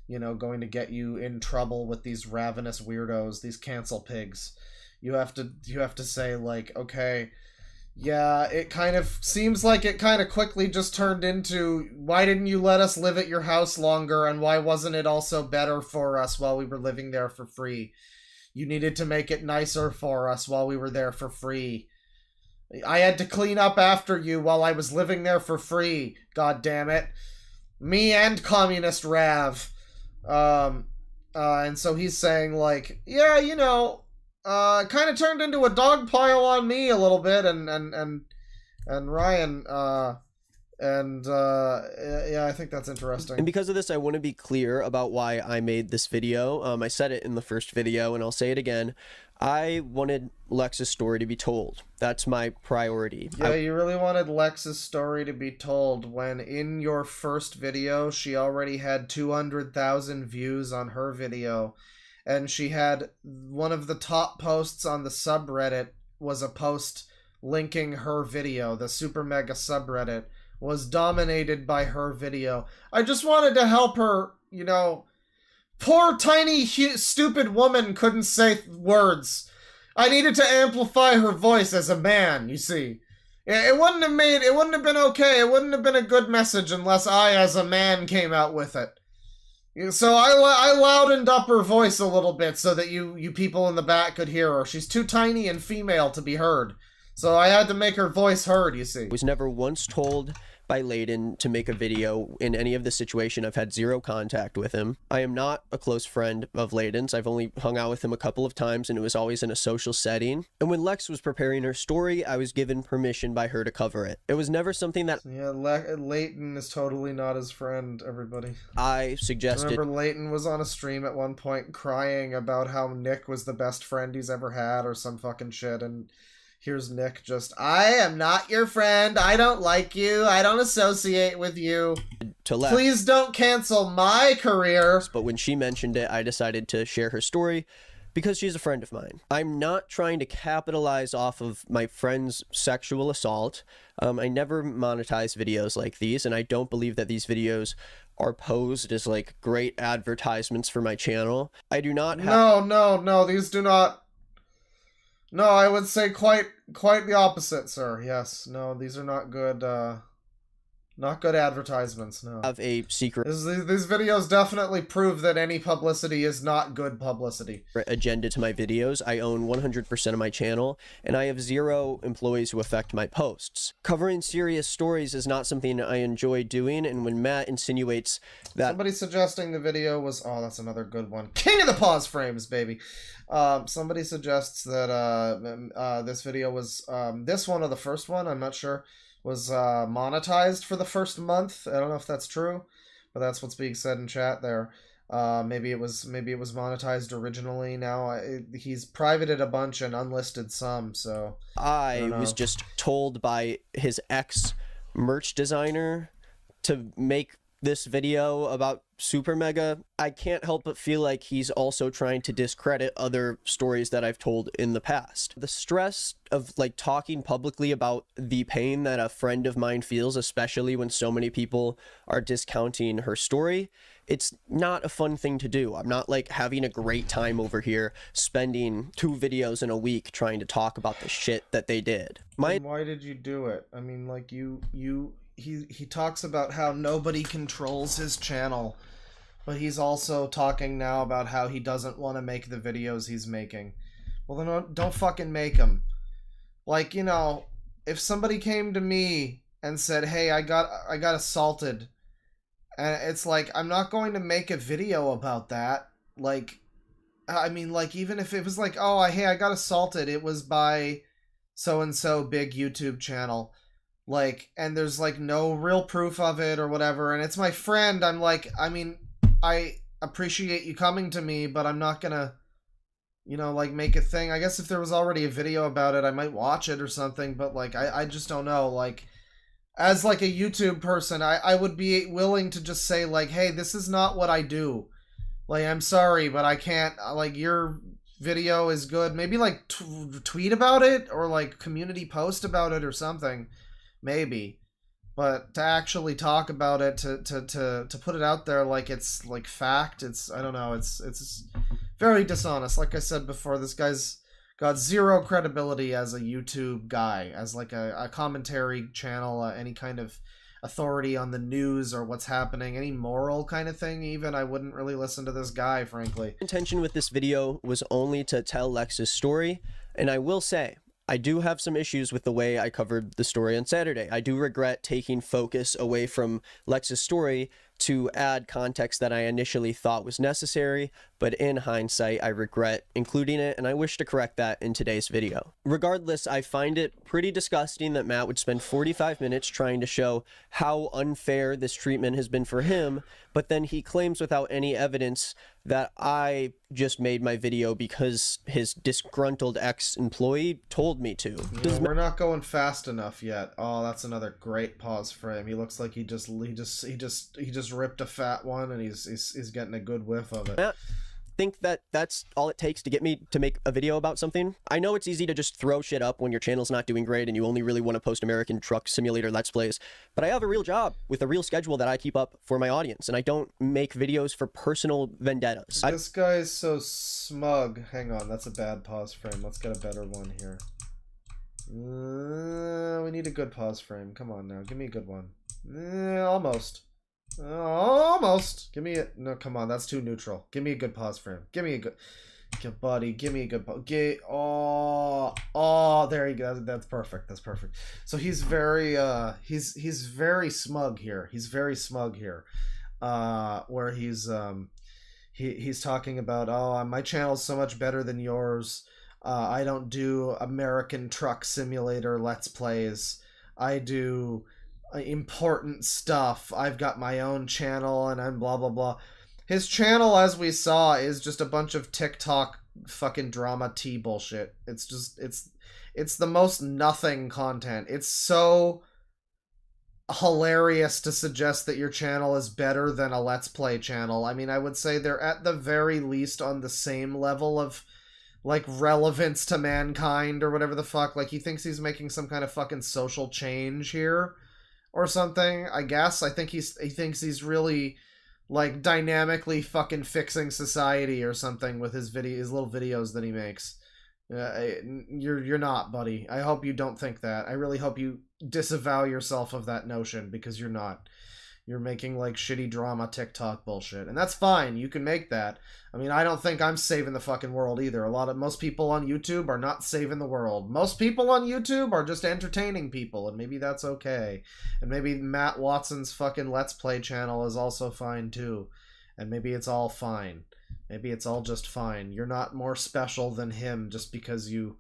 you know, going to get you in trouble with these ravenous weirdos, these cancel pigs. You have to say, like, okay, yeah, it kind of seems like it kind of quickly just turned into, why didn't you let us live at your house longer, and why wasn't it also better for us while we were living there for free? You needed to make it nicer for us while we were there for free. I had to clean up after you while I was living there for free, god damn it. Me and Communist Rav. And so he's saying, like, yeah, you know, kind of turned into a dog pile on me a little bit, and Ryan, yeah, I think that's interesting. And because of this, I want to be clear about why I made this video. I said it in the first video, and I'll say it again. I wanted Lex's story to be told. That's my priority. Yeah, you really wanted Lex's story to be told when in your first video, she already had 200,000 views on her video. And she had one of the top posts on the subreddit was a post linking her video. The SuperMega subreddit was dominated by her video. I just wanted to help her, you know. Poor tiny stupid woman couldn't say words. I needed to amplify her voice as a man, you see. It wouldn't have been okay. It wouldn't have been a good message unless I as a man came out with it. So I loudened up her voice a little bit so that you people in the back could hear her. She's too tiny and female to be heard. So I had to make her voice heard, you see. I was never once told by Layden to make a video in any of the situation. I've had zero contact with him. I am not a close friend of Layden's. I've only hung out with him a couple of times, and it was always in a social setting. And when Lex was preparing her story, I was given permission by her to cover it. It was never something that... Yeah, Layton is totally not his friend, everybody. I suggested... Remember Layton was on a stream at one point crying about how Nick was the best friend he's ever had or some fucking shit, and... Here's Nick just, I am not your friend. I don't like you. I don't associate with you. To Lex. Please don't cancel my career. But when she mentioned it, I decided to share her story because she's a friend of mine. I'm not trying to capitalize off of my friend's sexual assault. I never monetize videos like these, and I don't believe that these videos are posed as like great advertisements for my channel. I do not have... No, these do not... No, I would say quite the opposite, sir. Yes, no, these are not good advertisements, no. Have a secret... These videos definitely prove that any publicity is not good publicity. ...agenda to my videos. I own 100% of my channel, and I have 0 employees who affect my posts. Covering serious stories is not something I enjoy doing, and when Matt insinuates that... Somebody suggesting the video was... Oh, that's another good one. King of the pause frames, baby! Somebody suggests that this video was... this one or the first one, I'm not sure... was monetized for the first month. I don't know if that's true, but that's what's being said in chat there. Maybe it was monetized originally. Now he's privated a bunch and unlisted some. So I don't was know. just told by his ex merch designer to make this video about SuperMega. I can't help but feel like he's also trying to discredit other stories that I've told in the past. The stress of like talking publicly about the pain that a friend of mine feels, especially when so many people are discounting her story, it's not a fun thing to do. I'm not like having a great time over here spending 2 videos in a week trying to talk about the shit that they did. Then why did you do it? I mean, like he talks about how nobody controls his channel, but he's also talking now about how he doesn't want to make the videos he's making. Well, then don't fucking make them. Like, you know, if somebody came to me and said, "Hey, I got assaulted," and it's like, I'm not going to make a video about that. Like, I mean, like, even if it was like, "Oh, hey, I got assaulted. It was by so and so big YouTube channel." Like, and there's like no real proof of it or whatever, and it's my friend. I'm like, I mean, I appreciate you coming to me, but I'm not gonna, you know, like, make a thing. I guess if there was already a video about it, I might watch it or something, but like, I just don't know. Like, as like a YouTube person, I would be willing to just say like, hey, this is not what I do. Like, I'm sorry, but I can't, like, your video is good. Maybe like tweet about it or like community post about it or something. Maybe. But to actually talk about it, to put it out there like it's like fact, it's, I don't know, it's very dishonest. Like I said before, this guy's got zero credibility as a YouTube guy, as like a commentary channel, any kind of authority on the news or what's happening, any moral kind of thing even. I wouldn't really listen to this guy, frankly. Intention with this video was only to tell Lex's story, and I will say, I do have some issues with the way I covered the story on Saturday. I do regret taking focus away from Lex's story to add context that I initially thought was necessary, but in hindsight, I regret including it, and I wish to correct that in today's video. Regardless, I find it pretty disgusting that Matt would spend 45 minutes trying to show how unfair this treatment has been for him, but then he claims without any evidence that I just made my video because his disgruntled ex-employee told me to. Yeah, we're not going fast enough yet. Oh, that's another great pause frame. He looks like he just ripped a fat one, and he's getting a good whiff of it. Matt, think that that's all it takes to get me to make a video about something? I know it's easy to just throw shit up when your channel's not doing great and you only really want to post American Truck Simulator Let's Plays, but I have a real job with a real schedule that I keep up for my audience, and I don't make videos for personal vendettas. This guy is so smug. Hang on, that's a bad pause frame. Let's get a better one here. We need a good pause frame. Come on now, give me a good one. Almost. Almost. Give me a... No, come on, that's too neutral. Give me a good pause frame. Give me a good... buddy, give me a good... Oh, there you go. That's perfect. That's perfect. So he's very, he's very smug here. He's very smug here. Where he's talking about, oh, my channel's so much better than yours. I don't do American Truck Simulator Let's Plays. I do important stuff. I've got my own channel and I'm blah blah blah. His channel, as we saw, is just a bunch of TikTok fucking drama tea bullshit. It's just it's the most nothing content. It's so hilarious to suggest that your channel is better than a Let's Play channel. I mean, I would say they're at the very least on the same level of like relevance to mankind or whatever the fuck. Like, he thinks he's making some kind of fucking social change here or something, I guess. I think he thinks he's really like dynamically fucking fixing society or something with his little videos that he makes. You're not, buddy. I hope you don't think that. I really hope you disavow yourself of that notion, because you're not. You're making like shitty drama TikTok bullshit, and that's fine. You can make that. I mean, I don't think I'm saving the fucking world either. Most people on YouTube are not saving the world. Most people on YouTube are just entertaining people, and maybe that's okay. And maybe Matt Watson's fucking Let's Play channel is also fine too. And maybe it's all fine. Maybe it's all just fine. You're not more special than him just because you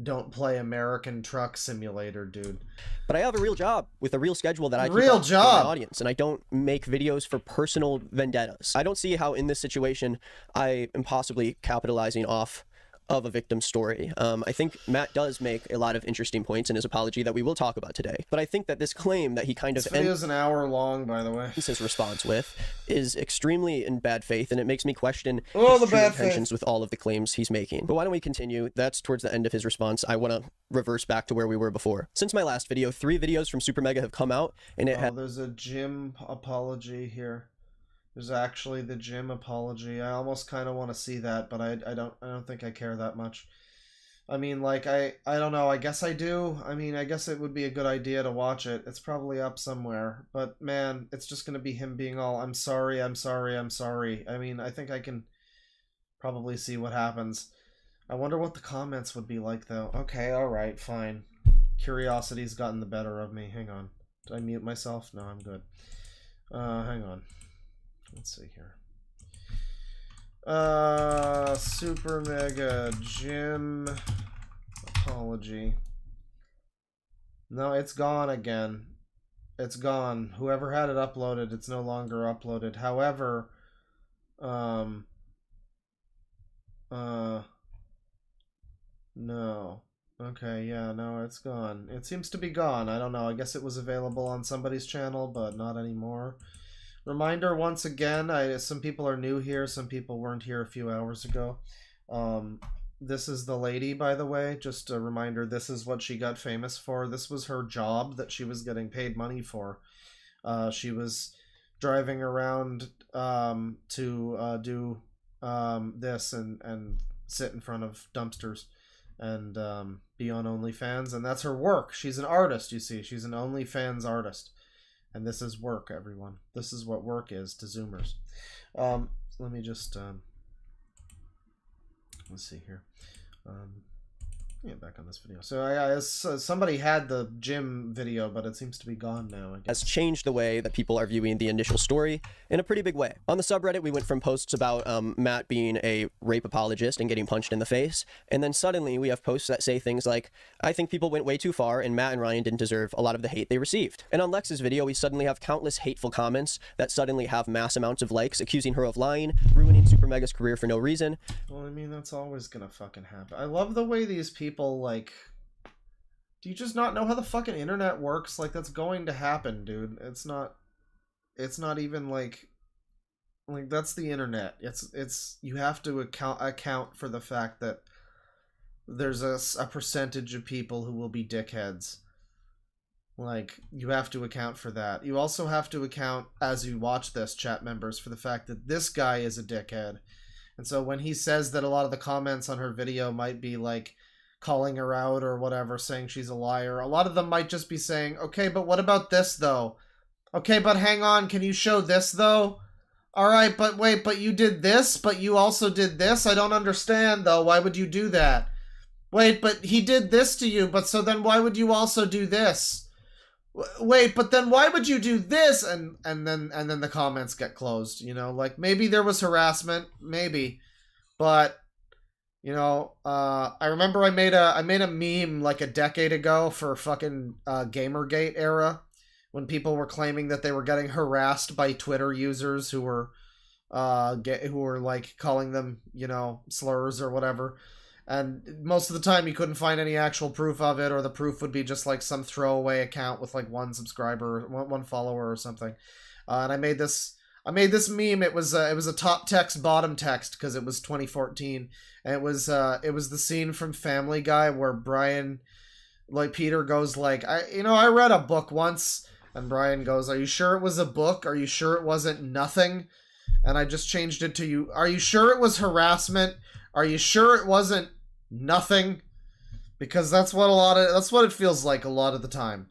don't play American Truck Simulator, dude. But I have a real job with a real schedule that I keep Real up for job. my audience, and I don't make videos for personal vendettas. I don't see how in this situation I am possibly capitalizing off of a victim story. I think Matt does make a lot of interesting points in his apology that we will talk about today. But I think that this claim that he kind of This video's an hour long, by the way. ends his response with is extremely in bad faith, and it makes me question Oh, his the true bad intentions with all of the claims he's making. But why don't we continue? That's towards the end of his response. I want to reverse back to where we were before. Since my last video, 3 videos from SuperMega have come out, and it Oh, there's a gym apology here. There's actually the gym apology. I almost kind of want to see that, but I don't think I care that much. I mean, like, I don't know. I guess I do. I mean, I guess it would be a good idea to watch it. It's probably up somewhere. But, man, it's just going to be him being all, I'm sorry, I'm sorry, I'm sorry. I mean, I think I can probably see what happens. I wonder what the comments would be like, though. Okay, alright, fine. Curiosity's gotten the better of me. Hang on. Did I mute myself? No, I'm good. Hang on. Let's see here. SuperMega gym apology. No, it's gone again. It's gone. Whoever had it uploaded, it's no longer uploaded. However, no. Okay, yeah, no, it's gone. It seems to be gone. I don't know. I guess it was available on somebody's channel, but not anymore. Reminder once again, some people are new here, some people weren't here a few hours ago. This is the lady, by the way. Just a reminder, this is what she got famous for. This was her job that she was getting paid money for. She was driving around to do this and sit in front of dumpsters and be on OnlyFans, and that's her work. She's an artist, you see. She's an OnlyFans artist. And this is work, everyone. This is what work is to Zoomers. Let me just let's see here. Get back on this video. So somebody had the gym video, but it seems to be gone now, I guess. has changed the way that people are viewing the initial story in a pretty big way. On the subreddit, we went from posts about Matt being a rape apologist and getting punched in the face, and then suddenly we have posts that say things like, I think people went way too far and Matt and Ryan didn't deserve a lot of the hate they received. And on Lex's video, we suddenly have countless hateful comments that suddenly have mass amounts of likes, accusing her of lying, ruining SuperMega's career for no reason. Well, I mean, that's always gonna fucking happen. I love the way these people, like... Do you just not know how the fucking internet works? Like, that's going to happen, dude. It's not even, like, that's the internet. It's, you have to account for the fact that there's a percentage of people who will be dickheads. Like, you have to account for that. You also have to account, as you watch this, chat members, for the fact that this guy is a dickhead. And so when he says that a lot of the comments on her video might be, like, calling her out or whatever, saying she's a liar, a lot of them might just be saying, okay, but what about this, though? Okay, but hang on, can you show this, though? Alright, but wait, but you did this, but you also did this? I don't understand, though. Why would you do that? Wait, but he did this to you, but so then why would you also do this? Wait, but then why would you do this? And then the comments get closed, you know? Like, maybe there was harassment, maybe, but... You know, I remember I made a meme like a decade ago for fucking Gamergate era, when people were claiming that they were getting harassed by Twitter users who were like calling them, you know, slurs or whatever. And most of the time you couldn't find any actual proof of it, or the proof would be just like some throwaway account with like one subscriber, one follower or something. And I made this meme. It was a top text, bottom text, because it was 2014, and it was the scene from Family Guy where Brian, like, Peter goes like, I read a book once, and Brian goes, are you sure it was a book? Are you sure it wasn't nothing? And I just changed it to, are you sure it was harassment? Are you sure it wasn't nothing? Because that's what it feels like a lot of the time.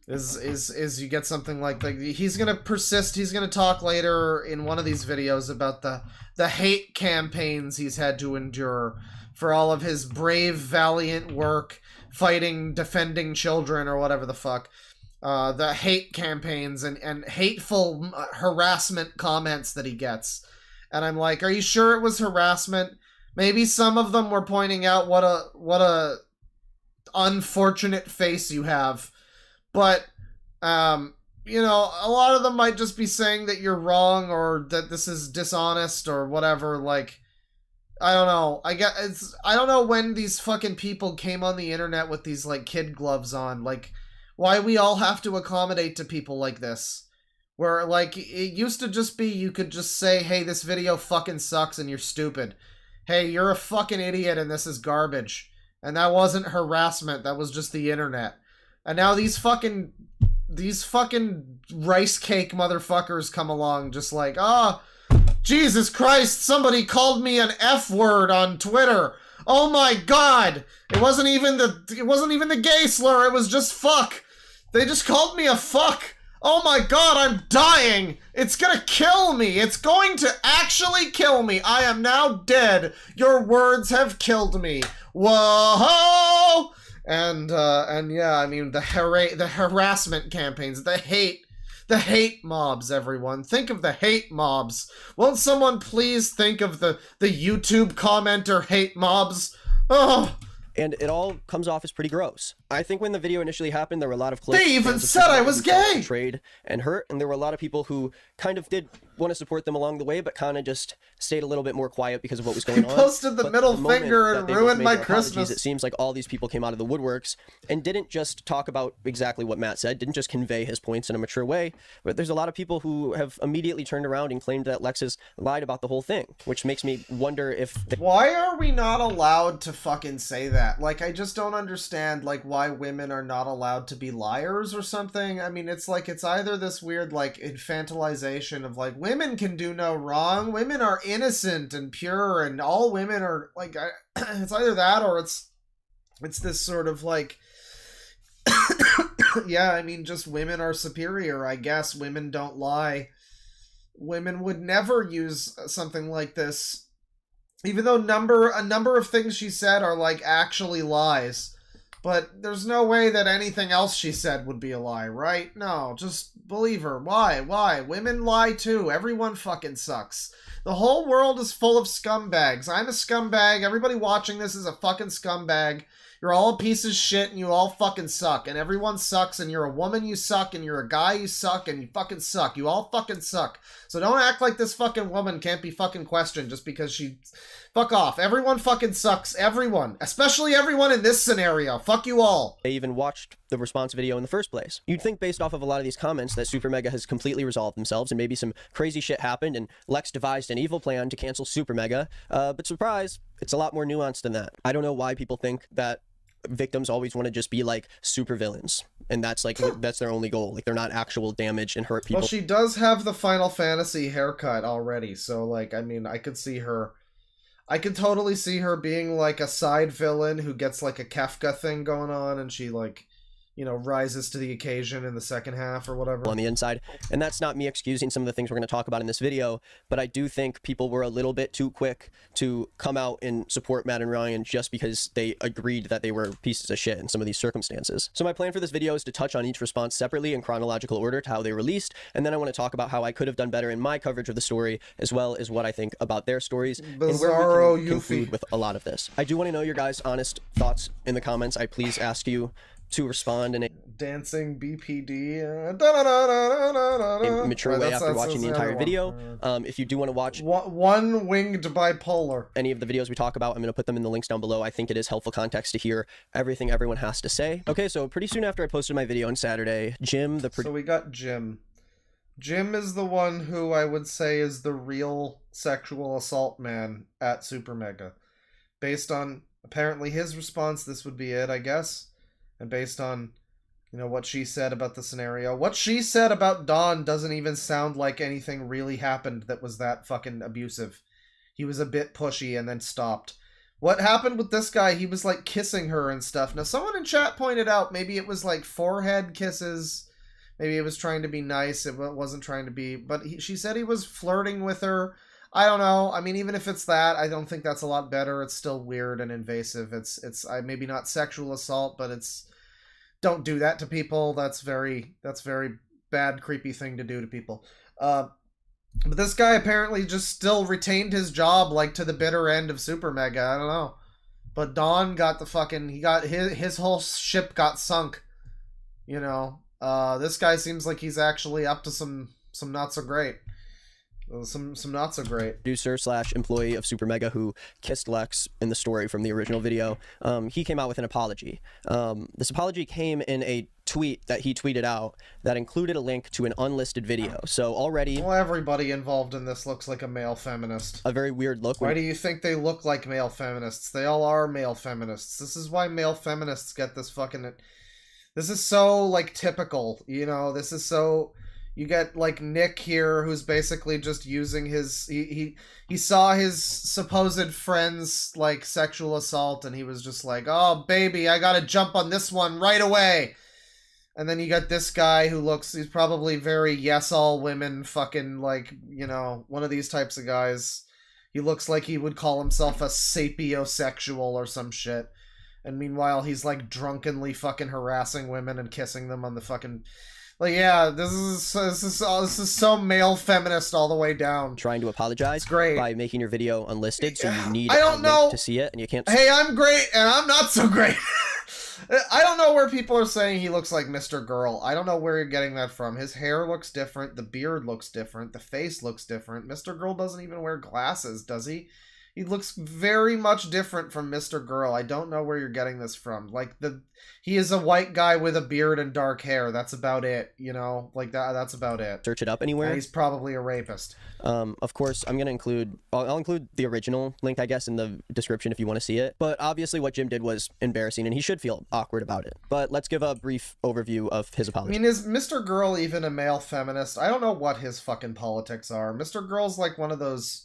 Is you get something like he's gonna persist. He's gonna talk later in one of these videos about the hate campaigns he's had to endure for all of his brave, valiant work fighting, defending children or whatever the fuck. The hate campaigns and hateful harassment comments that he gets. And I'm like, are you sure it was harassment? Maybe some of them were pointing out what a unfortunate face you have. But, you know, a lot of them might just be saying that you're wrong or that this is dishonest or whatever. Like, I don't know. I don't know when these fucking people came on the internet with these, like, kid gloves on. Like, why we all have to accommodate to people like this. Where, like, it used to just be you could just say, hey, this video fucking sucks and you're stupid. Hey, you're a fucking idiot and this is garbage. And that wasn't harassment, that was just the internet. And now these fucking rice cake motherfuckers come along just like, Jesus Christ, somebody called me an F word on Twitter. Oh my god! It wasn't even the gay slur, it was just fuck. They just called me a fuck. Oh my god, I'm dying! It's gonna kill me! It's going to actually kill me! I am now dead! Your words have killed me! Whoa! And yeah, I mean, the harassment campaigns, the hate mobs, everyone. Think of the hate mobs. Won't someone please think of the YouTube commenter hate mobs? Oh! And it all comes off as pretty gross. I think when the video initially happened, there were a lot of clips. They even said I was gay! Betrayed and hurt, and there were a lot of people who kind of did want to support them along the way, but kind of just stayed a little bit more quiet because of what was going on. Posted the middle finger and ruined my Christmas. It seems like all these people came out of the woodworks and didn't just talk about exactly what Matt said, didn't just convey his points in a mature way, but there's a lot of people who have immediately turned around and claimed that Lex has lied about the whole thing, which makes me wonder if... Why are we not allowed to fucking say that? Like, I just don't understand, like, why women are not allowed to be liars or something. I mean, it's like, it's either this weird, like, infantilization of, like, women can do no wrong, women are innocent and pure, and all women are, like, it's either that or it's this sort of, like, yeah, I mean, just women are superior, I guess. Women don't lie. Women would never use something like this, even though a number of things she said are, like, actually lies. But there's no way that anything else she said would be a lie, right? No, just believe her. Why? Why? Women lie too. Everyone fucking sucks. The whole world is full of scumbags. I'm a scumbag. Everybody watching this is a fucking scumbag. You're all a piece of shit and you all fucking suck. And everyone sucks, and you're a woman, you suck, and you're a guy, you suck, and you fucking suck. You all fucking suck. So don't act like this fucking woman can't be fucking questioned just because she... Fuck off. Everyone fucking sucks. Everyone. Especially everyone in this scenario. Fuck you all. They even watched the response video in the first place. You'd think based off of a lot of these comments that SuperMega has completely resolved themselves and maybe some crazy shit happened and Lex devised an evil plan to cancel SuperMega. But surprise, it's a lot more nuanced than that. I don't know why people think that victims always want to just be like supervillains, and that's like that's their only goal. Like, they're not actual damage and hurt people. Well, she does have the Final Fantasy haircut already, so, like, I mean, I could totally see her being like a side villain who gets like a Kefka thing going on, and she, like, you know, rises to the occasion in the second half or whatever. On the inside. And that's not me excusing some of the things we're going to talk about in this video, but I do think people were a little bit too quick to come out and support Matt and Ryan just because they agreed that they were pieces of shit in some of these circumstances. So my plan for this video is to touch on each response separately in chronological order to how they were released, and then I want to talk about how I could have done better in my coverage of the story, as well as what I think about their stories, and where we can conclude with a lot of this. I do want to know your guys' honest thoughts in the comments. I please ask you to respond in a dancing BPD mature way after watching the entire video. If you do want to watch one-winged bipolar, any of the videos we talk about, I'm going to put them in the links down below. I think it is helpful context to hear everything everyone has to say. Okay, so pretty soon after I posted my video on Saturday, Jim, so we got Jim. Jim is the one who I would say is the real sexual assault man at SuperMega. Based on apparently his response, this would be it, I guess. And based on, you know, what she said about the scenario. What she said about Dawn doesn't even sound like anything really happened that was that fucking abusive. He was a bit pushy and then stopped. What happened with this guy, he was like kissing her and stuff. Now, someone in chat pointed out maybe it was like forehead kisses. Maybe it was trying to be nice. It wasn't trying to be. But she said he was flirting with her. I don't know. I mean, even if it's that, I don't think that's a lot better. It's still weird and invasive. It's maybe not sexual assault, but it's, don't do that to people. That's very bad, creepy thing to do to people. But this guy apparently just still retained his job, like, to the bitter end of SuperMega. I don't know. But Don got the fucking, he got his whole ship got sunk. You know, this guy seems like he's actually up to some not so great. Some not so great. Producer / employee of SuperMega who kissed Lex in the story from the original video, he came out with an apology. This apology came in a tweet that he tweeted out that included a link to an unlisted video. So already, well, everybody involved in this looks like a male feminist. a very weird look. Why do you think they look like male feminists? They all are male feminists. This is why male feminists get this fucking... This is so, like, typical, you know? This is so... You get, like, Nick here, who's basically just using his... He saw his supposed friend's, like, sexual assault, and he was just like, oh, baby, I gotta jump on this one right away. And then you got this guy who looks... He's probably very yes, all women, fucking, like, you know, one of these types of guys. He looks like he would call himself a sapiosexual or some shit. And meanwhile, he's, like, drunkenly fucking harassing women and kissing them on the fucking... Like, yeah, this is so male feminist all the way down. Trying to apologize It's great. by making your video unlisted, so you need I don't a know. link to see it, and you can't. Hey, I'm great, and I'm not so great. I don't know where people are saying he looks like Mr. Girl. I don't know where you're getting that from. His hair looks different. The beard looks different. The face looks different. Mr. Girl doesn't even wear glasses, does he? He looks very much different from Mr. Girl. I don't know where you're getting this from. Like, he is a white guy with a beard and dark hair. That's about it, you know? Like, that's about it. Search it up anywhere. And he's probably a rapist. Of course, I'm going to include... I'll include the original link, I guess, in the description if you want to see it. But obviously what Jim did was embarrassing, and he should feel awkward about it. But let's give a brief overview of his I apology. mean, is Mr. Girl even a male feminist? I don't know what his fucking politics are. Mr. Girl's like one of those...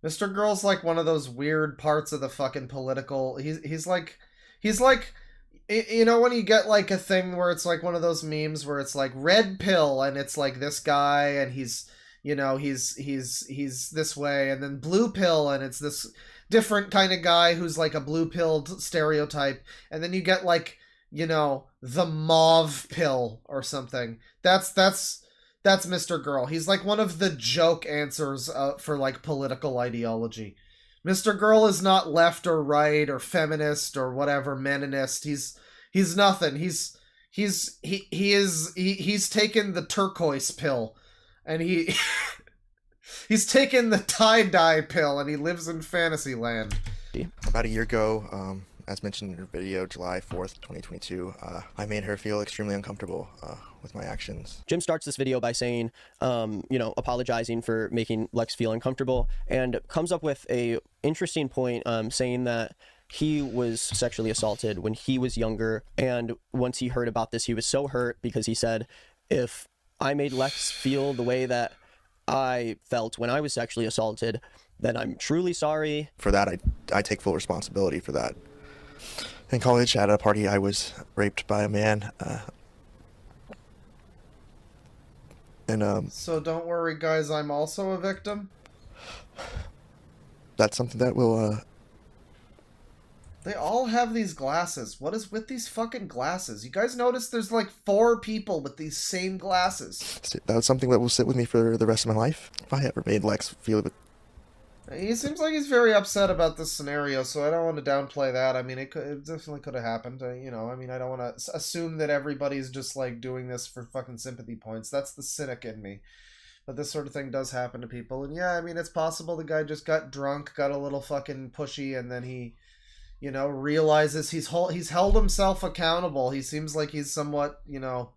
Mr. Girl's like one of those weird parts of the fucking political... He's like... You know when you get like a thing where it's like one of those memes where it's like red pill and it's like this guy and he's... You know, he's this way, and then blue pill and it's this different kind of guy who's like a blue-pilled stereotype, and then you get like, you know, the mauve pill or something. That's Mr. Girl. He's like one of the joke answers for like political ideology. Mr. Girl is not left or right or feminist or whatever, meninist. He's nothing. He's taken the turquoise pill, and he's taken the tie-dye pill, and he lives in Fantasyland. About a year ago, as mentioned in her video, July 4th, 2022, I made her feel extremely uncomfortable with my actions. Jim starts this video by saying, you know, apologizing for making Lex feel uncomfortable, and comes up with a interesting point, saying that he was sexually assaulted when he was younger, and once he heard about this, he was so hurt because he said, if I made Lex feel the way that I felt when I was sexually assaulted, then I'm truly sorry. For that, I take full responsibility for that. In college, at a party, I was raped by a man. So don't worry, guys, I'm also a victim. That's something that will... They all have these glasses. What is with these fucking glasses? You guys notice there's like 4 people with these same glasses. That's something that will sit with me for the rest of my life. If I ever made Lex feel... He seems like he's very upset about this scenario, so I don't want to downplay that. I mean, it definitely could have happened. You know, I mean, I don't want to assume that everybody's just, like, doing this for fucking sympathy points. That's the cynic in me. But this sort of thing does happen to people. And yeah, I mean, it's possible the guy just got drunk, got a little fucking pushy, and then he, you know, realizes he's held himself accountable. He seems like he's somewhat, you know,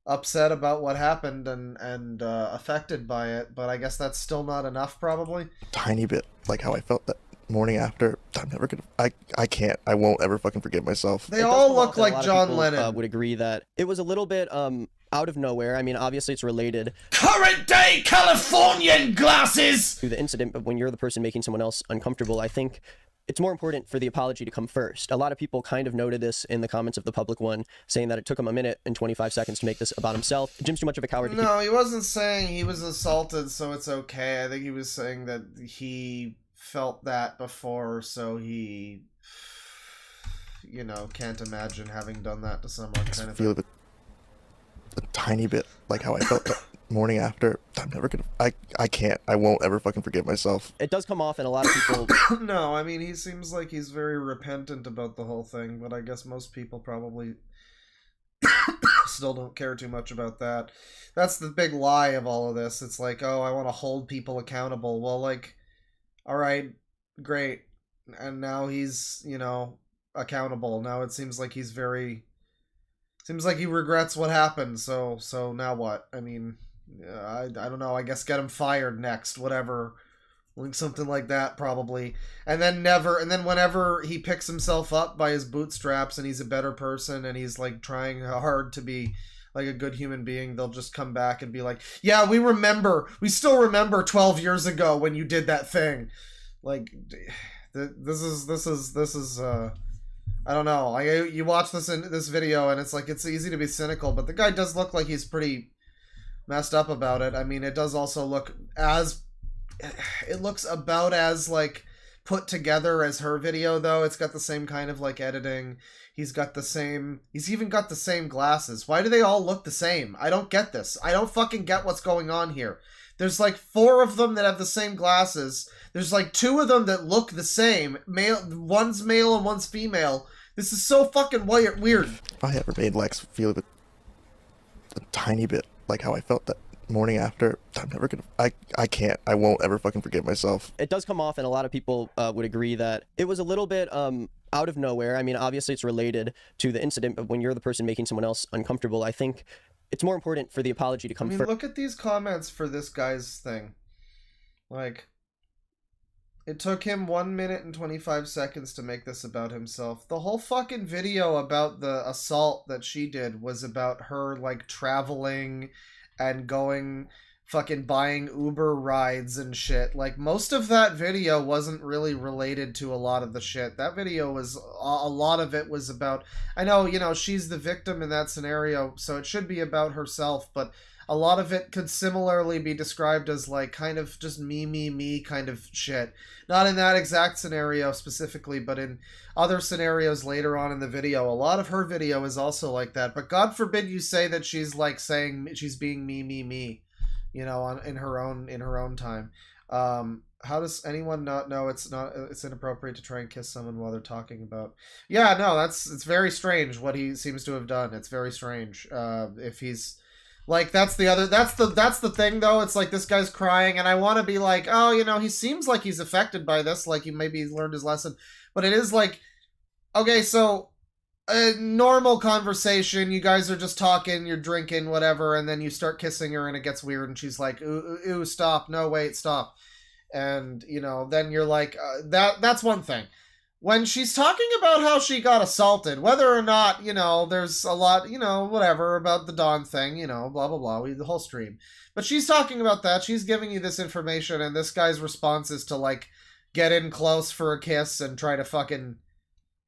upset about what happened and affected by it, but I guess that's still not enough, probably. Tiny bit like how I felt that morning after. I'm never gonna... I won't ever fucking forgive myself. They all look like John Lennon. Would agree that it was a little bit out of nowhere. I mean, obviously it's related Current day Californian glasses to the incident, but when you're the person making someone else uncomfortable, I think it's more important for the apology to come first. A lot of people kind of noted this in the comments of the public one, saying that it took him a minute and 25 seconds to make this about himself. Jim's too much of a coward to No, he wasn't saying he was assaulted, so it's okay. I think he was saying that he felt that before, so he, you know, can't imagine having done that to someone, kind of Feel thing. a tiny bit like how I felt that morning after, I'm never gonna, I can't, I won't ever fucking forgive myself. It does come off, and a lot of people. No, I mean, he seems like he's very repentant about the whole thing, but I guess most people probably still don't care too much about that. That's the big lie of all of this. It's like, oh, I want to hold people accountable. Well, like, all right, great. And now he's, you know, accountable. Now it seems like he's seems like he regrets what happened. So now what? I mean, I don't know. I guess get him fired next, whatever. Like something like that, probably. And then whenever he picks himself up by his bootstraps and he's a better person and he's like trying hard to be like a good human being, they'll just come back and be like, yeah, we still remember 12 years ago when you did that thing. Like, this is I don't know. You watch this video and it's like, it's easy to be cynical, but the guy does look like he's pretty messed up about it. I mean, it does also it looks about as like put together as her video, though. It's got the same kind of like editing. He's even got the same glasses. Why do they all look the same? I don't get this. I don't fucking get what's going on here. There's like 4 of them that have the same glasses. There's like 2 of them that look the same. One's male and one's female. This is so fucking weird. If I ever made Lex feel a tiny bit like how I felt that morning after, I'm never gonna, I can't, I won't ever fucking forgive myself. It does come off, and a lot of people would agree that it was a little bit out of nowhere. I mean, obviously it's related to the incident, but when you're the person making someone else uncomfortable, I think it's more important for the apology to come first. Look at these comments for this guy's thing. Like, it took him 1 minute and 25 seconds to make this about himself. The whole fucking video about the assault that she did was about her, like, traveling and going fucking buying Uber rides and shit. Like, most of that video wasn't really related to a lot of the shit. That video was, a lot of it was about, I know, you know, she's the victim in that scenario, so it should be about herself, but a lot of it could similarly be described as, like, kind of just me kind of shit. Not in that exact scenario specifically, but in other scenarios later on in the video. A lot of her video is also like that, but God forbid you say that she's, like, saying she's being me, you know, in her own time. How does anyone not know it's inappropriate to try and kiss someone while they're talking about? Yeah, no, it's very strange what he seems to have done. It's very strange. If he's like, that's the thing though. It's like, this guy's crying and I want to be like, oh, you know, he seems like he's affected by this, like he maybe learned his lesson. But it is like, okay, so a normal conversation, you guys are just talking, you're drinking, whatever, and then you start kissing her and it gets weird and she's like, ooh, stop, no, wait, stop. And, you know, then you're like, that's one thing. When she's talking about how she got assaulted, whether or not, you know, there's a lot, you know, whatever, about the Dawn thing, you know, blah, blah, blah, the whole stream. But she's talking about that, she's giving you this information, and this guy's response is to, like, get in close for a kiss and try to fucking,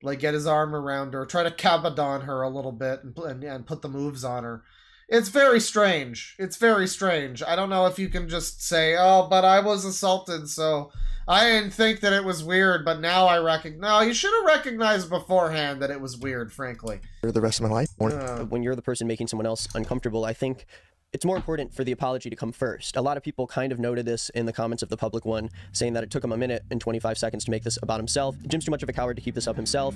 like, get his arm around her, try to cabadon her a little bit and put the moves on her. It's very strange. It's very strange. I don't know if you can just say, oh, but I was assaulted, so I didn't think that it was weird, but now I recognize. No, you should have recognized beforehand that it was weird, frankly. For the rest of my life. When you're the person making someone else uncomfortable, I think it's more important for the apology to come first. A lot of people kind of noted this in the comments of the public one, saying that it took him 1 minute and 25 seconds to make this about himself. Jim's too much of a coward to keep this up himself.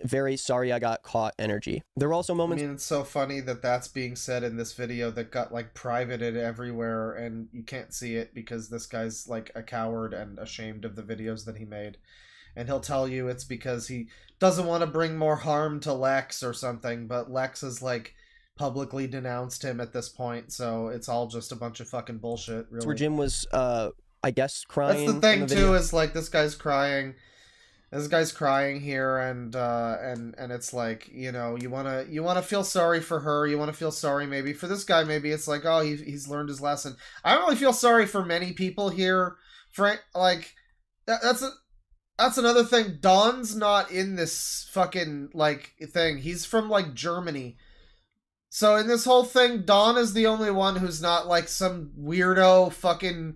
Very sorry I got caught energy. There were also moments... I mean, it's so funny that that's being said in this video that got, like, privated everywhere, and you can't see it because this guy's, like, a coward and ashamed of the videos that he made. And he'll tell you it's because he doesn't want to bring more harm to Lex or something, but Lex is, like, publicly denounced him at this point, so it's all just a bunch of fucking bullshit, really. Where Jim was, I guess, crying. That's the thing, too, is, like, this guy's crying here, and it's like, you know, you wanna feel sorry for her, you wanna feel sorry maybe for this guy, maybe it's like, oh, he's learned his lesson. I don't really feel sorry for many people here, like, that's another thing. Don's not in this fucking, like, thing. He's from, like, Germany. So in this whole thing, Dawn is the only one who's not, like, some weirdo fucking,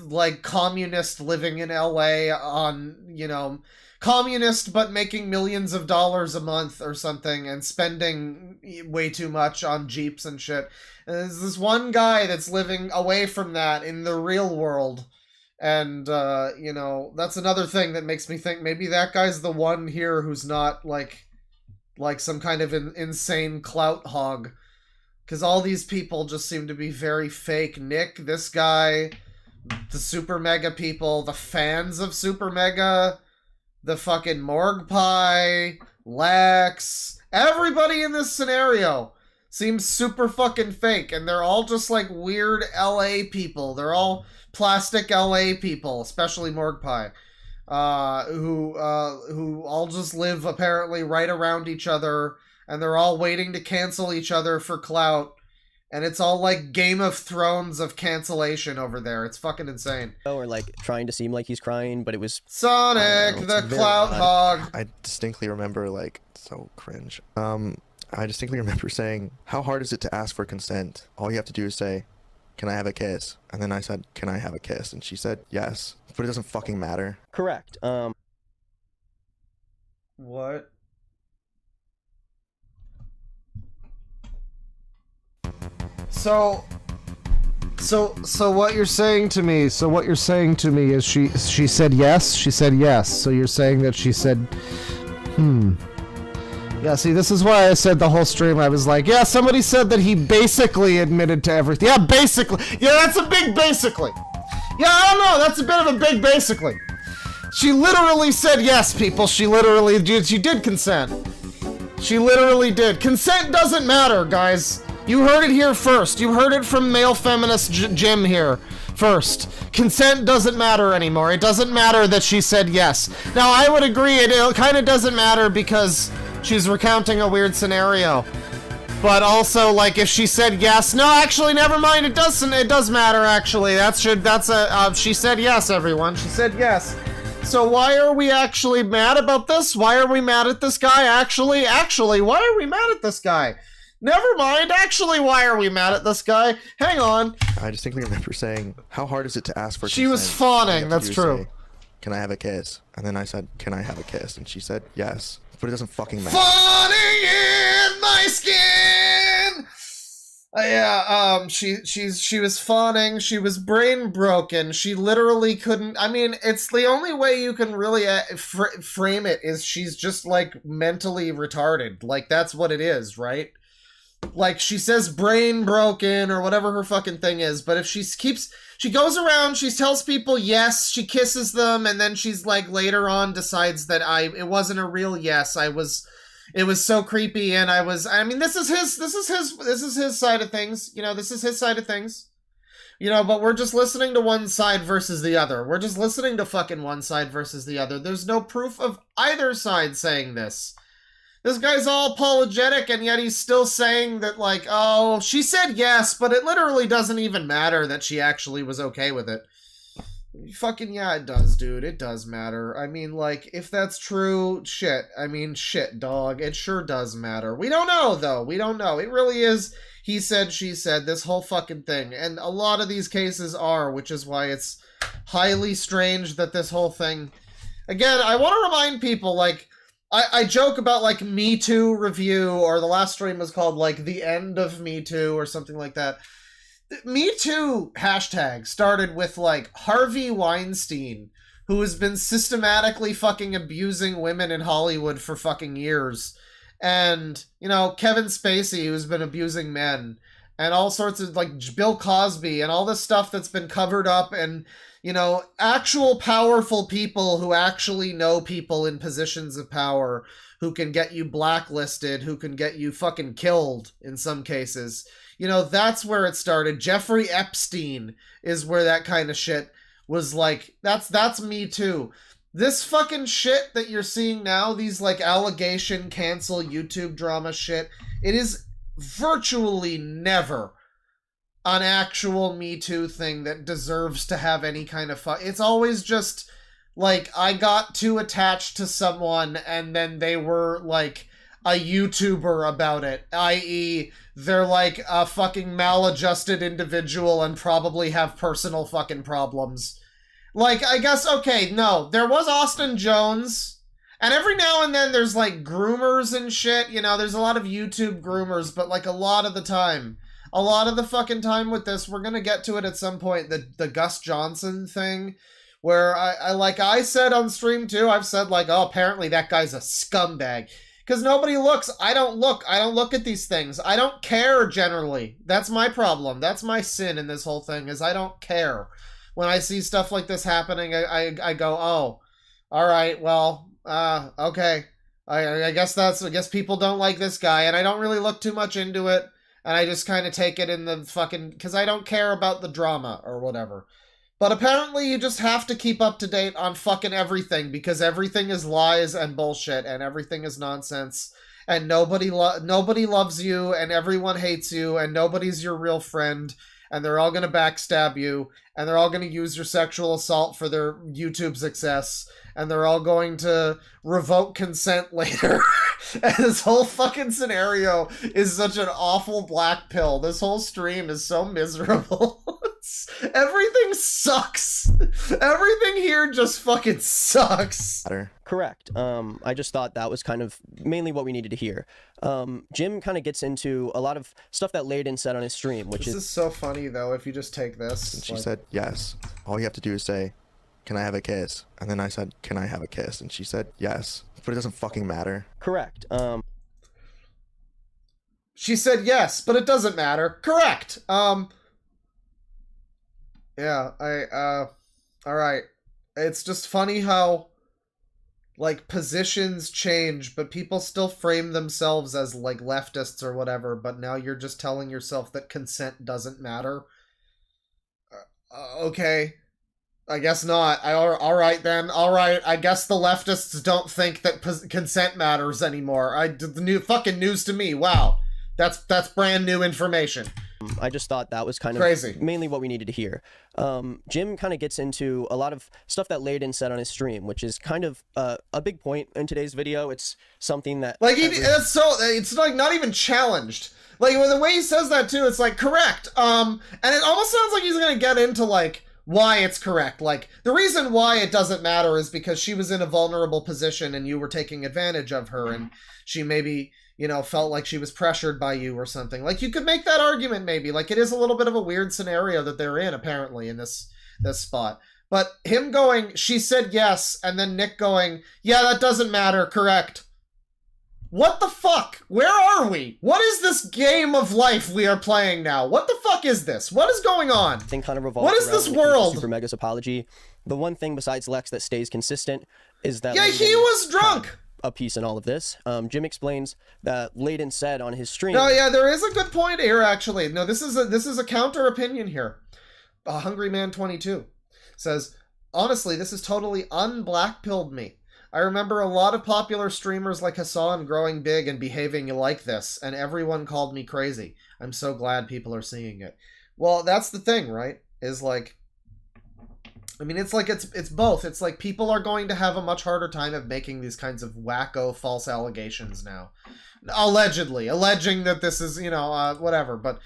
like, communist living in LA on, you know, communist but making millions of dollars a month or something and spending way too much on Jeeps and shit. And there's this one guy that's living away from that in the real world. And, you know, that's another thing that makes me think maybe that guy's the one here who's not, like some kind of insane clout hog. Because all these people just seem to be very fake. Nick, this guy, the SuperMega people, the fans of SuperMega, the fucking Morgue Pie, Lex, everybody in this scenario seems super fucking fake, and they're all just like weird LA people. They're all plastic LA people, especially Morgue Pie, who all just live apparently right around each other, and they're all waiting to cancel each other for clout. And it's all like Game of Thrones of cancellation over there. It's fucking insane. Or like trying to seem like he's crying, but it was Sonic, the clout hog. I distinctly remember, like, so cringe. I distinctly remember saying, how hard is it to ask for consent? All you have to do is say, can I have a kiss? And then I said, can I have a kiss? And she said, yes. But it doesn't fucking matter. correct. What? So what you're saying to me, is she said yes? She said yes. So you're saying that she said, Yeah, see, this is why I said the whole stream, I was like, yeah, somebody said that he basically admitted to everything. Yeah, basically. Yeah, that's a big basically. Yeah, I don't know, that's a bit of a big basically. She literally said yes, people. She did consent. She literally did. Consent doesn't matter, guys. You heard it here first. You heard it from male feminist Jim here first. Consent doesn't matter anymore. It doesn't matter that she said yes. Now, I would agree it kind of doesn't matter because she's recounting a weird scenario. But also, like, if she said yes... No, actually, never mind. It does matter, actually. She said yes, everyone. She said yes. So why are we actually mad about this? Why are we mad at this guy? Actually, why are we mad at this guy? Never mind. Actually, why are we mad at this guy? Hang on. I distinctly remember saying, how hard is it to ask for She consent? was fawning, that's true. Say, can I have a kiss? And then I said, can I have a kiss? And she said, yes. But it doesn't fucking matter. Fawning in my skin! She was fawning, she was brain broken, she literally couldn't, I mean, it's the only way you can really frame it is she's just, like, mentally retarded. Like, that's what it is, right? Like, she says brain broken or whatever her fucking thing is, but if she goes around, she tells people yes, she kisses them, and then she's like later on decides that it wasn't a real yes, it was so creepy, and this is his side of things, you know, this is his side of things. You know, but we're just listening to one side versus the other. We're just listening to fucking one side versus the other. There's no proof of either side saying this. This guy's all apologetic, and yet he's still saying that, like, oh, she said yes, but it literally doesn't even matter that she actually was okay with it. Fucking yeah, it does, dude. It does matter. I mean, like, if that's true, shit. I mean, shit, dog. It sure does matter. We don't know, though. We don't know. It really is he said, she said, this whole fucking thing. And a lot of these cases are, which is why it's highly strange that this whole thing... Again, I want to remind people, like, I joke about, like, MeToo review, or the last stream was called, like, the end of MeToo, or something like that. MeToo hashtag started with, like, Harvey Weinstein, who has been systematically fucking abusing women in Hollywood for fucking years. And, you know, Kevin Spacey, who's been abusing men. And all sorts of, like, Bill Cosby, and all this stuff that's been covered up, and... You know, actual powerful people who actually know people in positions of power who can get you blacklisted, who can get you fucking killed in some cases. You know, that's where it started. Jeffrey Epstein is where that kind of shit was like, that's me too. This fucking shit that you're seeing now, these like allegation cancel YouTube drama shit, it is virtually never an actual Me Too thing that deserves to have any kind of It's always just, like, I got too attached to someone and then they were, like, a YouTuber about it. I.e., they're, like, a fucking maladjusted individual and probably have personal fucking problems. Like, I guess, okay, no. There was Austin Jones, And every now and then there's like groomers and shit, you know, there's a lot of YouTube groomers, but like a lot of the fucking time with this, we're gonna get to it at some point, the Gus Johnson thing, where I said on stream too, I've said like, oh, apparently that guy's a scumbag. Because nobody looks. I don't look at these things. I don't care generally. That's my problem. That's my sin in this whole thing, is I don't care. When I see stuff like this happening, I go, oh, all right, well, okay. I guess people don't like this guy, and I don't really look too much into it, and I just kind of take it in the fucking, because I don't care about the drama or whatever. But apparently you just have to keep up to date on fucking everything, because everything is lies and bullshit, and everything is nonsense, and nobody loves you, and everyone hates you, and nobody's your real friend, and they're all gonna backstab you, and they're all gonna use your sexual assault for their YouTube success, and they're all going to revoke consent later. And this whole fucking scenario is such an awful black pill. This whole stream is so miserable. Everything sucks. Everything here just fucking sucks. Correct. I just thought that was kind of mainly what we needed to hear. Jim kind of gets into a lot of stuff that Layden said on his stream, which This is so funny though, if you just take this. And she said yes. All you have to do is say, can I have a kiss? And then I said, can I have a kiss? And she said yes. But it doesn't fucking matter. Correct. She said yes, but it doesn't matter. Correct. Yeah, alright. It's just funny how, like, positions change, but people still frame themselves as, like, leftists or whatever, but now you're just telling yourself that consent doesn't matter. Okay. I guess not. Alright then. Alright, I guess the leftists don't think that consent matters anymore. The new fucking news to me. Wow. That's brand new information. I just thought that was kind of crazy. Mainly what we needed to hear. Jim kind of gets into a lot of stuff that Layden said on his stream, which is kind of a big point in today's video. It's something that like it's like not even challenged. Like the way he says that too, it's like correct. And it almost sounds like he's gonna get into like why it's correct. Like the reason why it doesn't matter is because she was in a vulnerable position and you were taking advantage of her, and she maybe, you know, felt like she was pressured by you or something. Like you could make that argument maybe. Like it is a little bit of a weird scenario that they're in apparently in this spot. But him going, she said yes, and then Nick going, yeah, that doesn't matter, correct. What the fuck? Where are we? What is this game of life we are playing now? What the fuck is this? What is going on? Thing kind of revolves what is this world? SuperMega's apology. The one thing besides Lex that stays consistent is that yeah, he was drunk. A piece in all of this. Jim explains that Layden said on his stream. No, yeah, there is a good point here actually. No, this is a counter opinion here. Hungry Man 22 says, honestly, this is totally unblackpilled me. I remember a lot of popular streamers like Hassan growing big and behaving like this, and everyone called me crazy. I'm so glad people are seeing it. Well, that's the thing, right? Is like, I mean, it's like it's both. It's like people are going to have a much harder time of making these kinds of wacko false allegations now. Alleging that this is, you know, whatever, but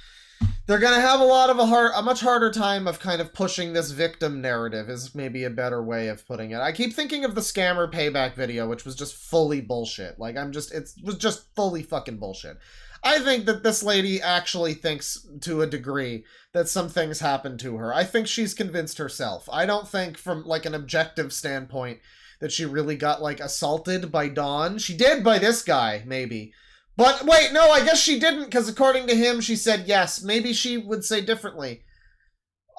they're going to have a much harder time of kind of pushing this victim narrative is maybe a better way of putting it. I keep thinking of the scammer payback video, which was just fully bullshit. Like it was just fully fucking bullshit. I think that this lady actually thinks to a degree that some things happened to her. I think she's convinced herself. I don't think from like an objective standpoint that she really got like assaulted by Dawn. She did by this guy, maybe. But wait, no, I guess she didn't, because according to him, she said yes. Maybe she would say differently.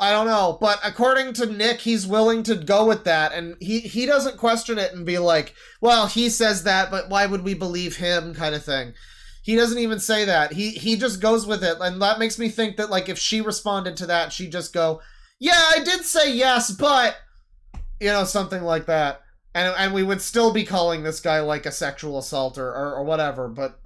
I don't know. But according to Nick, he's willing to go with that, and he doesn't question it and be like, well, he says that, but why would we believe him, kind of thing. He doesn't even say that. He just goes with it, and that makes me think that, like, if she responded to that, she'd just go, yeah, I did say yes, but, you know, something like that. And we would still be calling this guy like a sexual assault or whatever. But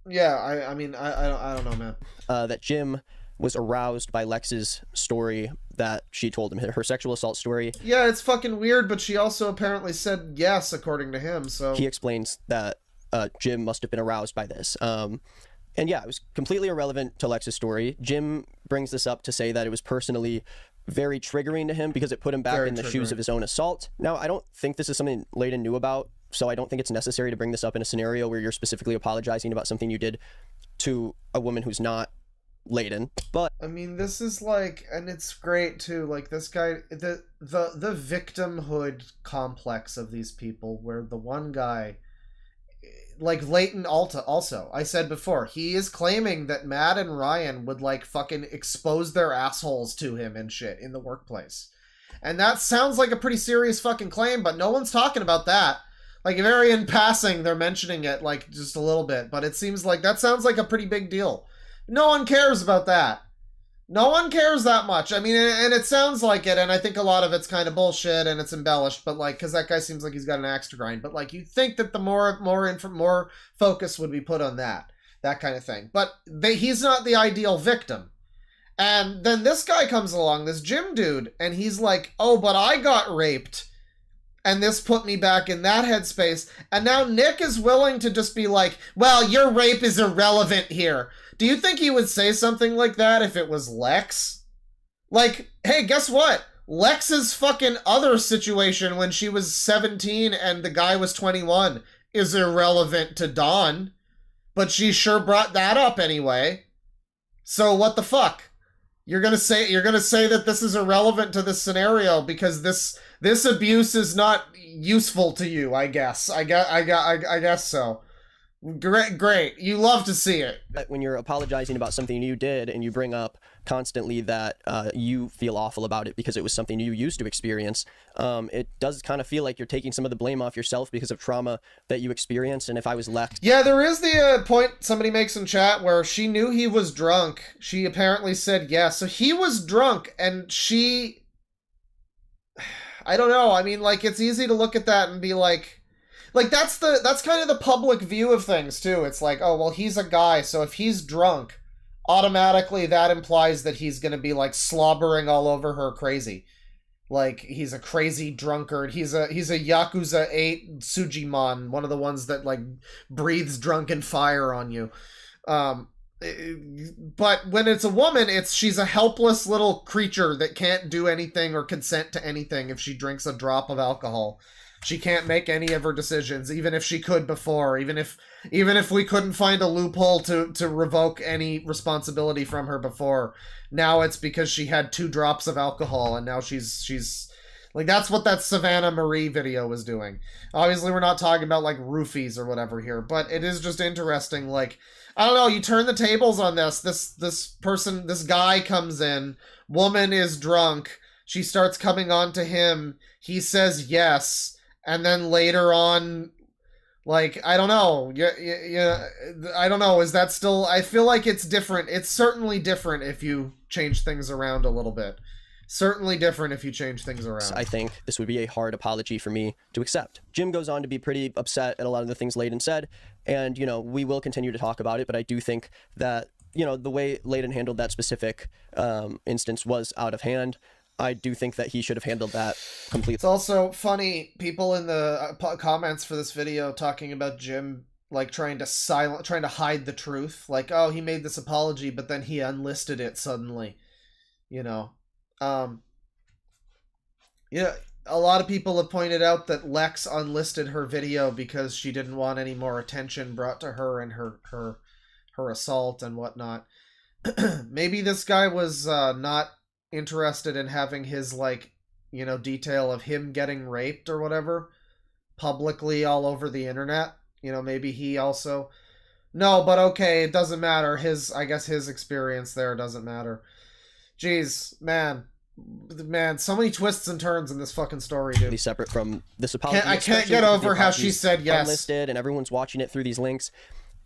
yeah, I mean I don't know, man. That Jim was aroused by Lex's story that she told him, her sexual assault story. Yeah, it's fucking weird, but she also apparently said yes, according to him. So he explains that Jim must have been aroused by this. And yeah, it was completely irrelevant to Lex's story. Jim brings this up to say that it was personally very triggering to him because it put him back in the shoes of his own assault. Now, I don't think this is something Layden knew about So I don't think it's necessary to bring this up in a scenario where you're specifically apologizing about something you did to a woman who's not Layden. But I mean, this is like, and it's great too, like this guy, the victimhood complex of these people, where the one guy, like Leighton Alta also, I said before, he is claiming that Matt and Ryan would like fucking expose their assholes to him and shit in the workplace. And that sounds like a pretty serious fucking claim, but no one's talking about that. Like, very in passing, they're mentioning it, like, just a little bit, but it seems like that sounds like a pretty big deal. No one cares about that. No one cares that much. I mean, and it sounds like it, and I think a lot of it's kind of bullshit and it's embellished, but like, because that guy seems like he's got an axe to grind. But like, you'd think that the more focus would be put on that kind of thing. But he's not the ideal victim. And then this guy comes along, this Jim dude, and he's like, oh, but I got raped. And this put me back in that headspace. And now Nick is willing to just be like, well, your rape is irrelevant here. Do you think he would say something like that if it was Lex? Like, hey, guess what? Lex's fucking other situation when she was 17 and the guy was 21 is irrelevant to Dawn. But she sure brought that up anyway. So what the fuck? You're gonna say that this is irrelevant to this scenario because this abuse is not useful to you, I guess. I guess so. Great. You love to see it. when you're apologizing about something you did and you bring up constantly that you feel awful about it because it was something you used to experience, it does kind of feel like you're taking some of the blame off yourself because of trauma that you experienced. And if I was Lex... Yeah, there is the point somebody makes in chat where she knew he was drunk. She apparently said yes. So he was drunk and she... I don't know. I mean, like, it's easy to look at that and be like that's kind of the public view of things too. It's like, oh, well, he's a guy, so if he's drunk, automatically that implies that he's gonna be like slobbering all over her crazy. Like, he's a crazy drunkard. He's a Yakuza 8 Sujimon, one of the ones that like breathes drunken fire on you. But when it's a woman, she's a helpless little creature that can't do anything or consent to anything if she drinks a drop of alcohol. She can't make any of her decisions, even if she could before, even if we couldn't find a loophole to revoke any responsibility from her before. Now it's because she had 2 drops of alcohol and now she's like, that's what that Savannah Marie video was doing. Obviously, we're not talking about like roofies or whatever here, but it is just interesting. Like, I don't know, you turn the tables on this. This guy comes in, woman is drunk, she starts coming on to him, he says yes, and then later on, like, I don't know, yeah, I don't know, is that still, I feel like it's different. It's certainly different if you change things around a little bit. Certainly different if you change things around. I think this would be a hard apology for me to accept. Jim goes on to be pretty upset at a lot of the things Layden said, and, you know, we will continue to talk about it, but I do think that, you know, the way Layden handled that specific instance was out of hand. I do think that he should have handled that completely. It's also funny, people in the comments for this video talking about Jim, like, trying to hide the truth. Like, oh, he made this apology, but then he unlisted it suddenly, you know. Yeah, a lot of people have pointed out that Lex unlisted her video because she didn't want any more attention brought to her and her assault and whatnot. Maybe this guy was not interested in having his, like, you know, detail of him getting raped or whatever publicly all over the internet. You know, maybe he also... No, but okay, it doesn't matter. I guess his experience there doesn't matter. Jeez, man, so many twists and turns in this fucking story, dude. Separate from this apology. I can't get over how she said yes. Unlisted, and everyone's watching it through these links.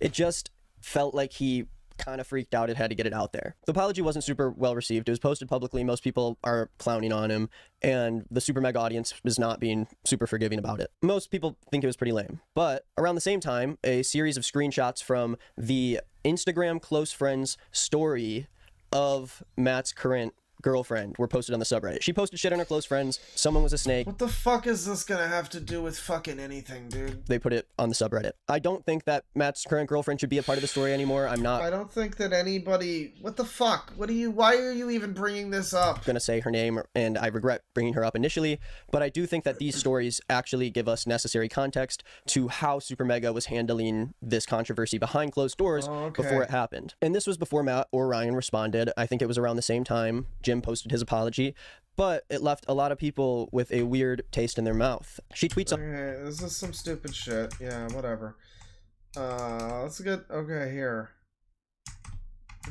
It just felt like he kind of freaked out and had to get it out there. The apology wasn't super well received. It was posted publicly. Most people are clowning on him, and the SuperMega audience is not being super forgiving about it. Most people think it was pretty lame. But around the same time, a series of screenshots from the Instagram close friends story of Matt's current girlfriend were posted on the subreddit. She posted shit on her close friends. Someone was a snake. What the fuck is this gonna have to do with fucking anything, dude? They put it on the subreddit. I don't think that Matt's current girlfriend should be a part of the story anymore. I'm not I don't think that anybody... What the fuck? Why are you even bringing this up? going to say her name, and I regret bringing her up initially, but I do think that these stories actually give us necessary context to how SuperMega was handling this controversy behind closed doors before it happened. And this was before Matt or Ryan responded. I think it was around the same time Jim posted his apology, but it left a lot of people with a weird taste in their mouth. She tweets... Okay, this is some stupid shit. Yeah, whatever. Let's get... Okay, here.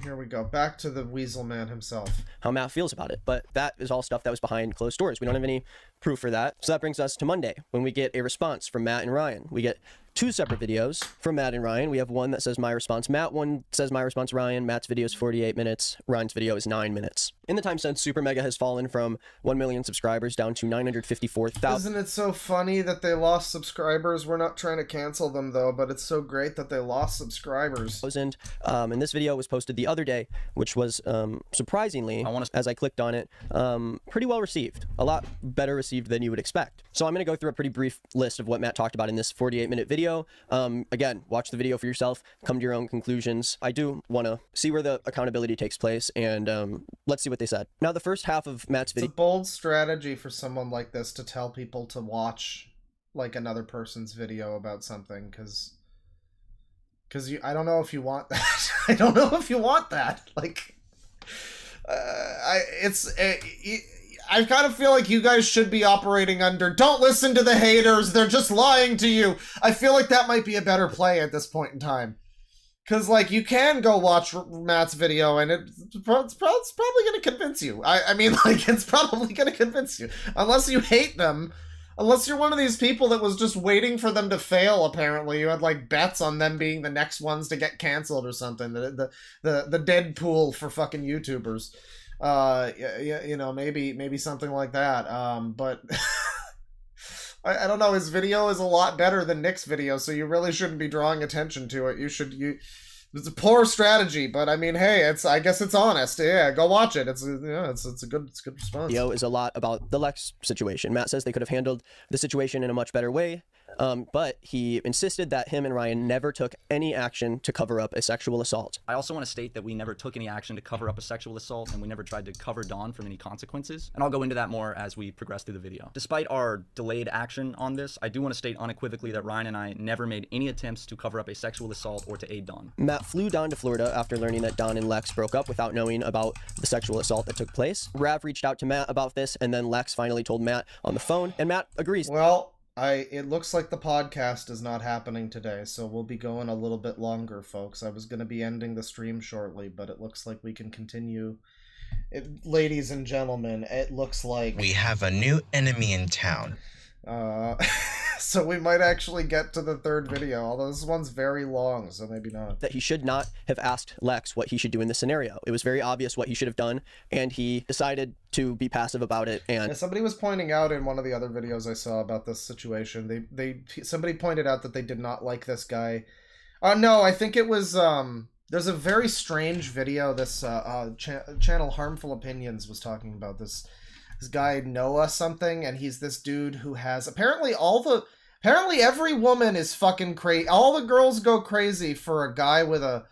Here we go. Back to the Weasel Man himself. How Matt feels about it, but that is all stuff that was behind closed doors. We don't have any proof for that. So that brings us to Monday, when we get a response from Matt and Ryan. We get 2 separate videos from Matt and Ryan. We have one that says my response Matt, one says my response Ryan. Matt's video is 48 minutes, Ryan's video is 9 minutes. In the time since, SuperMega has fallen from 1 million subscribers down to 954,000. Isn't it so funny that they lost subscribers? We're not trying to cancel them though, but it's so great that they lost subscribers. And this video was posted the other day, which was surprisingly, as I clicked on it, pretty well received. A lot better received than you would expect. So I'm going to go through a pretty brief list of what Matt talked about in this 48-minute video. Again, watch the video for yourself, come to your own conclusions. I do want to see where the accountability takes place, and let's see what they said. Now, the first half of Matt's video... It's a bold strategy for someone like this to tell people to watch like another person's video about something, because I don't know if you want that. I don't know if you want that. Like, I kind of feel like you guys should be operating under, don't listen to the haters, they're just lying to you. I feel like that might be a better play at this point in time. Because, like, you can go watch Matt's video, and it's probably going to convince you. I mean, like, it's probably going to convince you. Unless you hate them. Unless you're one of these people that was just waiting for them to fail, apparently. You had, like, bets on them being the next ones to get canceled or something. The Deadpool for fucking YouTubers. You know, maybe something like that. But... I don't know, his video is a lot better than Nick's video, so you really shouldn't be drawing attention to it. It's a poor strategy, but I mean, hey, I guess it's honest. Yeah, go watch it. It's a good response. Video is a lot about the Lex situation. Matt says they could have handled the situation in a much better way, but he insisted that him and Ryan never took any action to cover up a sexual assault. I also want to state that we never took any action to cover up a sexual assault, and we never tried to cover Dawn from any consequences. And I'll go into that more as we progress through the video. Despite our delayed action on this, I do want to state unequivocally that Ryan and I never made any attempts to cover up a sexual assault or to aid Dawn. Matt flew down to Florida after learning that Dawn and Lex broke up without knowing about the sexual assault that took place. Rav reached out to Matt about this, and then Lex finally told Matt on the phone, and Matt agrees. Well, it looks like the podcast is not happening today, so we'll be going a little bit longer, folks. I was going to be ending the stream shortly, but it looks like we can continue. Ladies and gentlemen, it looks like... we have a new enemy in town. So we might actually get to the third video, although this one's very long, so maybe not. That he should not have asked Lex what he should do in this scenario. It was very obvious what he should have done, and he decided to be passive about it. And somebody was pointing out in one of the other videos I saw about this situation, somebody pointed out that they did not like this guy. No, I think it was, there's a very strange video this channel Harmful Opinions was talking about this guy Noah something, and he's this dude who has apparently every woman is fucking crazy. All the girls go crazy for a guy with a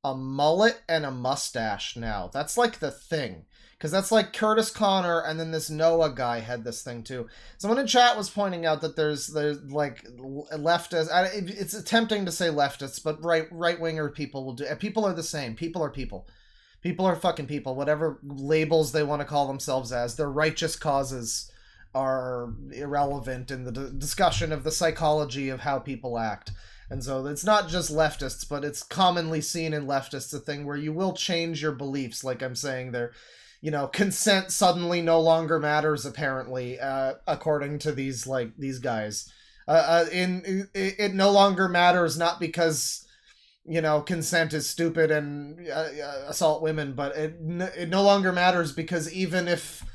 mullet and a mustache now. That's like the thing, because that's like Curtis Connor, and then this Noah guy had this thing too. Someone in chat was pointing out that there's like leftists. It's tempting to say leftists, but right winger people will do. People are the same. People are people. People are fucking people, whatever labels they want to call themselves as. Their righteous causes are irrelevant in the discussion of the psychology of how people act. And so it's not just leftists, but it's commonly seen in leftists a thing where you will change your beliefs. Like I'm saying there, consent suddenly no longer matters, apparently, according to these guys. It no longer matters, not because... consent is stupid and assault women, but it no longer matters because even if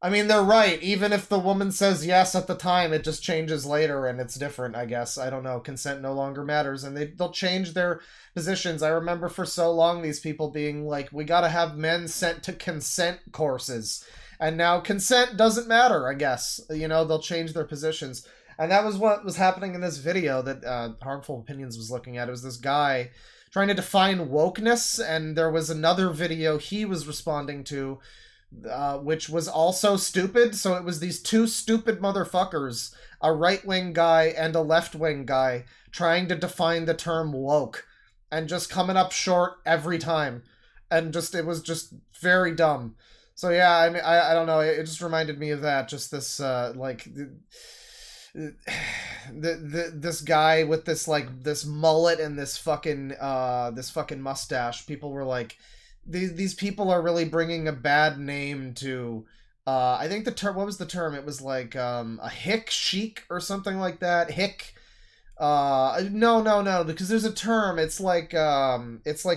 I mean, they're right. Even if the woman says yes at the time, it just changes later and it's different, I guess. I don't know. Consent no longer matters, and they'll change their positions. I remember for so long these people being like, we gotta have men sent to consent courses. And now consent doesn't matter, I guess. You know, they'll change their positions. And that was what was happening in this video that Harmful Opinions was looking at. It was this guy trying to define wokeness, and there was another video he was responding to, which was also stupid. So it was these two stupid motherfuckers, a right-wing guy and a left-wing guy, trying to define the term woke, and just coming up short every time. And just, it was just very dumb. So yeah, I mean, I don't know, it just reminded me of that, just this, like, this guy with this, like, this mullet and this fucking mustache. People were like, these people are really bringing a bad name to, I think the term, what was the term? It was like, a hick chic or something like that. Hick, no, because there's a term. It's like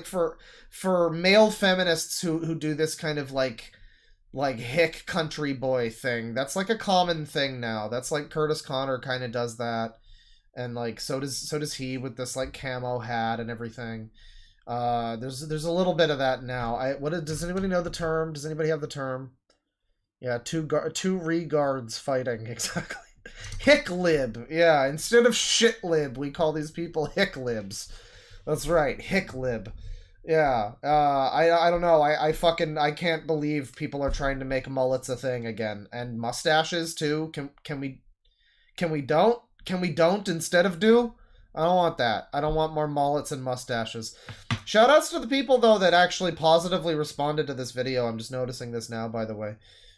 for male feminists who do this kind of like hick country boy thing. That's like a common thing now. That's like Curtis Connor kind of does that, and like so does he with this like camo hat and everything. There's a little bit of that now. Does anybody know the term? Does anybody have the term? Yeah, two regards fighting, exactly. Hick lib. Yeah, instead of shit lib, we call these people hick libs. That's right, hick lib. Yeah, I don't know. I can't believe people are trying to make mullets a thing again, and mustaches too. Can we don't instead of do? I don't want that. I don't want more mullets and mustaches. Shoutouts to the people though that actually positively responded to this video. I'm just noticing this now, by the way.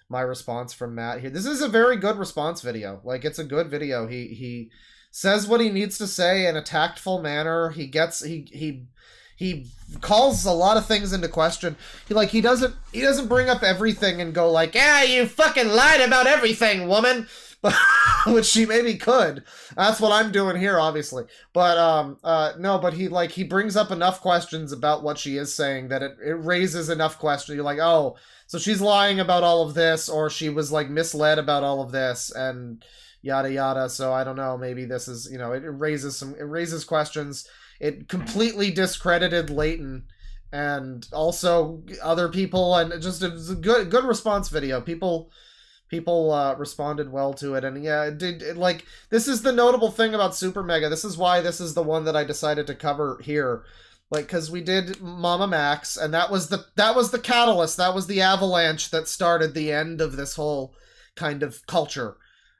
My response from Matt here. This is a very good response video. Like, it's a good video. He says what he needs to say in a tactful manner. He calls a lot of things into question. He doesn't bring up everything and go like, yeah, you fucking lied about everything, woman. Which she maybe could. That's what I'm doing here, obviously. But no, but he brings up enough questions about what she is saying that it raises enough questions. You're like, oh, so she's lying about all of this, or she was like misled about all of this, and yada yada. So I don't know, maybe this is, you know, it raises questions. It completely discredited Leighton and also other people, and it was a good response video. People responded well to it, and yeah, this is the notable thing about SuperMega. This is why this is the one that I decided to cover here. Like, because we did Mama Max, and that was the catalyst, that was the avalanche that started the end of this whole kind of culture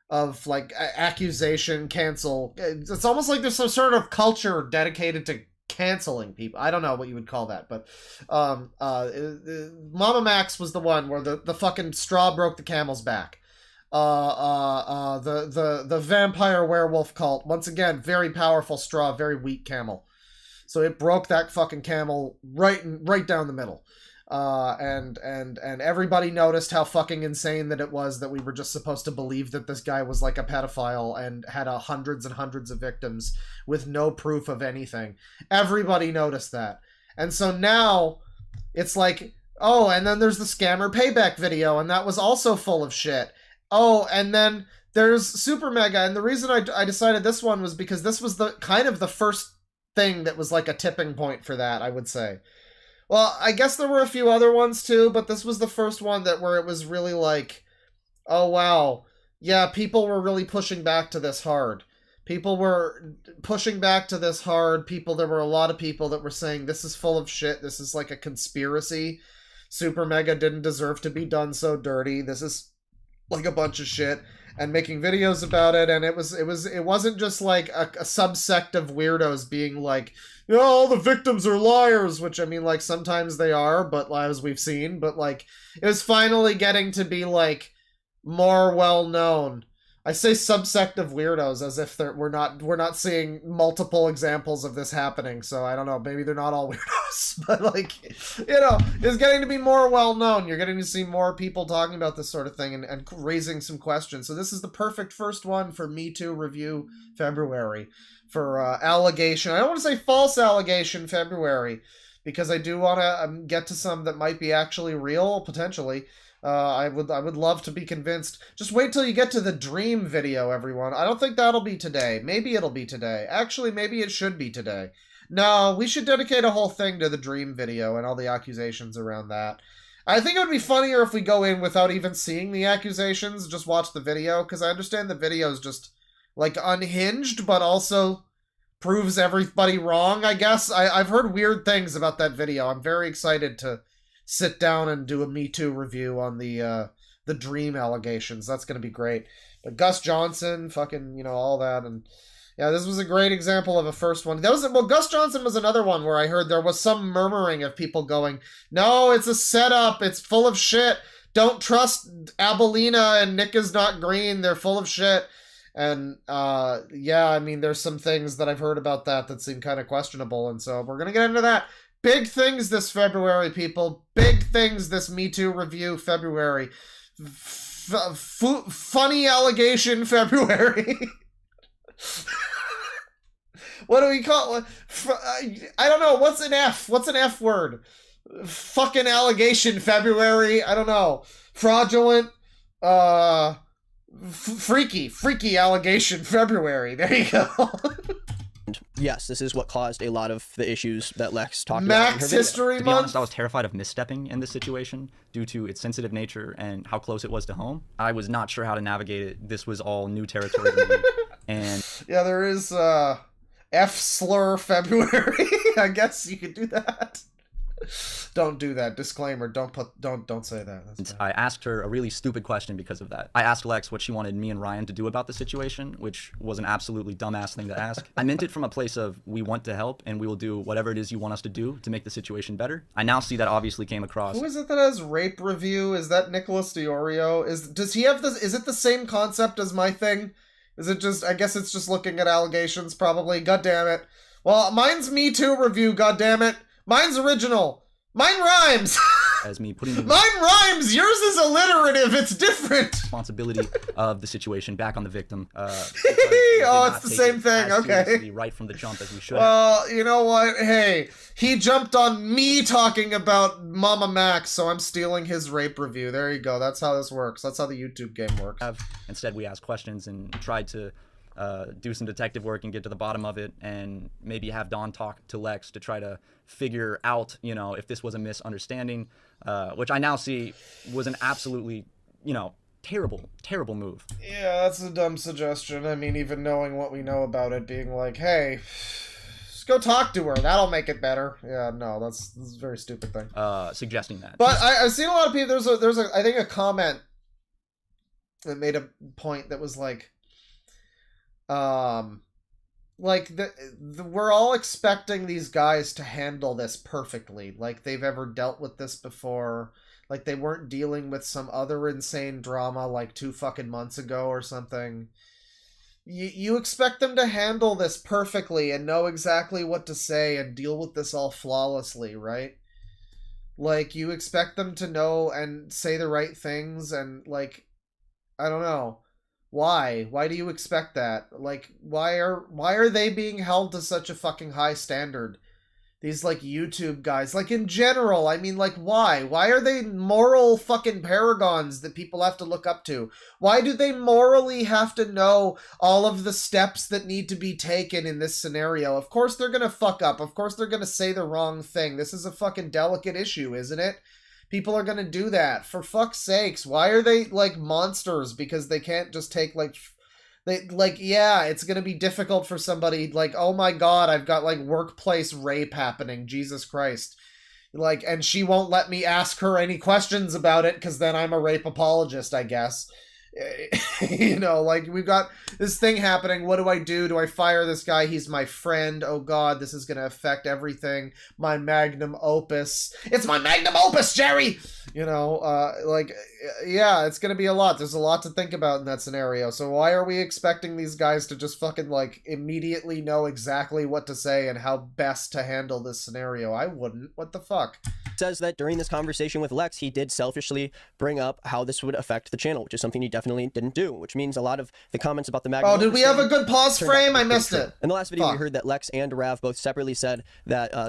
of like accusation, cancel. It's almost like there's some sort of culture dedicated to canceling people. I don't know what you would call that, but Mama Max was the one where the fucking straw broke the camel's back. The vampire werewolf cult, once again, very powerful straw, very weak camel. So it broke that fucking camel right down the middle. And everybody noticed how fucking insane that it was that we were just supposed to believe that this guy was like a pedophile and had hundreds and hundreds of victims with no proof of anything. Everybody noticed that. And so now it's like, oh, and then there's the scammer payback video, and that was also full of shit. Oh, and then there's SuperMega, and the reason I decided this one was because this was the kind of the first thing that was like a tipping point for that, I would say. Well, I guess there were a few other ones too, but this was the first one where it was really like, oh wow, yeah, people were really pushing back to this hard. People were pushing back to this hard. There were a lot of people that were saying this is full of shit. This is like a conspiracy. SuperMega didn't deserve to be done so dirty. This is like a bunch of shit, and making videos about it. And it wasn't just like a subsect of weirdos being like, you know, all the victims are liars, which I mean, like, sometimes they are, but as we've seen, but like, it was finally getting to be like more well known. I say subsect of weirdos as if we're not seeing multiple examples of this happening. So I don't know, maybe they're not all weirdos, but like, you know, it's getting to be more well known. You're getting to see more people talking about this sort of thing and raising some questions. So this is the perfect first one for MeToo Review February, for allegation. I don't want to say false allegation February, because I do want to get to some that might be actually real, potentially. I would love to be convinced. Just wait till you get to the Dream video, everyone. I don't think that'll be today. Maybe it'll be today. Actually, maybe it should be today. No, we should dedicate a whole thing to the Dream video and all the accusations around that. I think it would be funnier if we go in without even seeing the accusations, just watch the video, because I understand the video is just, like, unhinged, but also proves everybody wrong, I guess. I've heard weird things about that video. I'm very excited to sit down and do a MeToo review on the Dream allegations. That's going to be great. But Gus Johnson, fucking, you know, all that, and yeah, this was a great example of a first one. Gus Johnson was another one where I heard there was some murmuring of people going, no, it's a setup, it's full of shit, don't trust Abelina and Nick is not green, they're full of shit. And, yeah, I mean, there's some things that I've heard about that seem kind of questionable, and so we're gonna get into that. Big things this February, people. Big things this Me Too review February. Funny allegation February. What do we call it? I don't know. What's an F? What's an F word? Fucking allegation February. I don't know. Fraudulent. Freaky allegation February. There you go. Yes, this is what caused a lot of the issues that Lex talked about in her Max video. History To be honest, Month. I was terrified of misstepping in this situation due to its sensitive nature and how close it was to home. I was not sure how to navigate it. This was all new territory to me. And Yeah, there is F slur February. I guess you could do that. Don't do that. Disclaimer. Don't say that. That's bad. I asked her a really stupid question because of that. I asked Lex what she wanted me and Ryan to do about the situation, which was an absolutely dumbass thing to ask. I meant it from a place of we want to help and we will do whatever it is you want us to do to make the situation better. I now see that obviously came across. Who is it that has rape review? Is that Nicholas Diorio? Does he have this? Is it the same concept as my thing? Is it just? I guess it's just looking at allegations. Probably. God damn it. Well, mine's Me Too review. God damn it. Mine's original. Mine rhymes. As me putting the Mine rhymes. Yours is alliterative. It's different. responsibility of the situation back on the victim. Oh, it's the same thing. Okay. Right from the jump as we should. Well, you know what? Hey, he jumped on me talking about Mama Max, so I'm stealing his rape review. There you go. That's how this works. That's how the YouTube game works. Instead, we asked questions and tried to do some detective work and get to the bottom of it, and maybe have Dawn talk to Lex to try to figure out, you know, if this was a misunderstanding, which I now see was an absolutely, you know, terrible move. Yeah, that's a dumb suggestion. I mean, even knowing what we know about it, being like, hey, just go talk to her. That'll make it better. Yeah, no, this is a very stupid thing. Suggesting that. But I've seen a lot of people. There's a I think a comment that made a point that was like we're all expecting these guys to handle this perfectly, like they've ever dealt with this before, like they weren't dealing with some other insane drama like 2 fucking months ago or something. You expect them to handle this perfectly and know exactly what to say and deal with this all flawlessly, right? Like, you expect them to know and say the right things, and like, I don't know. Why? Why do you expect that? Like, why are they being held to such a fucking high standard? These, like, YouTube guys. Like, in general, I mean, like, why? Why are they moral fucking paragons that people have to look up to? Why do they morally have to know all of the steps that need to be taken in this scenario? Of course they're gonna fuck up. Of course they're gonna say the wrong thing. This is a fucking delicate issue, isn't it? People are gonna do that. For fuck's sakes, why are they, like, monsters? Because they can't just take, like... yeah, it's gonna be difficult for somebody, like, oh my god, I've got, like, workplace rape happening, Jesus Christ. Like, and she won't let me ask her any questions about it, because then I'm a rape apologist, I guess. You know, like, we've got this thing happening. What do? Do I fire this guy? He's my friend. Oh god, this is gonna affect everything. My magnum opus. It's my magnum opus, Jerry! You know, like, yeah, it's gonna be a lot. There's a lot to think about in that scenario. So why are we expecting these guys to just fucking, like, immediately know exactly what to say and how best to handle this scenario? I wouldn't. What the fuck? Says that during this conversation with Lex, he did selfishly bring up how this would affect the channel, which is something he definitely didn't do, which means a lot of the comments about the magnum. Oh, did we have a good pause frame? I missed it. In the last video, Fuck. we heard that Lex and Rav both separately said that I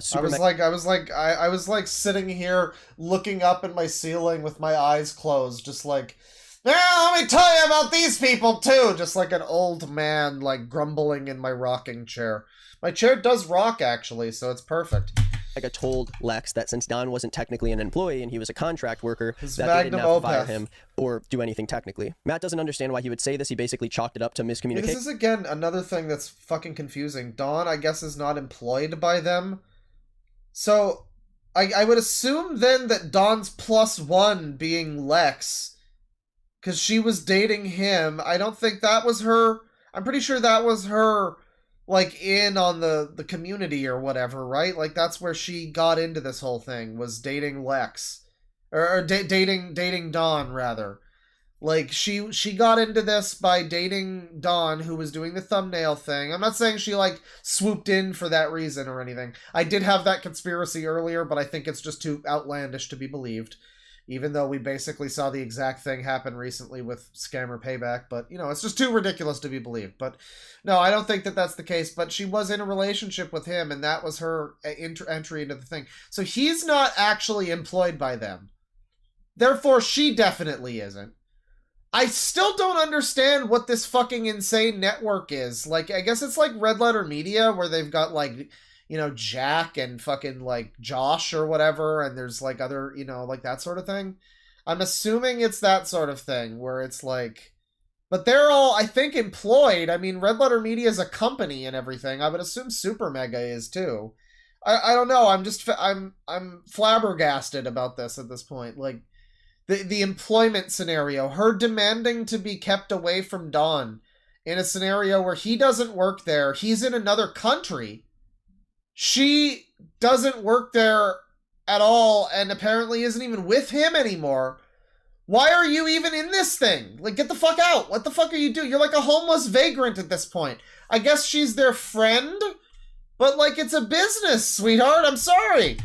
was like sitting here looking up at my my ceiling with my eyes closed, just like, let me tell you about these people too, just like an old man, like, grumbling in my rocking chair. My chair does rock, actually, so it's perfect. I told Lex that since Don wasn't technically an employee and he was a contract worker, His that they didn't have to fire magnum him or do anything technically. Matt doesn't understand why he would say this. He basically chalked it up to miscommunication. This is, again, another thing that's fucking confusing. Dawn, I guess, is not employed by them. So, I would assume then that Dawn's +1 being Lex, because she was dating him. I don't think that was her. I'm pretty sure that was her, like, in on the community or whatever, right? Like, that's where she got into this whole thing, was dating Lex. Or dating Dawn, rather. Like, she got into this by dating Dawn, who was doing the thumbnail thing. I'm not saying she, like, swooped in for that reason or anything. I did have that conspiracy earlier, but I think it's just too outlandish to be believed. Even though we basically saw the exact thing happen recently with Scammer Payback. But, you know, it's just too ridiculous to be believed. But, no, I don't think that that's the case. But she was in a relationship with him, and that was her entry into the thing. So he's not actually employed by them. Therefore, she definitely isn't. I still don't understand what this fucking insane network is. Like, I guess it's like Red Letter Media, where they've got, like, you know, Jack and fucking, like, Josh or whatever, and there's, like, other, you know, like, that sort of thing. I'm assuming it's that sort of thing, where it's, like... But they're all, I think, employed. I mean, Red Letter Media is a company and everything. I would assume SuperMega is, too. I don't know, I'm flabbergasted about this at this point. Like, the employment scenario, her demanding to be kept away from Dawn in a scenario where he doesn't work there, he's in another country, she doesn't work there at all, and apparently isn't even with him anymore. Why are you even in this thing? Like, get the fuck out. What the fuck are you doing? You're like a homeless vagrant at this point. I guess she's their friend, but, like, it's a business, sweetheart. I'm sorry.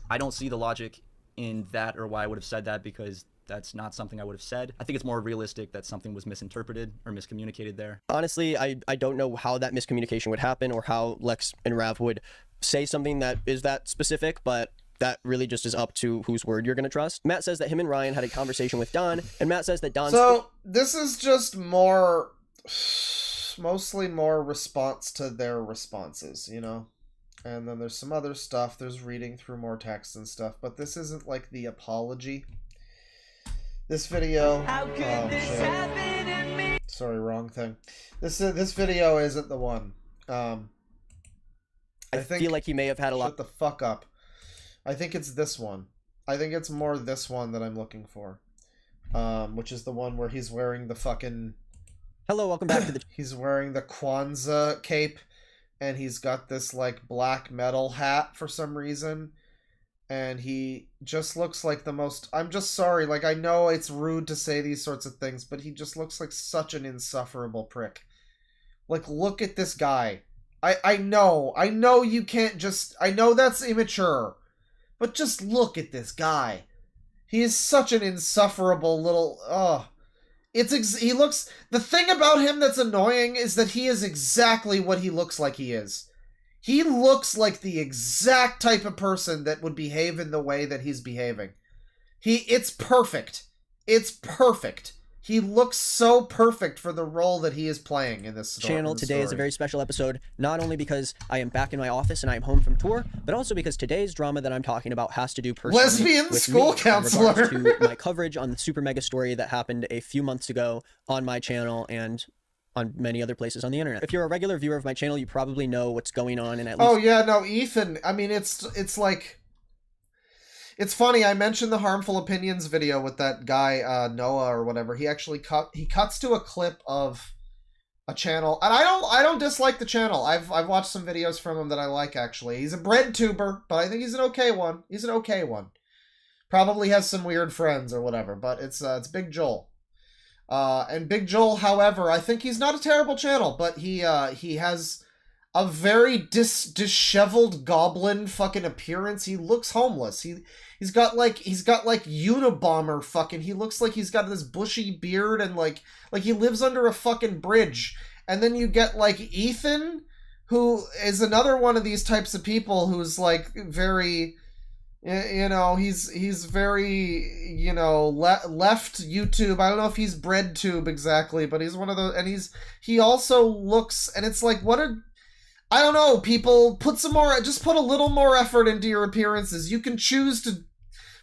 I don't see the logic in that or why I would have said that, because that's not something I would have said. I think it's more realistic that something was misinterpreted or miscommunicated there. Honestly, I don't know how that miscommunication would happen or how Lex and Rav would say something that is that specific, but that really just is up to whose word you're going to trust. Matt says that him and Ryan had a conversation with Don, and Matt says that Don... So, this is just more... mostly more response to their responses, you know? And then there's some other stuff. There's reading through more text and stuff. But this isn't like the apology. This video... Oh, shit. Sorry, wrong thing. This video isn't the one. I feel like he may have had a lot... Shut the fuck up. I think it's this one. I think it's more this one that I'm looking for. Which is the one where he's wearing the fucking... Hello, welcome back to the... He's wearing the Kwanzaa cape. And he's got this, like, black metal hat for some reason. And he just looks like the most... I'm just sorry, like, I know it's rude to say these sorts of things, but he just looks like such an insufferable prick. Like, look at this guy. I know you can't just... I know that's immature. But just look at this guy. He is such an insufferable little... Ugh. He looks... The thing about him that's annoying is that he is exactly what he looks like he is. He looks like the exact type of person that would behave in the way that he's behaving. It's perfect. It's perfect. He looks so perfect for the role that he is playing in this story. Channel today is a very special episode, not only because I am back in my office and I am home from tour, but also because today's drama that I'm talking about has to do personally lesbian with school me counselor in regards to my coverage on the SuperMega story that happened a few months ago on my channel and on many other places on the internet. If you're a regular viewer of my channel, you probably know what's going on, and at least... Oh yeah, no, Ethan, I mean, it's like... It's funny, I mentioned the Harmful Opinions video with that guy, Noah or whatever. He actually cuts to a clip of a channel, and I don't dislike the channel. I've watched some videos from him that I like, actually. He's a bread tuber, but I think he's an okay one. He's an okay one. Probably has some weird friends or whatever, but it's Big Joel. And Big Joel, however, I think he's not a terrible channel, but he has a very disheveled goblin fucking appearance. He looks homeless. He's got like Unabomber fucking... He looks like he's got this bushy beard and like he lives under a fucking bridge. And then you get like Ethan, who is another one of these types of people who's like very... You know, he's very, you know, left YouTube. I don't know if he's bread tube exactly, but he's one of those, and he also looks, and it's like, I don't know, people, just put a little more effort into your appearances. You can choose to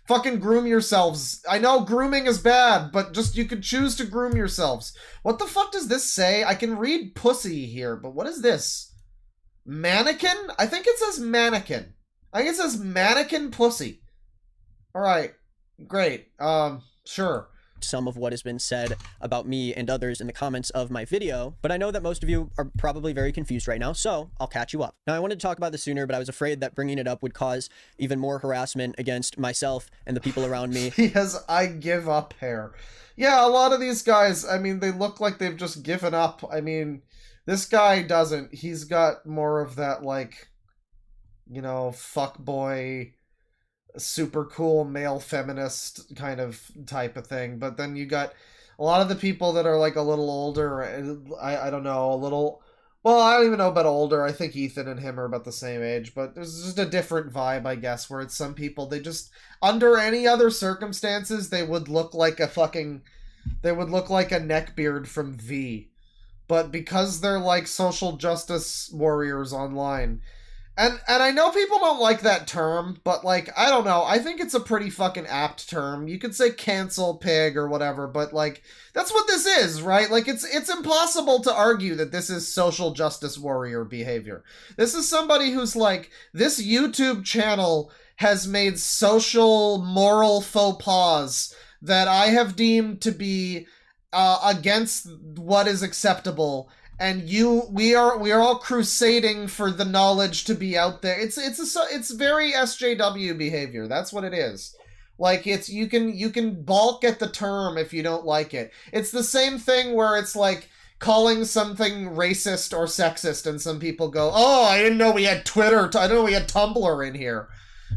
fucking groom yourselves. I know grooming is bad, but just, you could choose to groom yourselves. What the fuck does this say? I can read pussy here, but what is this? Mannequin? I think it says mannequin. I think it says mannequin pussy. Alright, great. Sure. Some of what has been said about me and others in the comments of my video, but I know that most of you are probably very confused right now, so I'll catch you up. Now, I wanted to talk about this sooner, but I was afraid that bringing it up would cause even more harassment against myself and the people around me. He has I give up hair. Yeah, a lot of these guys, I mean, they look like they've just given up. I mean, this guy doesn't. He's got more of that, like, you know, fuckboy, super cool male feminist kind of type of thing. But then you got a lot of the people that are like a little older, I don't know, a little, well, I don't even know about older. I think Ethan and him are about the same age, but there's just a different vibe, I guess, where it's some people, they just, under any other circumstances, they would look like a neckbeard from V. But because they're like social justice warriors online, and I know people don't like that term, but like, I don't know, I think it's a pretty fucking apt term. You could say cancel pig or whatever, but like, that's what this is, right? Like, it's impossible to argue that this is social justice warrior behavior. This is somebody who's like, this YouTube channel has made social moral faux pas that I have deemed to be against what is acceptable, and we are all crusading for the knowledge to be out there. It's very SJW behavior. That's what it is. Like, it's, you can balk at the term if you don't like it. It's the same thing where it's like calling something racist or sexist, and some people go, "Oh, I didn't know we had Twitter. I didn't know we had Tumblr in here."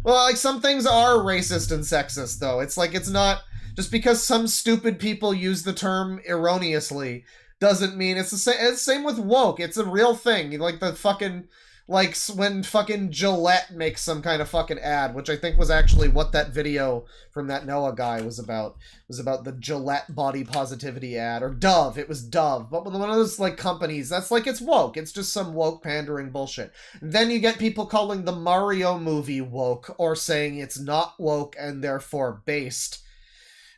Well, like, some things are racist and sexist, though. It's like, it's not just because some stupid people use the term erroneously doesn't mean it's the same. It's the same with woke. It's a real thing. Like the fucking, like when fucking Gillette makes some kind of fucking ad, which I think was actually what that video from that Noah guy was about. It was about the Gillette body positivity ad, or Dove. It was Dove, but one of those like companies that's like, it's woke. It's just some woke pandering bullshit. And then you get people calling the Mario movie woke, or saying it's not woke and therefore based.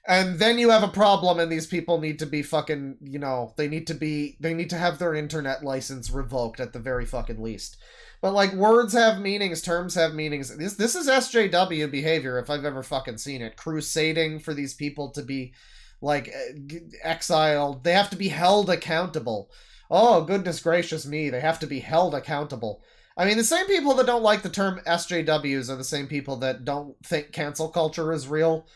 And then you have a problem, and these people need to be fucking, you know, they need to have their internet license revoked at the very fucking least. But like, words have meanings, terms have meanings. This is SJW behavior if I've ever fucking seen it. Crusading for these people to be like exiled. They have to be held accountable. Oh, goodness gracious me, they have to be held accountable. I mean, the same people that don't like the term SJWs are the same people that don't think cancel culture is real.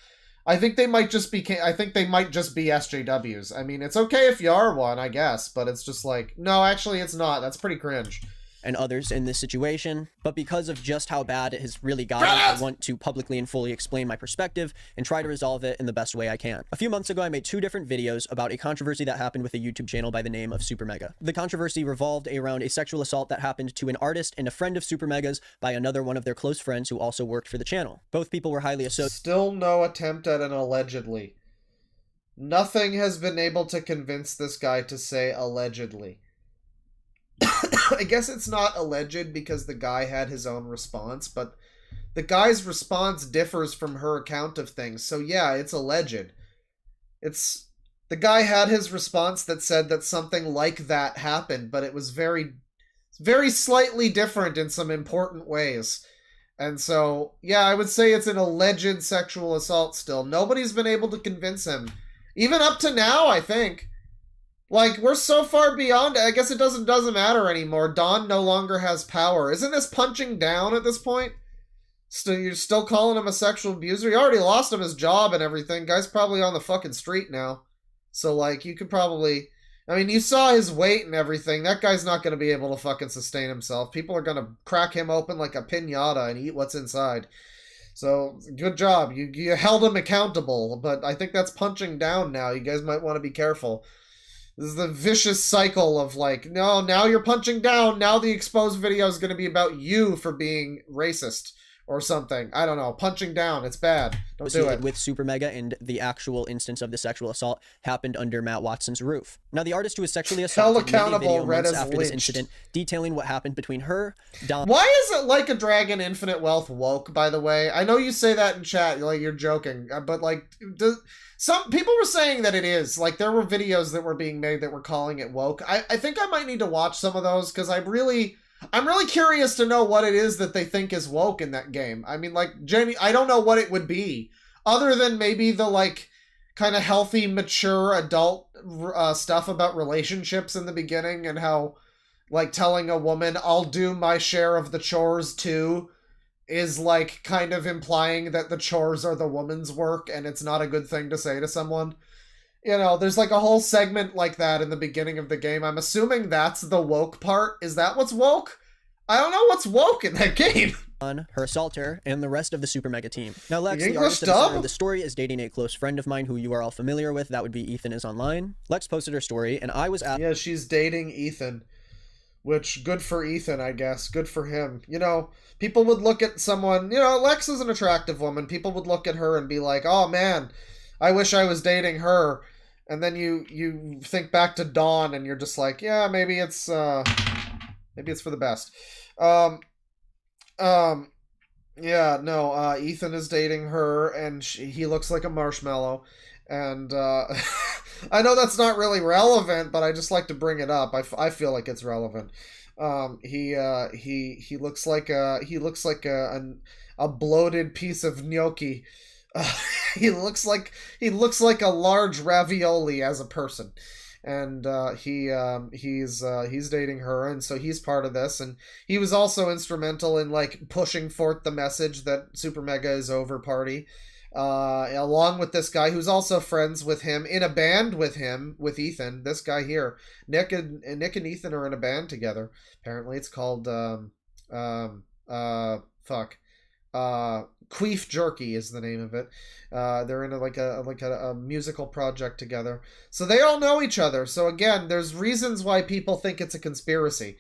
I think they might just be SJWs. I mean, it's okay if you are one, I guess, but it's just like, no, actually it's not. That's pretty cringe. And others in this situation, but because of just how bad it has really gotten, I want to publicly and fully explain my perspective and try to resolve it in the best way I can. A few months ago, I made 2 different videos about a controversy that happened with a YouTube channel by the name of SuperMega. The controversy revolved around a sexual assault that happened to an artist and a friend of SuperMega's by another one of their close friends who also worked for the channel. Both people were highly associated. Still no attempt at an allegedly. Nothing has been able to convince this guy to say allegedly. I guess it's not alleged because the guy had his own response, but the guy's response differs from her account of things. So yeah, it's alleged. The guy had his response that said that something like that happened, but it was very, very slightly different in some important ways. And so, yeah, I would say it's an alleged sexual assault still. Nobody's been able to convince him. Even up to now, I think. Like, we're so far beyond it, I guess it doesn't matter anymore. Don no longer has power. Isn't this punching down at this point? You're still calling him a sexual abuser? He already lost him his job and everything. Guy's probably on the fucking street now. So, like, you could probably... I mean, you saw his weight and everything. That guy's not going to be able to fucking sustain himself. People are going to crack him open like a piñata and eat what's inside. So, good job. You held him accountable, but I think that's punching down now. You guys might want to be careful. This is the vicious cycle of like, no, now you're punching down. Now the exposed video is going to be about you for being racist or something. I don't know. Punching down, it's bad. Don't do it. With SuperMega, and the actual instance of the sexual assault happened under Matt Watson's roof. Now, the artist who was sexually assaulted made a accountable, video Red months as after this lynched. incident detailing what happened between her, Dom. Why is it Like a Dragon Infinite Wealth woke, by the way? I know you say that in chat, like you're joking, but like, some people were saying that it is. Like, there were videos that were being made that were calling it woke. I think I might need to watch some of those, because I'm really curious to know what it is that they think is woke in that game. I mean, like, Jamie, I don't know what it would be, other than maybe the, like, kind of healthy, mature, adult stuff about relationships in the beginning, and how, like, telling a woman, I'll do my share of the chores too, is, like, kind of implying that the chores are the woman's work, and it's not a good thing to say to someone. You know, there's like a whole segment like that in the beginning of the game. I'm assuming that's the woke part. Is that what's woke? I don't know what's woke in that game. Her assaulter, and the rest of the SuperMega team. Now, Lex, the English artist at the center dub? of the story, is dating a close friend of mine who you are all familiar with. That would be Ethan is online. Lex posted her story, and I was Yeah, she's dating Ethan. Which, good for Ethan, I guess. Good for him. You know, people would look at someone... You know, Lex is an attractive woman. People would look at her and be like, oh man, I wish I was dating her. And then you think back to Dawn, and you're just like, yeah, maybe it's for the best. Yeah, no, Ethan is dating her, and he looks like a marshmallow. And I know that's not really relevant, but I just like to bring it up. I feel like it's relevant. He looks like a bloated piece of gnocchi. He looks like a large ravioli as a person, and he's dating her, and so he's part of this, and he was also instrumental in like pushing forth the message that SuperMega is over party, along with this guy who's also friends with him, in a band with him, with Ethan. This guy here, Nick and Ethan are in a band together. Apparently, it's called Queef Jerky is the name of it. They're in a musical project together. So they all know each other. So again, there's reasons why people think it's a conspiracy.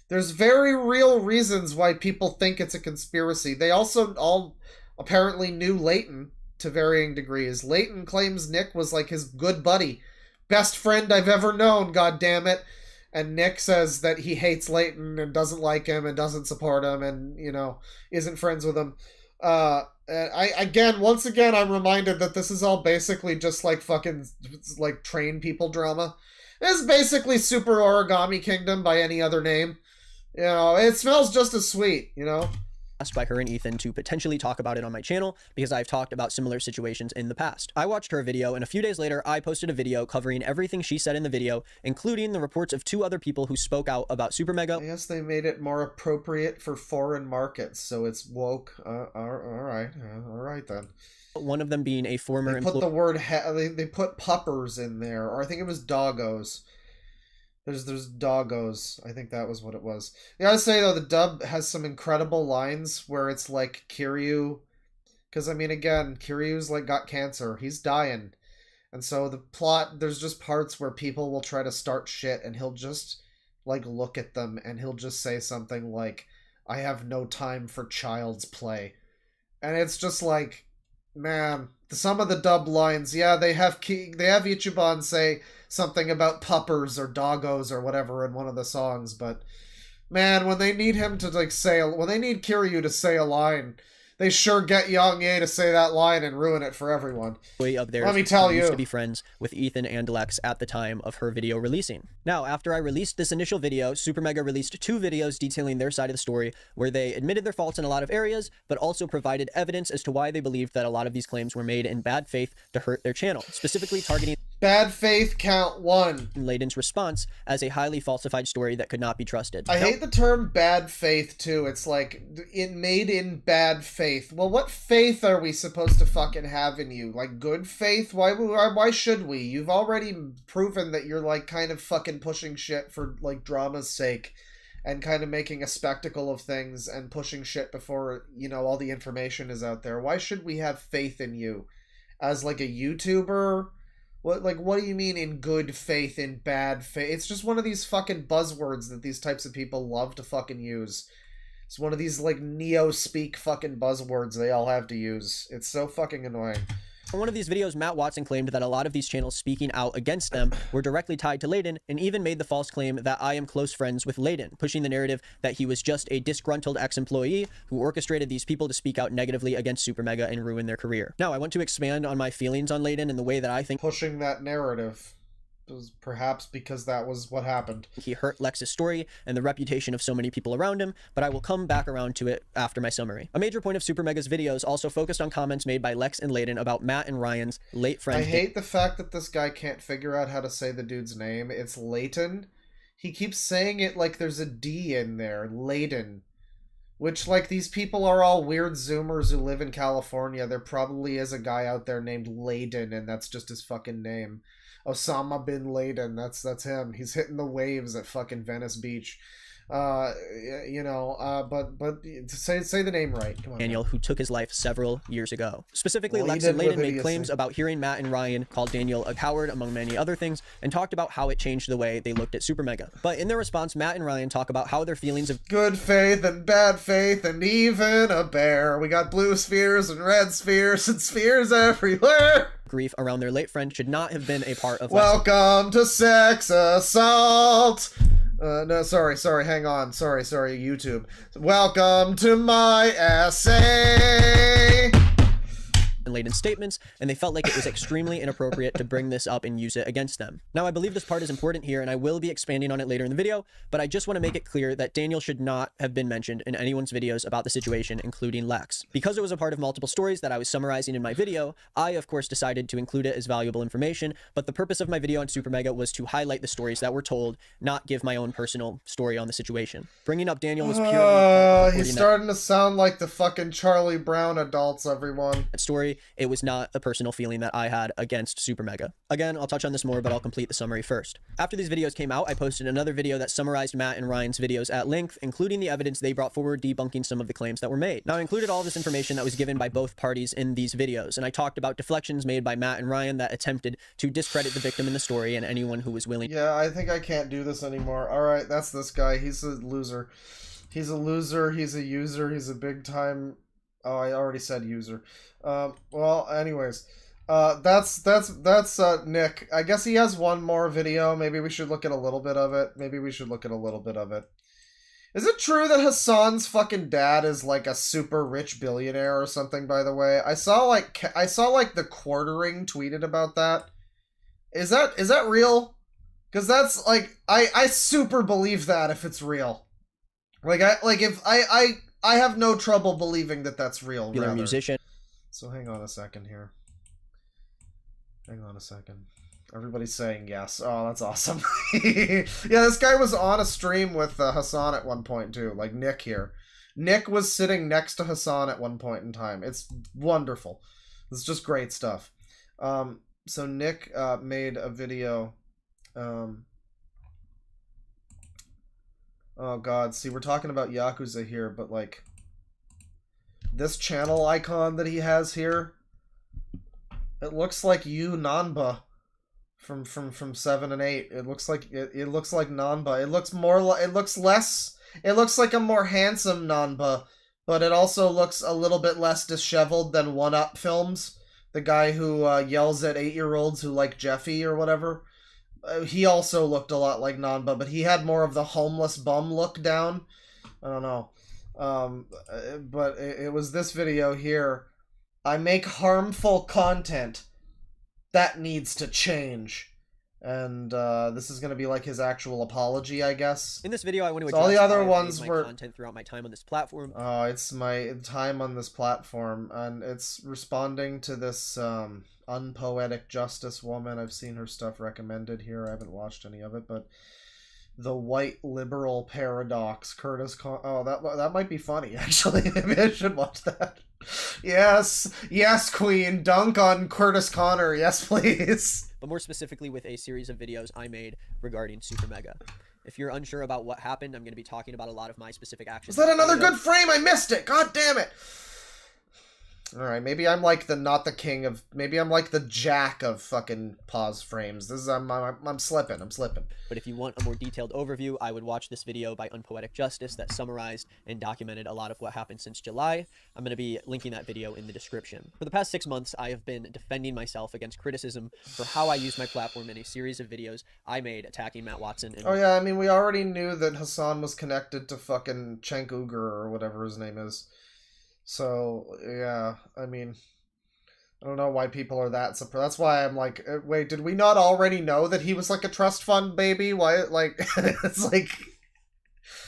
There's very real reasons why people think it's a conspiracy. They also all apparently knew Leighton to varying degrees. Leighton claims Nick was like his good buddy. Best friend I've ever known, god damn it. And Nick says that he hates Leighton and doesn't like him and doesn't support him and, you know, isn't friends with him. Once again, I'm reminded that this is all basically just like fucking like train people drama. This is basically Super Origami Kingdom by any other name. You know, it smells just as sweet, you know? asked by her and Ethan to potentially talk about it on my channel because I've talked about similar situations in the past. I watched her video, and a few days later, I posted a video covering everything she said in the video, including the reports of 2 other people who spoke out about SuperMega. I guess they made it more appropriate for foreign markets, so it's woke. All right then. One of them being a former They put employee. the word they put puppers in there, or I think it was doggos. There's doggos. I think that was what it was. I gotta say though, the dub has some incredible lines where it's like Kiryu, because I mean again, Kiryu's like got cancer. He's dying, and so the plot, there's just parts where people will try to start shit, and he'll just like look at them, and he'll just say something like, "I have no time for child's play," and it's just like, man, some of the dub lines, yeah, they have Ichiban say something about puppers or doggos or whatever in one of the songs, but man, when they need him to like when they need Kiryu to say a line, they sure get Yang Ye to say that line and ruin it for everyone. Of theirs Let me tell used you. to be friends with Ethan and Lex at the time of her video releasing. Now, after I released this initial video, SuperMega released 2 videos detailing their side of the story, where they admitted their faults in a lot of areas, but also provided evidence as to why they believed that a lot of these claims were made in bad faith to hurt their channel, specifically targeting Bad faith count 1. Leighton's response as a highly falsified story that could not be trusted. I hate the term bad faith too. It's like it made in bad faith. Well, what faith are we supposed to fucking have in you? Like good faith? Why should we? You've already proven that you're like kind of fucking pushing shit for like drama's sake and kind of making a spectacle of things and pushing shit before, you know, all the information is out there. Why should we have faith in you as like a YouTuber? What do you mean in good faith, in bad faith? It's just one of these fucking buzzwords that these types of people love to fucking use. It's one of these like neo-speak fucking buzzwords they all have to use. It's so fucking annoying. In one of these videos, Matt Watson claimed that a lot of these channels speaking out against them were directly tied to Layden, and even made the false claim that I am close friends with Layden, pushing the narrative that he was just a disgruntled ex-employee who orchestrated these people to speak out negatively against SuperMega and ruin their career. Now, I want to expand on my feelings on Layden and the way that I think Pushing that narrative was perhaps because that was what happened. he hurt Lex's story and the reputation of so many people around him, but I will come back around to it after my summary. A major point of SuperMega's videos also focused on comments made by Lex and Layden about Matt and Ryan's late friend. I hate the fact that this guy can't figure out how to say the dude's name. It's Layton. He keeps saying it like there's a D in there. Layden. Which, like, these people are all weird Zoomers who live in California. There probably is a guy out there named Layden, and that's just his fucking name. Osama bin Laden, that's him. He's hitting the waves at fucking Venice Beach. But say the name right. Come on, Daniel, man. who took his life several years ago. Specifically, Well, Lex he and did Layden with made idiocy. claims about hearing Matt and Ryan call Daniel a coward, among many other things, and talked about how it changed the way they looked at SuperMega. But in their response, Matt and Ryan talk about how their feelings of Good faith and bad faith and even a bear. We got blue spheres and red spheres and spheres everywhere. grief around their late friend should not have been a part of Lex's Welcome to sex assault. No, sorry, hang on. Sorry, YouTube. Welcome to my essay. and Layden's statements, and they felt like it was extremely inappropriate to bring this up and use it against them. Now, I believe this part is important here, and I will be expanding on it later in the video, but I just want to make it clear that Daniel should not have been mentioned in anyone's videos about the situation, including Lex. Because it was a part of multiple stories that I was summarizing in my video, I, of course, decided to include it as valuable information, but the purpose of my video on SuperMega was to highlight the stories that were told, not give my own personal story on the situation. Bringing up Daniel was purely He's starting to sound like the fucking Charlie Brown adults, everyone. that story. It was not a personal feeling that I had against SuperMega. Again, I'll touch on this more, but I'll complete the summary first. After these videos came out, I posted another video that summarized Matt and Ryan's videos at length, including the evidence they brought forward debunking some of the claims that were made. Now, I included all this information that was given by both parties in these videos, and I talked about deflections made by Matt and Ryan that attempted to discredit the victim in the story and anyone who was willing. Yeah, I think I can't do this anymore. Alright, that's this guy. He's a loser. He's a loser, he's a user, he's a big time... Oh, I already said user. Well, anyways. That's Nick. I guess he has one more video. Maybe we should look at a little bit of it. Is it true that Hassan's fucking dad is like a super rich billionaire or something, by the way? I saw like the Quartering tweeted about that. Is that real? Because that's like I super believe that if it's real. I have no trouble believing that that's real. Popular musician. So hang on a second here. Everybody's saying yes. Oh, that's awesome. Yeah, this guy was on a stream with Hassan at one point too, like Nick here. Nick was sitting next to Hassan at one point in time. It's wonderful. It's just great stuff. So Nick made a video. Oh god, see, we're talking about Yakuza here, but like this channel icon that he has here, it looks like you Nanba from 7 and 8. It looks like it looks like Nanba. It looks more like it looks like a more handsome Nanba, but it also looks a little bit less disheveled than One Up Films, the guy who yells at 8-year-olds who like Jeffy or whatever. He also looked a lot like Nanba, but he had more of the homeless bum look down. I don't know. But it was this video here. I make harmful content. That needs to change. And this is going to be like his actual apology, I guess. In this video, I want to So address all the other how I've ones made my were content throughout my time on this platform. It's my time on this platform, and it's responding to this unpoetic justice woman. I've seen her stuff recommended here. I haven't watched any of it, but the white liberal paradox, Curtis that might be funny, actually. Maybe I should watch that. Yes, Queen, dunk on Curtis Connor, yes please. But more specifically with a series of videos I made regarding SuperMega. If you're unsure about what happened, I'm going to be talking about a lot of my specific actions. Was that another good frame? I missed it. God damn it. Alright, maybe I'm like not the king of, maybe I'm like the jack of fucking pause frames. This is, I'm slipping. But if you want a more detailed overview, I would watch this video by Unpoetic Justice that summarized and documented a lot of what happened since July. I'm going to be linking that video in the description. For the past 6 months, I have been defending myself against criticism for how I used my platform in a series of videos I made attacking Matt Watson. And Oh yeah, I mean, we already knew that Hassan was connected to fucking Cenk Uygur or whatever his name is. So, yeah, I mean, I don't know why people are that surprised. That's why I'm like, wait, did we not already know that he was like a trust fund baby? Why, like, it's like,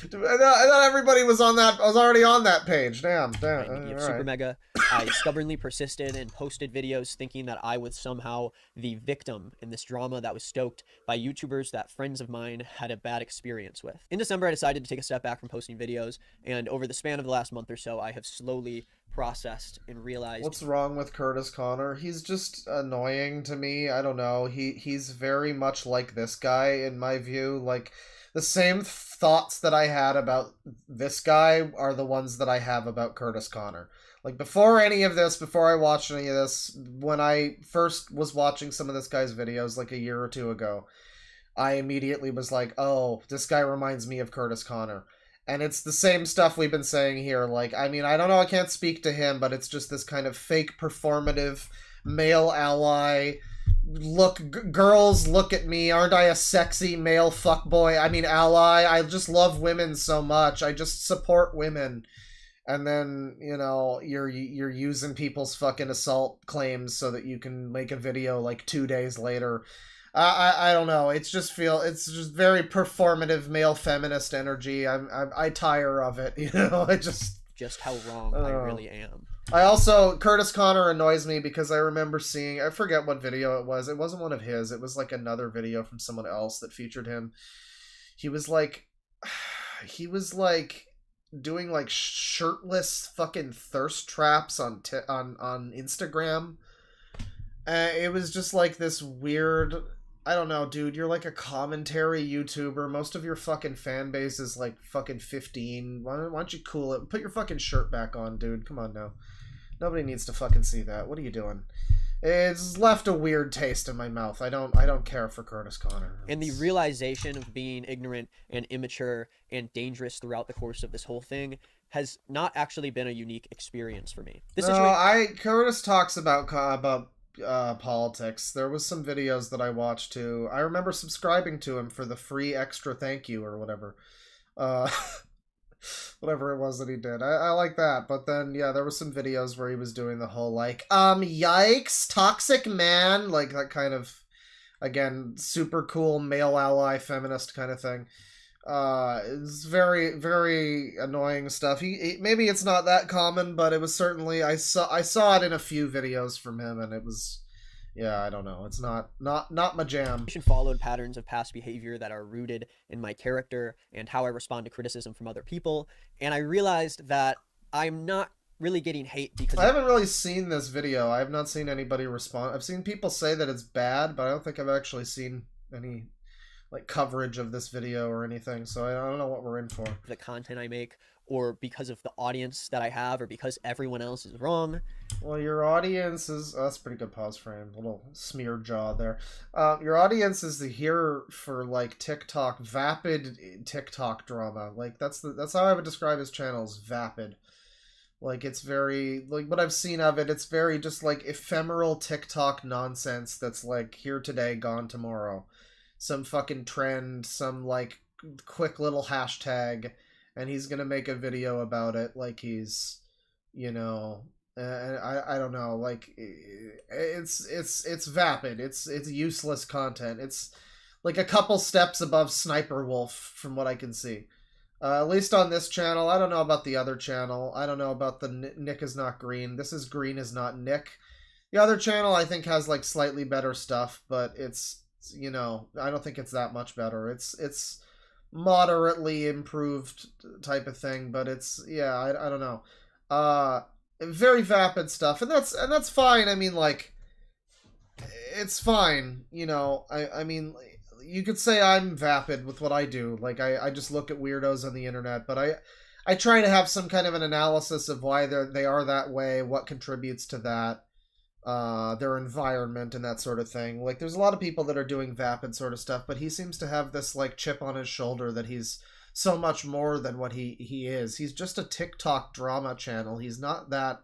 I thought everybody was on that, I was already on that page. Damn. of Right. SuperMega, I stubbornly persisted and posted videos thinking that I was somehow the victim in this drama that was stoked by YouTubers that friends of mine had a bad experience with. In December, I decided to take a step back from posting videos, and over the span of the last month or so, I have slowly processed and realized... What's wrong with Curtis Connor? He's just annoying to me. I don't know. He's very much like this guy, in my view. Like, the same thoughts that I had about this guy are the ones that I have about Curtis Connor. Like, before any of this, before I watched any of this, when I first was watching some of this guy's videos, like a year or two ago, I immediately was like, oh, this guy reminds me of Curtis Connor. And it's the same stuff we've been saying here. Like, I mean, I don't know, I can't speak to him, but it's just this kind of fake performative male ally. Look, girls, look at me. Aren't I a sexy male fuckboy? I mean, ally. I just love women so much. I just support women. And then, you know, you're using people's fucking assault claims so that you can make a video like 2 days later. I don't know. It's just very performative male feminist energy. I tire of it. You know, just how wrong I really am. I also, Curtis Connor annoys me because I remember seeing, I forget what video it was. It wasn't one of his. It was like another video from someone else that featured him. He was like doing like shirtless fucking thirst traps on Instagram. It was just like this weird, I don't know, dude, you're like a commentary YouTuber. Most of your fucking fan base is like fucking 15. Why don't you cool it? Put your fucking shirt back on, dude. Come on now. Nobody needs to fucking see that. What are you doing? It's left a weird taste in my mouth. I don't care for Curtis Connor. And the realization of being ignorant and immature and dangerous throughout the course of this whole thing has not actually been a unique experience for me. Curtis talks about politics. There was some videos that I watched too. I remember subscribing to him for the free extra thank you or whatever. Whatever it was that he did. I like that. But then, yeah, there was some videos where he was doing the whole, like, yikes, toxic man, like that kind of, again, super cool male ally feminist kind of thing. It's very, very annoying stuff. Maybe it's not that common, but it was certainly, I saw it in a few videos from him, and it was, yeah, I don't know. It's not my jam. Followed patterns of past behavior that are rooted in my character and how I respond to criticism from other people. And I realized that I'm not really getting hate because... I haven't really seen this video. I have not seen anybody respond. I've seen people say that it's bad, but I don't think I've actually seen any like coverage of this video or anything. So I don't know what we're in for. The content I make, or because of the audience that I have, or because everyone else is wrong. Well, your audience is... Oh, that's a pretty good pause frame. Little smear jaw there. Your audience is here for, like, TikTok, vapid TikTok drama. Like, that's how I would describe his channel, is vapid. Like, it's very... Like, what I've seen of it, it's very just, like, ephemeral TikTok nonsense that's, like, here today, gone tomorrow. Some fucking trend, some, like, quick little hashtag... And he's gonna make a video about it, like he's, you know, I don't know, like it's vapid, it's useless content. It's like a couple steps above Sniper Wolf from what I can see. At least on this channel. I don't know about the other channel. I don't know about the Nick is not green. This is green is not Nick. The other channel I think has like slightly better stuff, but it's, you know, I don't think it's that much better. It's moderately improved type of thing, but it's, yeah, I don't know. Very vapid stuff, and that's fine. I mean, like, it's fine, you know. I mean, you could say I'm vapid with what I do. Like, I just look at weirdos on the internet, but I try to have some kind of an analysis of why they are that way, what contributes to that, their environment and that sort of thing. Like, there's a lot of people that are doing vapid sort of stuff, but he seems to have this like chip on his shoulder that he's so much more than what he is. He's just a TikTok drama channel. He's not that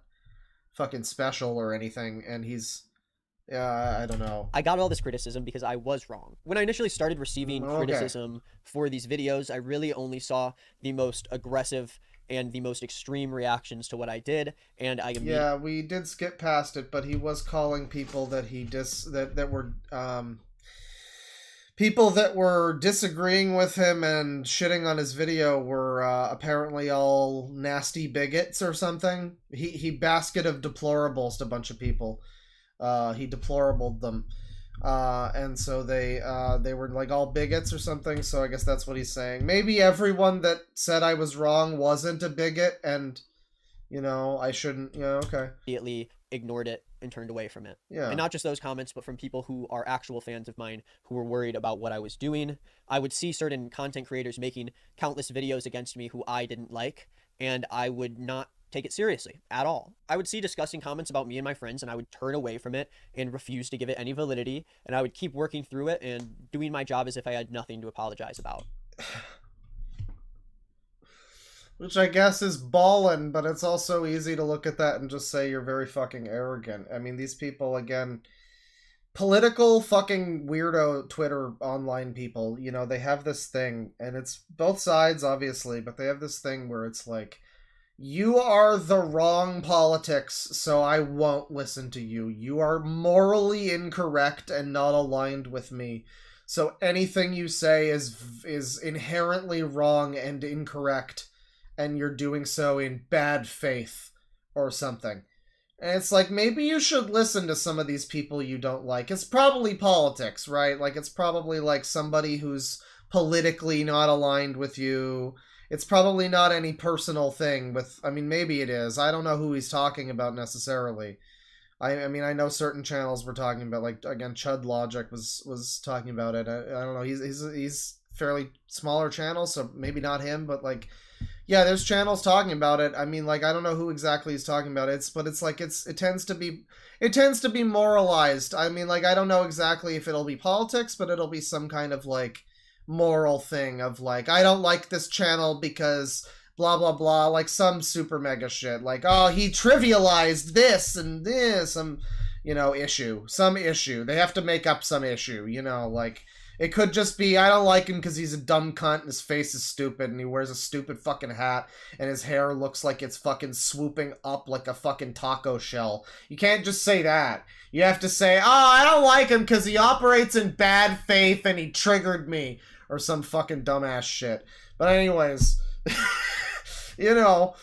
fucking special or anything, and he's I don't know. I got all this criticism because I was wrong. When I initially started receiving criticism for these videos, I really only saw the most aggressive and the most extreme reactions to what I did, and I yeah, we did skip past it, but he was calling people that that were people that were disagreeing with him and shitting on his video were apparently all nasty bigots or something. He basket of deplorables to a bunch of people. He deplorabled them. And so they were like all bigots or something, so I guess that's what he's saying. Maybe everyone that said I was wrong wasn't a bigot, and, you know, I shouldn't, okay. Immediately ignored it and turned away from it. Yeah. And not just those comments, but from people who are actual fans of mine who were worried about what I was doing. I would see certain content creators making countless videos against me who I didn't like, and I would not take it seriously at all. I would see disgusting comments about me and my friends, and I would turn away from it and refuse to give it any validity, and I would keep working through it and doing my job as if I had nothing to apologize about. Which I guess is ballin', but it's also easy to look at that and just say you're very fucking arrogant. I mean, these people, again, political fucking weirdo Twitter online people, you know, they have this thing, and it's both sides, obviously, but they have this thing where it's like, you are the wrong politics, so I won't listen to you. You are morally incorrect and not aligned with me. So anything you say is inherently wrong and incorrect, and you're doing so in bad faith or something. And it's like, maybe you should listen to some of these people you don't like. It's probably politics, right? Like, it's probably like somebody who's politically not aligned with you. It's probably not any personal thing with, I mean, maybe it is. I don't know who he's talking about necessarily. I mean, I know certain channels we're talking about, like, again, Chud Logic was talking about it. I don't know, he's fairly smaller channel, so maybe not him, but like, yeah, there's channels talking about it. I mean, like, I don't know who exactly he's talking about. But it's like, it tends to be moralized. I mean, like, I don't know exactly if it'll be politics, but it'll be some kind of like moral thing of like, I don't like this channel because blah blah blah, like some SuperMega shit, like, oh, he trivialized this and this, some, you know, some issue. They have to make up some issue, you know, like, it could just be, I don't like him because he's a dumb cunt and his face is stupid and he wears a stupid fucking hat and his hair looks like it's fucking swooping up like a fucking taco shell. You can't just say that. You have to say, oh, I don't like him because he operates in bad faith and he triggered me, or some fucking dumbass shit. But anyways, you know,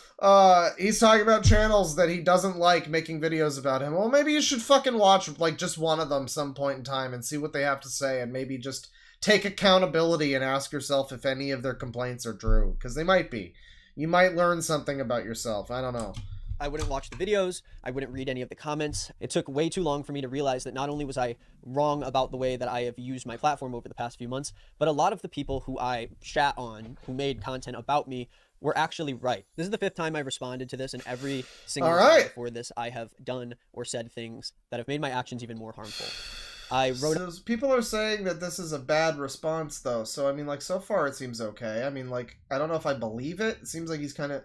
he's talking about channels that he doesn't like making videos about him. Well, maybe you should fucking watch, like, just one of them some point in time and see what they have to say, and maybe just take accountability and ask yourself if any of their complaints are true, because they might be. You might learn something about yourself. I don't know. I wouldn't watch the videos. I wouldn't read any of the comments. It took way too long for me to realize that not only was I wrong about the way that I have used my platform over the past few months, but a lot of the people who I chat on, who made content about me, were actually right. This is the 5th time I've responded to this, and every single time before this, I have done or said things that have made my actions even more harmful. I wrote. So people are saying that this is a bad response, though. So I mean, like, so far it seems okay. I mean, like, I don't know if I believe it. It seems like he's kind of,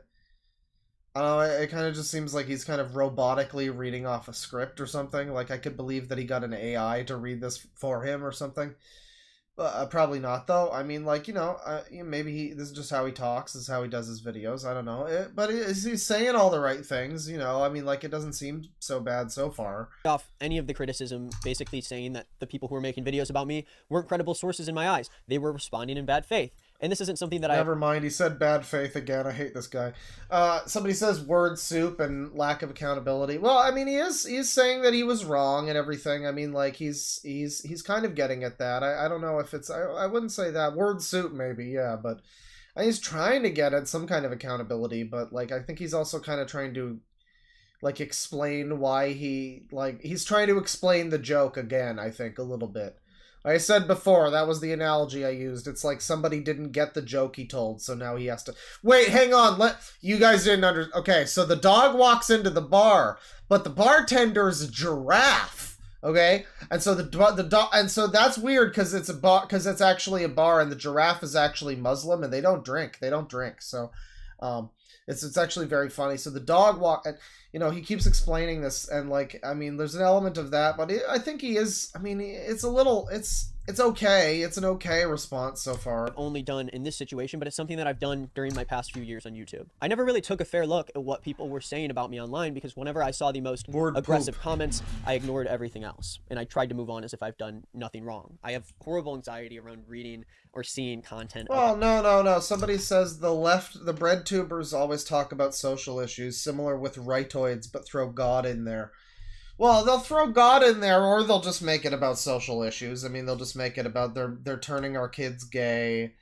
I don't know. It kind of just seems like he's kind of robotically reading off a script or something. Like, I could believe that he got an AI to read this for him or something. Probably not, though. I mean, like, you know, maybe this is just how he talks. This is how he does his videos. I don't know. But he's saying all the right things, you know. I mean, like, it doesn't seem so bad so far. Off any of the criticism, basically saying that the people who were making videos about me weren't credible sources in my eyes. They were responding in bad faith. And this isn't something that Never mind, he said bad faith again. I hate this guy. Somebody says word soup and lack of accountability. Well, I mean, he's saying that he was wrong and everything. I mean, like, he's kind of getting at that. I don't know if it's, I wouldn't say that. Word soup, maybe, yeah, but he's trying to get at some kind of accountability, but, like, I think he's also kind of trying to, like, explain why he's trying to explain the joke again, I think, a little bit. I said before, that was the analogy I used. It's like somebody didn't get the joke he told, so now he has to... Wait, hang on. You guys didn't Okay, so the dog walks into the bar, but the bartender is a giraffe. Okay, and so the dog, and so that's weird because it's a bar, because it's actually a bar, and the giraffe is actually Muslim, and they don't drink. So, it's actually very funny. So the dog and he keeps explaining this, and like, I mean, there's an element of that, but I think he is. I mean, it's okay. It's an okay response so far. Only done in this situation, but it's something that I've done during my past few years on YouTube. I never really took a fair look at what people were saying about me online, because whenever I saw the most aggressive comments, I ignored everything else, and I tried to move on as if I've done nothing wrong. I have horrible anxiety around reading or seeing content. Well, no. Somebody says the bread tubers always talk about social issues, similar with rightoids, but throw God in there. Well, they'll throw God in there, or they'll just make it about social issues. I mean, they'll just make it about they're turning our kids gay,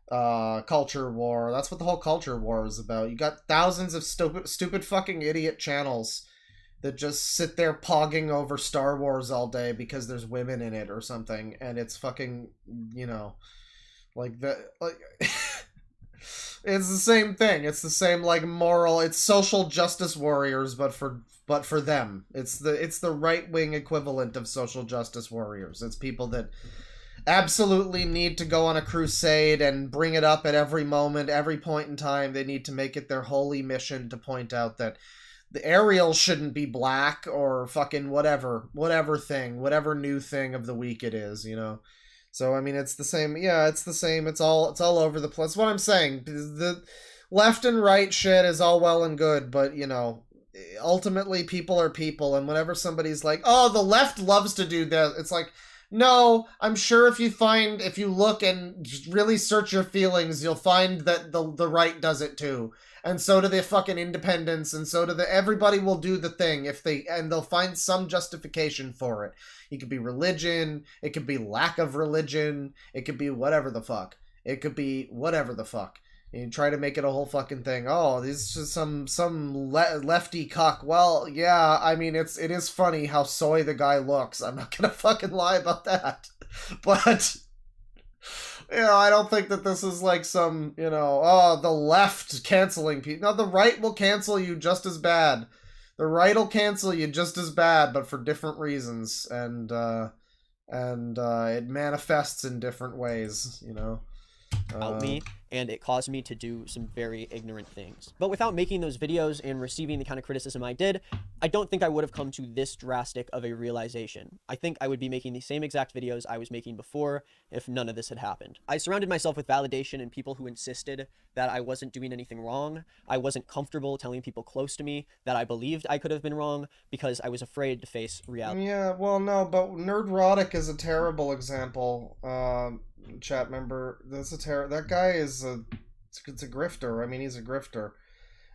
culture war. That's what the whole culture war is about. You got thousands of stupid fucking idiot channels that just sit there pogging over Star Wars all day because there's women in it or something, and it's fucking, like that, like... It's the same thing. It's the same, like, moral... It's social justice warriors, but for them. It's the right-wing equivalent of social justice warriors. It's people that absolutely need to go on a crusade and bring it up at every moment, every point in time. They need to make it their holy mission to point out that the Ariel shouldn't be black, or fucking whatever new thing of the week it is, So, I mean, it's the same. Yeah, it's the same. It's all over the place. What I'm saying, the left and right shit is all well and good, but, ultimately people are people, and whenever somebody's like, oh, the left loves to do this, it's like, no, I'm sure if you look and really search your feelings, you'll find that the right does it too. And so do the fucking independents, and so do everybody will do the thing and they'll find some justification for it. It could be religion, it could be lack of religion, it could be whatever the fuck. And you try to make it a whole fucking thing. Oh, this is some lefty cuck. Well, yeah, I mean, it is funny how soy the guy looks. I'm not gonna fucking lie about that. But... I don't think that this is like some, the left canceling people. No, the right will cancel you just as bad. The right will cancel you just as bad, but for different reasons. And it manifests in different ways, About me, and it caused me to do some very ignorant things. But without making those videos and receiving the kind of criticism I did, I don't think I would have come to this drastic of a realization. I think I would be making the same exact videos I was making before if none of this had happened. I surrounded myself with validation and people who insisted that I wasn't doing anything wrong. I wasn't comfortable telling people close to me that I believed I could have been wrong because I was afraid to face reality. Yeah, well, no, but Nerdrotic is a terrible example. Chat member, that guy is it's a grifter. I mean, he's a grifter.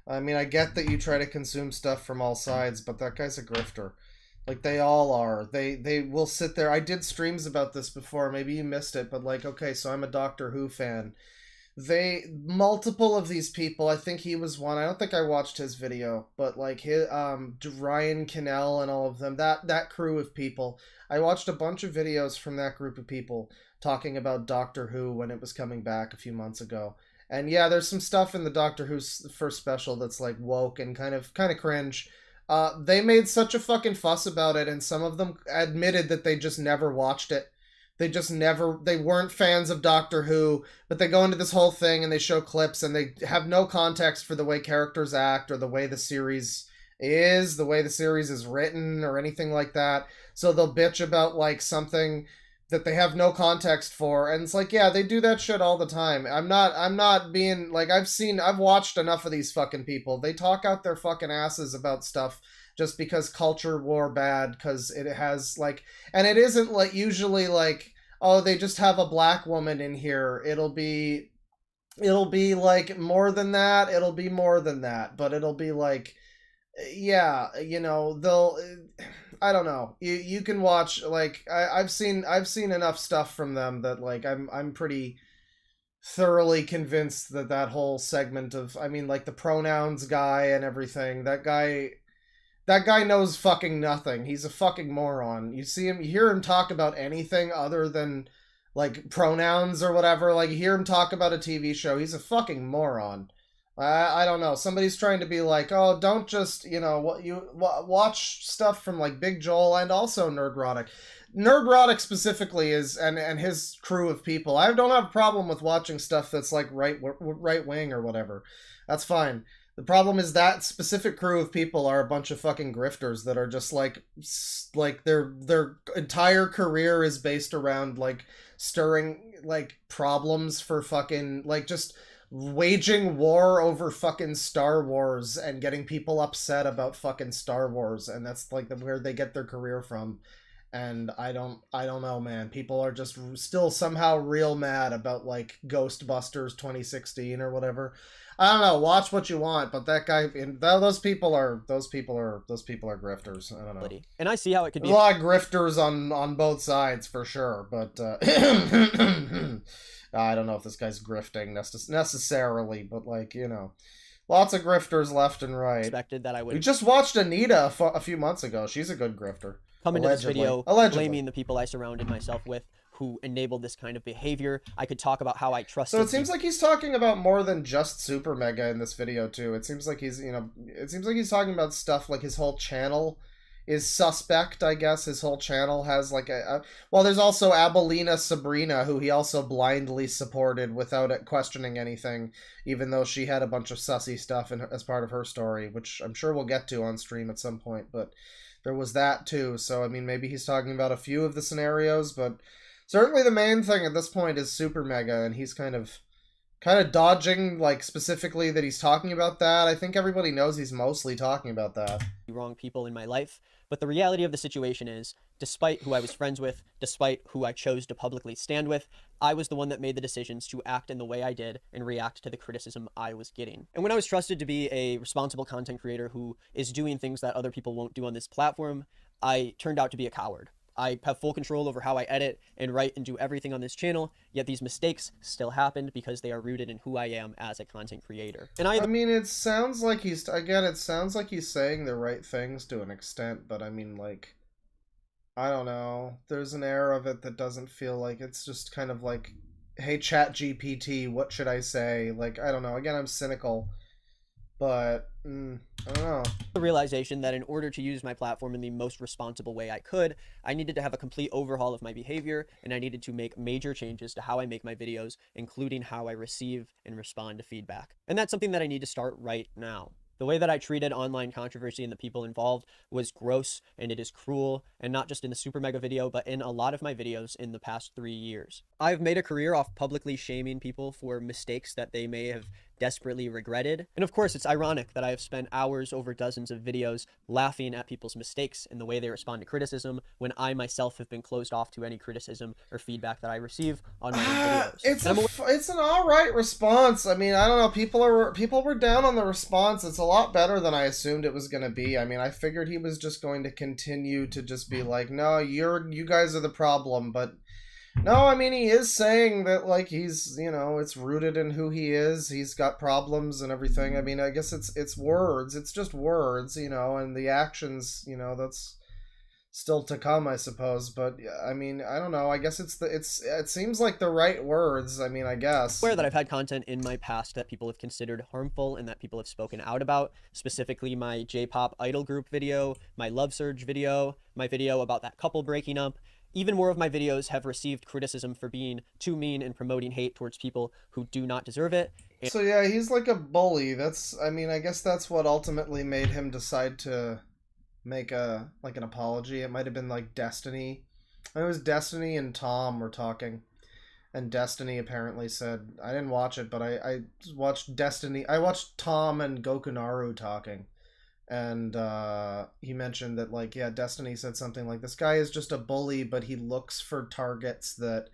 I mean, I get that you try to consume stuff from all sides, but that guy's a grifter. Like, they all are. They will sit there. I did streams about this before. Maybe you missed it, but like, okay, so I'm a Doctor Who fan. Multiple of these people, I think he was one. I don't think I watched his video, but like Ryan Kinnell and all of them, that crew of people. I watched a bunch of videos from that group of people talking about Doctor Who when it was coming back a few months ago. And yeah, there's some stuff in the Doctor Who's first special that's like woke and kind of cringe. They made such a fucking fuss about it, and some of them admitted that they just never watched it. They weren't fans of Doctor Who, but they go into this whole thing and they show clips and they have no context for the way characters act or the way the series is written or anything like that. So they'll bitch about like something that they have no context for, and it's like, yeah, they do that shit all the time. I'm not being like, I've watched enough of these fucking people. They talk out their fucking asses about stuff just because culture war bad, because it has like, and it isn't like usually like, oh, they just have a black woman in here. It'll be like more than that. It'll be more than that, but it'll be like, yeah, they'll, I don't know. You can watch, like, I've seen enough stuff from them that like I'm pretty thoroughly convinced that whole segment of, I mean, like the pronouns guy and everything, that guy, That guy knows fucking nothing. He's a fucking moron. You hear him talk about anything other than, like, pronouns or whatever. Like, you hear him talk about a TV show. He's a fucking moron. I don't know. Somebody's trying to be like, oh, don't just, watch stuff from, like, Big Joel and also Nerdrotic. Nerdrotic specifically is, and his crew of people. I don't have a problem with watching stuff that's, like, right wing or whatever. That's fine. The problem is that specific crew of people are a bunch of fucking grifters that are just like their entire career is based around like stirring like problems for fucking like just waging war over fucking Star Wars and getting people upset about fucking Star Wars, and that's like where they get their career from. And I don't know, man. People are just still somehow real mad about like Ghostbusters 2016 or whatever. I don't know. Watch what you want, but that guy, those people are grifters. I don't know. And I see how it could be. There's a lot of grifters on both sides for sure, but I don't know if this guy's grifting necessarily, but like lots of grifters left and right. Expected that I would. We just watched Anita a few months ago. She's a good grifter. Come into this video Allegedly. blaming the people I surrounded myself with who enabled this kind of behavior. I could talk about how I trusted. So it seems like he's talking about more than just SuperMega in this video too. It seems like he's talking about stuff like his whole channel is suspect, I guess. His whole channel has like well, there's also Abelina Sabrina, who he also blindly supported without questioning anything, even though she had a bunch of sussy stuff as part of her story, which I'm sure we'll get to on stream at some point, but there was that too. So I mean, maybe he's talking about a few of the scenarios, but certainly the main thing at this point is SuperMega, and he's kind of dodging, like, specifically that he's talking about that. I think everybody knows he's mostly talking about that. Wrong people in my life, but the reality of the situation is, despite who I was friends with, despite who I chose to publicly stand with, I was the one that made the decisions to act in the way I did and react to the criticism I was getting. And when I was trusted to be a responsible content creator who is doing things that other people won't do on this platform, I turned out to be a coward. I have full control over how I edit and write and do everything on this channel, yet these mistakes still happened because they are rooted in who I am as a content creator. And I mean, it sounds like he's saying the right things to an extent, but I mean, like, I don't know. There's an air of it that doesn't feel like it's just kind of like, hey, ChatGPT, what should I say? Like, I don't know. Again, I'm cynical. But, I don't know. The realization that in order to use my platform in the most responsible way I could, I needed to have a complete overhaul of my behavior, and I needed to make major changes to how I make my videos, including how I receive and respond to feedback. And that's something that I need to start right now. The way that I treated online controversy and the people involved was gross, and it is cruel, and not just in the SuperMega video, but in a lot of my videos in the past 3 years. I've made a career off publicly shaming people for mistakes that they may have desperately regretted. And of course, it's ironic that I have spent hours over dozens of videos laughing at people's mistakes and the way they respond to criticism when I myself have been closed off to any criticism or feedback that I receive on my own videos. It's an alright response. I mean, I don't know, people were down on the response. It's a lot better than I assumed it was going to be. I mean, I figured he was just going to continue to just be like, no, you guys are the problem, but no, I mean, he is saying that, like, he's, it's rooted in who he is. He's got problems and everything. I mean, I guess it's words. It's just words, and the actions, that's still to come, I suppose. But, I mean, I don't know. I guess it seems like the right words. I mean, I guess. I'm aware that I've had content in my past that people have considered harmful and that people have spoken out about, specifically my J-pop idol group video, my Love Surge video, my video about that couple breaking up. Even more of my videos have received criticism for being too mean and promoting hate towards people who do not deserve it. So yeah, he's like a bully. I guess that's what ultimately made him decide to make an apology. It might have been like Destiny. It was Destiny and Tom were talking. And Destiny apparently said, I didn't watch it, but I watched Destiny. I watched Tom and Gokunaru talking. And he mentioned that, like, yeah, Destiny said something like, this guy is just a bully, but he looks for targets that,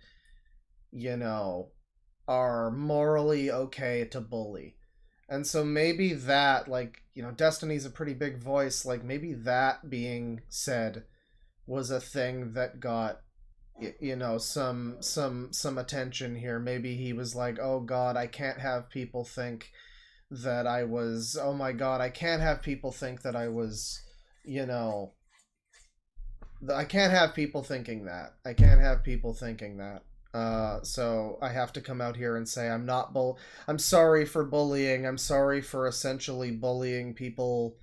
are morally okay to bully. And so maybe that, like, Destiny's a pretty big voice, like, maybe that being said was a thing that got, some attention here. Maybe he was like, oh god, I can't have people think that I was, oh my god, I can't have people think that I was, you know, I can't have people thinking that. I can't have people thinking that. So I have to come out here and say I'm sorry for bullying. I'm sorry for essentially bullying people,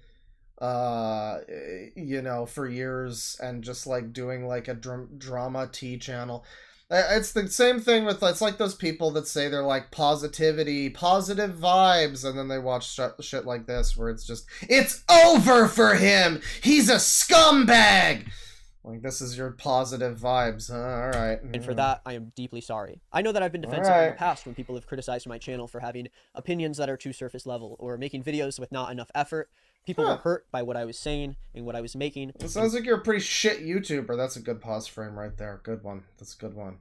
you know, for years, and just like doing like a drama tea channel. It's the same thing with, it's like those people that say they're like positivity, positive vibes, and then they watch shit like this where it's just, it's over for him! He's a scumbag! Like, this is your positive vibes, huh? Alright. And for that, I am deeply sorry. I know that I've been defensive in the past when people have criticized my channel for having opinions that are too surface level, or making videos with not enough effort. People were hurt by what I was saying and what I was making. It sounds like you're a pretty shit YouTuber. That's a good pause frame right there. Good one. That's a good one.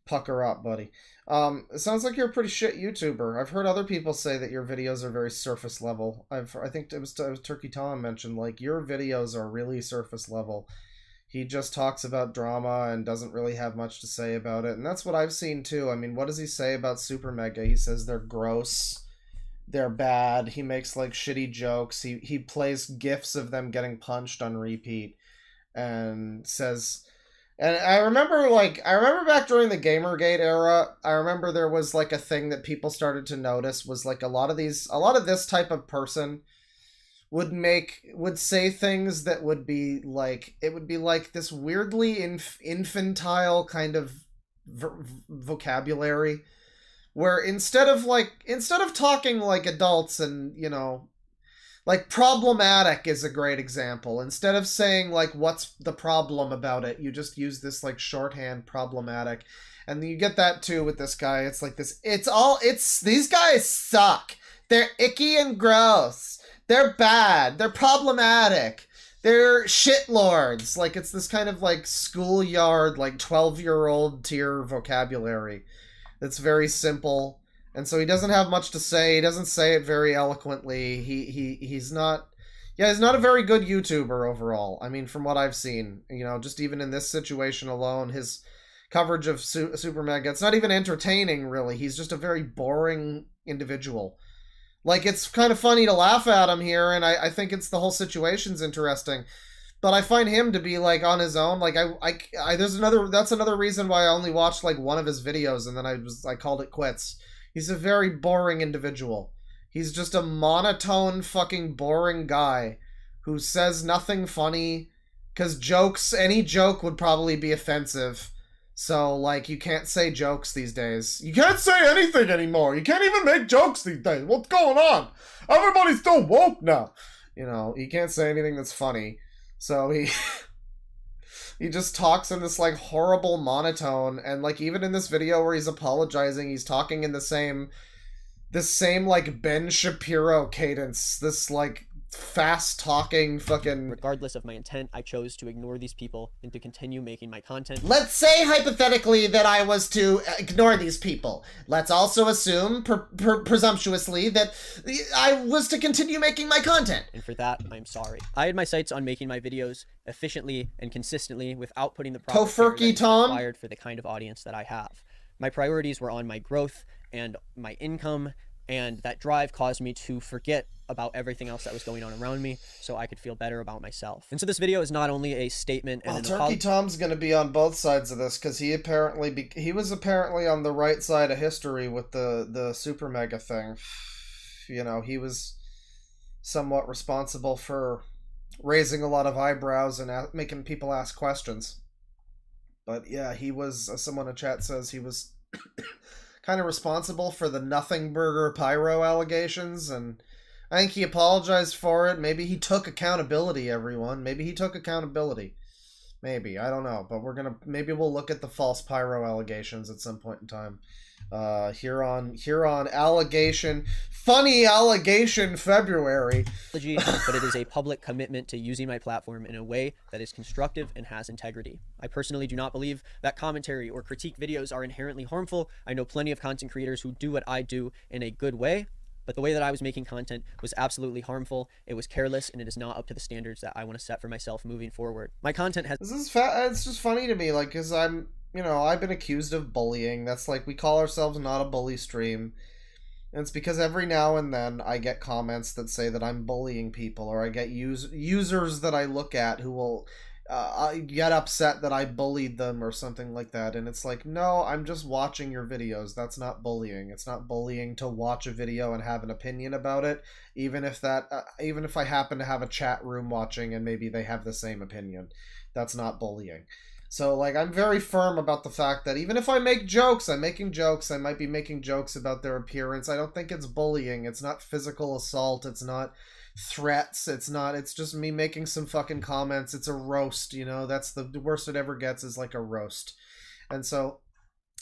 Pucker up, buddy. It sounds like you're a pretty shit YouTuber. I've heard other people say that your videos are very surface level. I think it was Turkey Tom mentioned, like, your videos are really surface level. He just talks about drama and doesn't really have much to say about it. And that's what I've seen too. I mean, what does he say about SuperMega? He says they're gross. They're bad. He makes like shitty jokes. He plays gifs of them getting punched on repeat and says, and I remember back during the Gamergate era, I remember there was like a thing that people started to notice was like a lot of this type of person would say things that would be like, it would be like this weirdly infantile kind of vocabulary, where instead of talking like adults and, you know, like problematic is a great example. Instead of saying like what's the problem about it, you just use this like shorthand problematic. And you get that too with this guy. It's like this, these guys suck. They're icky and gross. They're bad. They're problematic. They're shitlords. Like, it's this kind of like schoolyard, like 12-year-old tier vocabulary that's very simple. And so he doesn't have much to say. He doesn't say it very eloquently. He's not a very good YouTuber overall. I mean, from what I've seen, you know, just even in this situation alone, his coverage of SuperMega, it's not even entertaining, really. He's just a very boring individual. Like, it's kind of funny to laugh at him here, and I think it's the whole situation's interesting. But I find him to be, like, on his own. Like, that's another reason why I only watched, like, one of his videos, and then I called it quits. He's a very boring individual. He's just a monotone, fucking boring guy who says nothing funny, because any joke would probably be offensive. So, like, you can't say jokes these days. You can't say anything anymore. You can't even make jokes these days. What's going on? Everybody's so woke now. You know, you can't say anything that's funny. So he just talks in this, like, horrible monotone. And, like, even in this video where he's apologizing, he's talking in the same, like, Ben Shapiro cadence. This, like, fast-talking fucking... Regardless of my intent, I chose to ignore these people and to continue making my content. Let's say, hypothetically, that I was to ignore these people. Let's also assume, presumptuously, that I was to continue making my content. And for that, I'm sorry. I had my sights on making my videos efficiently and consistently without putting the proper care that is required for the kind of audience that I have. My priorities were on my growth and my income, and that drive caused me to forget about everything else that was going on around me, so I could feel better about myself. And so this video is not only a statement and Turkey Tom's gonna be on both sides of this, because he was apparently on the right side of history with the SuperMega thing. You know, he was somewhat responsible for raising a lot of eyebrows and making people ask questions. But yeah, he was, as someone in chat says, he was kind of responsible for the Nothing Burger Pyro allegations, and I think he apologized for it. Maybe he took accountability, everyone. Maybe he took accountability. Maybe. I don't know. But maybe we'll look at the false pyro allegations at some point in time. Here on Funny Allegation February. But it is a public commitment to using my platform in a way that is constructive and has integrity. I personally do not believe that commentary or critique videos are inherently harmful. I know plenty of content creators who do what I do in a good way. But the way that I was making content was absolutely harmful. It was careless, and it is not up to the standards that I want to set for myself moving forward. My content has... It's just funny to me, like, because I've been accused of bullying. That's like, we call ourselves Not a Bully Stream. And it's because every now and then I get comments that say that I'm bullying people, or I get users that I look at who will get upset that I bullied them or something like that. And it's like, no, I'm just watching your videos. That's not bullying. It's not bullying to watch a video and have an opinion about it, even if I happen to have a chat room watching and maybe they have the same opinion. That's not bullying. So, like, I'm very firm about the fact that even if I make jokes, I'm making jokes. I might be making jokes about their appearance. I don't think it's bullying. It's not physical assault. It's not threats. It's just me making some fucking comments. It's a roast, you know? That's the worst it ever gets, is like a roast. And so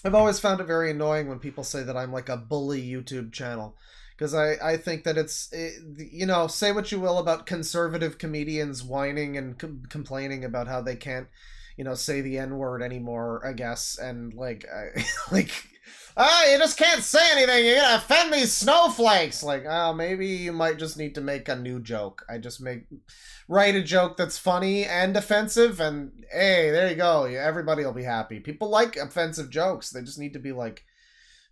I've always found it very annoying when people say that I'm like a bully YouTube channel. Because I think that you know, say what you will about conservative comedians whining and complaining about how they can't, you know, say the N-word anymore, I guess, and like, you just can't say anything, you're gonna offend these snowflakes! Like, maybe you might just need to make a new joke. Write a joke that's funny and offensive, and hey, there you go, everybody will be happy. People like offensive jokes, they just need to be, like,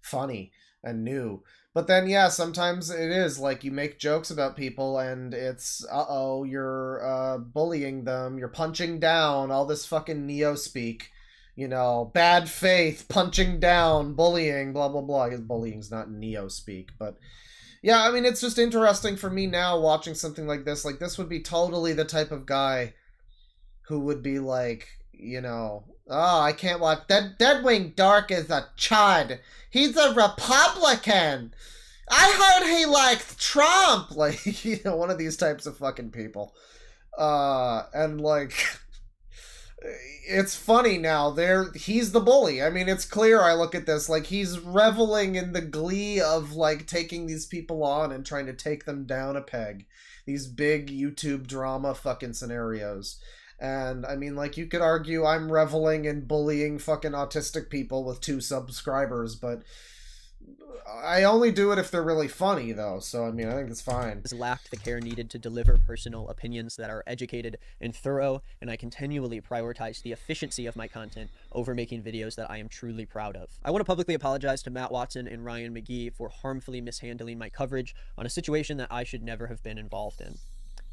funny and new. But then, yeah, sometimes it is, like, you make jokes about people and it's, you're bullying them, you're punching down, all this fucking neo-speak, you know, bad faith, punching down, bullying, blah, blah, blah. I guess bullying's not neo-speak, but yeah, I mean, it's just interesting for me now watching something like this. Like, this would be totally the type of guy who would be like, you know, oh, I can't watch. DeadwingDork is a chud. He's a Republican. I heard he liked Trump. Like, you know, one of these types of fucking people. And like, it's funny now. He's the bully. I mean, it's clear. I look at this like he's reveling in the glee of like taking these people on and trying to take them down a peg. These big YouTube drama fucking scenarios. And I mean, like, you could argue I'm reveling in bullying fucking autistic people with 2 subscribers, but I only do it if they're really funny, though, so I mean, I think it's fine. Has lacked the care needed to deliver personal opinions that are educated and thorough, and I continually prioritize the efficiency of my content over making videos that I am truly proud of. I want to publicly apologize to Matt Watson and Ryan McGee for harmfully mishandling my coverage on a situation that I should never have been involved in.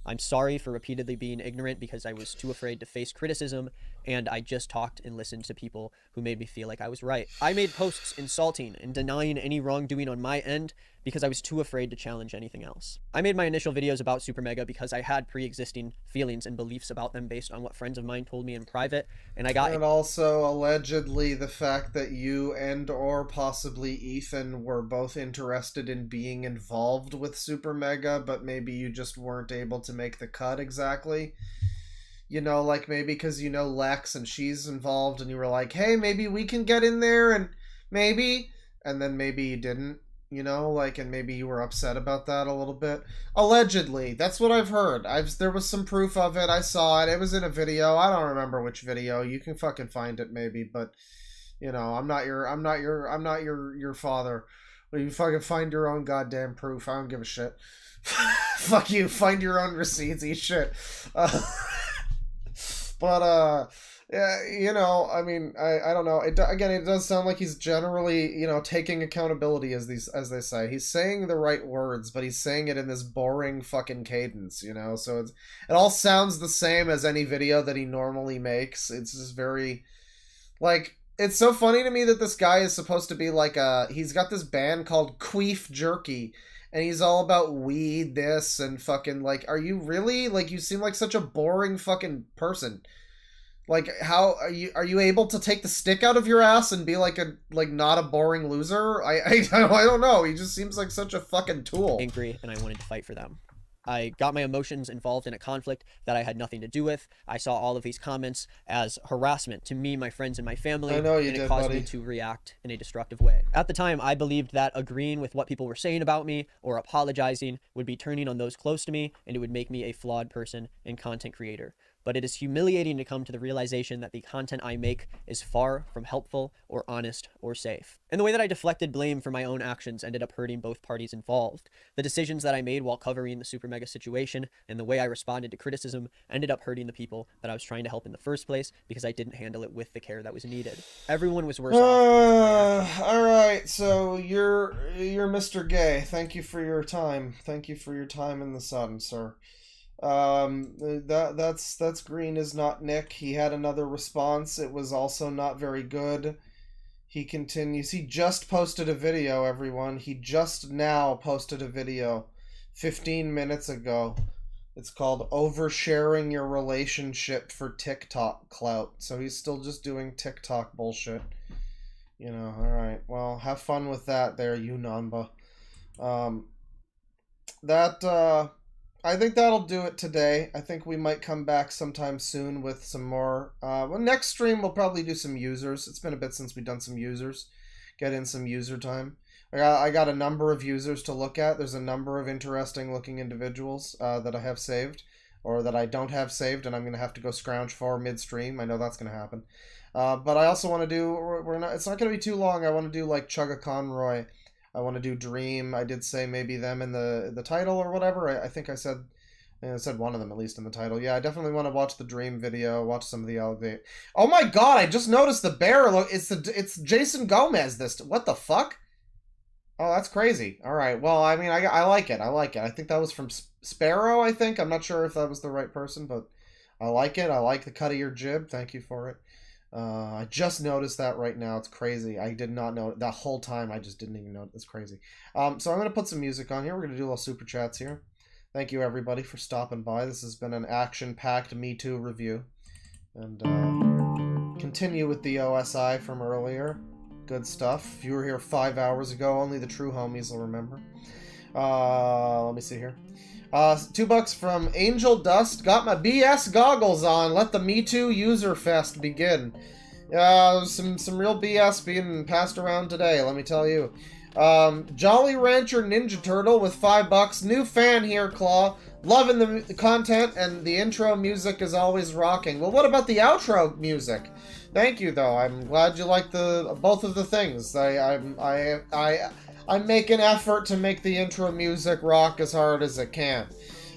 I'm sorry for repeatedly being ignorant because I was too afraid to face criticism, and I just talked and listened to people who made me feel like I was right. I made posts insulting and denying any wrongdoing on my end because I was too afraid to challenge anything else. I made my initial videos about SuperMega because I had pre-existing feelings and beliefs about them based on what friends of mine told me in private, and And also, allegedly, the fact that you and or possibly Ethan were both interested in being involved with SuperMega, but maybe you just weren't able to make the cut exactly. You know, like, maybe because you know Lex and she's involved and you were like, hey, maybe we can get in there, and then maybe you didn't. You know, like, and maybe you were upset about that a little bit. Allegedly, that's what I've heard. There was some proof of it. I saw it. It was in a video. I don't remember which video. You can fucking find it maybe, but you know, I'm not your father. Well, you fucking find your own goddamn proof. I don't give a shit. Fuck you. Find your own receipts. Eat shit. Yeah, you know, I mean, I don't know. It does sound like he's generally, you know, taking accountability, as they say. He's saying the right words, but he's saying it in this boring fucking cadence, you know? So it all sounds the same as any video that he normally makes. It's just very, like, it's so funny to me that this guy is supposed to be like he's got this band called Queef Jerky, and he's all about weed, this, and fucking, like, are you really? Like, you seem like such a boring fucking person. Like, how are you able to take the stick out of your ass and be like not a boring loser? I don't know. He just seems like such a fucking tool. Angry, and I wanted to fight for them. I got my emotions involved in a conflict that I had nothing to do with. I saw all of these comments as harassment to me, my friends, and my family. I know you and did, it caused buddy. me to react in a destructive way. At the time, I believed that agreeing with what people were saying about me or apologizing would be turning on those close to me, and it would make me a flawed person and content creator. but it is humiliating to come to the realization that the content I make is far from helpful or honest or safe. And the way that I deflected blame for my own actions ended up hurting both parties involved. The decisions that I made while covering the SuperMega situation and the way I responded to criticism ended up hurting the people that I was trying to help in the first place because I didn't handle it with the care that was needed. Everyone was worse off. All right, so you're Mr. Gay. Thank you for your time. Thank you for your time in the sun, sir. That's Green is not Nick. He had another response. It was also not very good. He continues. He just posted a video, everyone. He just now posted a video 15 minutes ago. It's called Oversharing Your Relationship for TikTok Clout. So he's still just doing TikTok bullshit. You know, alright. Well, have fun with that there, you Namba. I think that'll do it today. I think we might come back sometime soon with some more. Well, next stream we'll probably do some users. It's been a bit since we've done some users. Get in some user time. I got a number of users to look at. There's a number of interesting looking individuals that I have saved, or that I don't have saved, and I'm going to have to go scrounge for midstream. I know that's going to happen. But I also want to do, it's not going to be too long. I want to do like Chugga Conroy. I want to do Dream. I did say maybe them in the title or whatever. I think I said one of them at least in the title. Yeah, I definitely want to watch the Dream video, watch some of the Elevate. Oh my god, I just noticed the bear. Look, it's Jason Gomez. What the fuck? Oh, that's crazy. All right. Well, I mean, I like it. I like it. I think that was from Sparrow, I think. I'm not sure if that was the right person, but I like it. I like the cut of your jib. Thank you for it. I just noticed that right now. It's crazy. I did not know that whole time. I just didn't even know. It's crazy. So I'm going to put some music on here. We're going to do a little super chats here. Thank you, everybody, for stopping by. This has been an action-packed MeToo review. And continue with the OSI from earlier. Good stuff. If you were here 5 hours ago, only the true homies will remember. Let me see here. $2 from Angel Dust. Got my BS goggles on. Let the MeToo user fest begin. Some real BS being passed around today, let me tell you. Jolly Rancher Ninja Turtle with $5. New fan here, Claw. Loving the content, and the intro music is always rocking. Well, what about the outro music? Thank you, though. I'm glad you like both of the things. I make an effort to make the intro music rock as hard as it can.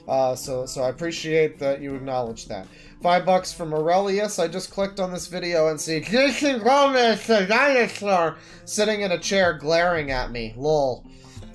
So I appreciate that you acknowledge that. $5 from Aurelius. I just clicked on this video and see Jason Gomez, the dinosaur, sitting in a chair glaring at me. Lol.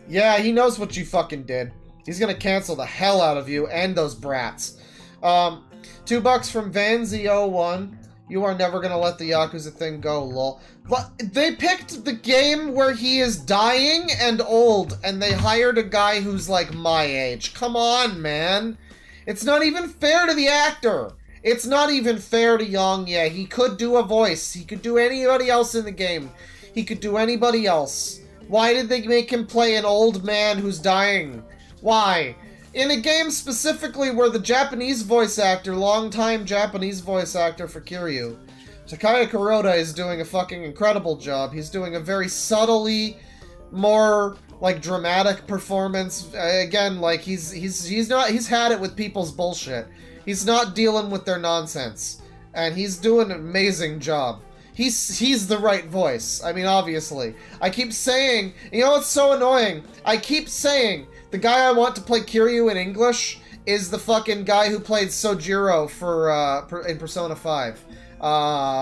Yeah, he knows what you fucking did. He's gonna cancel the hell out of you and those brats. $2 from Vanzy01. You are never gonna let the Yakuza thing go, lol. But they picked the game where he is dying and old, and they hired a guy who's like my age. Come on, man. It's not even fair to the actor. It's not even fair to Young. Yeah, he could do a voice. He could do anybody else in the game. He could do anybody else. Why did they make him play an old man who's dying? Why? In a game specifically where the Japanese voice actor, longtime Japanese voice actor for Kiryu, Takaya Kuroda, is doing a fucking incredible job. He's doing a very subtly more like dramatic performance. Again, like he's had it with people's bullshit. He's not dealing with their nonsense, and he's doing an amazing job. He's the right voice. I mean, obviously. I keep saying, you know what's so annoying? I keep saying the guy I want to play Kiryu in English is the fucking guy who played Sojiro in Persona 5.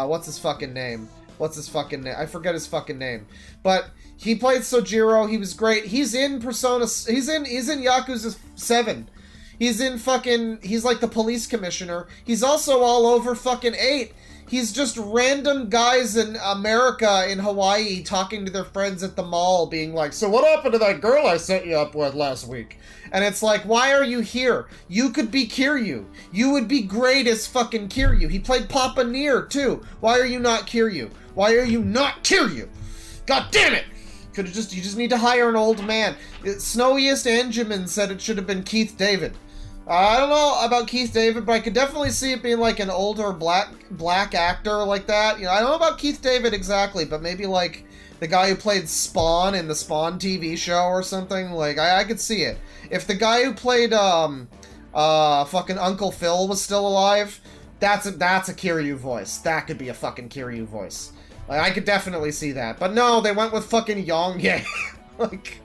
What's his fucking name? I forget his fucking name. But he played Sojiro. He was great. He's in Persona. He's in Yakuza 7. He's like the police commissioner. He's also all over fucking 8. He's just random guys in America, in Hawaii, talking to their friends at the mall, being like, so what happened to that girl I set you up with last week? And it's like, why are you here? You could be Kiryu. You would be great as fucking Kiryu. He played Papa Nier, too. Why are you not Kiryu? Why are you not Kiryu? God damn it! You just need to hire an old man. Snowiest Anjamin said it should have been Keith David. I don't know about Keith David, but I could definitely see it being like an older black actor like that. You know, I don't know about Keith David exactly, but maybe like the guy who played Spawn in the Spawn TV show or something. Like, I could see it. If the guy who played fucking Uncle Phil was still alive, That's a Kiryu voice. That could be a fucking Kiryu voice. Like, I could definitely see that. But no, they went with fucking Yongye. Like,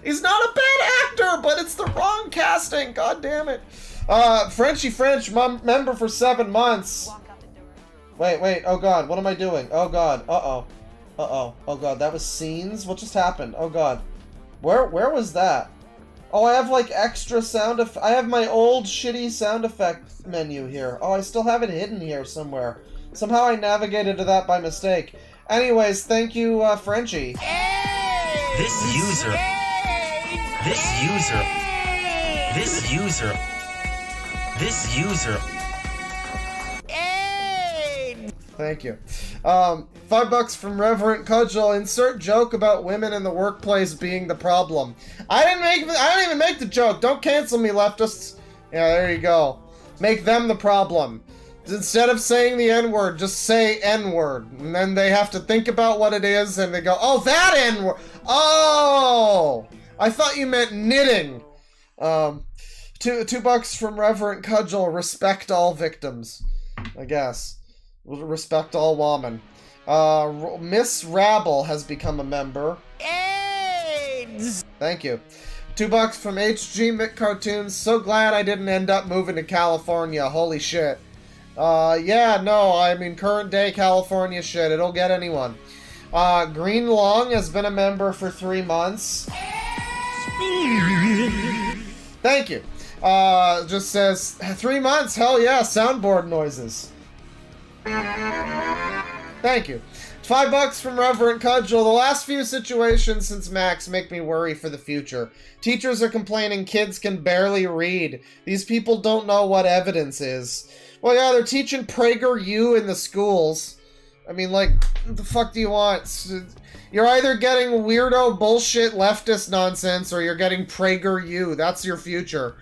he's not a bad actor, but it's the wrong casting. God damn it. Frenchy French, member for 7 months. Wait, oh god, what am I doing? Oh god, uh-oh. Oh god, that was scenes? What just happened? Oh god. Where was that? Oh, I have like extra I have my old shitty sound effect menu here. Oh, I still have it hidden here somewhere. Somehow I navigated to that by mistake. Anyways, thank you, Frenchie. This user. Thank you. $5 from Reverend Cudgel. Insert joke about women in the workplace being the problem. I didn't even make the joke. Don't cancel me, leftists. Yeah, there you go. Make them the problem. Instead of saying the N-word, just say N-word. And then they have to think about what it is, and they go, oh, that N-word! Oh! I thought you meant knitting. $2 from Reverend Cudgel. Respect all victims. I guess. Respect all women. Miss Rabble has become a member. AIDS! Thank you. $2 from HG Mick Cartoons. So glad I didn't end up moving to California. Holy shit. Yeah, no, I mean, current day California shit. It'll get anyone. Green Long has been a member for 3 months. Thank you. Just says, 3 months, hell yeah, soundboard noises. Thank you. $5 from Reverend Cudgel. The last few situations since Max make me worry for the future. Teachers are complaining kids can barely read. These people don't know what evidence is. Well, yeah, they're teaching PragerU in the schools. I mean, like, what the fuck do you want? You're either getting weirdo bullshit leftist nonsense or you're getting PragerU. That's your future.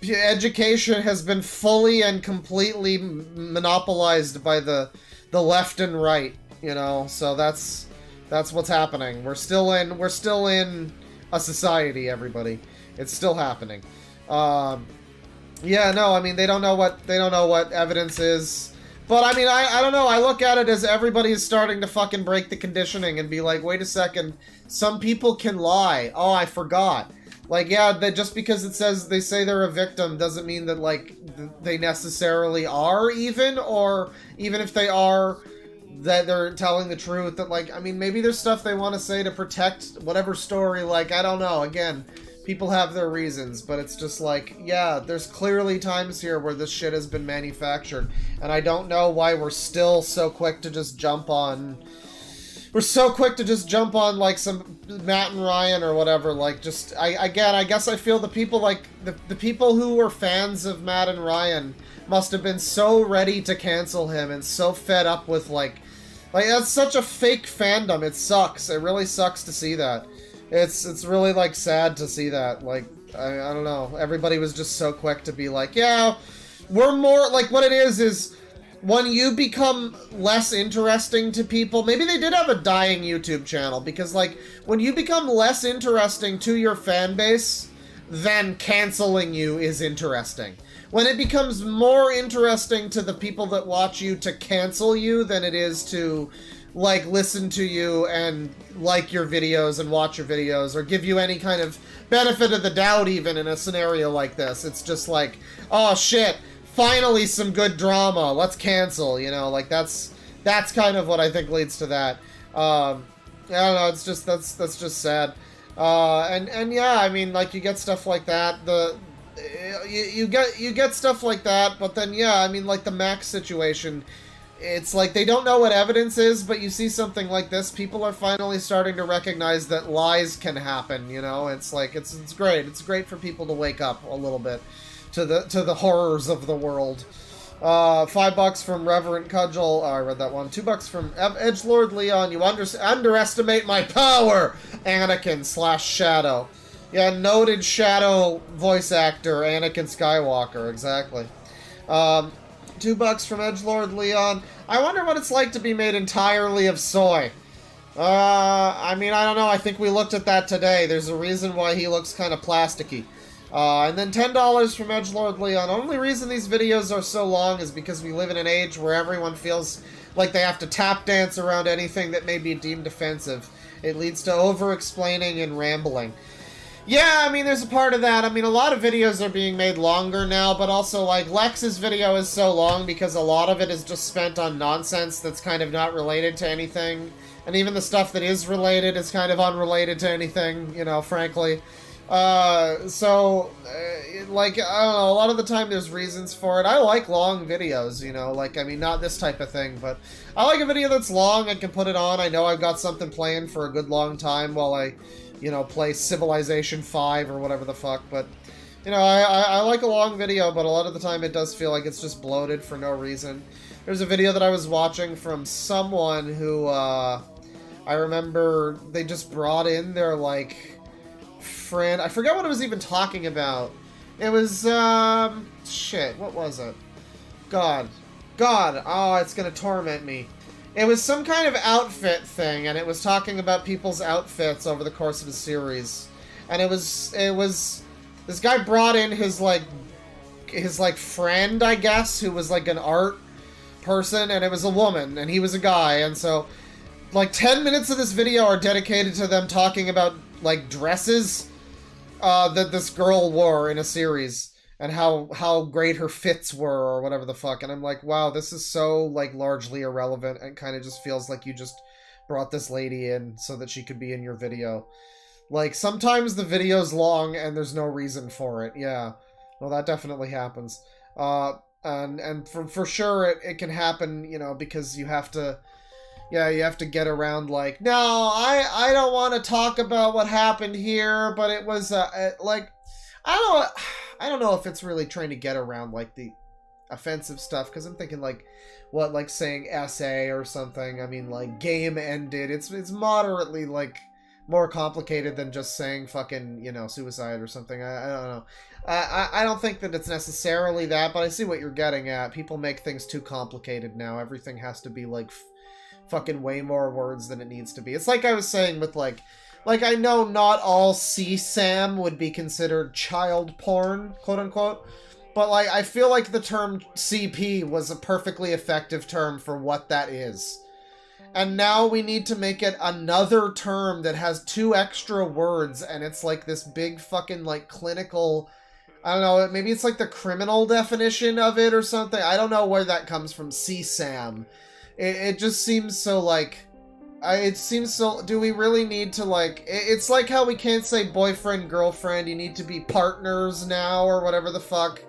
Education has been fully and completely monopolized by the left and right, you know. So that's what's happening. We're still in a society, everybody. It's still happening. Yeah, no, I mean they don't know what evidence is. But I mean I don't know, I look at it as everybody is starting to fucking break the conditioning and be like, wait a second, some people can lie. Oh, I forgot. Like, yeah, that just because it says they say they're a victim doesn't mean that, like, they necessarily are even, or even if they are, that they're telling the truth. That, like, I mean, maybe there's stuff they want to say to protect whatever story, like, I don't know, again, people have their reasons, but it's just like, yeah, there's clearly times here where this shit has been manufactured, and I don't know why we're still so quick to just jump on... We're so quick to just jump on, like, some Matt and Ryan or whatever, like, just, I guess I feel the people, like, the people who were fans of Matt and Ryan must have been so ready to cancel him and so fed up with, like, that's such a fake fandom. It sucks. It really sucks to see that. It's really, like, sad to see that. Like, I don't know. Everybody was just so quick to be like, yeah, we're more, like, what it is when you become less interesting to people, maybe they did have a dying YouTube channel, because, like, when you become less interesting to your fan base, then canceling you is interesting. When it becomes more interesting to the people that watch you to cancel you than it is to, like, listen to you and like your videos and watch your videos or give you any kind of benefit of the doubt even in a scenario like this, it's just like, oh shit, finally some good drama, let's cancel, you know, like that's kind of what I think leads to that. I don't know, it's just, that's just sad. And yeah, I mean, like, you get stuff like that, you get stuff like that, but then yeah, I mean, like the Max situation, it's like they don't know what evidence is, but you see something like this, people are finally starting to recognize that lies can happen, you know. It's like, it's great for people to wake up a little bit to the horrors of the world. $5 from Reverend Cudgel. Oh, I read that one. $2 from Edgelord Leon. You underestimate my power, Anakin / Shadow. Yeah, noted Shadow voice actor Anakin Skywalker. Exactly. $2 from Edgelord Leon. I wonder what it's like to be made entirely of soy. I mean, I don't know. I think we looked at that today. There's a reason why he looks kind of plasticky. And then $10 from Edgelord Leon. Only reason these videos are so long is because we live in an age where everyone feels like they have to tap dance around anything that may be deemed offensive. It leads to over-explaining and rambling. Yeah, I mean, there's a part of that. I mean, a lot of videos are being made longer now, but also, like, Lex's video is so long because a lot of it is just spent on nonsense that's kind of not related to anything. And even the stuff that is related is kind of unrelated to anything, you know, frankly. Like, I don't know, a lot of the time there's reasons for it. I like long videos, you know, like, I mean, not this type of thing, but I like a video that's long. I can put it on. I know I've got something playing for a good long time while I, you know, play Civilization 5 or whatever the fuck, but, you know, I like a long video, but a lot of the time it does feel like it's just bloated for no reason. There's a video that I was watching from someone who, I remember they just brought in their, like, friend. I forgot what it was even talking about. It was, shit, what was it? God, oh, it's gonna torment me. It was some kind of outfit thing, and it was talking about people's outfits over the course of a series. And it was, this guy brought in his friend, I guess, who was, like, an art person, and it was a woman, and he was a guy, and so, like, 10 minutes of this video are dedicated to them talking about, like, dresses that this girl wore in a series, and how great her fits were, or whatever the fuck, and I'm like, wow, this is so, like, largely irrelevant, and kind of just feels like you just brought this lady in so that she could be in your video. Like, sometimes the video's long, and there's no reason for it, yeah. Well, that definitely happens. And for sure, it can happen, you know, because you have to, yeah, you have to get around, like, no, I don't want to talk about what happened here, but it was, like, I don't know if it's really trying to get around, like, the offensive stuff, because I'm thinking, like, what, like, saying essay or something, I mean, like, game ended, it's moderately, like, more complicated than just saying fucking, you know, suicide or something, I don't know. I don't think that it's necessarily that, but I see what you're getting at. People make things too complicated now. Everything has to be, like, fucking way more words than it needs to be. It's like I was saying with, like, I know not all CSAM would be considered child porn, quote-unquote, but, like, I feel like the term CP was a perfectly effective term for what that is. And now we need to make it another term that has 2 extra words, and it's, like, this big fucking, like, clinical... I don't know, maybe it's, like, the criminal definition of it or something. I don't know where that comes from, CSAM. It just seems so, like... it seems so... Do we really need to, like... It's like how we can't say boyfriend, girlfriend. You need to be partners now, or whatever the fuck.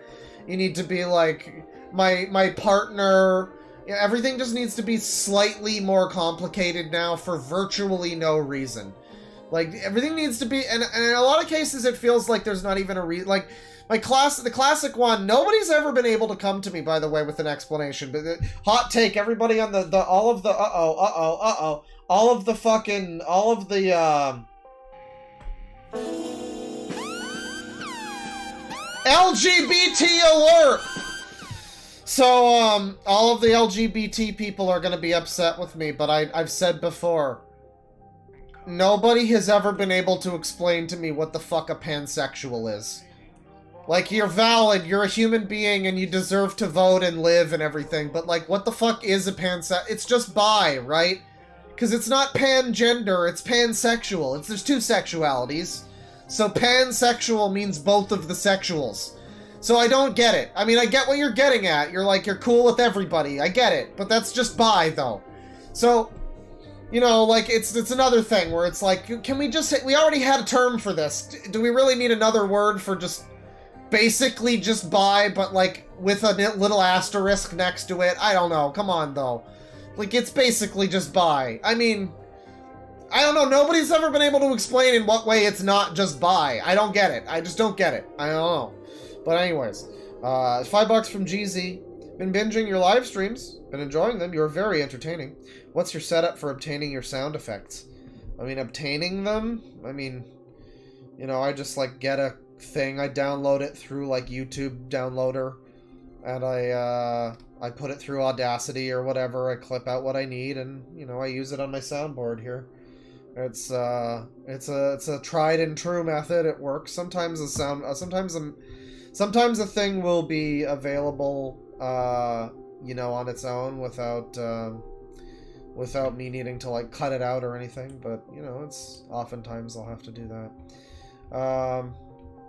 You need to be, like, my partner... Yeah, everything just needs to be slightly more complicated now for virtually no reason. Like, everything needs to be... And in a lot of cases, it feels like there's not even a reason... Like... the classic one, nobody's ever been able to come to me, by the way, with an explanation, but hot take, everybody on all of the LGBT alert! So, all of the LGBT people are gonna be upset with me, but I've said before, nobody has ever been able to explain to me what the fuck a pansexual is. Like, you're valid, you're a human being, and you deserve to vote and live and everything, but, like, what the fuck is a pansexual? It's just bi, right? Because it's not pan-gender, it's pansexual. There's 2 sexualities. So pansexual means both of the sexuals. So I don't get it. I mean, I get what you're getting at. You're like, you're cool with everybody. I get it. But that's just bi, though. So, you know, like, it's another thing where it's like, can we just... We already had a term for this. Do we really need another word for just... basically just bi, but, like, with a little asterisk next to it? I don't know. Come on, though. Like, it's basically just bi. I mean, I don't know. Nobody's ever been able to explain in what way it's not just bi. I don't get it. I just don't get it. I don't know. But anyways, $5 from GZ. Been binging your live streams. Been enjoying them. You're very entertaining. What's your setup for obtaining your sound effects? I mean, obtaining them? I mean, you know, I just, like, get a thing. I download it through, like, YouTube downloader. And I put it through Audacity or whatever. I clip out what I need and, you know, I use it on my soundboard here. It's a tried and true method. It works. Sometimes sometimes a thing will be available, you know, on its own without me needing to like cut it out or anything. But you know, it's oftentimes I'll have to do that.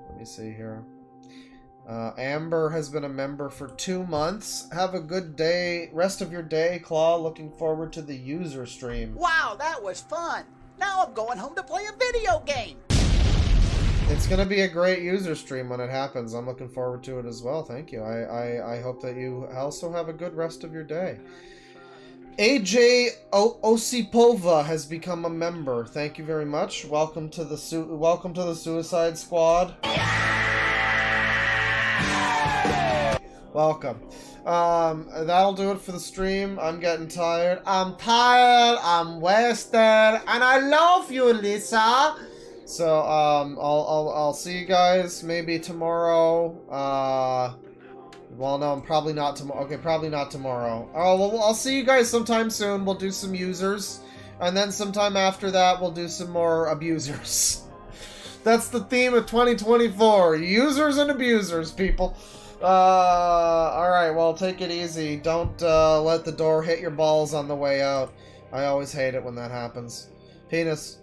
Let me see here. Amber has been a member for 2 months. Have a good day, rest of your day, Claw. Looking forward to the user stream. Wow, that was fun. Now I'm going home to play a video game. It's gonna be a great user stream when it happens. I'm looking forward to it as well. Thank you. I hope that you also have a good rest of your day. AJ Osipova has become a member. Thank you very much. Welcome to the Suicide Squad. Welcome. That'll do it for the stream. I'm getting tired. I'm tired. I'm wasted, and I love you, Lisa. So I'll see you guys maybe tomorrow. Well, no, probably not tomorrow. Okay, probably not tomorrow. Oh, well, I'll see you guys sometime soon. We'll do some users, and then sometime after that, we'll do some more abusers. That's the theme of 2024: users and abusers, people. Alright, well, take it easy. Don't, let the door hit your balls on the way out. I always hate it when that happens. Penis.